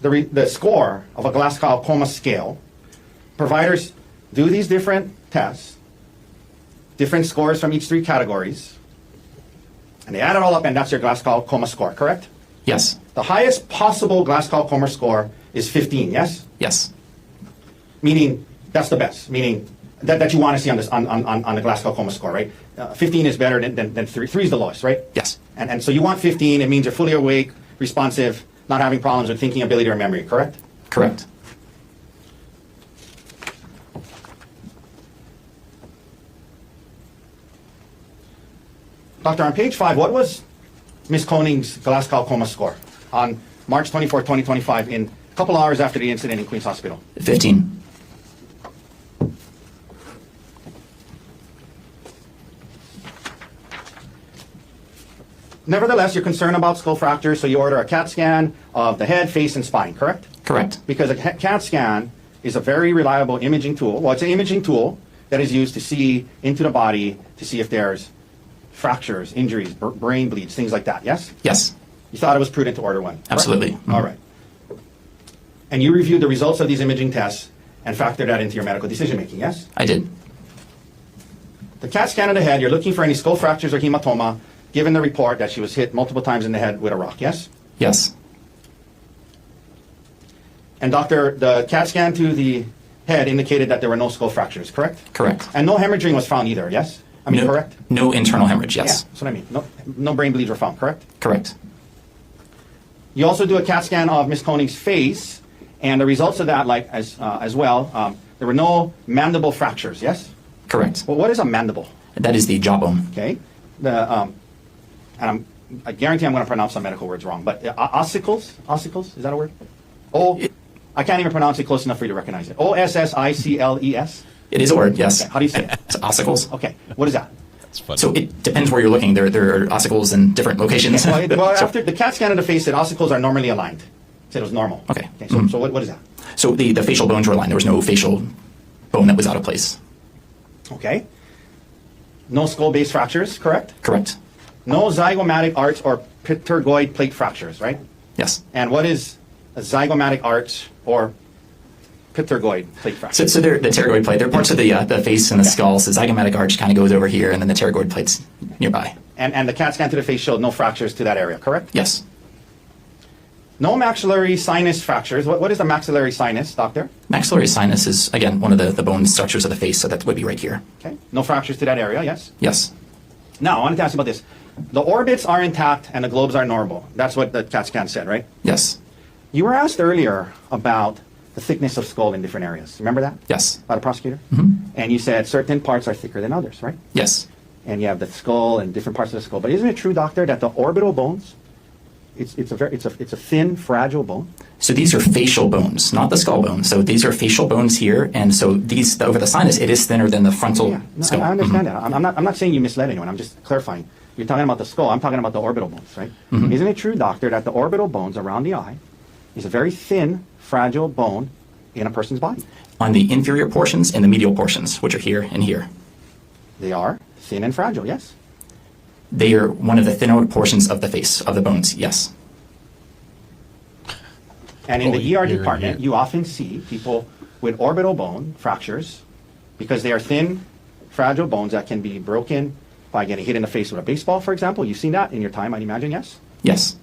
Speaker 12: the score of a Glasgow Coma scale, providers do these different tests, different scores from each 3 categories, and they add it all up, and that's your Glasgow Coma score, correct?
Speaker 20: Yes.
Speaker 12: The highest possible Glasgow Coma score is 15, yes?
Speaker 20: Yes.
Speaker 12: Meaning that's the best, meaning that you want to see on this on the Glasgow Coma score, right? 15 is better than 3. 3 is the lowest, right?
Speaker 20: Yes.
Speaker 12: And so you want 15. It means you're fully awake, responsive, not having problems with thinking ability or memory, correct?
Speaker 20: Correct.
Speaker 12: Doctor, on page 5, what was Ms. Koenig's Glasgow Coma score on March 24, 2025, in a couple hours after the incident in Queens Hospital?
Speaker 20: 15.
Speaker 12: Nevertheless, you're concerned about skull fractures, so you order a CAT scan of the head, face, and spine, correct?
Speaker 20: Correct.
Speaker 12: Because a CAT scan is a very reliable imaging tool. Well, it's an imaging tool that is used to see into the body to see if there's fractures, injuries, brain bleeds, things like that, yes?
Speaker 20: Yes.
Speaker 12: You thought it was prudent to order one? Correct?
Speaker 20: Absolutely. Mm-hmm.
Speaker 12: All right. And you reviewed the results of these imaging tests and factored that into your medical decision making, yes?
Speaker 20: I did.
Speaker 12: The CAT scan of the head, you're looking for any skull fractures or hematoma, given the report that she was hit multiple times in the head with a rock, yes?
Speaker 20: Yes.
Speaker 12: And doctor, the CAT scan to the head indicated that there were no skull fractures, correct?
Speaker 20: Correct.
Speaker 12: And no hemorrhaging was found either, yes? I mean,
Speaker 20: no,
Speaker 12: correct?
Speaker 20: No internal hemorrhage, yes.
Speaker 12: Yeah, that's what I mean. No brain bleeds were found, correct?
Speaker 20: Correct.
Speaker 12: You also do a CAT scan of Ms. Koenig's face, and the results of that, as well, there were no mandible fractures, yes?
Speaker 20: Correct.
Speaker 12: Well, what is a mandible?
Speaker 20: That is the jawbone.
Speaker 12: Okay. And I guarantee I'm going to pronounce some medical words wrong, but ossicles? Ossicles? Is that a word? I can't even pronounce it close enough for you to recognize it. Ossicles?
Speaker 20: It is a word, yes.
Speaker 12: Okay. How do you say it?
Speaker 20: It's ossicles.
Speaker 12: Okay. What is that?
Speaker 4: That's funny.
Speaker 20: So it depends where you're looking. There are ossicles in different locations.
Speaker 12: Okay. Well, after the CAT scan of the face said ossicles are normally aligned. It said it was normal.
Speaker 20: Okay.
Speaker 12: So what is that?
Speaker 20: So the facial bones were aligned. There was no facial bone that was out of place.
Speaker 12: Okay. No skull-base fractures, correct?
Speaker 20: Correct.
Speaker 12: No zygomatic arch or pterygoid plate fractures, right?
Speaker 20: Yes.
Speaker 12: And what is a zygomatic arch or pterygoid plate fracture?
Speaker 20: So they're the pterygoid plate. They're parts of the face and the skull. So zygomatic arch kind of goes over here, and then the pterygoid plate's nearby.
Speaker 12: And the CAT scan to the face showed no fractures to that area, correct?
Speaker 20: Yes.
Speaker 12: No maxillary sinus fractures. What is the maxillary sinus, doctor?
Speaker 20: Maxillary sinus is, again, one of the bone structures of the face, so that would be right here.
Speaker 12: Okay. No fractures to that area, yes?
Speaker 20: Yes.
Speaker 12: Now, I wanted to ask you about this. The orbits are intact and the globes are normal. That's what the CAT scan said, right?
Speaker 20: Yes.
Speaker 12: You were asked earlier about the thickness of skull in different areas. Remember that?
Speaker 20: Yes.
Speaker 12: By the prosecutor?
Speaker 20: Mm-hmm.
Speaker 12: And you said certain parts are thicker than others, right?
Speaker 20: Yes.
Speaker 12: And you have the skull and different parts of the skull. But isn't it true, doctor, that the orbital bones, it's a thin, fragile bone?
Speaker 20: So these are facial bones, not the skull bones. So these are facial bones here, and so these over the sinus, it is thinner than the frontal skull.
Speaker 12: I understand that. I'm not saying you misled anyone. I'm just clarifying. You're talking about the skull. I'm talking about the orbital bones, right?
Speaker 20: Mm-hmm.
Speaker 12: Isn't it true, doctor, that the orbital bones around the eye is a very thin, fragile bone in a person's body?
Speaker 20: On the inferior portions and the medial portions, which are here and here.
Speaker 12: They are thin and fragile, yes?
Speaker 20: They are one of the thinner portions of the face, of the bones, yes.
Speaker 12: And in the ER department, you often see people with orbital bone fractures because they are thin, fragile bones that can be broken by getting hit in the face with a baseball, for example. You've seen that in your time, I'd imagine, yes?
Speaker 20: Yes.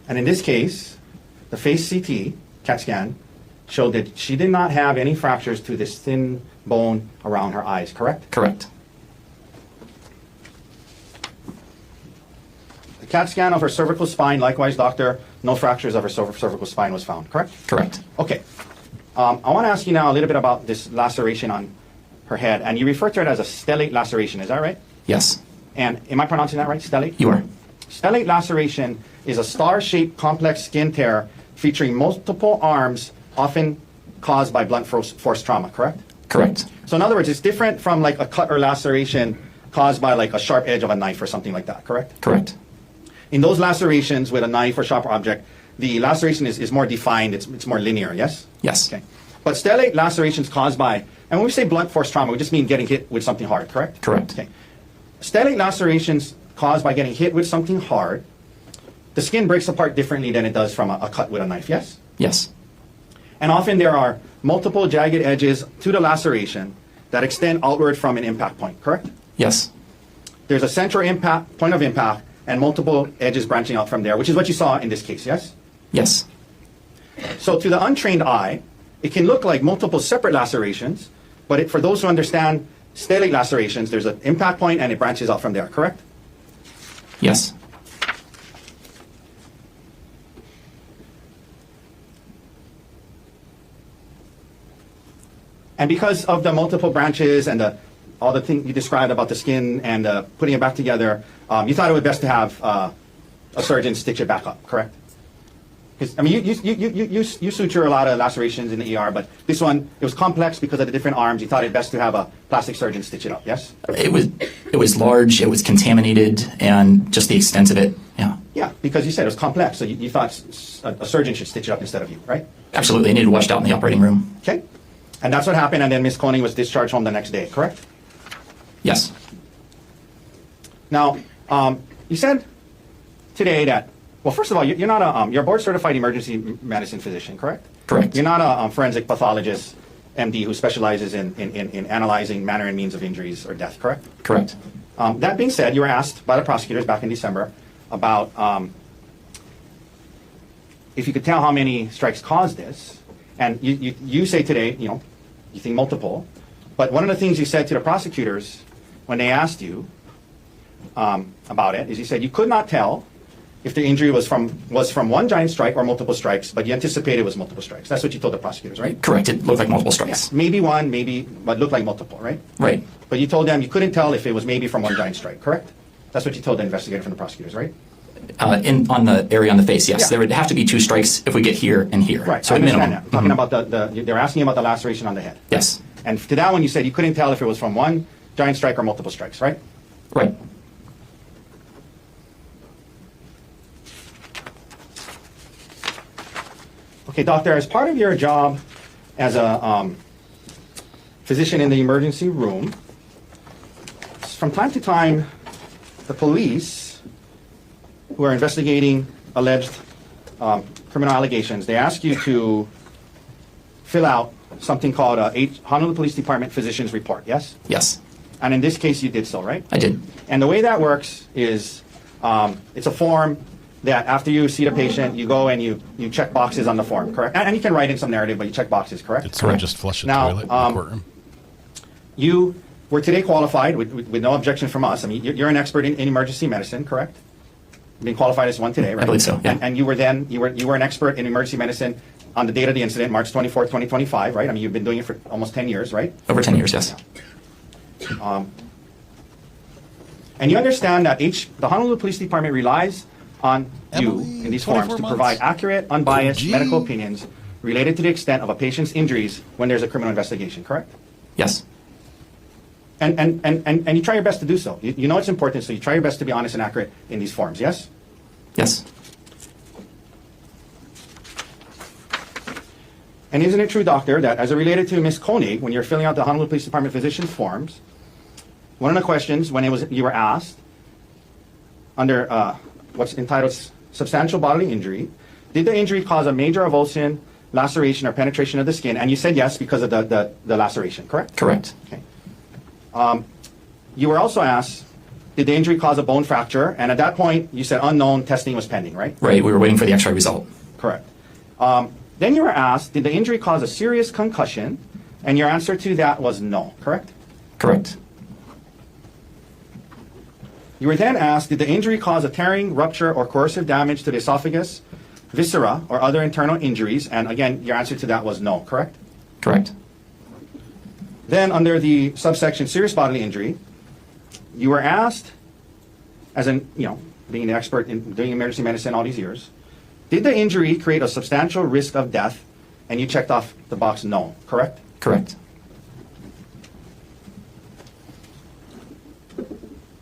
Speaker 12: And in this case, the face CT, CAT scan, showed that she did not have any fractures to this thin bone around her eyes, correct?
Speaker 20: Correct.
Speaker 12: The CAT scan of her cervical spine, likewise, doctor, no fractures of her cervical spine was found, correct?
Speaker 20: Correct.
Speaker 12: Okay. I want to ask you now a little bit about this laceration on her head, and you refer to it as a stellate laceration. Is that right?
Speaker 20: Yes.
Speaker 12: And am I pronouncing that right? Stellate?
Speaker 20: You are.
Speaker 12: Stellate laceration is a star-shaped complex skin tear featuring multiple arms, often caused by blunt force trauma, correct?
Speaker 20: Correct.
Speaker 12: So in other words, it's different from like a cut or laceration caused by like a sharp edge of a knife or something like that, correct?
Speaker 20: Correct.
Speaker 12: In those lacerations with a knife or sharp object, the laceration is more defined, it's more linear, yes?
Speaker 20: Yes.
Speaker 12: Okay. But stellate lacerations caused by, and when we say blunt force trauma, we just mean getting hit with something hard, correct?
Speaker 20: Correct.
Speaker 12: Okay. Stellate lacerations caused by getting hit with something hard, the skin breaks apart differently than it does from a cut with a knife, yes?
Speaker 20: Yes.
Speaker 12: And often there are multiple jagged edges to the laceration that extend outward from an impact point, correct?
Speaker 20: Yes.
Speaker 12: There's a central impact, point of impact, and multiple edges branching out from there, which is what you saw in this case, yes?
Speaker 20: Yes.
Speaker 12: So to the untrained eye, it can look like multiple separate lacerations, but for those who understand stellate lacerations, there's an impact point and it branches out from there, correct?
Speaker 20: Yes.
Speaker 12: And because of the multiple branches and all the things you described about the skin and putting it back together, you thought it would be best to have a surgeon stitch it back up, correct? Because I mean, you suture a lot of lacerations in the ER, but this one, it was complex because of the different arms. You thought it best to have a plastic surgeon stitch it up, yes?
Speaker 20: It was large, it was contaminated, and just the extent of it, yeah.
Speaker 12: Yeah, because you said it was complex, so you thought a surgeon should stitch it up instead of you, right?
Speaker 20: Absolutely, it needed washed out in the operating room.
Speaker 12: Okay. And that's what happened, and then Ms. Koenig was discharged home the next day, correct?
Speaker 20: Yes.
Speaker 12: Now, you said today that, well, first of all, you're not you're a board-certified emergency medicine physician, correct?
Speaker 20: Correct.
Speaker 12: You're not a forensic pathologist, MD, who specializes in analyzing manner and means of injuries or death, correct?
Speaker 20: Correct.
Speaker 12: That being said, you were asked by the prosecutors back in December about if you could tell how many strikes caused this, and you say today, you think multiple, but one of the things you said to the prosecutors when they asked you about it is you said you could not tell if the injury was from one giant strike or multiple strikes, but you anticipated it was multiple strikes. That's what you told the prosecutors, right?
Speaker 20: Correct. It looked like multiple strikes.
Speaker 12: Yeah. Maybe one, but looked like multiple, right?
Speaker 20: Right.
Speaker 12: But you told them you couldn't tell if it was maybe from one giant strike, correct? That's what you told the investigator from the prosecutors, right?
Speaker 20: On the area on the face, yes.
Speaker 12: Yeah.
Speaker 20: There would have to be two strikes if we get here and here.
Speaker 12: Right.
Speaker 20: So
Speaker 12: I
Speaker 20: at
Speaker 12: understand
Speaker 20: minimum.
Speaker 12: that. Talking about they're asking about the laceration on the head.
Speaker 20: Yes.
Speaker 12: And to that one, you said you couldn't tell if it was from one giant strike or multiple strikes, right?
Speaker 20: Right.
Speaker 12: Okay, doctor, as part of your job as a physician in the emergency room, from time to time, the police who are investigating alleged criminal allegations, they ask you to fill out something called a Honolulu Police Department Physician's Report, yes?
Speaker 20: Yes.
Speaker 12: And in this case, you did so, right?
Speaker 20: I did.
Speaker 12: And the way that works is it's a form that after you see the patient, you go and you check boxes on the form, correct? And you can write in some narrative, but you check boxes, correct?
Speaker 4: Did someone just flush the toilet in the courtroom?
Speaker 12: You were today qualified with no objection from us. I mean, you're an expert in emergency medicine, correct? You've been qualified as one today, right?
Speaker 20: I believe so, yeah.
Speaker 12: And you were an expert in emergency medicine on the date of the incident, March 24th, 2025, right? I mean, you've been doing it for almost 10 years, right?
Speaker 20: Over 10 years, yes.
Speaker 12: And you understand that the Honolulu Police Department relies on you in these forms to provide accurate, unbiased medical opinions related to the extent of a patient's injuries when there's a criminal investigation, correct?
Speaker 20: Yes.
Speaker 12: And you try your best to do so. You know it's important, so you try your best to be honest and accurate in these forms, yes?
Speaker 20: Yes.
Speaker 12: And isn't it true, doctor, that as it related to Ms. Koenig, when you're filling out the Honolulu Police Department physician forms, one of the questions when you were asked under what's entitled substantial bodily injury, did the injury cause a major avulsion, laceration, or penetration of the skin? And you said yes because of the laceration, correct?
Speaker 20: Correct.
Speaker 12: Okay. You were also asked, did the injury cause a bone fracture? And at that point, you said unknown, testing was pending, right?
Speaker 20: Right, we were waiting for the x-ray result.
Speaker 12: Correct. Then you were asked, did the injury cause a serious concussion? And your answer to that was no, correct?
Speaker 20: Correct.
Speaker 12: You were then asked, did the injury cause a tearing, rupture, or coercive damage to the esophagus, viscera, or other internal injuries? And again, your answer to that was no, correct?
Speaker 20: Correct.
Speaker 12: Then under the subsection serious bodily injury, you were asked, as an, being an expert in doing emergency medicine all these years, did the injury create a substantial risk of death? And you checked off the box no, correct?
Speaker 20: Correct.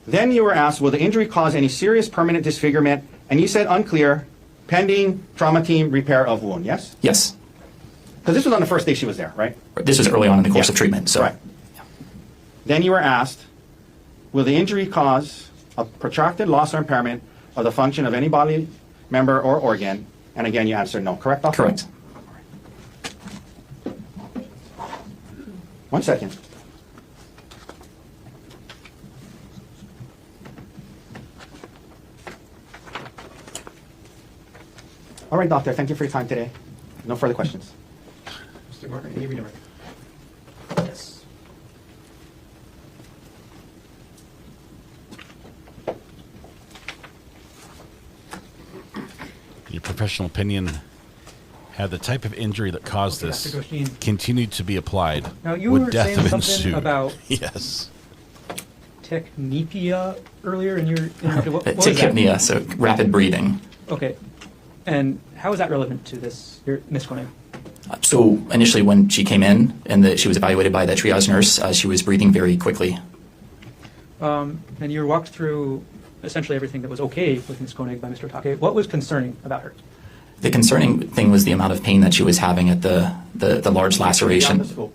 Speaker 12: Then you were asked, will the injury cause any serious permanent disfigurement? And you said unclear, pending trauma team repair of wound, yes?
Speaker 20: Yes.
Speaker 12: Because this was on the first day she was there, right?
Speaker 20: This was early on in the course of treatment. So.
Speaker 12: Right. Then you were asked, will the injury cause a protracted loss or impairment of the function of any bodily member or organ? And again, you answered no, correct? Doctor?
Speaker 20: Correct.
Speaker 12: 1 second. All right, doctor, thank you for your time today. No further questions.
Speaker 11: Mr. Martin, any reader?
Speaker 14: Yes.
Speaker 4: Your professional opinion, had the type of injury that caused this continued to be applied,
Speaker 14: Now, you
Speaker 4: would
Speaker 14: were
Speaker 4: death
Speaker 14: saying
Speaker 4: have
Speaker 14: something
Speaker 4: ensued?
Speaker 14: about
Speaker 4: Yes.
Speaker 14: technepia earlier in your what was
Speaker 20: Tachypnea,
Speaker 14: that?
Speaker 20: so rapid breathing.
Speaker 14: Okay. And how is that relevant to this, Ms. Koenig?
Speaker 20: So initially when she came in and she was evaluated by the triage nurse, she was breathing very quickly.
Speaker 14: And you walked through essentially everything that was okay with Ms. Koenig by Mr. Take. What was concerning about her?
Speaker 20: The concerning thing was the amount of pain that she was having at the large laceration.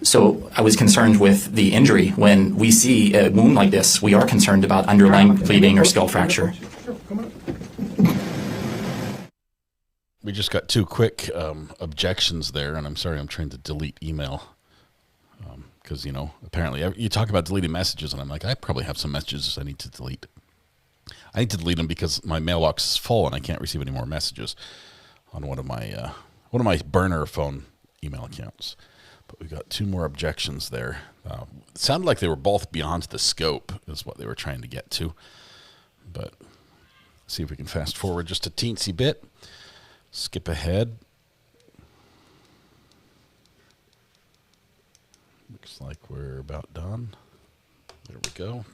Speaker 20: So I was concerned with the injury. When we see a wound like this, we are concerned about underlying bleeding or skull fracture.
Speaker 4: We just got two quick objections there, and I'm sorry, I'm trying to delete email. Because, apparently you talk about deleting messages, and I'm like, I probably have some messages I need to delete. I need to delete them because my mailbox is full and I can't receive any more messages on one of my burner phone email accounts. But we got two more objections there. It sounded like they were both beyond the scope is what they were trying to get to. But see if we can fast forward just a teensy bit. Skip ahead. Looks like we're about done. There we go.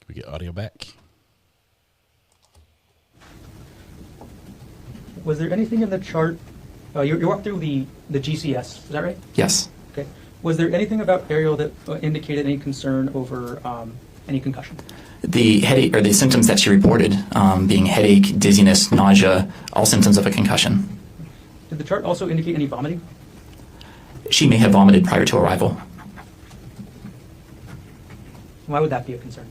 Speaker 4: Can we get audio back?
Speaker 14: Was there anything in the chart? You walked through the GCS, is that right?
Speaker 20: Yes.
Speaker 14: Okay. Was there anything about Ariel that indicated any concern over any concussion?
Speaker 20: The headache or the symptoms that she reported, being headache, dizziness, nausea, all symptoms of a concussion.
Speaker 14: Did the chart also indicate any vomiting?
Speaker 20: She may have vomited prior to arrival.
Speaker 14: Why would that be a concern?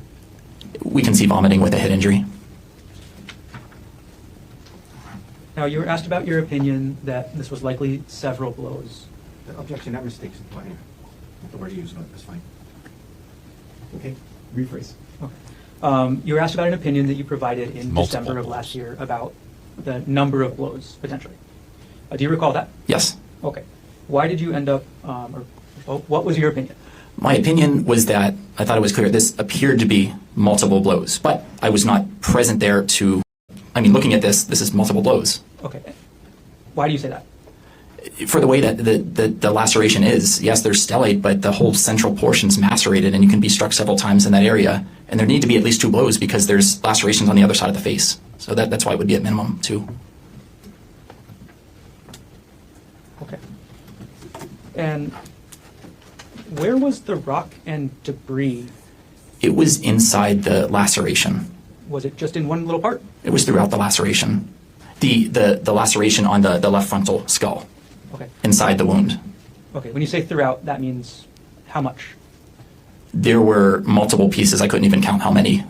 Speaker 20: We can see vomiting with a head injury.
Speaker 14: Now, you were asked about your opinion that this was likely several blows.
Speaker 12: The objection, that mistakes apply here. The word you use, that's fine.
Speaker 11: Okay, rephrase.
Speaker 14: Okay. You were asked about an opinion that you provided in
Speaker 4: Multiple
Speaker 14: December of
Speaker 4: blows.
Speaker 14: last year about the number of blows, potentially. Do you recall that?
Speaker 20: Yes.
Speaker 14: Okay. Why did you end up, what was your opinion?
Speaker 20: My opinion was that I thought it was clear this appeared to be multiple blows, but I was not present there to, looking at this is multiple blows.
Speaker 14: Okay. Why do you say that?
Speaker 20: For the way that the laceration is, yes, there's stellate, but the whole central portion's macerated, and you can be struck several times in that area. And there need to be at least 2 blows because there's lacerations on the other side of the face. So that's why it would be at minimum 2.
Speaker 14: Okay. And where was the rock and debris?
Speaker 20: It was inside the laceration.
Speaker 14: Was it just in one little part?
Speaker 20: It was throughout the laceration. The laceration on the left frontal skull.
Speaker 14: Okay.
Speaker 20: Inside the wound.
Speaker 14: Okay. When you say throughout, that means how much?
Speaker 20: There were multiple pieces. I couldn't even count how many.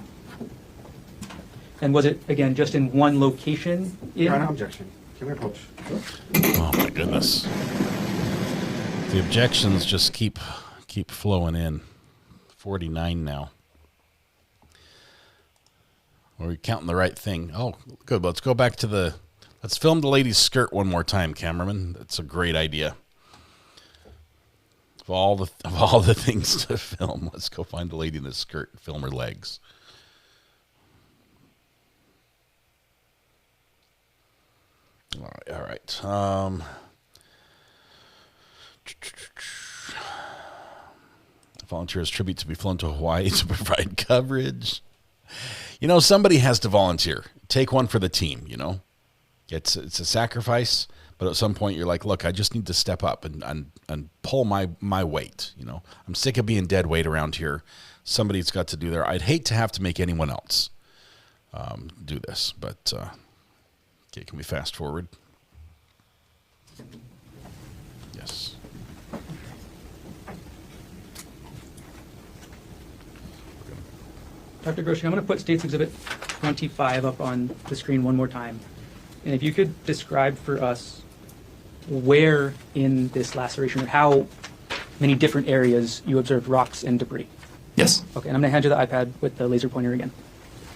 Speaker 14: And was it, again, just in one location?
Speaker 12: Your Honor, objection. Can we approach?
Speaker 4: Oh my goodness. The objections just keep flowing in. 49 now. Are we counting the right thing? Oh, good. Let's go back to let's film the lady's skirt one more time, cameraman. That's a great idea. Of all the things to film, let's go find a lady in a skirt and film her legs. All right. Volunteers tribute to be flown to Hawaii to provide coverage. You know, somebody has to volunteer. Take one for the team, you know. It's a sacrifice, but at some point you're like, look, I just need to step up and pull my weight, you know. I'm sick of being dead weight around here. Somebody's got to do there. I'd hate to have to make anyone else do this, but okay, can we fast forward? Yes.
Speaker 14: Dr. Groshi, I'm going to put State's Exhibit 25 up on the screen one more time. And if you could describe for us where in this laceration or how many different areas you observed rocks and debris.
Speaker 20: Yes.
Speaker 14: Okay, and I'm going to hand you the iPad with the laser pointer again.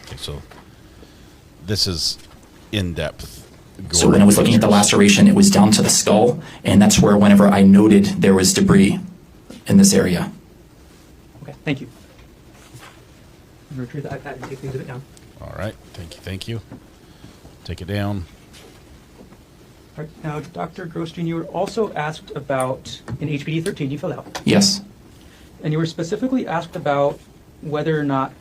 Speaker 4: Okay, so this is in-depth.
Speaker 20: So when I was looking at the laceration, it was down to the skull, and that's where whenever I noted there was debris in this area.
Speaker 14: Okay, thank you. I'm going to retrieve the iPad and take the exhibit down.
Speaker 4: All right, thank you. Take it down.
Speaker 14: All right, now, Dr. Grostein, you were also asked about an HPD 13 you filled out.
Speaker 20: Yes.
Speaker 14: And you were specifically asked about whether or not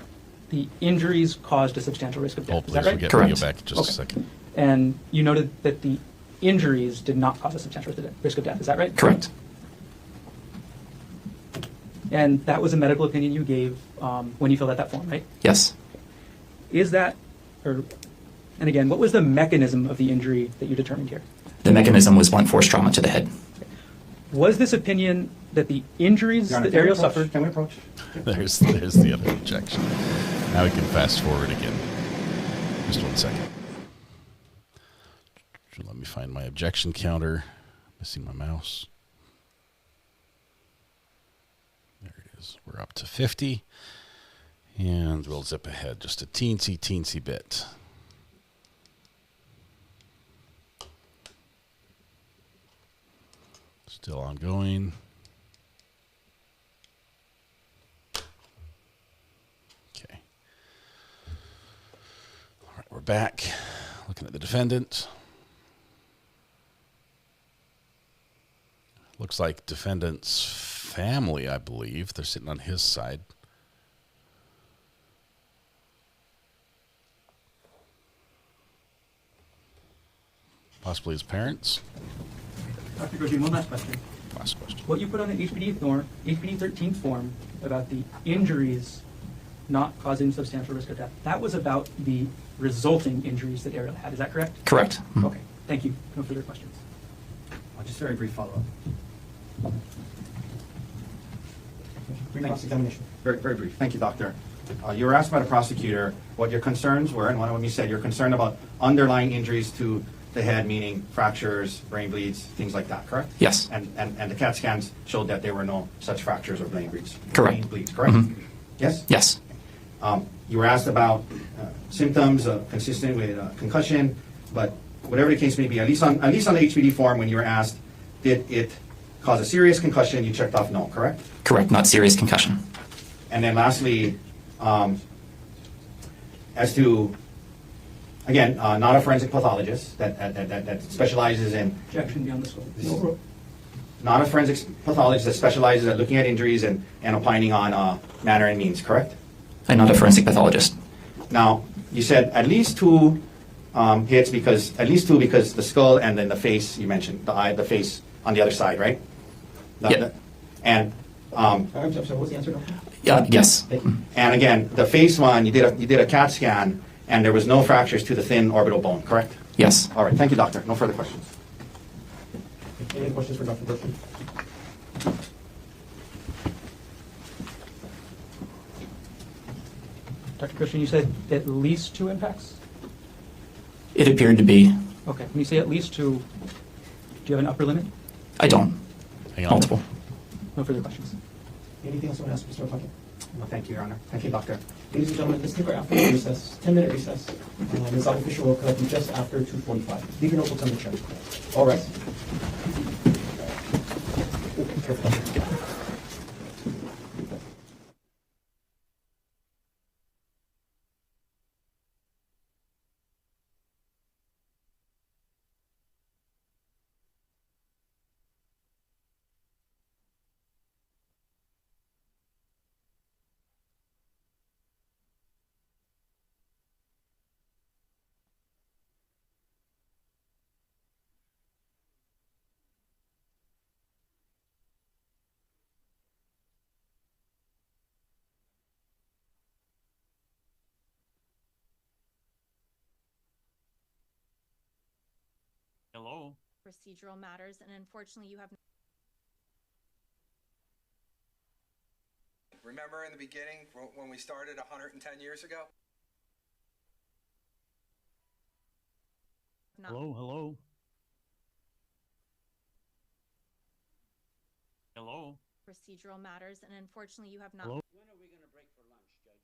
Speaker 14: the injuries caused a substantial risk of death. Is that right?
Speaker 4: Correct. Go back just a second.
Speaker 14: And you noted that the injuries did not cause a substantial risk of death. Is that right?
Speaker 20: Correct.
Speaker 14: And that was a medical opinion you gave when you filled out that form, right?
Speaker 20: Yes.
Speaker 14: Is that, and again, what was the mechanism of the injury that you determined here?
Speaker 20: The mechanism was blunt force trauma to the head.
Speaker 14: Was this opinion that the injuries that Ariel suffered...
Speaker 12: Can we approach?
Speaker 4: There's the other objection. Now we can fast forward again. Just 1 second. Let me find my objection counter. Missing my mouse. There it is. We're up to 50. And we'll zip ahead just a teensy bit. Still ongoing. Okay. All right, we're back. Looking at the defendant. Looks like defendant's family, I believe. They're sitting on his side. Possibly his parents.
Speaker 14: Dr. Grostein, one last question.
Speaker 4: Last question.
Speaker 14: What you put on an HPD 13 form about the injuries not causing substantial risk of death, that was about the resulting injuries that Ariel had. Is that correct?
Speaker 20: Correct.
Speaker 14: Okay. Thank you. No further questions.
Speaker 12: Just very brief follow-up.
Speaker 11: Cross-examination.
Speaker 12: Very brief. Thank you, doctor. You were asked by the prosecutor what your concerns were, and one of them you said you're concerned about underlying injuries to the head, meaning fractures, brain bleeds, things like that, correct?
Speaker 20: Yes.
Speaker 12: And the CAT scans showed that there were no such fractures or brain bleeds.
Speaker 20: Correct.
Speaker 12: Brain bleeds, correct?
Speaker 20: Mm-hmm.
Speaker 12: Yes?
Speaker 20: Yes.
Speaker 12: You were asked about symptoms consistent with concussion, but whatever the case may be, at least on the HPD form, when you were asked, did it cause a serious concussion, you checked off no, correct?
Speaker 20: Correct, not serious concussion.
Speaker 12: And then lastly, as to, again, not a forensic pathologist that specializes in...
Speaker 14: Objection beyond the scope.
Speaker 12: Not a forensic pathologist that specializes at looking at injuries and opining on manner and means, correct?
Speaker 20: I'm not a forensic pathologist.
Speaker 12: Now, you said at least two hits because the skull and then the face, you mentioned, the face on the other side, right?
Speaker 20: Yeah.
Speaker 12: And
Speaker 11: I'm sorry, what's the answer?
Speaker 20: yes.
Speaker 12: And again, the face one, you did a CAT scan, and there was no fractures to the thin orbital bone, correct?
Speaker 20: Yes.
Speaker 12: All right, thank you, doctor. No further questions.
Speaker 11: Any questions for Dr. Grostein?
Speaker 14: Dr. Grostein, you said at least 2 impacts?
Speaker 20: It appeared to be.
Speaker 14: Okay. When you say at least 2, do you have an upper limit?
Speaker 20: I don't.
Speaker 4: Hang on.
Speaker 20: Multiple.
Speaker 14: No further questions.
Speaker 11: Anything else you want to ask Mr. O'Connor?
Speaker 12: No, thank you, Your Honor. Thank you, doctor.
Speaker 11: Ladies and gentlemen, let's take our afternoon recess, 10-minute recess. The executive official will collect you just after 2:45. Leave your notebooks on the chair. All right.
Speaker 15: Procedural matters, and unfortunately you have...
Speaker 21: Remember in the beginning when we started 110 years ago?
Speaker 7: Hello, hello. Hello.
Speaker 15: Procedural matters, and unfortunately you have not...
Speaker 7: Hello?
Speaker 22: When are we going to break for lunch, Judge?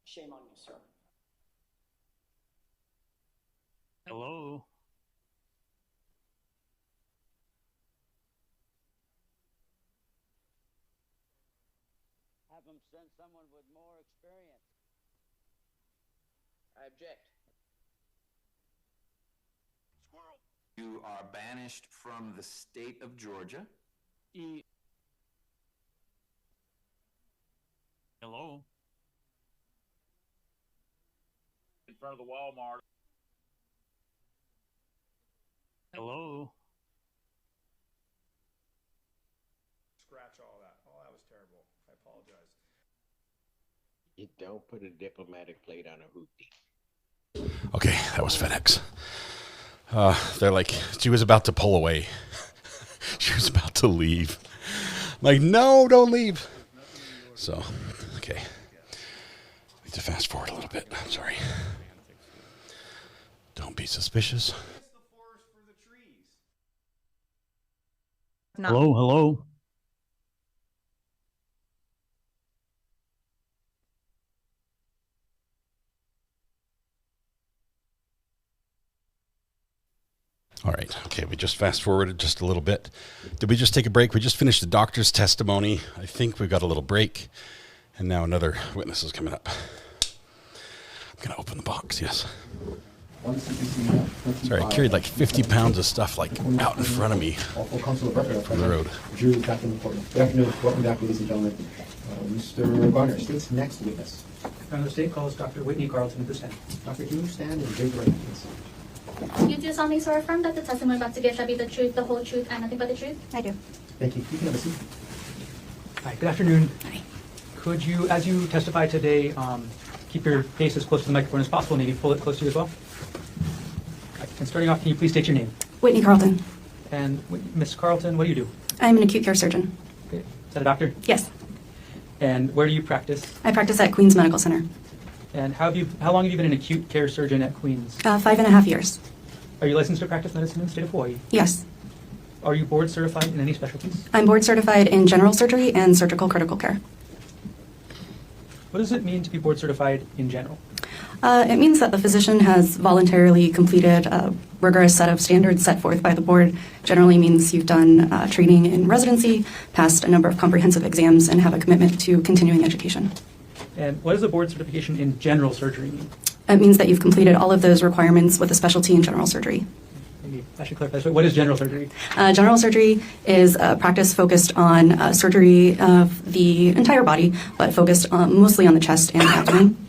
Speaker 22: Shame on you, sir.
Speaker 7: Hello.
Speaker 22: Have them send someone with more experience. I object.
Speaker 23: Squirrel. You are banished from the state of Georgia.
Speaker 7: Hello.
Speaker 1: In front of the Walmart.
Speaker 7: Hello.
Speaker 3: Scratch all that. Oh, that was terrible. I apologize.
Speaker 24: You don't put a diplomatic plate on a hoopty.
Speaker 4: Okay, that was FedEx. They're like, she was about to pull away. She was about to leave. I'm like, no, don't leave. So, okay. I need to fast forward a little bit. I'm sorry. Don't be suspicious.
Speaker 15: No.
Speaker 7: Hello, hello.
Speaker 4: All right. Okay, we just fast forwarded just a little bit. Did we just take a break? We just finished the doctor's testimony. I think we've got a little break. And now another witness is coming up. I'm going to open the box, yes. Sorry, I carried like 50 pounds of stuff like out in front of me on the road.
Speaker 11: Jury back in the courtroom. Good afternoon. Welcome back, ladies and gentlemen. Mr. Garner, state's next witness.
Speaker 14: The state calls Dr. Whitney Carlton to stand.
Speaker 11: Doctor, can you stand and raise your right hand, please?
Speaker 13: You do solemnly swear or affirm that the testimony about to give shall be the truth, the whole truth, and nothing but the truth?
Speaker 15: I do.
Speaker 11: Thank you. You can have a seat.
Speaker 14: Hi, good afternoon.
Speaker 15: Hi.
Speaker 14: Could you, as you testify today, keep your face as close to the microphone as possible, maybe pull it close to you as well? And starting off, can you please state your name?
Speaker 9: Whitney Carlton.
Speaker 14: And Ms. Carlton, what do you do?
Speaker 9: I'm an acute care surgeon.
Speaker 14: Okay. Is that a doctor?
Speaker 9: Yes.
Speaker 14: And where do you practice?
Speaker 9: I practice at Queens Medical Center.
Speaker 14: And how long have you been an acute care surgeon at Queens?
Speaker 9: 5.5 years.
Speaker 14: Are you licensed to practice medicine in the state of Hawaii?
Speaker 9: Yes.
Speaker 14: Are you board certified in any specialties?
Speaker 9: I'm board certified in general surgery and surgical critical care.
Speaker 14: What does it mean to be board certified in general?
Speaker 9: It means that the physician has voluntarily completed a rigorous set of standards set forth by the board. Generally means you've done training in residency, passed a number of comprehensive exams, and have a commitment to continuing education.
Speaker 14: And what does a board certification in general surgery mean?
Speaker 9: It means that you've completed all of those requirements with a specialty in general surgery.
Speaker 14: Maybe I should clarify. So what is general surgery?
Speaker 9: General surgery is a practice focused on surgery of the entire body, but focused mostly on the chest and abdomen.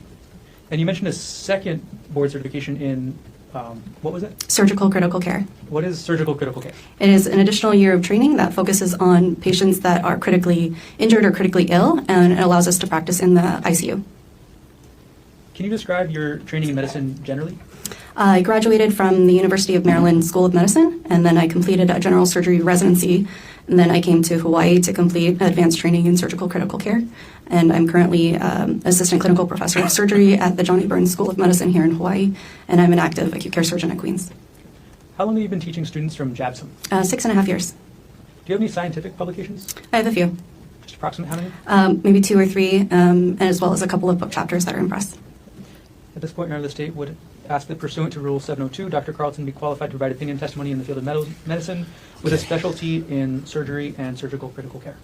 Speaker 14: And you mentioned a second board certification in, what was it?
Speaker 9: Surgical critical care.
Speaker 14: What is surgical critical care?
Speaker 9: It is an additional year of training that focuses on patients that are critically injured or critically ill, and it allows us to practice in the ICU.
Speaker 14: Can you describe your training in medicine generally?
Speaker 9: I graduated from the University of Maryland School of Medicine, and then I completed a general surgery residency. And then I came to Hawaii to complete advanced training in surgical critical care. And I'm currently assistant clinical professor of surgery at the Johnny Burns School of Medicine here in Hawaii. And I'm an active acute care surgeon at Queens.
Speaker 14: How long have you been teaching students from JABSM?
Speaker 9: 6.5 years.
Speaker 14: Do you have any scientific publications?
Speaker 9: I have a few.
Speaker 14: Just approximate how many?
Speaker 9: Maybe 2 or 3, and as well as a couple of book chapters that are in press.
Speaker 14: At this point, Your Honor, the state would ask that pursuant to Rule 702, Dr. Carlton be qualified to provide opinion testimony in the field of medicine with a specialty in surgery and surgical critical care.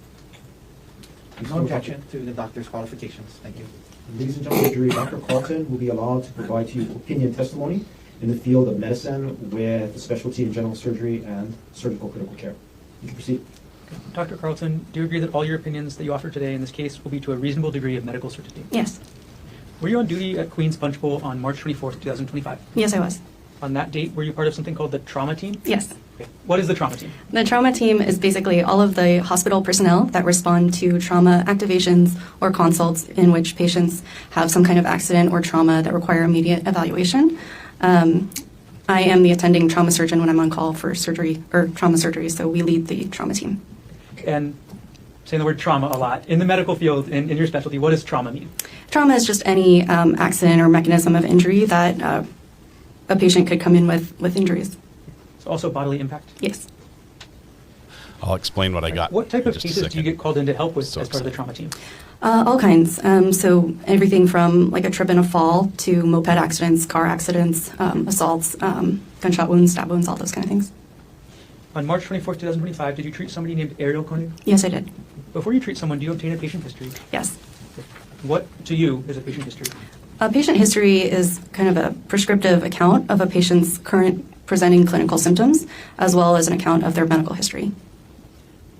Speaker 12: No objection to the doctor's qualifications. Thank you.
Speaker 11: Ladies and gentlemen of the jury, Dr. Carlton will be allowed to provide to you opinion testimony in the field of medicine with a specialty in general surgery and surgical critical care. You can proceed.
Speaker 14: Dr. Carlton, do you agree that all your opinions that you offer today in this case will be to a reasonable degree of medical certainty?
Speaker 9: Yes.
Speaker 14: Were you on duty at Queens Punch Bowl on March 24th, 2025?
Speaker 9: Yes, I was.
Speaker 14: On that date, were you part of something called the trauma team?
Speaker 9: Yes.
Speaker 14: Okay. What is the trauma team?
Speaker 9: The trauma team is basically all of the hospital personnel that respond to trauma activations or consults in which patients have some kind of accident or trauma that require immediate evaluation.
Speaker 2: I am the attending trauma surgeon when I'm on call for surgery or trauma surgery, so we lead the trauma team.
Speaker 14: And saying the word trauma a lot. In the medical field, in your specialty, what does trauma mean?
Speaker 2: Trauma is just any accident or mechanism of injury that a patient could come in with injuries.
Speaker 14: So also bodily impact?
Speaker 2: Yes.
Speaker 4: I'll explain what I got.
Speaker 14: What type of cases do you get called in to help with as part of the trauma team?
Speaker 2: All kinds. So everything from like a trip and a fall to moped accidents, car accidents, assaults, gunshot wounds, stab wounds, all those kind of things.
Speaker 14: On March 24th, 2025, did you treat somebody named Ariel Koenig?
Speaker 2: Yes, I did.
Speaker 14: Before you treat someone, do you obtain a patient history?
Speaker 2: Yes.
Speaker 14: What, to you, is a patient history?
Speaker 2: A patient history is kind of a prescriptive account of a patient's current presenting clinical symptoms, as well as an account of their medical history.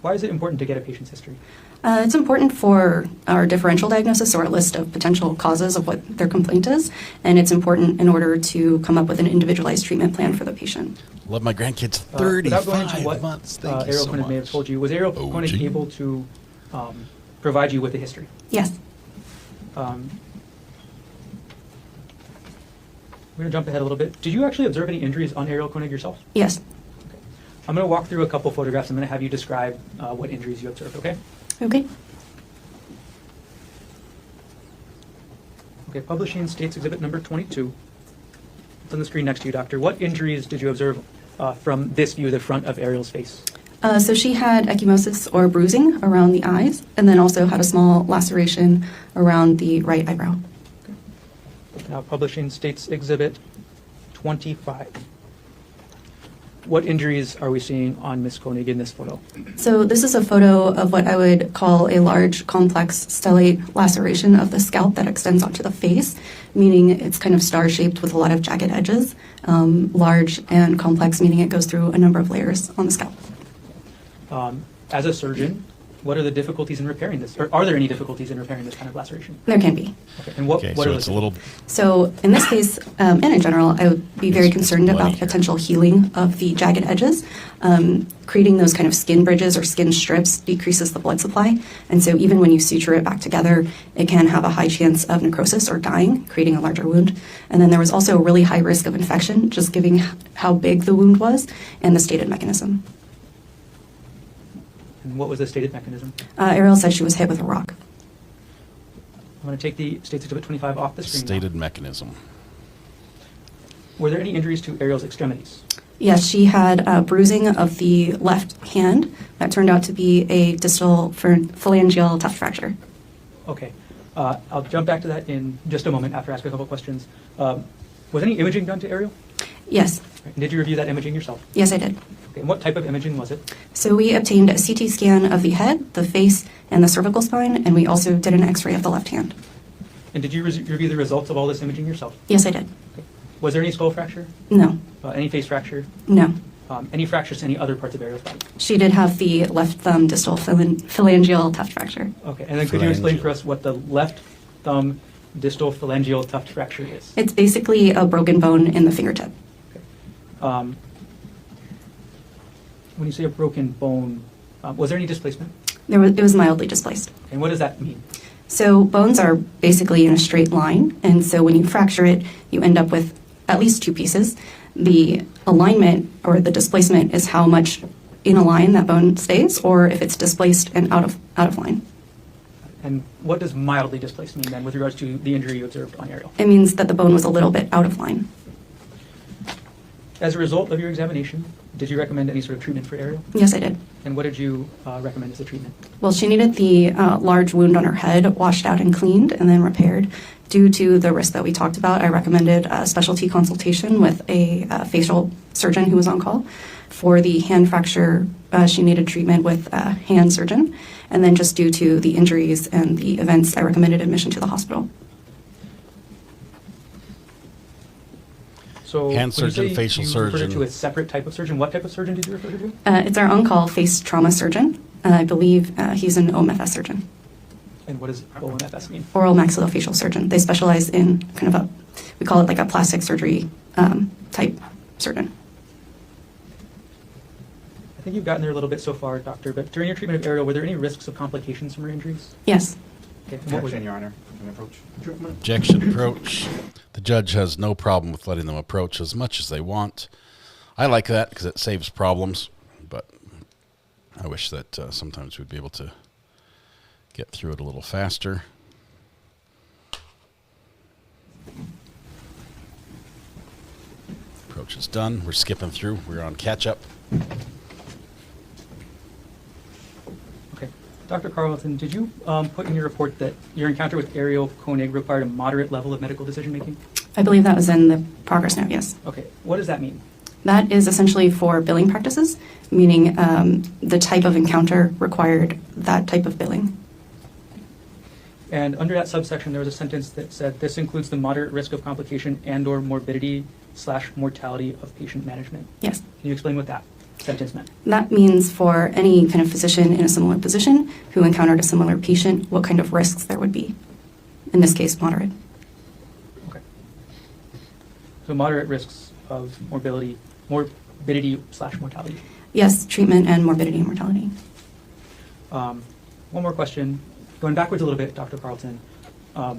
Speaker 14: Why is it important to get a patient's history?
Speaker 2: It's important for our differential diagnosis, or a list of potential causes of what their complaint is, and it's important in order to come up with an individualized treatment plan for the patient.
Speaker 4: Love my grandkids.
Speaker 14: Without going into
Speaker 4: 35
Speaker 14: what
Speaker 4: months. Thank you
Speaker 14: Ariel
Speaker 4: so
Speaker 14: Koenig
Speaker 4: much.
Speaker 14: may have told you, was Ariel Koenig able to provide you with a history?
Speaker 2: Yes.
Speaker 14: We're going to jump ahead a little bit. Did you actually observe any injuries on Ariel Koenig yourself?
Speaker 2: Yes.
Speaker 14: Okay. I'm going to walk through a couple photographs. I'm going to have you describe what injuries you observed, okay?
Speaker 2: Okay.
Speaker 14: Okay, Publishing States Exhibit number 22. It's on the screen next to you, doctor. What injuries did you observe from this view, the front of Ariel's face?
Speaker 2: So she had ecchymosis or bruising around the eyes, and then also had a small laceration around the right eyebrow.
Speaker 14: Okay. Now, Publishing States Exhibit 25. What injuries are we seeing on Ms. Koenig in this photo?
Speaker 2: So this is a photo of what I would call a large, complex stellate laceration of the scalp that extends onto the face, meaning it's kind of star-shaped with a lot of jagged edges. Large and complex, meaning it goes through a number of layers on the scalp.
Speaker 14: As a surgeon, what are the difficulties in repairing this? Or are there any difficulties in repairing this kind of laceration?
Speaker 2: There can be.
Speaker 14: Okay. And what
Speaker 4: Okay,
Speaker 14: are
Speaker 4: so
Speaker 14: those?
Speaker 4: it's a little.
Speaker 2: So in this case, and in general, I would be very concerned about the potential healing of the jagged edges. Creating those kind of skin bridges or skin strips decreases the blood supply. And so even when you suture it back together, it can have a high chance of necrosis or dying, creating a larger wound. And then there was also a really high risk of infection, just given how big the wound was and the stated mechanism.
Speaker 14: And what was the stated mechanism?
Speaker 2: Ariel said she was hit with a rock.
Speaker 14: I'm going to take the States Exhibit 25 off the screen now.
Speaker 4: Stated mechanism.
Speaker 14: Were there any injuries to Ariel's extremities?
Speaker 2: Yes, she had bruising of the left hand that turned out to be a distal phalangeal tuft fracture.
Speaker 14: Okay. I'll jump back to that in just a moment after asking a couple questions. Was any imaging done to Ariel?
Speaker 2: Yes.
Speaker 14: And did you review that imaging yourself?
Speaker 2: Yes, I did.
Speaker 14: Okay. And what type of imaging was it?
Speaker 2: So we obtained a CT scan of the head, the face, and the cervical spine, and we also did an x-ray of the left hand.
Speaker 14: And did you review the results of all this imaging yourself?
Speaker 2: Yes, I did.
Speaker 14: Okay. Was there any skull fracture?
Speaker 2: No.
Speaker 14: Any face fracture?
Speaker 2: No.
Speaker 14: Any fractures to any other parts of Ariel's body?
Speaker 2: She did have the left thumb distal phalangeal tuft fracture.
Speaker 14: Okay. And then could you explain for us what the left thumb distal phalangeal tuft fracture is?
Speaker 2: It's basically a broken bone in the fingertip.
Speaker 14: When you say a broken bone, was there any displacement?
Speaker 2: It was mildly displaced.
Speaker 14: And what does that mean?
Speaker 2: So bones are basically in a straight line, and so when you fracture it, you end up with at least two pieces. The alignment or the displacement is how much in a line that bone stays, or if it's displaced and out of line.
Speaker 14: And what does mildly displaced mean then with regards to the injury you observed on Ariel?
Speaker 2: It means that the bone was a little bit out of line.
Speaker 14: As a result of your examination, did you recommend any sort of treatment for Ariel?
Speaker 2: Yes, I did.
Speaker 14: And what did you recommend as a treatment?
Speaker 2: Well, she needed the large wound on her head washed out and cleaned and then repaired. Due to the risk that we talked about, I recommended a specialty consultation with a facial surgeon who was on call. For the hand fracture, she needed treatment with a hand surgeon. And then just due to the injuries and the events, I recommended admission to the hospital.
Speaker 14: So
Speaker 4: hand surgeon, facial surgeon.
Speaker 14: You referred to a separate type of surgeon. What type of surgeon did you refer to?
Speaker 2: It's our on-call face trauma surgeon. I believe he's an OMFS surgeon.
Speaker 14: And what does OMFS mean?
Speaker 2: Oral maxillofacial surgeon. They specialize in kind of we call it like a plastic surgery type surgeon.
Speaker 14: I think you've gotten there a little bit so far, doctor, but during your treatment of Ariel, were there any risks of complications from her injuries?
Speaker 2: Yes.
Speaker 14: Okay, what was
Speaker 12: Objection, Your Honor. Can we approach?
Speaker 4: Objection, approach. The judge has no problem with letting them approach as much as they want. I like that because it saves problems, but I wish that sometimes we'd be able to get through it a little faster. Approach is done. We're skipping through. We're on catch-up.
Speaker 14: Okay. Dr. Carlton, did you put in your report that your encounter with Ariel Koenig required a moderate level of medical decision-making?
Speaker 2: I believe that was in the progress note, yes.
Speaker 14: Okay. What does that mean?
Speaker 2: That is essentially for billing practices, meaning the type of encounter required that type of billing.
Speaker 14: And under that subsection, there was a sentence that said, this includes the moderate risk of complication and/or morbidity/mortality of patient management.
Speaker 2: Yes.
Speaker 14: Can you explain what that sentence meant?
Speaker 2: That means for any kind of physician in a similar position who encountered a similar patient, what kind of risks there would be. In this case, moderate.
Speaker 14: Okay. So moderate risks of morbidity/mortality.
Speaker 2: Yes, treatment and morbidity and mortality.
Speaker 14: One more question. Going backwards a little bit, Dr. Carlton, why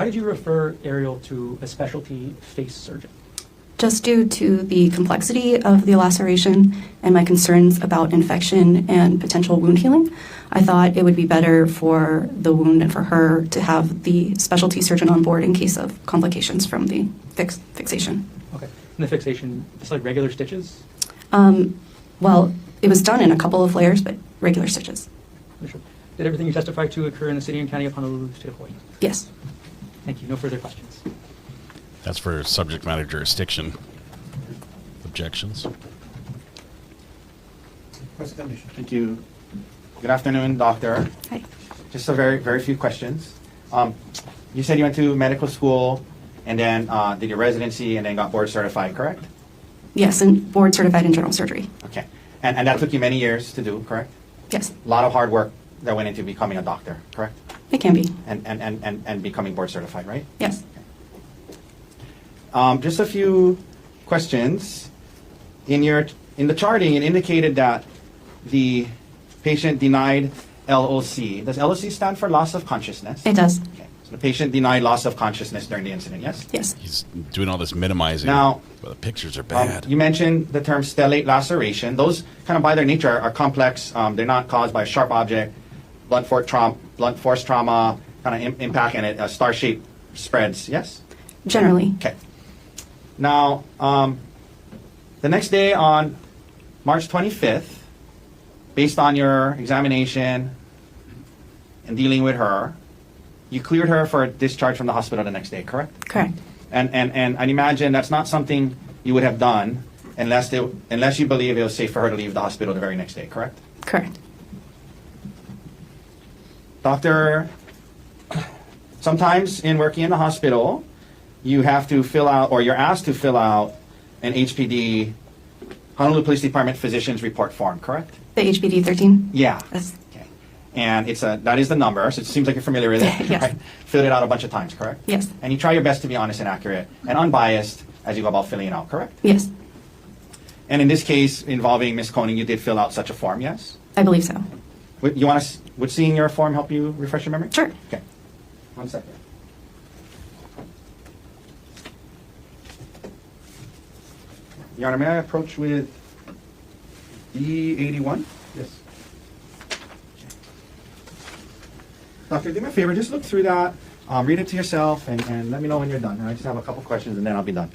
Speaker 14: did you refer Ariel to a specialty face surgeon?
Speaker 2: Just due to the complexity of the laceration and my concerns about infection and potential wound healing, I thought it would be better for the wound and for her to have the specialty surgeon on board in case of complications from the fixation.
Speaker 14: Okay. And the fixation, it's like regular stitches?
Speaker 2: Well, it was done in a couple of layers, but regular stitches.
Speaker 14: Sure. Did everything you testified to occur in the city and county of Honolulu, state of Hawaii?
Speaker 2: Yes.
Speaker 14: Thank you. No further questions.
Speaker 4: That's for subject matter jurisdiction. Objections?
Speaker 12: Thank you. Good afternoon, doctor.
Speaker 2: Hi.
Speaker 12: Just a very few questions. You said you went to medical school and then did your residency and then got board certified, correct?
Speaker 2: Yes, and board certified in general surgery.
Speaker 12: Okay. And that took you many years to do, correct?
Speaker 2: Yes.
Speaker 12: A lot of hard work that went into becoming a doctor, correct?
Speaker 2: It can be.
Speaker 12: And becoming board certified, right?
Speaker 2: Yes.
Speaker 12: Just a few questions. In the charting, it indicated that the patient denied LOC. Does LOC stand for loss of consciousness?
Speaker 2: It does.
Speaker 12: Okay. So the patient denied loss of consciousness during the incident, yes?
Speaker 2: Yes.
Speaker 4: He's doing all this minimizing.
Speaker 12: Now,
Speaker 4: well, the pictures are bad.
Speaker 12: You mentioned the term stellate laceration. Those kind of by their nature are complex. They're not caused by a sharp object, blunt force trauma, kind of impact, and it star-shaped spreads, yes?
Speaker 2: Generally.
Speaker 12: Okay. Now, the next day on March 25th, based on your examination and dealing with her, you cleared her for discharge from the hospital the next day, correct?
Speaker 2: Correct.
Speaker 12: And I'd imagine that's not something you would have done unless you believe it was safe for her to leave the hospital the very next day, correct?
Speaker 2: Correct.
Speaker 12: Doctor, sometimes in working in the hospital, you have to fill out, or you're asked to fill out, an HPD, Honolulu Police Department Physician's Report form, correct?
Speaker 2: The HPD 13?
Speaker 12: Yeah.
Speaker 2: Yes.
Speaker 12: Okay. And that is the number, so it seems like you're familiar with it.
Speaker 2: Yes.
Speaker 12: Right? Filled it out a bunch of times, correct?
Speaker 2: Yes.
Speaker 12: And you try your best to be honest and accurate and unbiased as you go about filling it out, correct?
Speaker 2: Yes.
Speaker 12: And in this case involving Ms. Koenig, you did fill out such a form, yes?
Speaker 2: I believe so.
Speaker 12: Would seeing your form help you refresh your memory?
Speaker 2: Sure.
Speaker 12: Okay. 1 second. Your Honor, may I approach with D81? Yes. Doctor, do me a favor, just look through that, read it to yourself, and let me know when you're done. I just have a couple questions, and then I'll be done.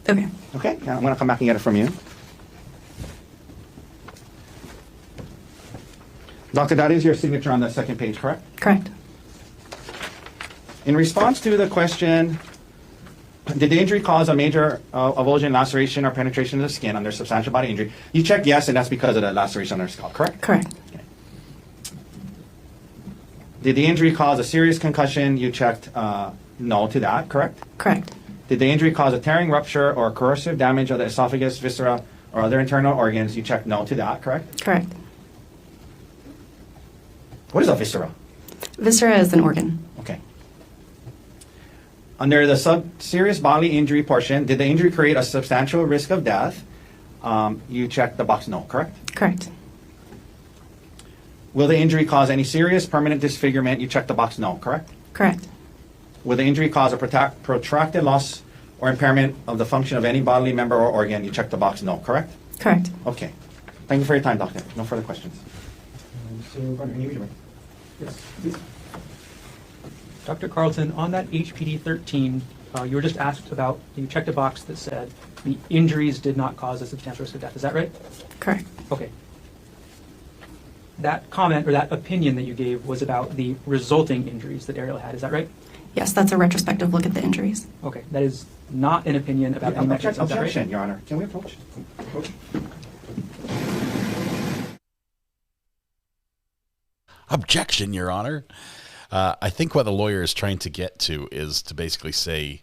Speaker 2: Okay.
Speaker 12: Okay, yeah, I'm going to come back and get it from you. Doctor, that is your signature on the second page, correct?
Speaker 2: Correct.
Speaker 12: In response to the question, did the injury cause a major avulsion, laceration, or penetration of the skin under substantial body injury? You checked yes, and that's because of the laceration on her scalp, correct?
Speaker 2: Correct.
Speaker 12: Okay. Did the injury cause a serious concussion? You checked no to that, correct?
Speaker 2: Correct.
Speaker 12: Did the injury cause a tearing, rupture, or corrosive damage of the esophagus, viscera, or other internal organs? You checked no to that, correct?
Speaker 2: Correct.
Speaker 12: What is a viscera?
Speaker 2: Viscera is an organ.
Speaker 12: Okay. Under the serious bodily injury portion, did the injury create a substantial risk of death? You checked the box no, correct?
Speaker 2: Correct.
Speaker 12: Will the injury cause any serious permanent disfigurement? You checked the box no, correct?
Speaker 2: Correct.
Speaker 12: Will the injury cause a protracted loss or impairment of the function of any bodily member or organ? You checked the box no, correct?
Speaker 2: Correct.
Speaker 12: Okay. Thank you for your time, doctor. No further questions.
Speaker 11: Mr. Gardner, any reason? Yes, please.
Speaker 14: Dr. Carlton, on that HPD 13, you were just asked about, you checked a box that said the injuries did not cause a substantial risk of death. Is that right?
Speaker 2: Correct.
Speaker 14: Okay. That comment or that opinion that you gave was about the resulting injuries that Ariel had. Is that right?
Speaker 2: Yes, that's a retrospective look at the injuries.
Speaker 14: Okay. That is not an opinion about any mechanism.
Speaker 12: Objection, Your Honor. Can we approach?
Speaker 4: Objection, Your Honor. I think what the lawyer is trying to get to is to basically say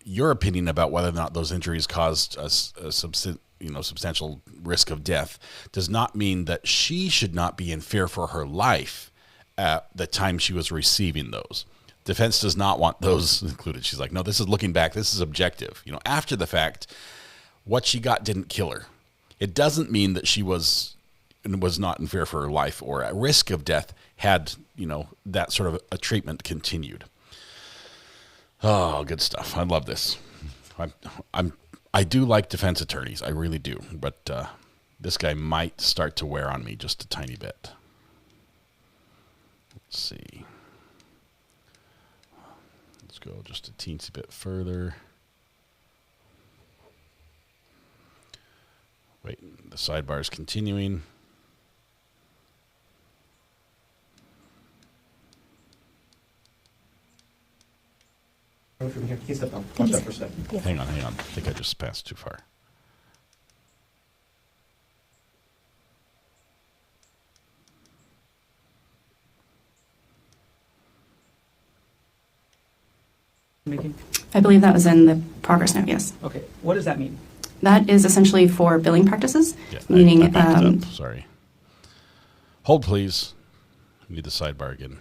Speaker 4: your opinion about whether or not those injuries caused a substantial risk of death does not mean that she should not be in fear for her life at the time she was receiving those. Defense does not want those included. She's like, no, this is looking back. This is objective. After the fact, what she got didn't kill her. It doesn't mean that she was not in fear for her life or at risk of death had, that sort of a treatment continued. Oh, good stuff. I love this. I do like defense attorneys. I really do. But this guy might start to wear on me just a tiny bit. Let's see. Let's go just a teensy bit further. Wait, the sidebar is continuing. Hang on. I think I just passed too far.
Speaker 2: I believe that was in the progress note, yes.
Speaker 14: Okay. What does that mean?
Speaker 2: That is essentially for billing practices,
Speaker 4: Yeah,
Speaker 2: meaning...
Speaker 4: I backed it up. Sorry. Hold, please. I need the sidebar again.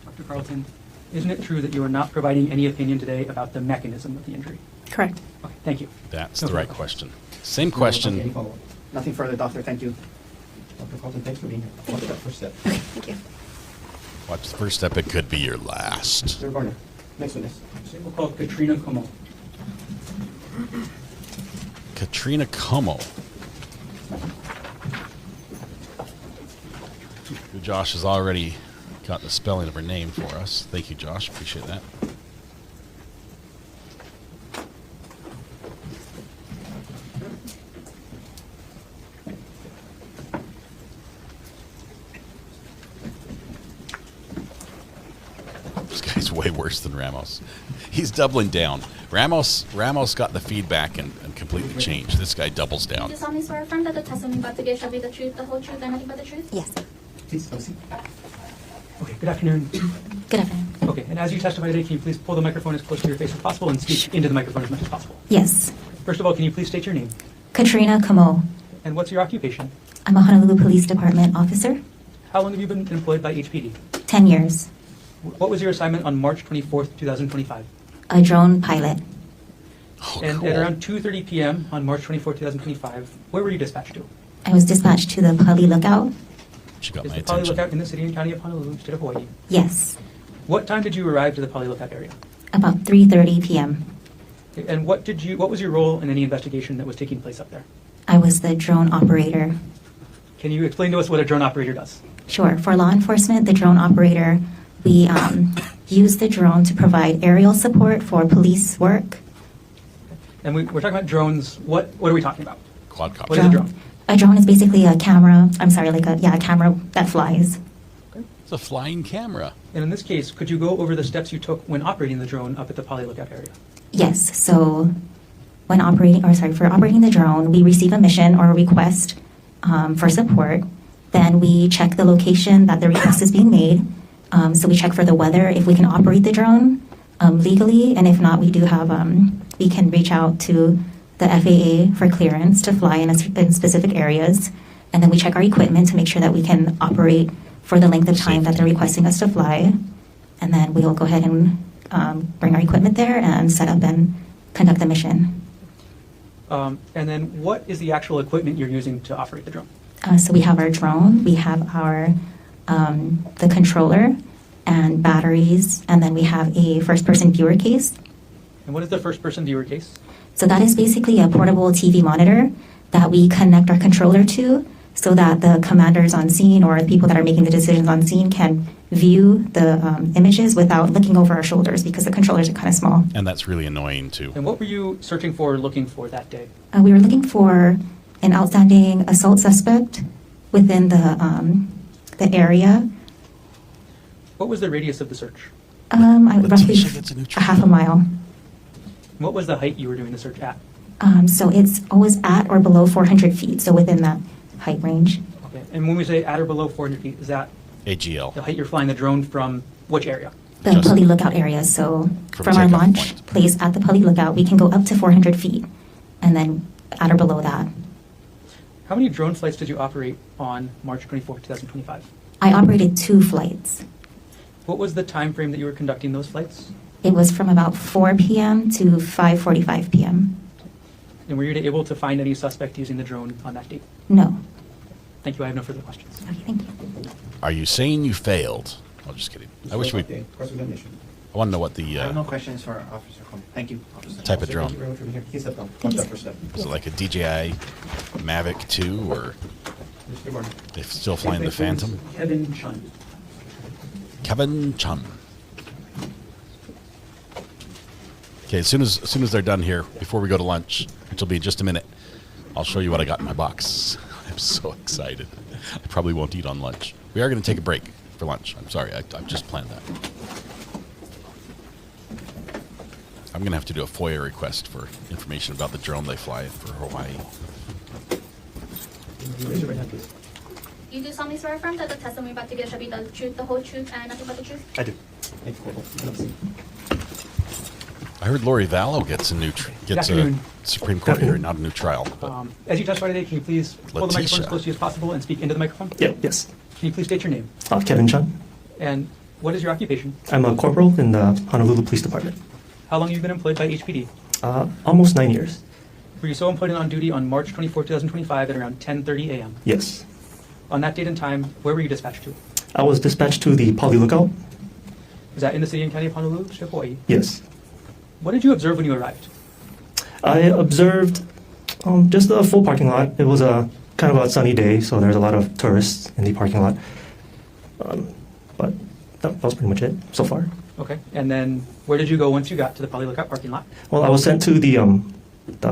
Speaker 14: Dr. Carlton, isn't it true that you are not providing any opinion today about the mechanism of the injury?
Speaker 2: Correct.
Speaker 14: Okay, thank you.
Speaker 4: That's the right question. Same question.
Speaker 12: Any follow-up? Nothing further, doctor. Thank you. Dr. Carlton, thanks for being here. Watch that first step.
Speaker 2: Okay, thank you.
Speaker 4: Watch the first step. It could be your last.
Speaker 12: Mr. Gardner, next witness.
Speaker 14: We'll call Katrina Kamo.
Speaker 4: Katrina Kamo. Josh has already got the spelling of her name for us. Thank you, Josh. Appreciate that. This guy's way worse than Ramos. He's doubling down. Ramos got the feedback and completely changed. This guy doubles down.
Speaker 13: Do you solemnly swear affirm that the testimony about to give shall be the truth, the whole truth, and nothing but the truth?
Speaker 2: Yes.
Speaker 11: Please, have a seat.
Speaker 14: Okay, good afternoon.
Speaker 2: Good afternoon.
Speaker 14: Okay, and as you testify today, can you please pull the microphone as close to your face as possible and speak into the microphone as much as possible?
Speaker 2: Yes.
Speaker 14: First of all, can you please state your name?
Speaker 2: Katrina Kamo.
Speaker 14: And what's your occupation?
Speaker 2: I'm a Honolulu Police Department officer.
Speaker 14: How long have you been employed by HPD?
Speaker 2: 10 years.
Speaker 14: What was your assignment on March 24th, 2025?
Speaker 2: A drone pilot.
Speaker 14: And at around 2:30 p.m. on March 24th, 2025, where were you dispatched to?
Speaker 2: I was dispatched to the Poly Lookout.
Speaker 4: She got
Speaker 14: Is
Speaker 4: my
Speaker 14: the Poly
Speaker 4: attention.
Speaker 14: Lookout in the city and county of Honolulu, state of Hawaii?
Speaker 2: Yes.
Speaker 14: What time did you arrive to the Poly Lookout area?
Speaker 2: About 3:30 p.m.
Speaker 14: Okay, and what was your role in any investigation that was taking place up there?
Speaker 2: I was the drone operator.
Speaker 14: Can you explain to us what a drone operator does?
Speaker 2: Sure. For law enforcement, the drone operator, we use the drone to provide aerial support for police work.
Speaker 14: And we're talking about drones. What are we talking about?
Speaker 4: Quadcopter.
Speaker 14: What is a drone?
Speaker 2: A drone is basically a camera. I'm sorry, a camera that flies.
Speaker 4: It's a flying camera.
Speaker 14: And in this case, could you go over the steps you took when operating the drone up at the Poly Lookout area?
Speaker 2: Yes. So for operating the drone, we receive a mission or a request for support. Then we check the location that the request is being made. So we check for the weather, if we can operate the drone legally, and if not, we do have, we can reach out to the FAA for clearance to fly in specific areas.
Speaker 6: and then we check our equipment to make sure that we can operate for the length of time that they're requesting us to fly. And then we will go ahead and bring our equipment there and set up and conduct the mission.
Speaker 14: And then what is the actual equipment you're using to operate the drone?
Speaker 6: So we have our drone, we have our the controller and batteries, and then we have a first-person viewer case.
Speaker 14: And what is the first-person viewer case?
Speaker 6: So that is basically a portable TV monitor that we connect our controller to so that the commanders on scene or the people that are making the decisions on scene can view the images without looking over our shoulders because the controllers are kind of small.
Speaker 4: And that's really annoying too.
Speaker 14: And what were you searching for or looking for that day?
Speaker 6: We were looking for an outstanding assault suspect within the area.
Speaker 14: What was the radius of the search?
Speaker 6: Roughly a half a mile.
Speaker 14: What was the height you were doing the search at?
Speaker 6: So it's always at or below 400 feet, so within that height range.
Speaker 14: Okay. And when we say at or below 400 feet, is that
Speaker 4: AGL.
Speaker 14: the height you're flying the drone from which area?
Speaker 6: The Poly Lookout area. So from our launch place at the Poly Lookout, we can go up to 400 feet and then at or below that.
Speaker 14: How many drone flights did you operate on March 24, 2025?
Speaker 6: I operated 2 flights.
Speaker 14: What was the time frame that you were conducting those flights?
Speaker 6: It was from about 4 p.m. to 5:45 p.m.
Speaker 14: And were you able to find any suspect using the drone on that date?
Speaker 6: No.
Speaker 14: Thank you. I have no further questions.
Speaker 6: Okay, thank you.
Speaker 4: Are you saying you failed? I'm just kidding. I wish we. I want to know what the
Speaker 12: I have no questions for Officer Kamo. Thank you, Officer.
Speaker 4: type of drone.
Speaker 12: Thank you very much for being here. He stepped down.
Speaker 6: Thank you.
Speaker 12: First step.
Speaker 4: Is it like a DJI Mavic 2 or they still flying the Phantom?
Speaker 14: Kevin Chun.
Speaker 4: Kevin Chun. Okay, as soon as they're done here, before we go to lunch, which will be in just a minute, I'll show you what I got in my box. I'm so excited. I probably won't eat on lunch. We are going to take a break for lunch. I'm sorry, I've just planned that. I'm going to have to do a FOIA request for information about the drone they fly for Hawaii.
Speaker 13: You do solemnly swear or affirm that the testimony about to give shall be the truth, the whole truth, and nothing but the truth?
Speaker 11: I do. Thank you, Corporal.
Speaker 4: I heard Lori Vallow gets a Supreme Court hearing, not a new trial. But
Speaker 14: As you testify today, can you please hold the microphone as close to you as possible and speak into the microphone?
Speaker 8: Yeah, yes.
Speaker 14: Can you please state your name?
Speaker 8: Kevin Chun.
Speaker 14: And what is your occupation?
Speaker 8: I'm a corporal in the Honolulu Police Department.
Speaker 14: How long have you been employed by HPD?
Speaker 8: Almost 9 years.
Speaker 14: Were you so employed and on duty on March 24, 2025 at around 10:30 a.m.?
Speaker 8: Yes.
Speaker 14: On that date and time, where were you dispatched to?
Speaker 8: I was dispatched to the Poly Lookout.
Speaker 14: Was that in the city and county of Honolulu, State of Hawaii?
Speaker 8: Yes.
Speaker 14: What did you observe when you arrived?
Speaker 8: I observed just a full parking lot. It was a kind of a sunny day, so there's a lot of tourists in the parking lot. But that was pretty much it so far.
Speaker 14: Okay. And then where did you go once you got to the Poly Lookout parking lot?
Speaker 8: Well, I was sent to the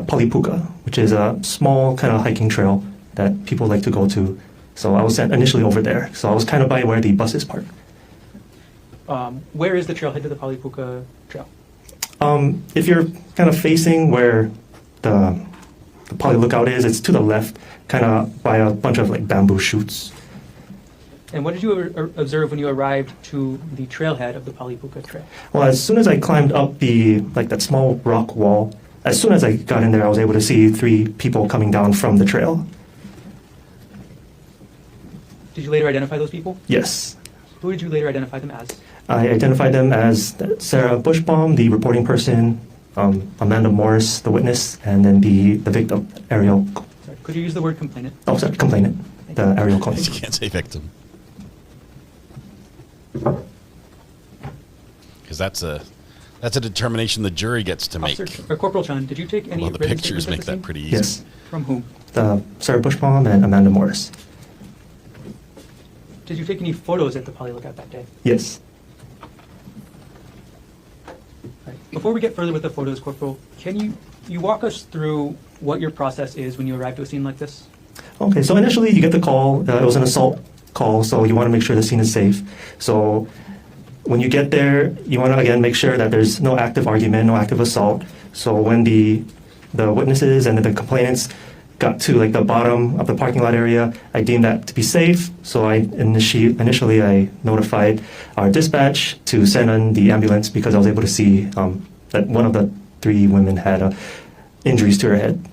Speaker 8: Poly Puka, which is a small kind of hiking trail that people like to go to. So I was sent initially over there. So I was kind of by where the buses park.
Speaker 14: Where is the trailhead to the Poly Puka Trail?
Speaker 8: If you're kind of facing where the Poly Lookout is, it's to the left, kind of by a bunch of like bamboo shoots.
Speaker 14: And what did you observe when you arrived to the trailhead of the Poly Puka Trail?
Speaker 8: Well, as soon as I climbed up that small rock wall, as soon as I got in there, I was able to see 3 people coming down from the trail.
Speaker 14: Did you later identify those people?
Speaker 8: Yes.
Speaker 14: Who did you later identify them as?
Speaker 8: I identified them as Sarah Bushbaum, the reporting person, Amanda Morris, the witness, and then the victim, Ariel.
Speaker 14: Sorry, could you use the word complainant?
Speaker 8: Oh, sorry, complainant, the Ariel Koenig.
Speaker 4: You can't say victim. Because that's a determination the jury gets to make.
Speaker 14: Officer, Corporal Chun, did you take any
Speaker 4: Well, the
Speaker 14: written
Speaker 4: pictures make
Speaker 14: statements at
Speaker 4: that
Speaker 14: the
Speaker 4: pretty
Speaker 14: scene?
Speaker 4: easy.
Speaker 8: Yes.
Speaker 14: From whom?
Speaker 8: Sarah Bushbaum and Amanda Morris.
Speaker 14: Did you take any photos at the Poly Lookout that day?
Speaker 8: Yes.
Speaker 14: Right. Before we get further with the photos, Corporal, can you walk us through what your process is when you arrive to a scene like this?
Speaker 8: Okay, so initially you get the call. It was an assault call, so you want to make sure the scene is safe. So when you get there, you want to, again, make sure that there's no active argument, no active assault. So when the witnesses and the complainants got to like the bottom of the parking lot area, I deemed that to be safe. So I initially I notified our dispatch to send in the ambulance because I was able to see that one of the 3 women had injuries to her head.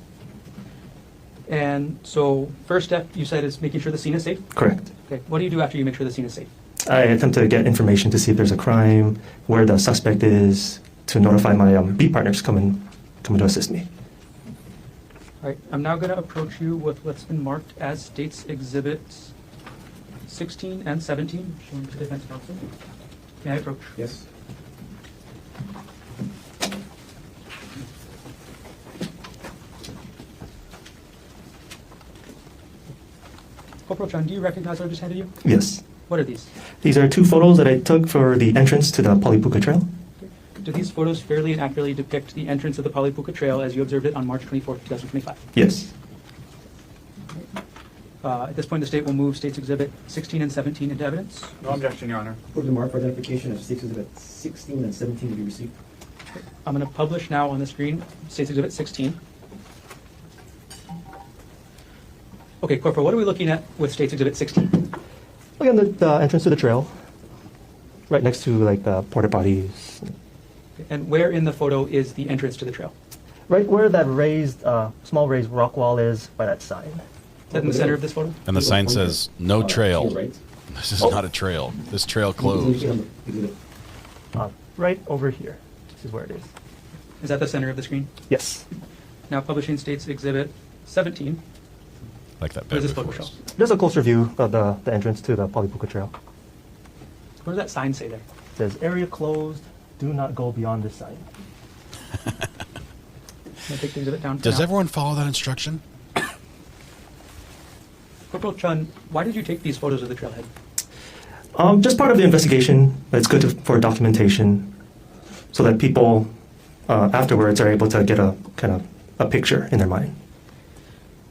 Speaker 14: And so, first step you said is making sure the scene is safe?
Speaker 8: Correct.
Speaker 14: Okay. What do you do after you make sure the scene is safe?
Speaker 8: I attempt to get information to see if there's a crime, where the suspect is, to notify my beat partners coming to assist me.
Speaker 14: All right. I'm now going to approach you with what's been marked as State's Exhibits 16 and 17, shown to defense counsel. May I approach?
Speaker 11: Yes.
Speaker 14: Corporal Chun, do you recognize what I just handed you?
Speaker 8: Yes.
Speaker 14: What are these?
Speaker 8: These are 2 photos that I took for the entrance to the Poly Puka Trail.
Speaker 14: Do these photos fairly and accurately depict the entrance of the Poly Puka Trail as you observed it on March 24th, 2025?
Speaker 8: Yes.
Speaker 14: At this point, the state will move State's Exhibit 16 and 17 into evidence.
Speaker 21: No objection, Your Honor.
Speaker 11: Approve the mark for identification of State's Exhibit 16 and 17 to be received.
Speaker 14: I'm going to publish now on the screen State's Exhibit 16. Okay, Corporal, what are we looking at with State's Exhibit 16?
Speaker 8: Again, the entrance to the trail, right next to like the porta potties.
Speaker 14: And where in the photo is the entrance to the trail?
Speaker 8: Right where that small raised rock wall is by that sign.
Speaker 14: Is that in the center of this photo?
Speaker 4: And the sign says, no trail. This is not a trail. This trail closed.
Speaker 8: Right over here. This is where it is.
Speaker 14: Is that the center of the screen?
Speaker 8: Yes.
Speaker 14: Now publishing State's Exhibit 17.
Speaker 4: Like that.
Speaker 14: What does this photo show?
Speaker 8: There's a closer view of the entrance to the Poly Puka Trail.
Speaker 14: What does that sign say there?
Speaker 8: It says, area closed, do not go beyond this sign.
Speaker 14: I'm going to take the exhibit down for
Speaker 4: Does
Speaker 14: now.
Speaker 4: everyone follow that instruction?
Speaker 14: Corporal Chun, why did you take these photos of the trailhead?
Speaker 8: Just part of the investigation. It's good for documentation so that people afterwards are able to get a kind of a picture in their mind.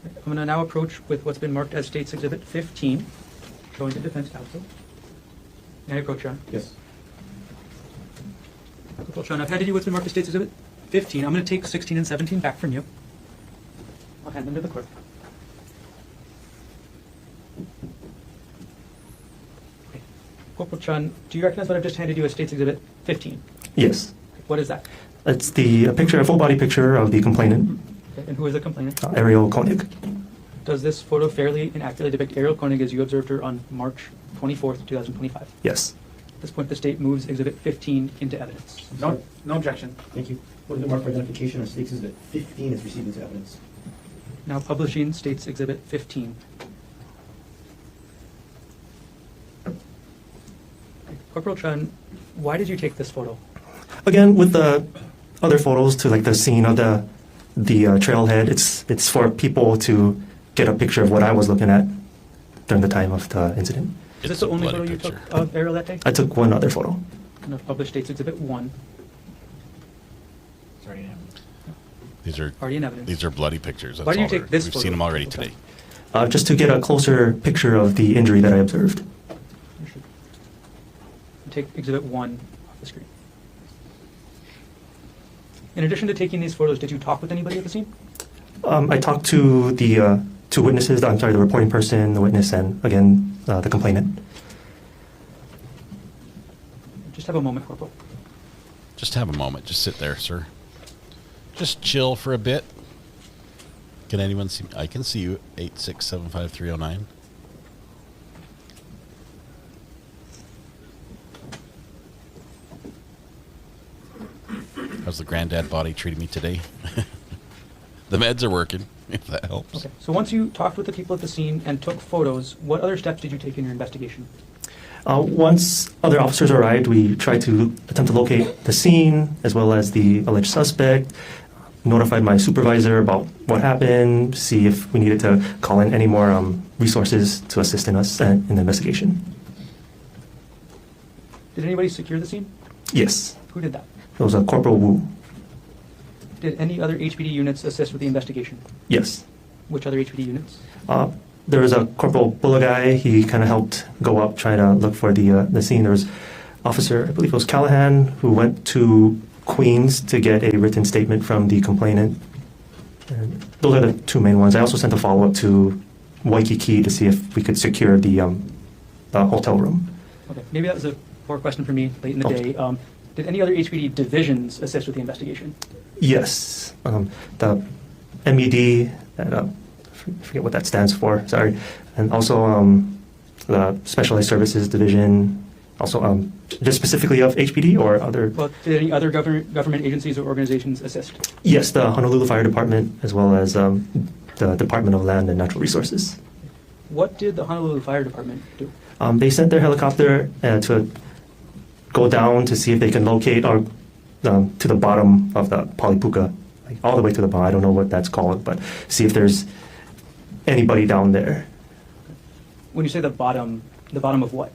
Speaker 14: I'm going to now approach with what's been marked as State's Exhibit 15, showing to defense counsel. May I approach, John?
Speaker 11: Yes.
Speaker 14: Corporal Chun, I've handed you what's been marked as State's Exhibit 15. I'm going to take 16 and 17 back from you. I'll hand them to the clerk. Okay. Corporal Chun, do you recognize what I've just handed you as State's Exhibit 15?
Speaker 8: Yes.
Speaker 14: What is that?
Speaker 8: It's a picture, a full body picture of the complainant,
Speaker 14: Okay. And who is the complainant?
Speaker 8: Ariel Koenig.
Speaker 14: Does this photo fairly and accurately depict Ariel Koenig as you observed her on March 24th, 2025?
Speaker 8: Yes.
Speaker 14: At this point, the state moves Exhibit 15 into evidence.
Speaker 21: No objection.
Speaker 11: Thank you. Approve the mark for identification of State's Exhibit 15 is received into evidence.
Speaker 14: Now publishing State's Exhibit 15. Corporal Chun, why did you take this photo?
Speaker 8: Again, with the other photos to like the scene of the trailhead, it's for people to get a picture of what I was looking at during the time of the incident.
Speaker 14: Is this the only photo you took of Ariel that day?
Speaker 8: I took one other photo.
Speaker 14: I'm going to publish State's Exhibit 1.
Speaker 11: It's already in evidence.
Speaker 14: Already in evidence.
Speaker 4: These are bloody pictures. That's
Speaker 14: Why do you
Speaker 4: all
Speaker 14: take this
Speaker 4: We've
Speaker 14: photo?
Speaker 4: seen them already today.
Speaker 8: Just to get a closer picture of the injury that I observed.
Speaker 14: You should take Exhibit 1 off the screen. In addition to taking these photos, did you talk with anybody at the scene?
Speaker 8: I talked to the two witnesses, the reporting person, the witness, and again, the complainant.
Speaker 14: Just have a moment, Corporal.
Speaker 4: Just have a moment. Just sit there, sir. Just chill for a bit. Can anyone see me? I can see you. 8675309. How's the granddad body treating me today? The meds are working, if that helps.
Speaker 14: Okay. So once you talked with the people at the scene and took photos, what other steps did you take in your investigation?
Speaker 8: Once other officers arrived, we tried to attempt to locate the scene as well as the alleged suspect, notified my supervisor about what happened, see if we needed to call in any more resources to assist in us in the investigation.
Speaker 14: Did anybody secure the scene?
Speaker 8: Yes.
Speaker 14: Who did that?
Speaker 8: It was a Corporal Wu.
Speaker 14: Did any other HPD units assist with the investigation?
Speaker 8: Yes.
Speaker 14: Which other HPD units?
Speaker 8: There was a Corporal Bulagay. He kind of helped go up, try to look for the scene. There was Officer, I believe it was Callahan, who went to Queens to get a written statement from the complainant. And those are the two main ones. I also sent a follow-up to Waikiki to see if we could secure the hotel room.
Speaker 14: Okay, maybe that was a poor question for me late in the day. Did any other HPD divisions assist with the investigation?
Speaker 8: Yes. The MED, I forget what that stands for. Sorry. And also the Specialized Services Division. Also, just specifically of HPD or other?
Speaker 14: Well, did any other government agencies or organizations assist?
Speaker 8: Yes, the Honolulu Fire Department, as well as the Department of Land and Natural Resources.
Speaker 14: What did the Honolulu Fire Department do?
Speaker 8: They sent their helicopter to go down to see if they can locate or to the bottom of the Poly Puka, like all the way to the bottom. I don't know what that's called, but see if there's anybody down there.
Speaker 14: When you say the bottom of what?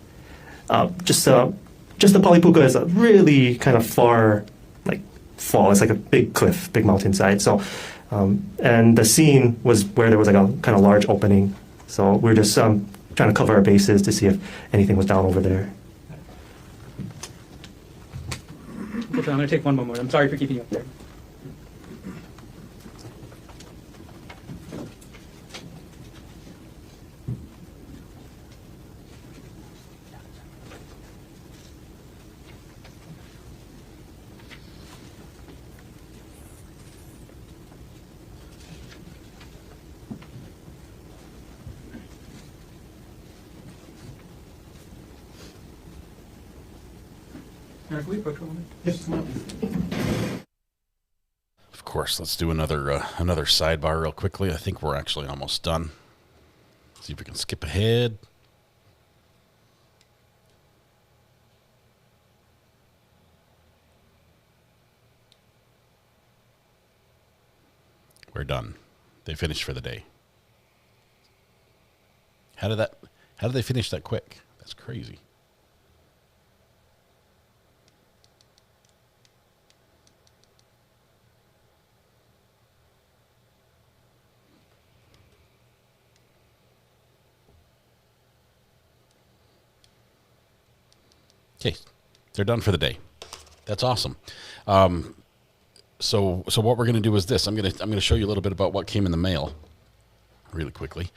Speaker 8: Just the Poly Puka is a really kind of far, like fall. It's like a big cliff, big mountainside. So, and the scene was where there was like a kind of large opening. So we're just trying to cover our bases to see if anything was down over there.
Speaker 14: Okay, I'm going to take one moment. I'm sorry for keeping you up there. Can we approach a moment?
Speaker 11: Yes, come on.
Speaker 4: Of course, let's do another sidebar real quickly. I think we're actually almost done. See if we can skip ahead. We're done. They finished for the day. How did they finish that quick? That's crazy. Okay, they're done for the day. That's awesome. So what we're going to do is this. I'm going to show you a little bit about what came in the mail, really quickly,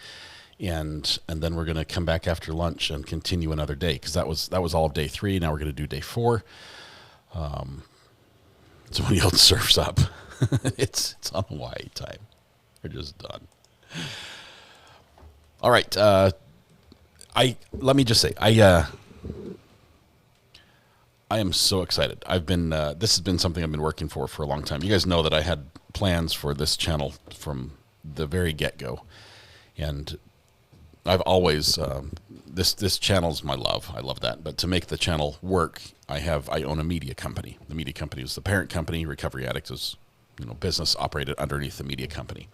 Speaker 4: and then we're going to come back after lunch and continue another day, because that was all of day 3. Now we're going to do day 4. Somebody else surfs up. it's on Hawaii time. We're just done. All right. Let me just say I am so excited. I've been this has been something I've been working for a long time. You guys know that I had plans for this channel from the very get-go, and I've always this channel's my love. I love that. But to make the channel work, I own a media company. The media company is the parent company. Recovery Addict is business operated underneath the media company.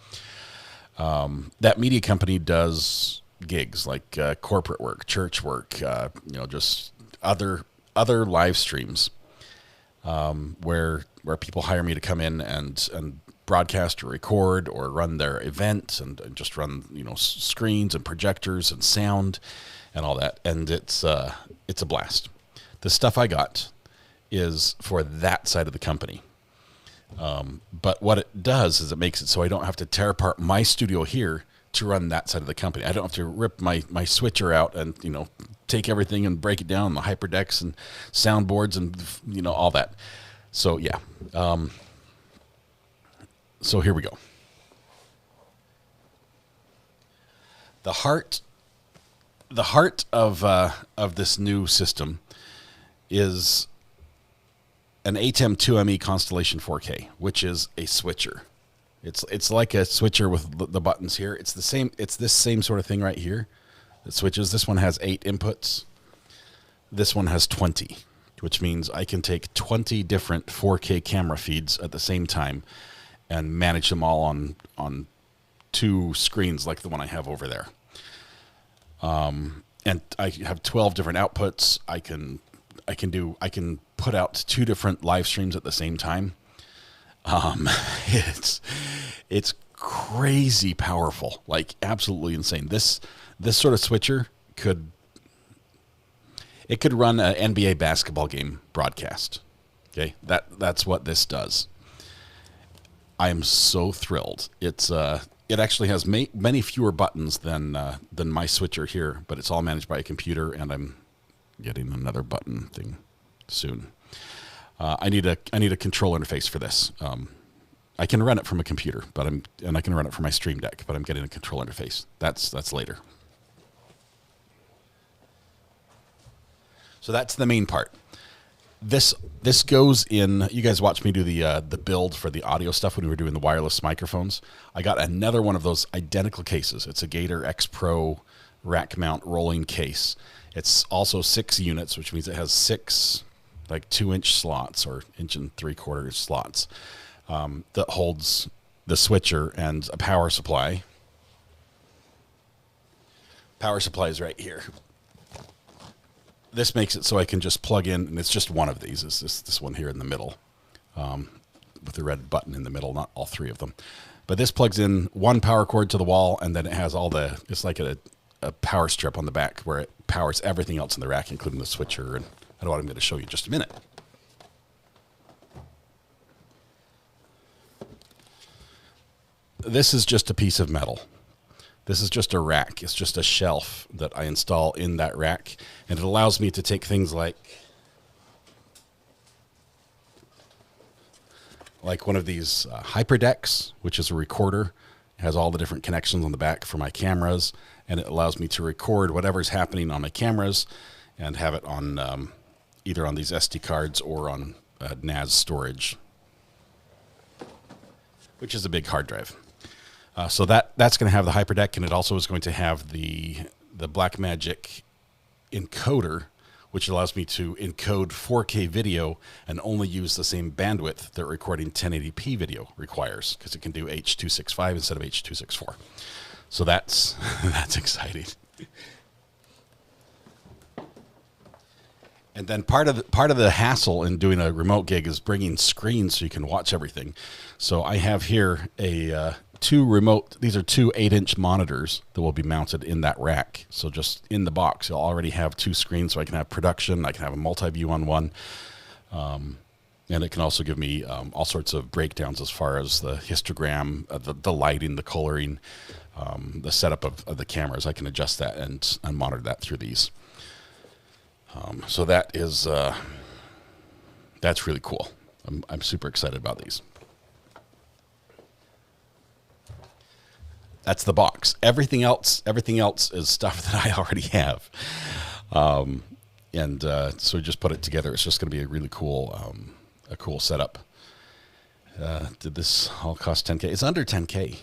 Speaker 4: That media company does gigs like corporate work, church work, just other live streams where people hire me to come in and broadcast or record or run their event and just run screens and projectors and sound and all that, and it's a blast. The stuff I got is for that side of the company, but what it does is it makes it so I don't have to tear apart my studio here to run that side of the company. I don't have to rip my switcher out and take everything and break it down, the hyperdecks and soundboards and all that. So yeah, so here we go. The heart of this new system is an ATEM 2ME Constellation 4K, which is a switcher. It's like a switcher with the buttons here. It's the same. It's this same sort of thing right here that switches. This one has 8 inputs. This one has 20, which means I can take 20 different 4K camera feeds at the same time and manage them all on 2 screens like the one I have over there. And I have 12 different outputs. I can put out 2 different live streams at the same time. It's crazy powerful, like absolutely insane. This sort of switcher could run an NBA basketball game broadcast. Okay, that's what this does. I am so thrilled. It actually has many fewer buttons than my switcher here, but it's all managed by a computer, and I'm getting another button thing soon. I need a control interface for this. I can run it from a computer, and I can run it from my Stream Deck, but I'm getting a control interface. That's later. So that's the main part. This goes in. You guys watched me do the build for the audio stuff when we were doing the wireless microphones. I got another one of those identical cases. It's a Gator X Pro rack mount rolling case. It's also 6 units, which means it has 6 like 2-inch slots or 1 3/4 slots that holds the switcher and a power supply. Power supply is right here. This makes it so I can just plug in, and it's just one of these. It's this one here in the middle with the red button in the middle, not all 3 of them. But this plugs in one power cord to the wall, and then it has it's like a power strip on the back where it powers everything else in the rack, including the switcher. And I know what I'm going to show you in just a minute. This is just a piece of metal. This is just a rack. It's just a shelf that I install in that rack, and it allows me to take things like one of these hyperdecks, which is a recorder. It has all the different connections on the back for my cameras, and it allows me to record whatever's happening on my cameras and have it on either on these SD cards or on NAS storage, which is a big hard drive. So that's going to have the hyperdeck, and it also is going to have the Blackmagic encoder, which allows me to encode 4K video and only use the same bandwidth that recording 1080p video requires, because it can do H.265 instead of H.264. So that's exciting. And then part of the hassle in doing a remote gig is bringing screens so you can watch everything. So I have here these are 2 8-inch monitors that will be mounted in that rack. So just in the box, you'll already have 2 screens, so I can have production, I can have a multi-view on one, and it can also give me all sorts of breakdowns as far as the histogram, the lighting, the coloring, the setup of the cameras. I can adjust that and monitor that through these. So that's really cool. I'm super excited about these. That's the box. Everything else is stuff that I already have. So we just put it together. It's just going to be a really cool, setup. Did this all cost $10K? It's under $10K.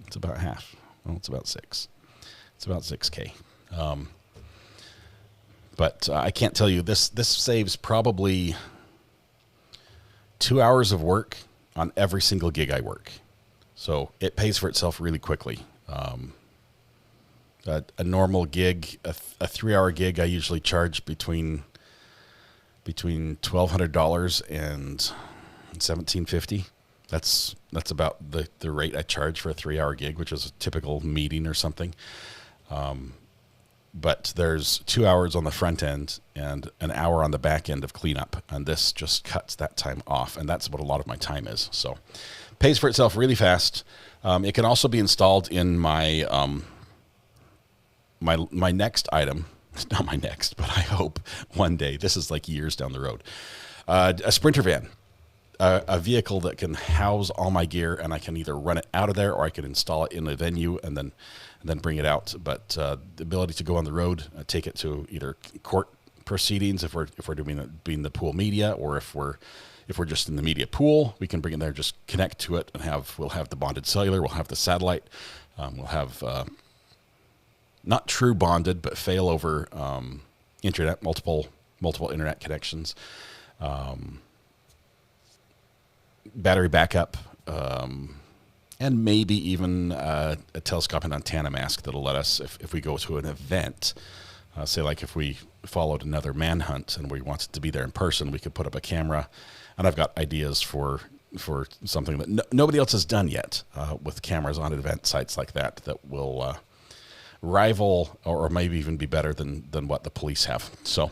Speaker 4: It's about half. Well, it's about 6. It's about $6K. But I can't tell you, this saves probably 2 hours of work on every single gig I work. So it pays for itself really quickly. A normal gig, a 3-hour gig, I usually charge between $1,200 and $1,750. That's about the rate I charge for a 3-hour gig, which is a typical meeting or something. But there's 2 hours on the front end and an hour on the back end of cleanup, and this just cuts that time off, and that's what a lot of my time is. So pays for itself really fast. It can also be installed in my my next item. Not my next, but I hope one day. This is like years down the road. A Sprinter van, a vehicle that can house all my gear, and I can either run it out of there or I can install it in a venue and then bring it out. But the ability to go on the road, take it to either court proceedings if we're doing the pool media, or if we're just in the media pool, we can bring it there, just connect to it, and we'll have the bonded cellular, we'll have the satellite, we'll have not true bonded, but failover internet, multiple internet connections, battery backup, and maybe even a telescopic antenna mask that'll let us, if we go to an event, say like if we followed another manhunt and we wanted to be there in person, we could put up a camera. And I've got ideas for something that nobody else has done yet with cameras on event sites like that will rival or maybe even be better than what the police have. So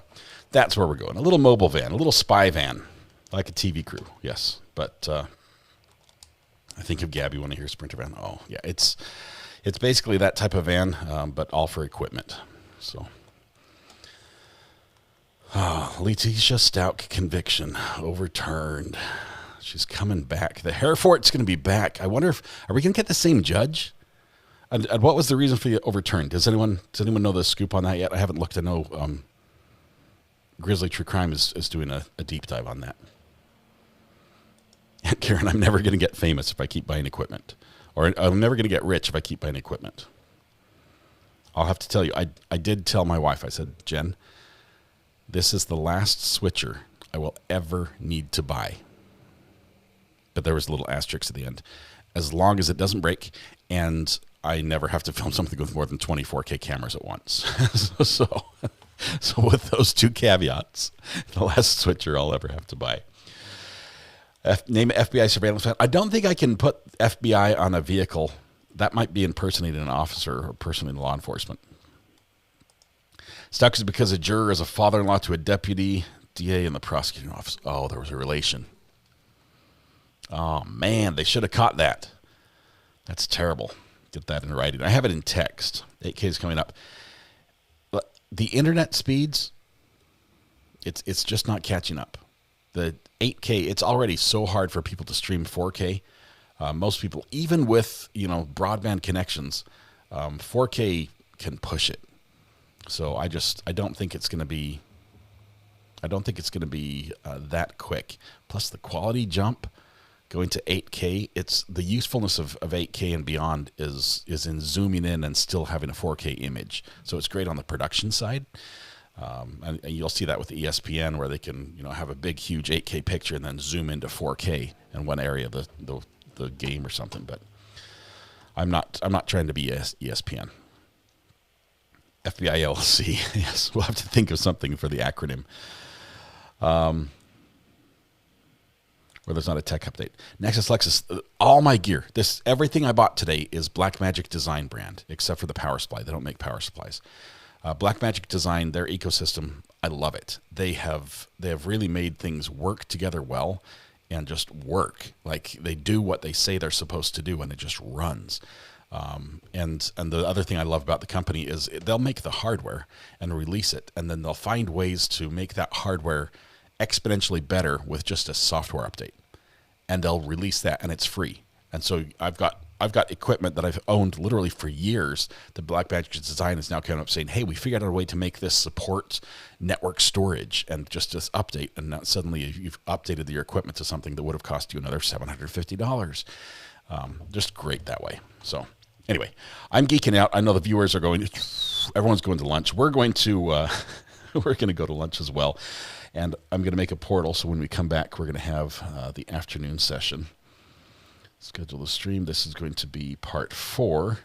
Speaker 4: that's where we're going. A little mobile van, a little spy van, like a TV crew, yes. But I think of Gabby when I hear Sprinter van. Oh, yeah, it's basically that type of van, but all for equipment. So. Letitia Stout conviction overturned. She's coming back. The Harefort's going to be back. I wonder if are we going to get the same judge? And what was the reason for the overturn? Does anyone know the scoop on that yet? I haven't looked. I know Grizzly True Crime is doing a deep dive on that. And Karen, I'm never going to get famous if I keep buying equipment, or I'm never going to get rich if I keep buying equipment. I'll have to tell you. I did tell my wife. I said, Jen, this is the last switcher I will ever need to buy. But there was a little asterisk at the end. As long as it doesn't break and I never have to film something with more than 24K cameras at once. so with those two caveats, the last switcher I'll ever have to buy. Name FBI surveillance plan. I don't think I can put FBI on a vehicle. That might be impersonating an officer or impersonating law enforcement. Stuck is because a juror is a father-in-law to a deputy DA in the prosecuting office. Oh, there was a relation. Oh, man, they should have caught that. That's terrible. Get that in writing. I have it in text. 8K is coming up. But the internet speeds, it's just not catching up. The 8K, it's already so hard for people to stream 4K. Most people, even with broadband connections, 4K can push it. So I don't think it's going to be. I don't think it's going to be that quick. Plus the quality jump. Going to 8K, it's the usefulness of 8K and beyond is in zooming in and still having a 4K image. So it's great on the production side. And you'll see that with ESPN where they can have a big, huge 8K picture and then zoom into 4K in one area of the game or something. But I'm not trying to be ESPN. FBI LLC. Yes, we'll have to think of something for the acronym. Where there's not a tech update. Nexus Lexus, all my gear, everything I bought today is Blackmagic Design brand, except for the power supply. They don't make power supplies. Blackmagic Design, their ecosystem, I love it. They have really made things work together well and just work. Like they do what they say they're supposed to do and it just runs. And the other thing I love about the company is they'll make the hardware and release it, and then they'll find ways to make that hardware exponentially better with just a software update. And they'll release that, and it's free. And so I've got equipment that I've owned literally for years. The Blackmagic Design is now coming up saying, hey, we figured out a way to make this support network storage and just this update. And now suddenly you've updated your equipment to something that would have cost you another $750. Just great that way. So anyway, I'm geeking out. I know the viewers are everyone's going to lunch. We're going to go to lunch as well. And I'm going to make a portal, so when we come back, we're going to have the afternoon session. Schedule the stream. This is going to be part 4.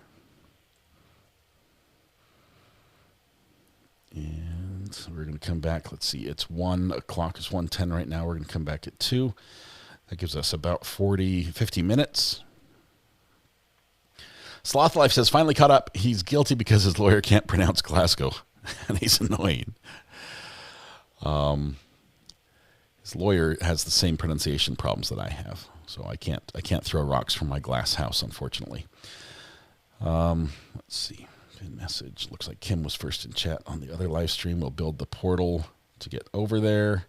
Speaker 4: And we're going to come back. Let's see. It's 1 o'clock. It's 1:10 right now. We're going to come back at 2. That gives us about 50 minutes. Sloth Life says, finally caught up. He's guilty because his lawyer can't pronounce Glasgow. And he's annoying. His lawyer has the same pronunciation problems that I have, so I can't throw rocks from my glass house, unfortunately. Let's see. Pin message. Looks like Kim was first in chat on the other live stream. We'll build the portal to get over there.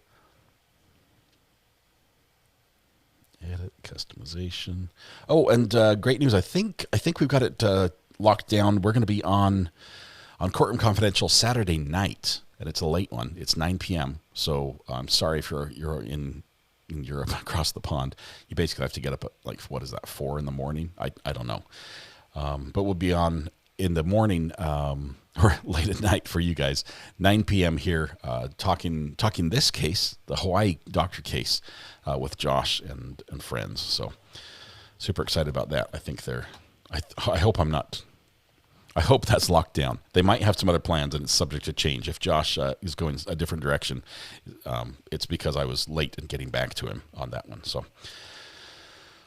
Speaker 4: Edit customization. Oh, and great news. I think we've got it locked down. We're going to be on Courtroom Confidential Saturday night. And it's a late one. It's 9 p.m. So I'm sorry if you're in Europe across the pond. You basically have to get up at 4 in the morning? I don't know. But we'll be on in the morning or late at night for you guys. 9 p.m. here, talking this case, the Hawaii doctor case, with Josh and friends. So super excited about that. I think I hope I'm not. I hope that's locked down. They might have some other plans, and it's subject to change. If Josh is going a different direction, it's because I was late in getting back to him on that one. So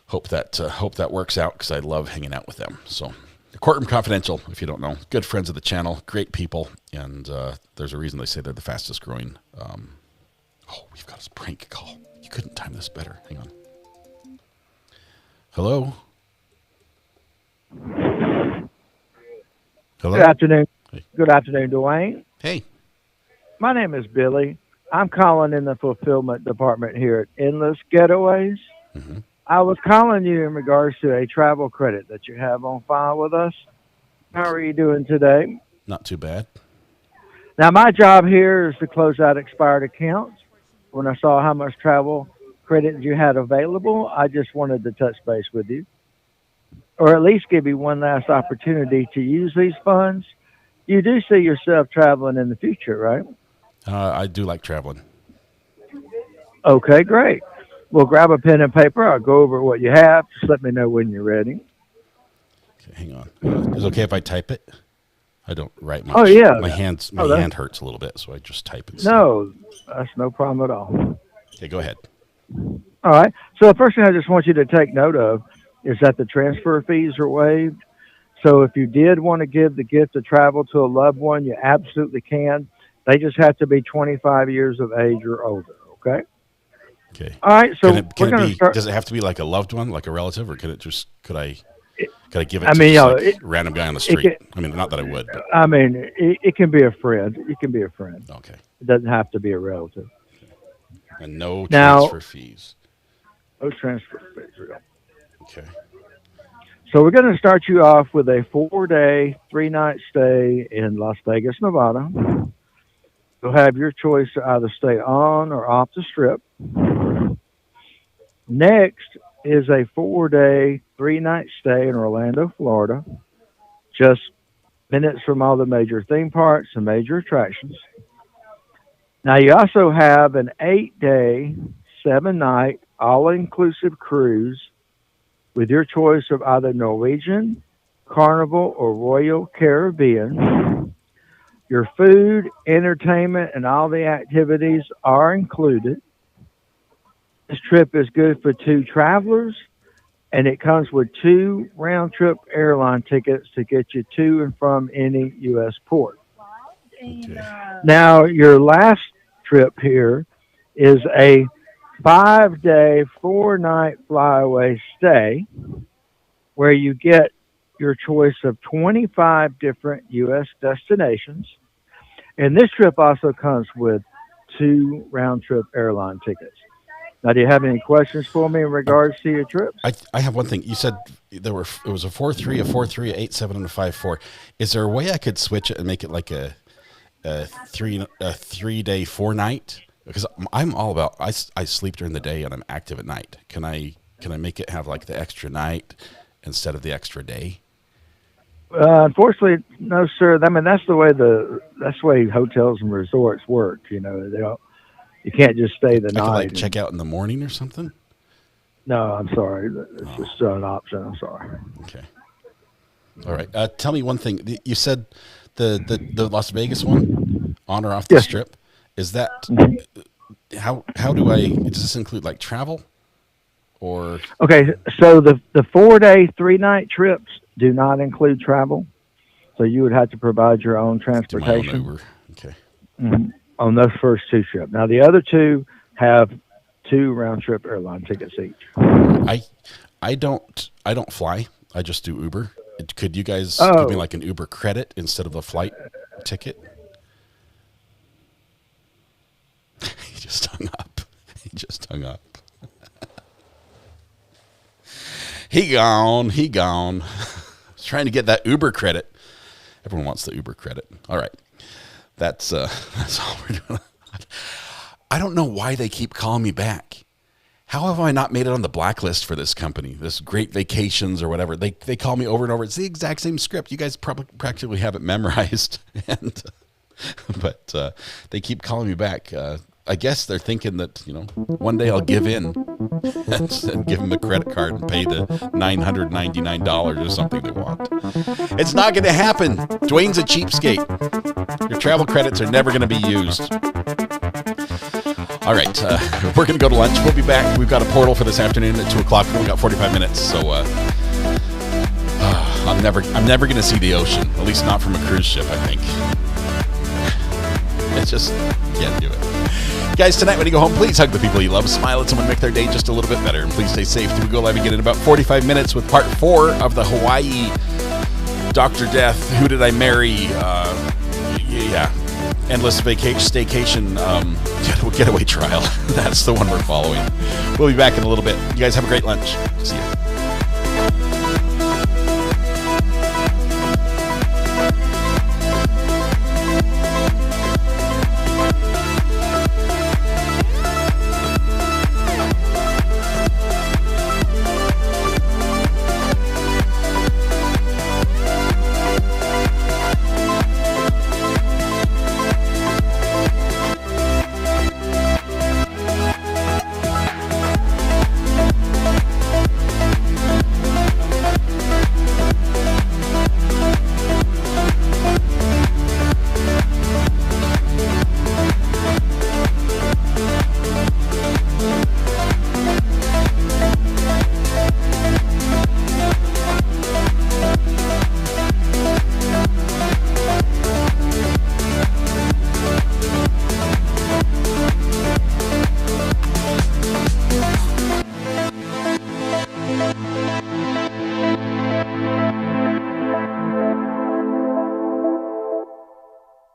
Speaker 4: hope that works out because I love hanging out with them. So Courtroom Confidential, if you don't know, good friends of the channel, great people, and there's a reason they say they're the fastest growing. We've got a prank call. You couldn't time this better. Hang on. Hello. Hello?
Speaker 10: Good afternoon.
Speaker 4: Hey.
Speaker 10: Good afternoon, Dwayne.
Speaker 4: Hey.
Speaker 10: My name is Billy. I'm calling in the fulfillment department here at Endless Getaways. I was calling you in regards to a travel credit that you have on file with us. How are you doing today?
Speaker 4: Not too bad.
Speaker 10: Now, my job here is to close out expired accounts. When I saw how much travel credit you had available, I just wanted to touch base with you, or at least give you one last opportunity to use these funds. You do see yourself traveling in the future, right?
Speaker 4: I do like traveling.
Speaker 10: Okay, great. Well, grab a pen and paper. I'll go over what you have. Just let me know when you're ready.
Speaker 4: Okay, hang on. Is it okay if I type it? I don't write much.
Speaker 10: Oh, yeah.
Speaker 4: My hand hurts a little bit, so I just type it.
Speaker 10: No, that's no problem at all.
Speaker 4: Okay, go ahead.
Speaker 10: All right. So the first thing I just want you to take note of is that the transfer fees are waived. So if you did want to give the gift of travel to a loved one, you absolutely can. They just have to be 25 years of age or older, okay?
Speaker 4: Okay.
Speaker 10: All right, so
Speaker 4: can
Speaker 10: we're going to start.
Speaker 4: Does it have to be like a loved one, like a relative, or could I give it
Speaker 10: I
Speaker 4: to
Speaker 10: mean,
Speaker 4: just a random guy on the street? I mean, not that I would. But.
Speaker 10: I mean, it can be a friend. It can be a friend.
Speaker 4: Okay.
Speaker 10: It doesn't have to be a relative.
Speaker 4: And no transfer fees.
Speaker 10: No transfer fees, real.
Speaker 4: Okay.
Speaker 10: So we're going to start you off with a 4-day, 3-night stay in Las Vegas, Nevada. You'll have your choice to either stay on or off the strip. Next is a 4-day, 3-night stay in Orlando, Florida, just minutes from all the major theme parks and major attractions. Now, you also have an 8-day, 7-night, all-inclusive cruise with your choice of either Norwegian, Carnival, or Royal Caribbean. Your food, entertainment, and all the activities are included. This trip is good for 2 travelers, and it comes with 2 round-trip airline tickets to get you to and from any U.S. port.
Speaker 4: Okay.
Speaker 10: Now, your last trip here is a 5-day, 4-night flyaway stay where you get your choice of 25 different U.S. destinations. And this trip also comes with 2 round-trip airline tickets. Now, do you have any questions for me in regards to your trips?
Speaker 4: I have one thing. You said it was a 4-3, a 4-3, a 8-7, and a 5-4. Is there a way I could switch it and make it like a 3-day, 4-night? Because I'm all about I sleep during the day and I'm active at night. Can I make it have like the extra night instead of the extra day?
Speaker 10: Unfortunately, no, sir. I mean, that's the way hotels and resorts work. You know, you can't just stay the night.
Speaker 4: I could check out in the morning or something?
Speaker 10: No, I'm sorry. It's just an option. I'm sorry.
Speaker 4: Okay. All right. Tell me one thing. You said the Las Vegas one, on or off the strip. Is that how does this include like travel or?
Speaker 10: Okay. So the 4-day, 3-night trips do not include travel. So you would have to provide your own transportation.
Speaker 4: Do my own Uber. Okay.
Speaker 10: Mm-hmm. On those first 2 trips. Now the other 2 have 2 round-trip airline tickets each.
Speaker 4: I don't fly. I just do Uber. Could you guys give me like an Uber credit instead of a flight ticket? He just hung up. He gone. I was trying to get that Uber credit. Everyone wants the Uber credit. All right. That's all we're doing. I don't know why they keep calling me back. How have I not made it on the blacklist for this company? This Great Vacations or whatever. They call me over and over. It's the exact same script. You guys probably practically have it memorized, but they keep calling me back. I guess they're thinking that one day I'll give in and give them a credit card and pay the $999 or something they want. It's not going to happen. Dwayne's a cheapskate. Your travel credits are never going to be used. All right, we're going to go to lunch. We'll be back. We've got a portal for this afternoon at 2 o'clock. We've only got 45 minutes, so I'm never going to see the ocean. At least not from a cruise ship, I think. It's just can't do it. Guys, tonight when you go home, please hug the people you love. Smile at someone, make their day just a little bit better. And please stay safe. We go live again in about 45 minutes with part 4 of the Hawaii Dr. Death, Who Did I Marry? endless staycation getaway trial. That's the one we're following. We'll be back in a little bit. You guys have a great lunch. See you.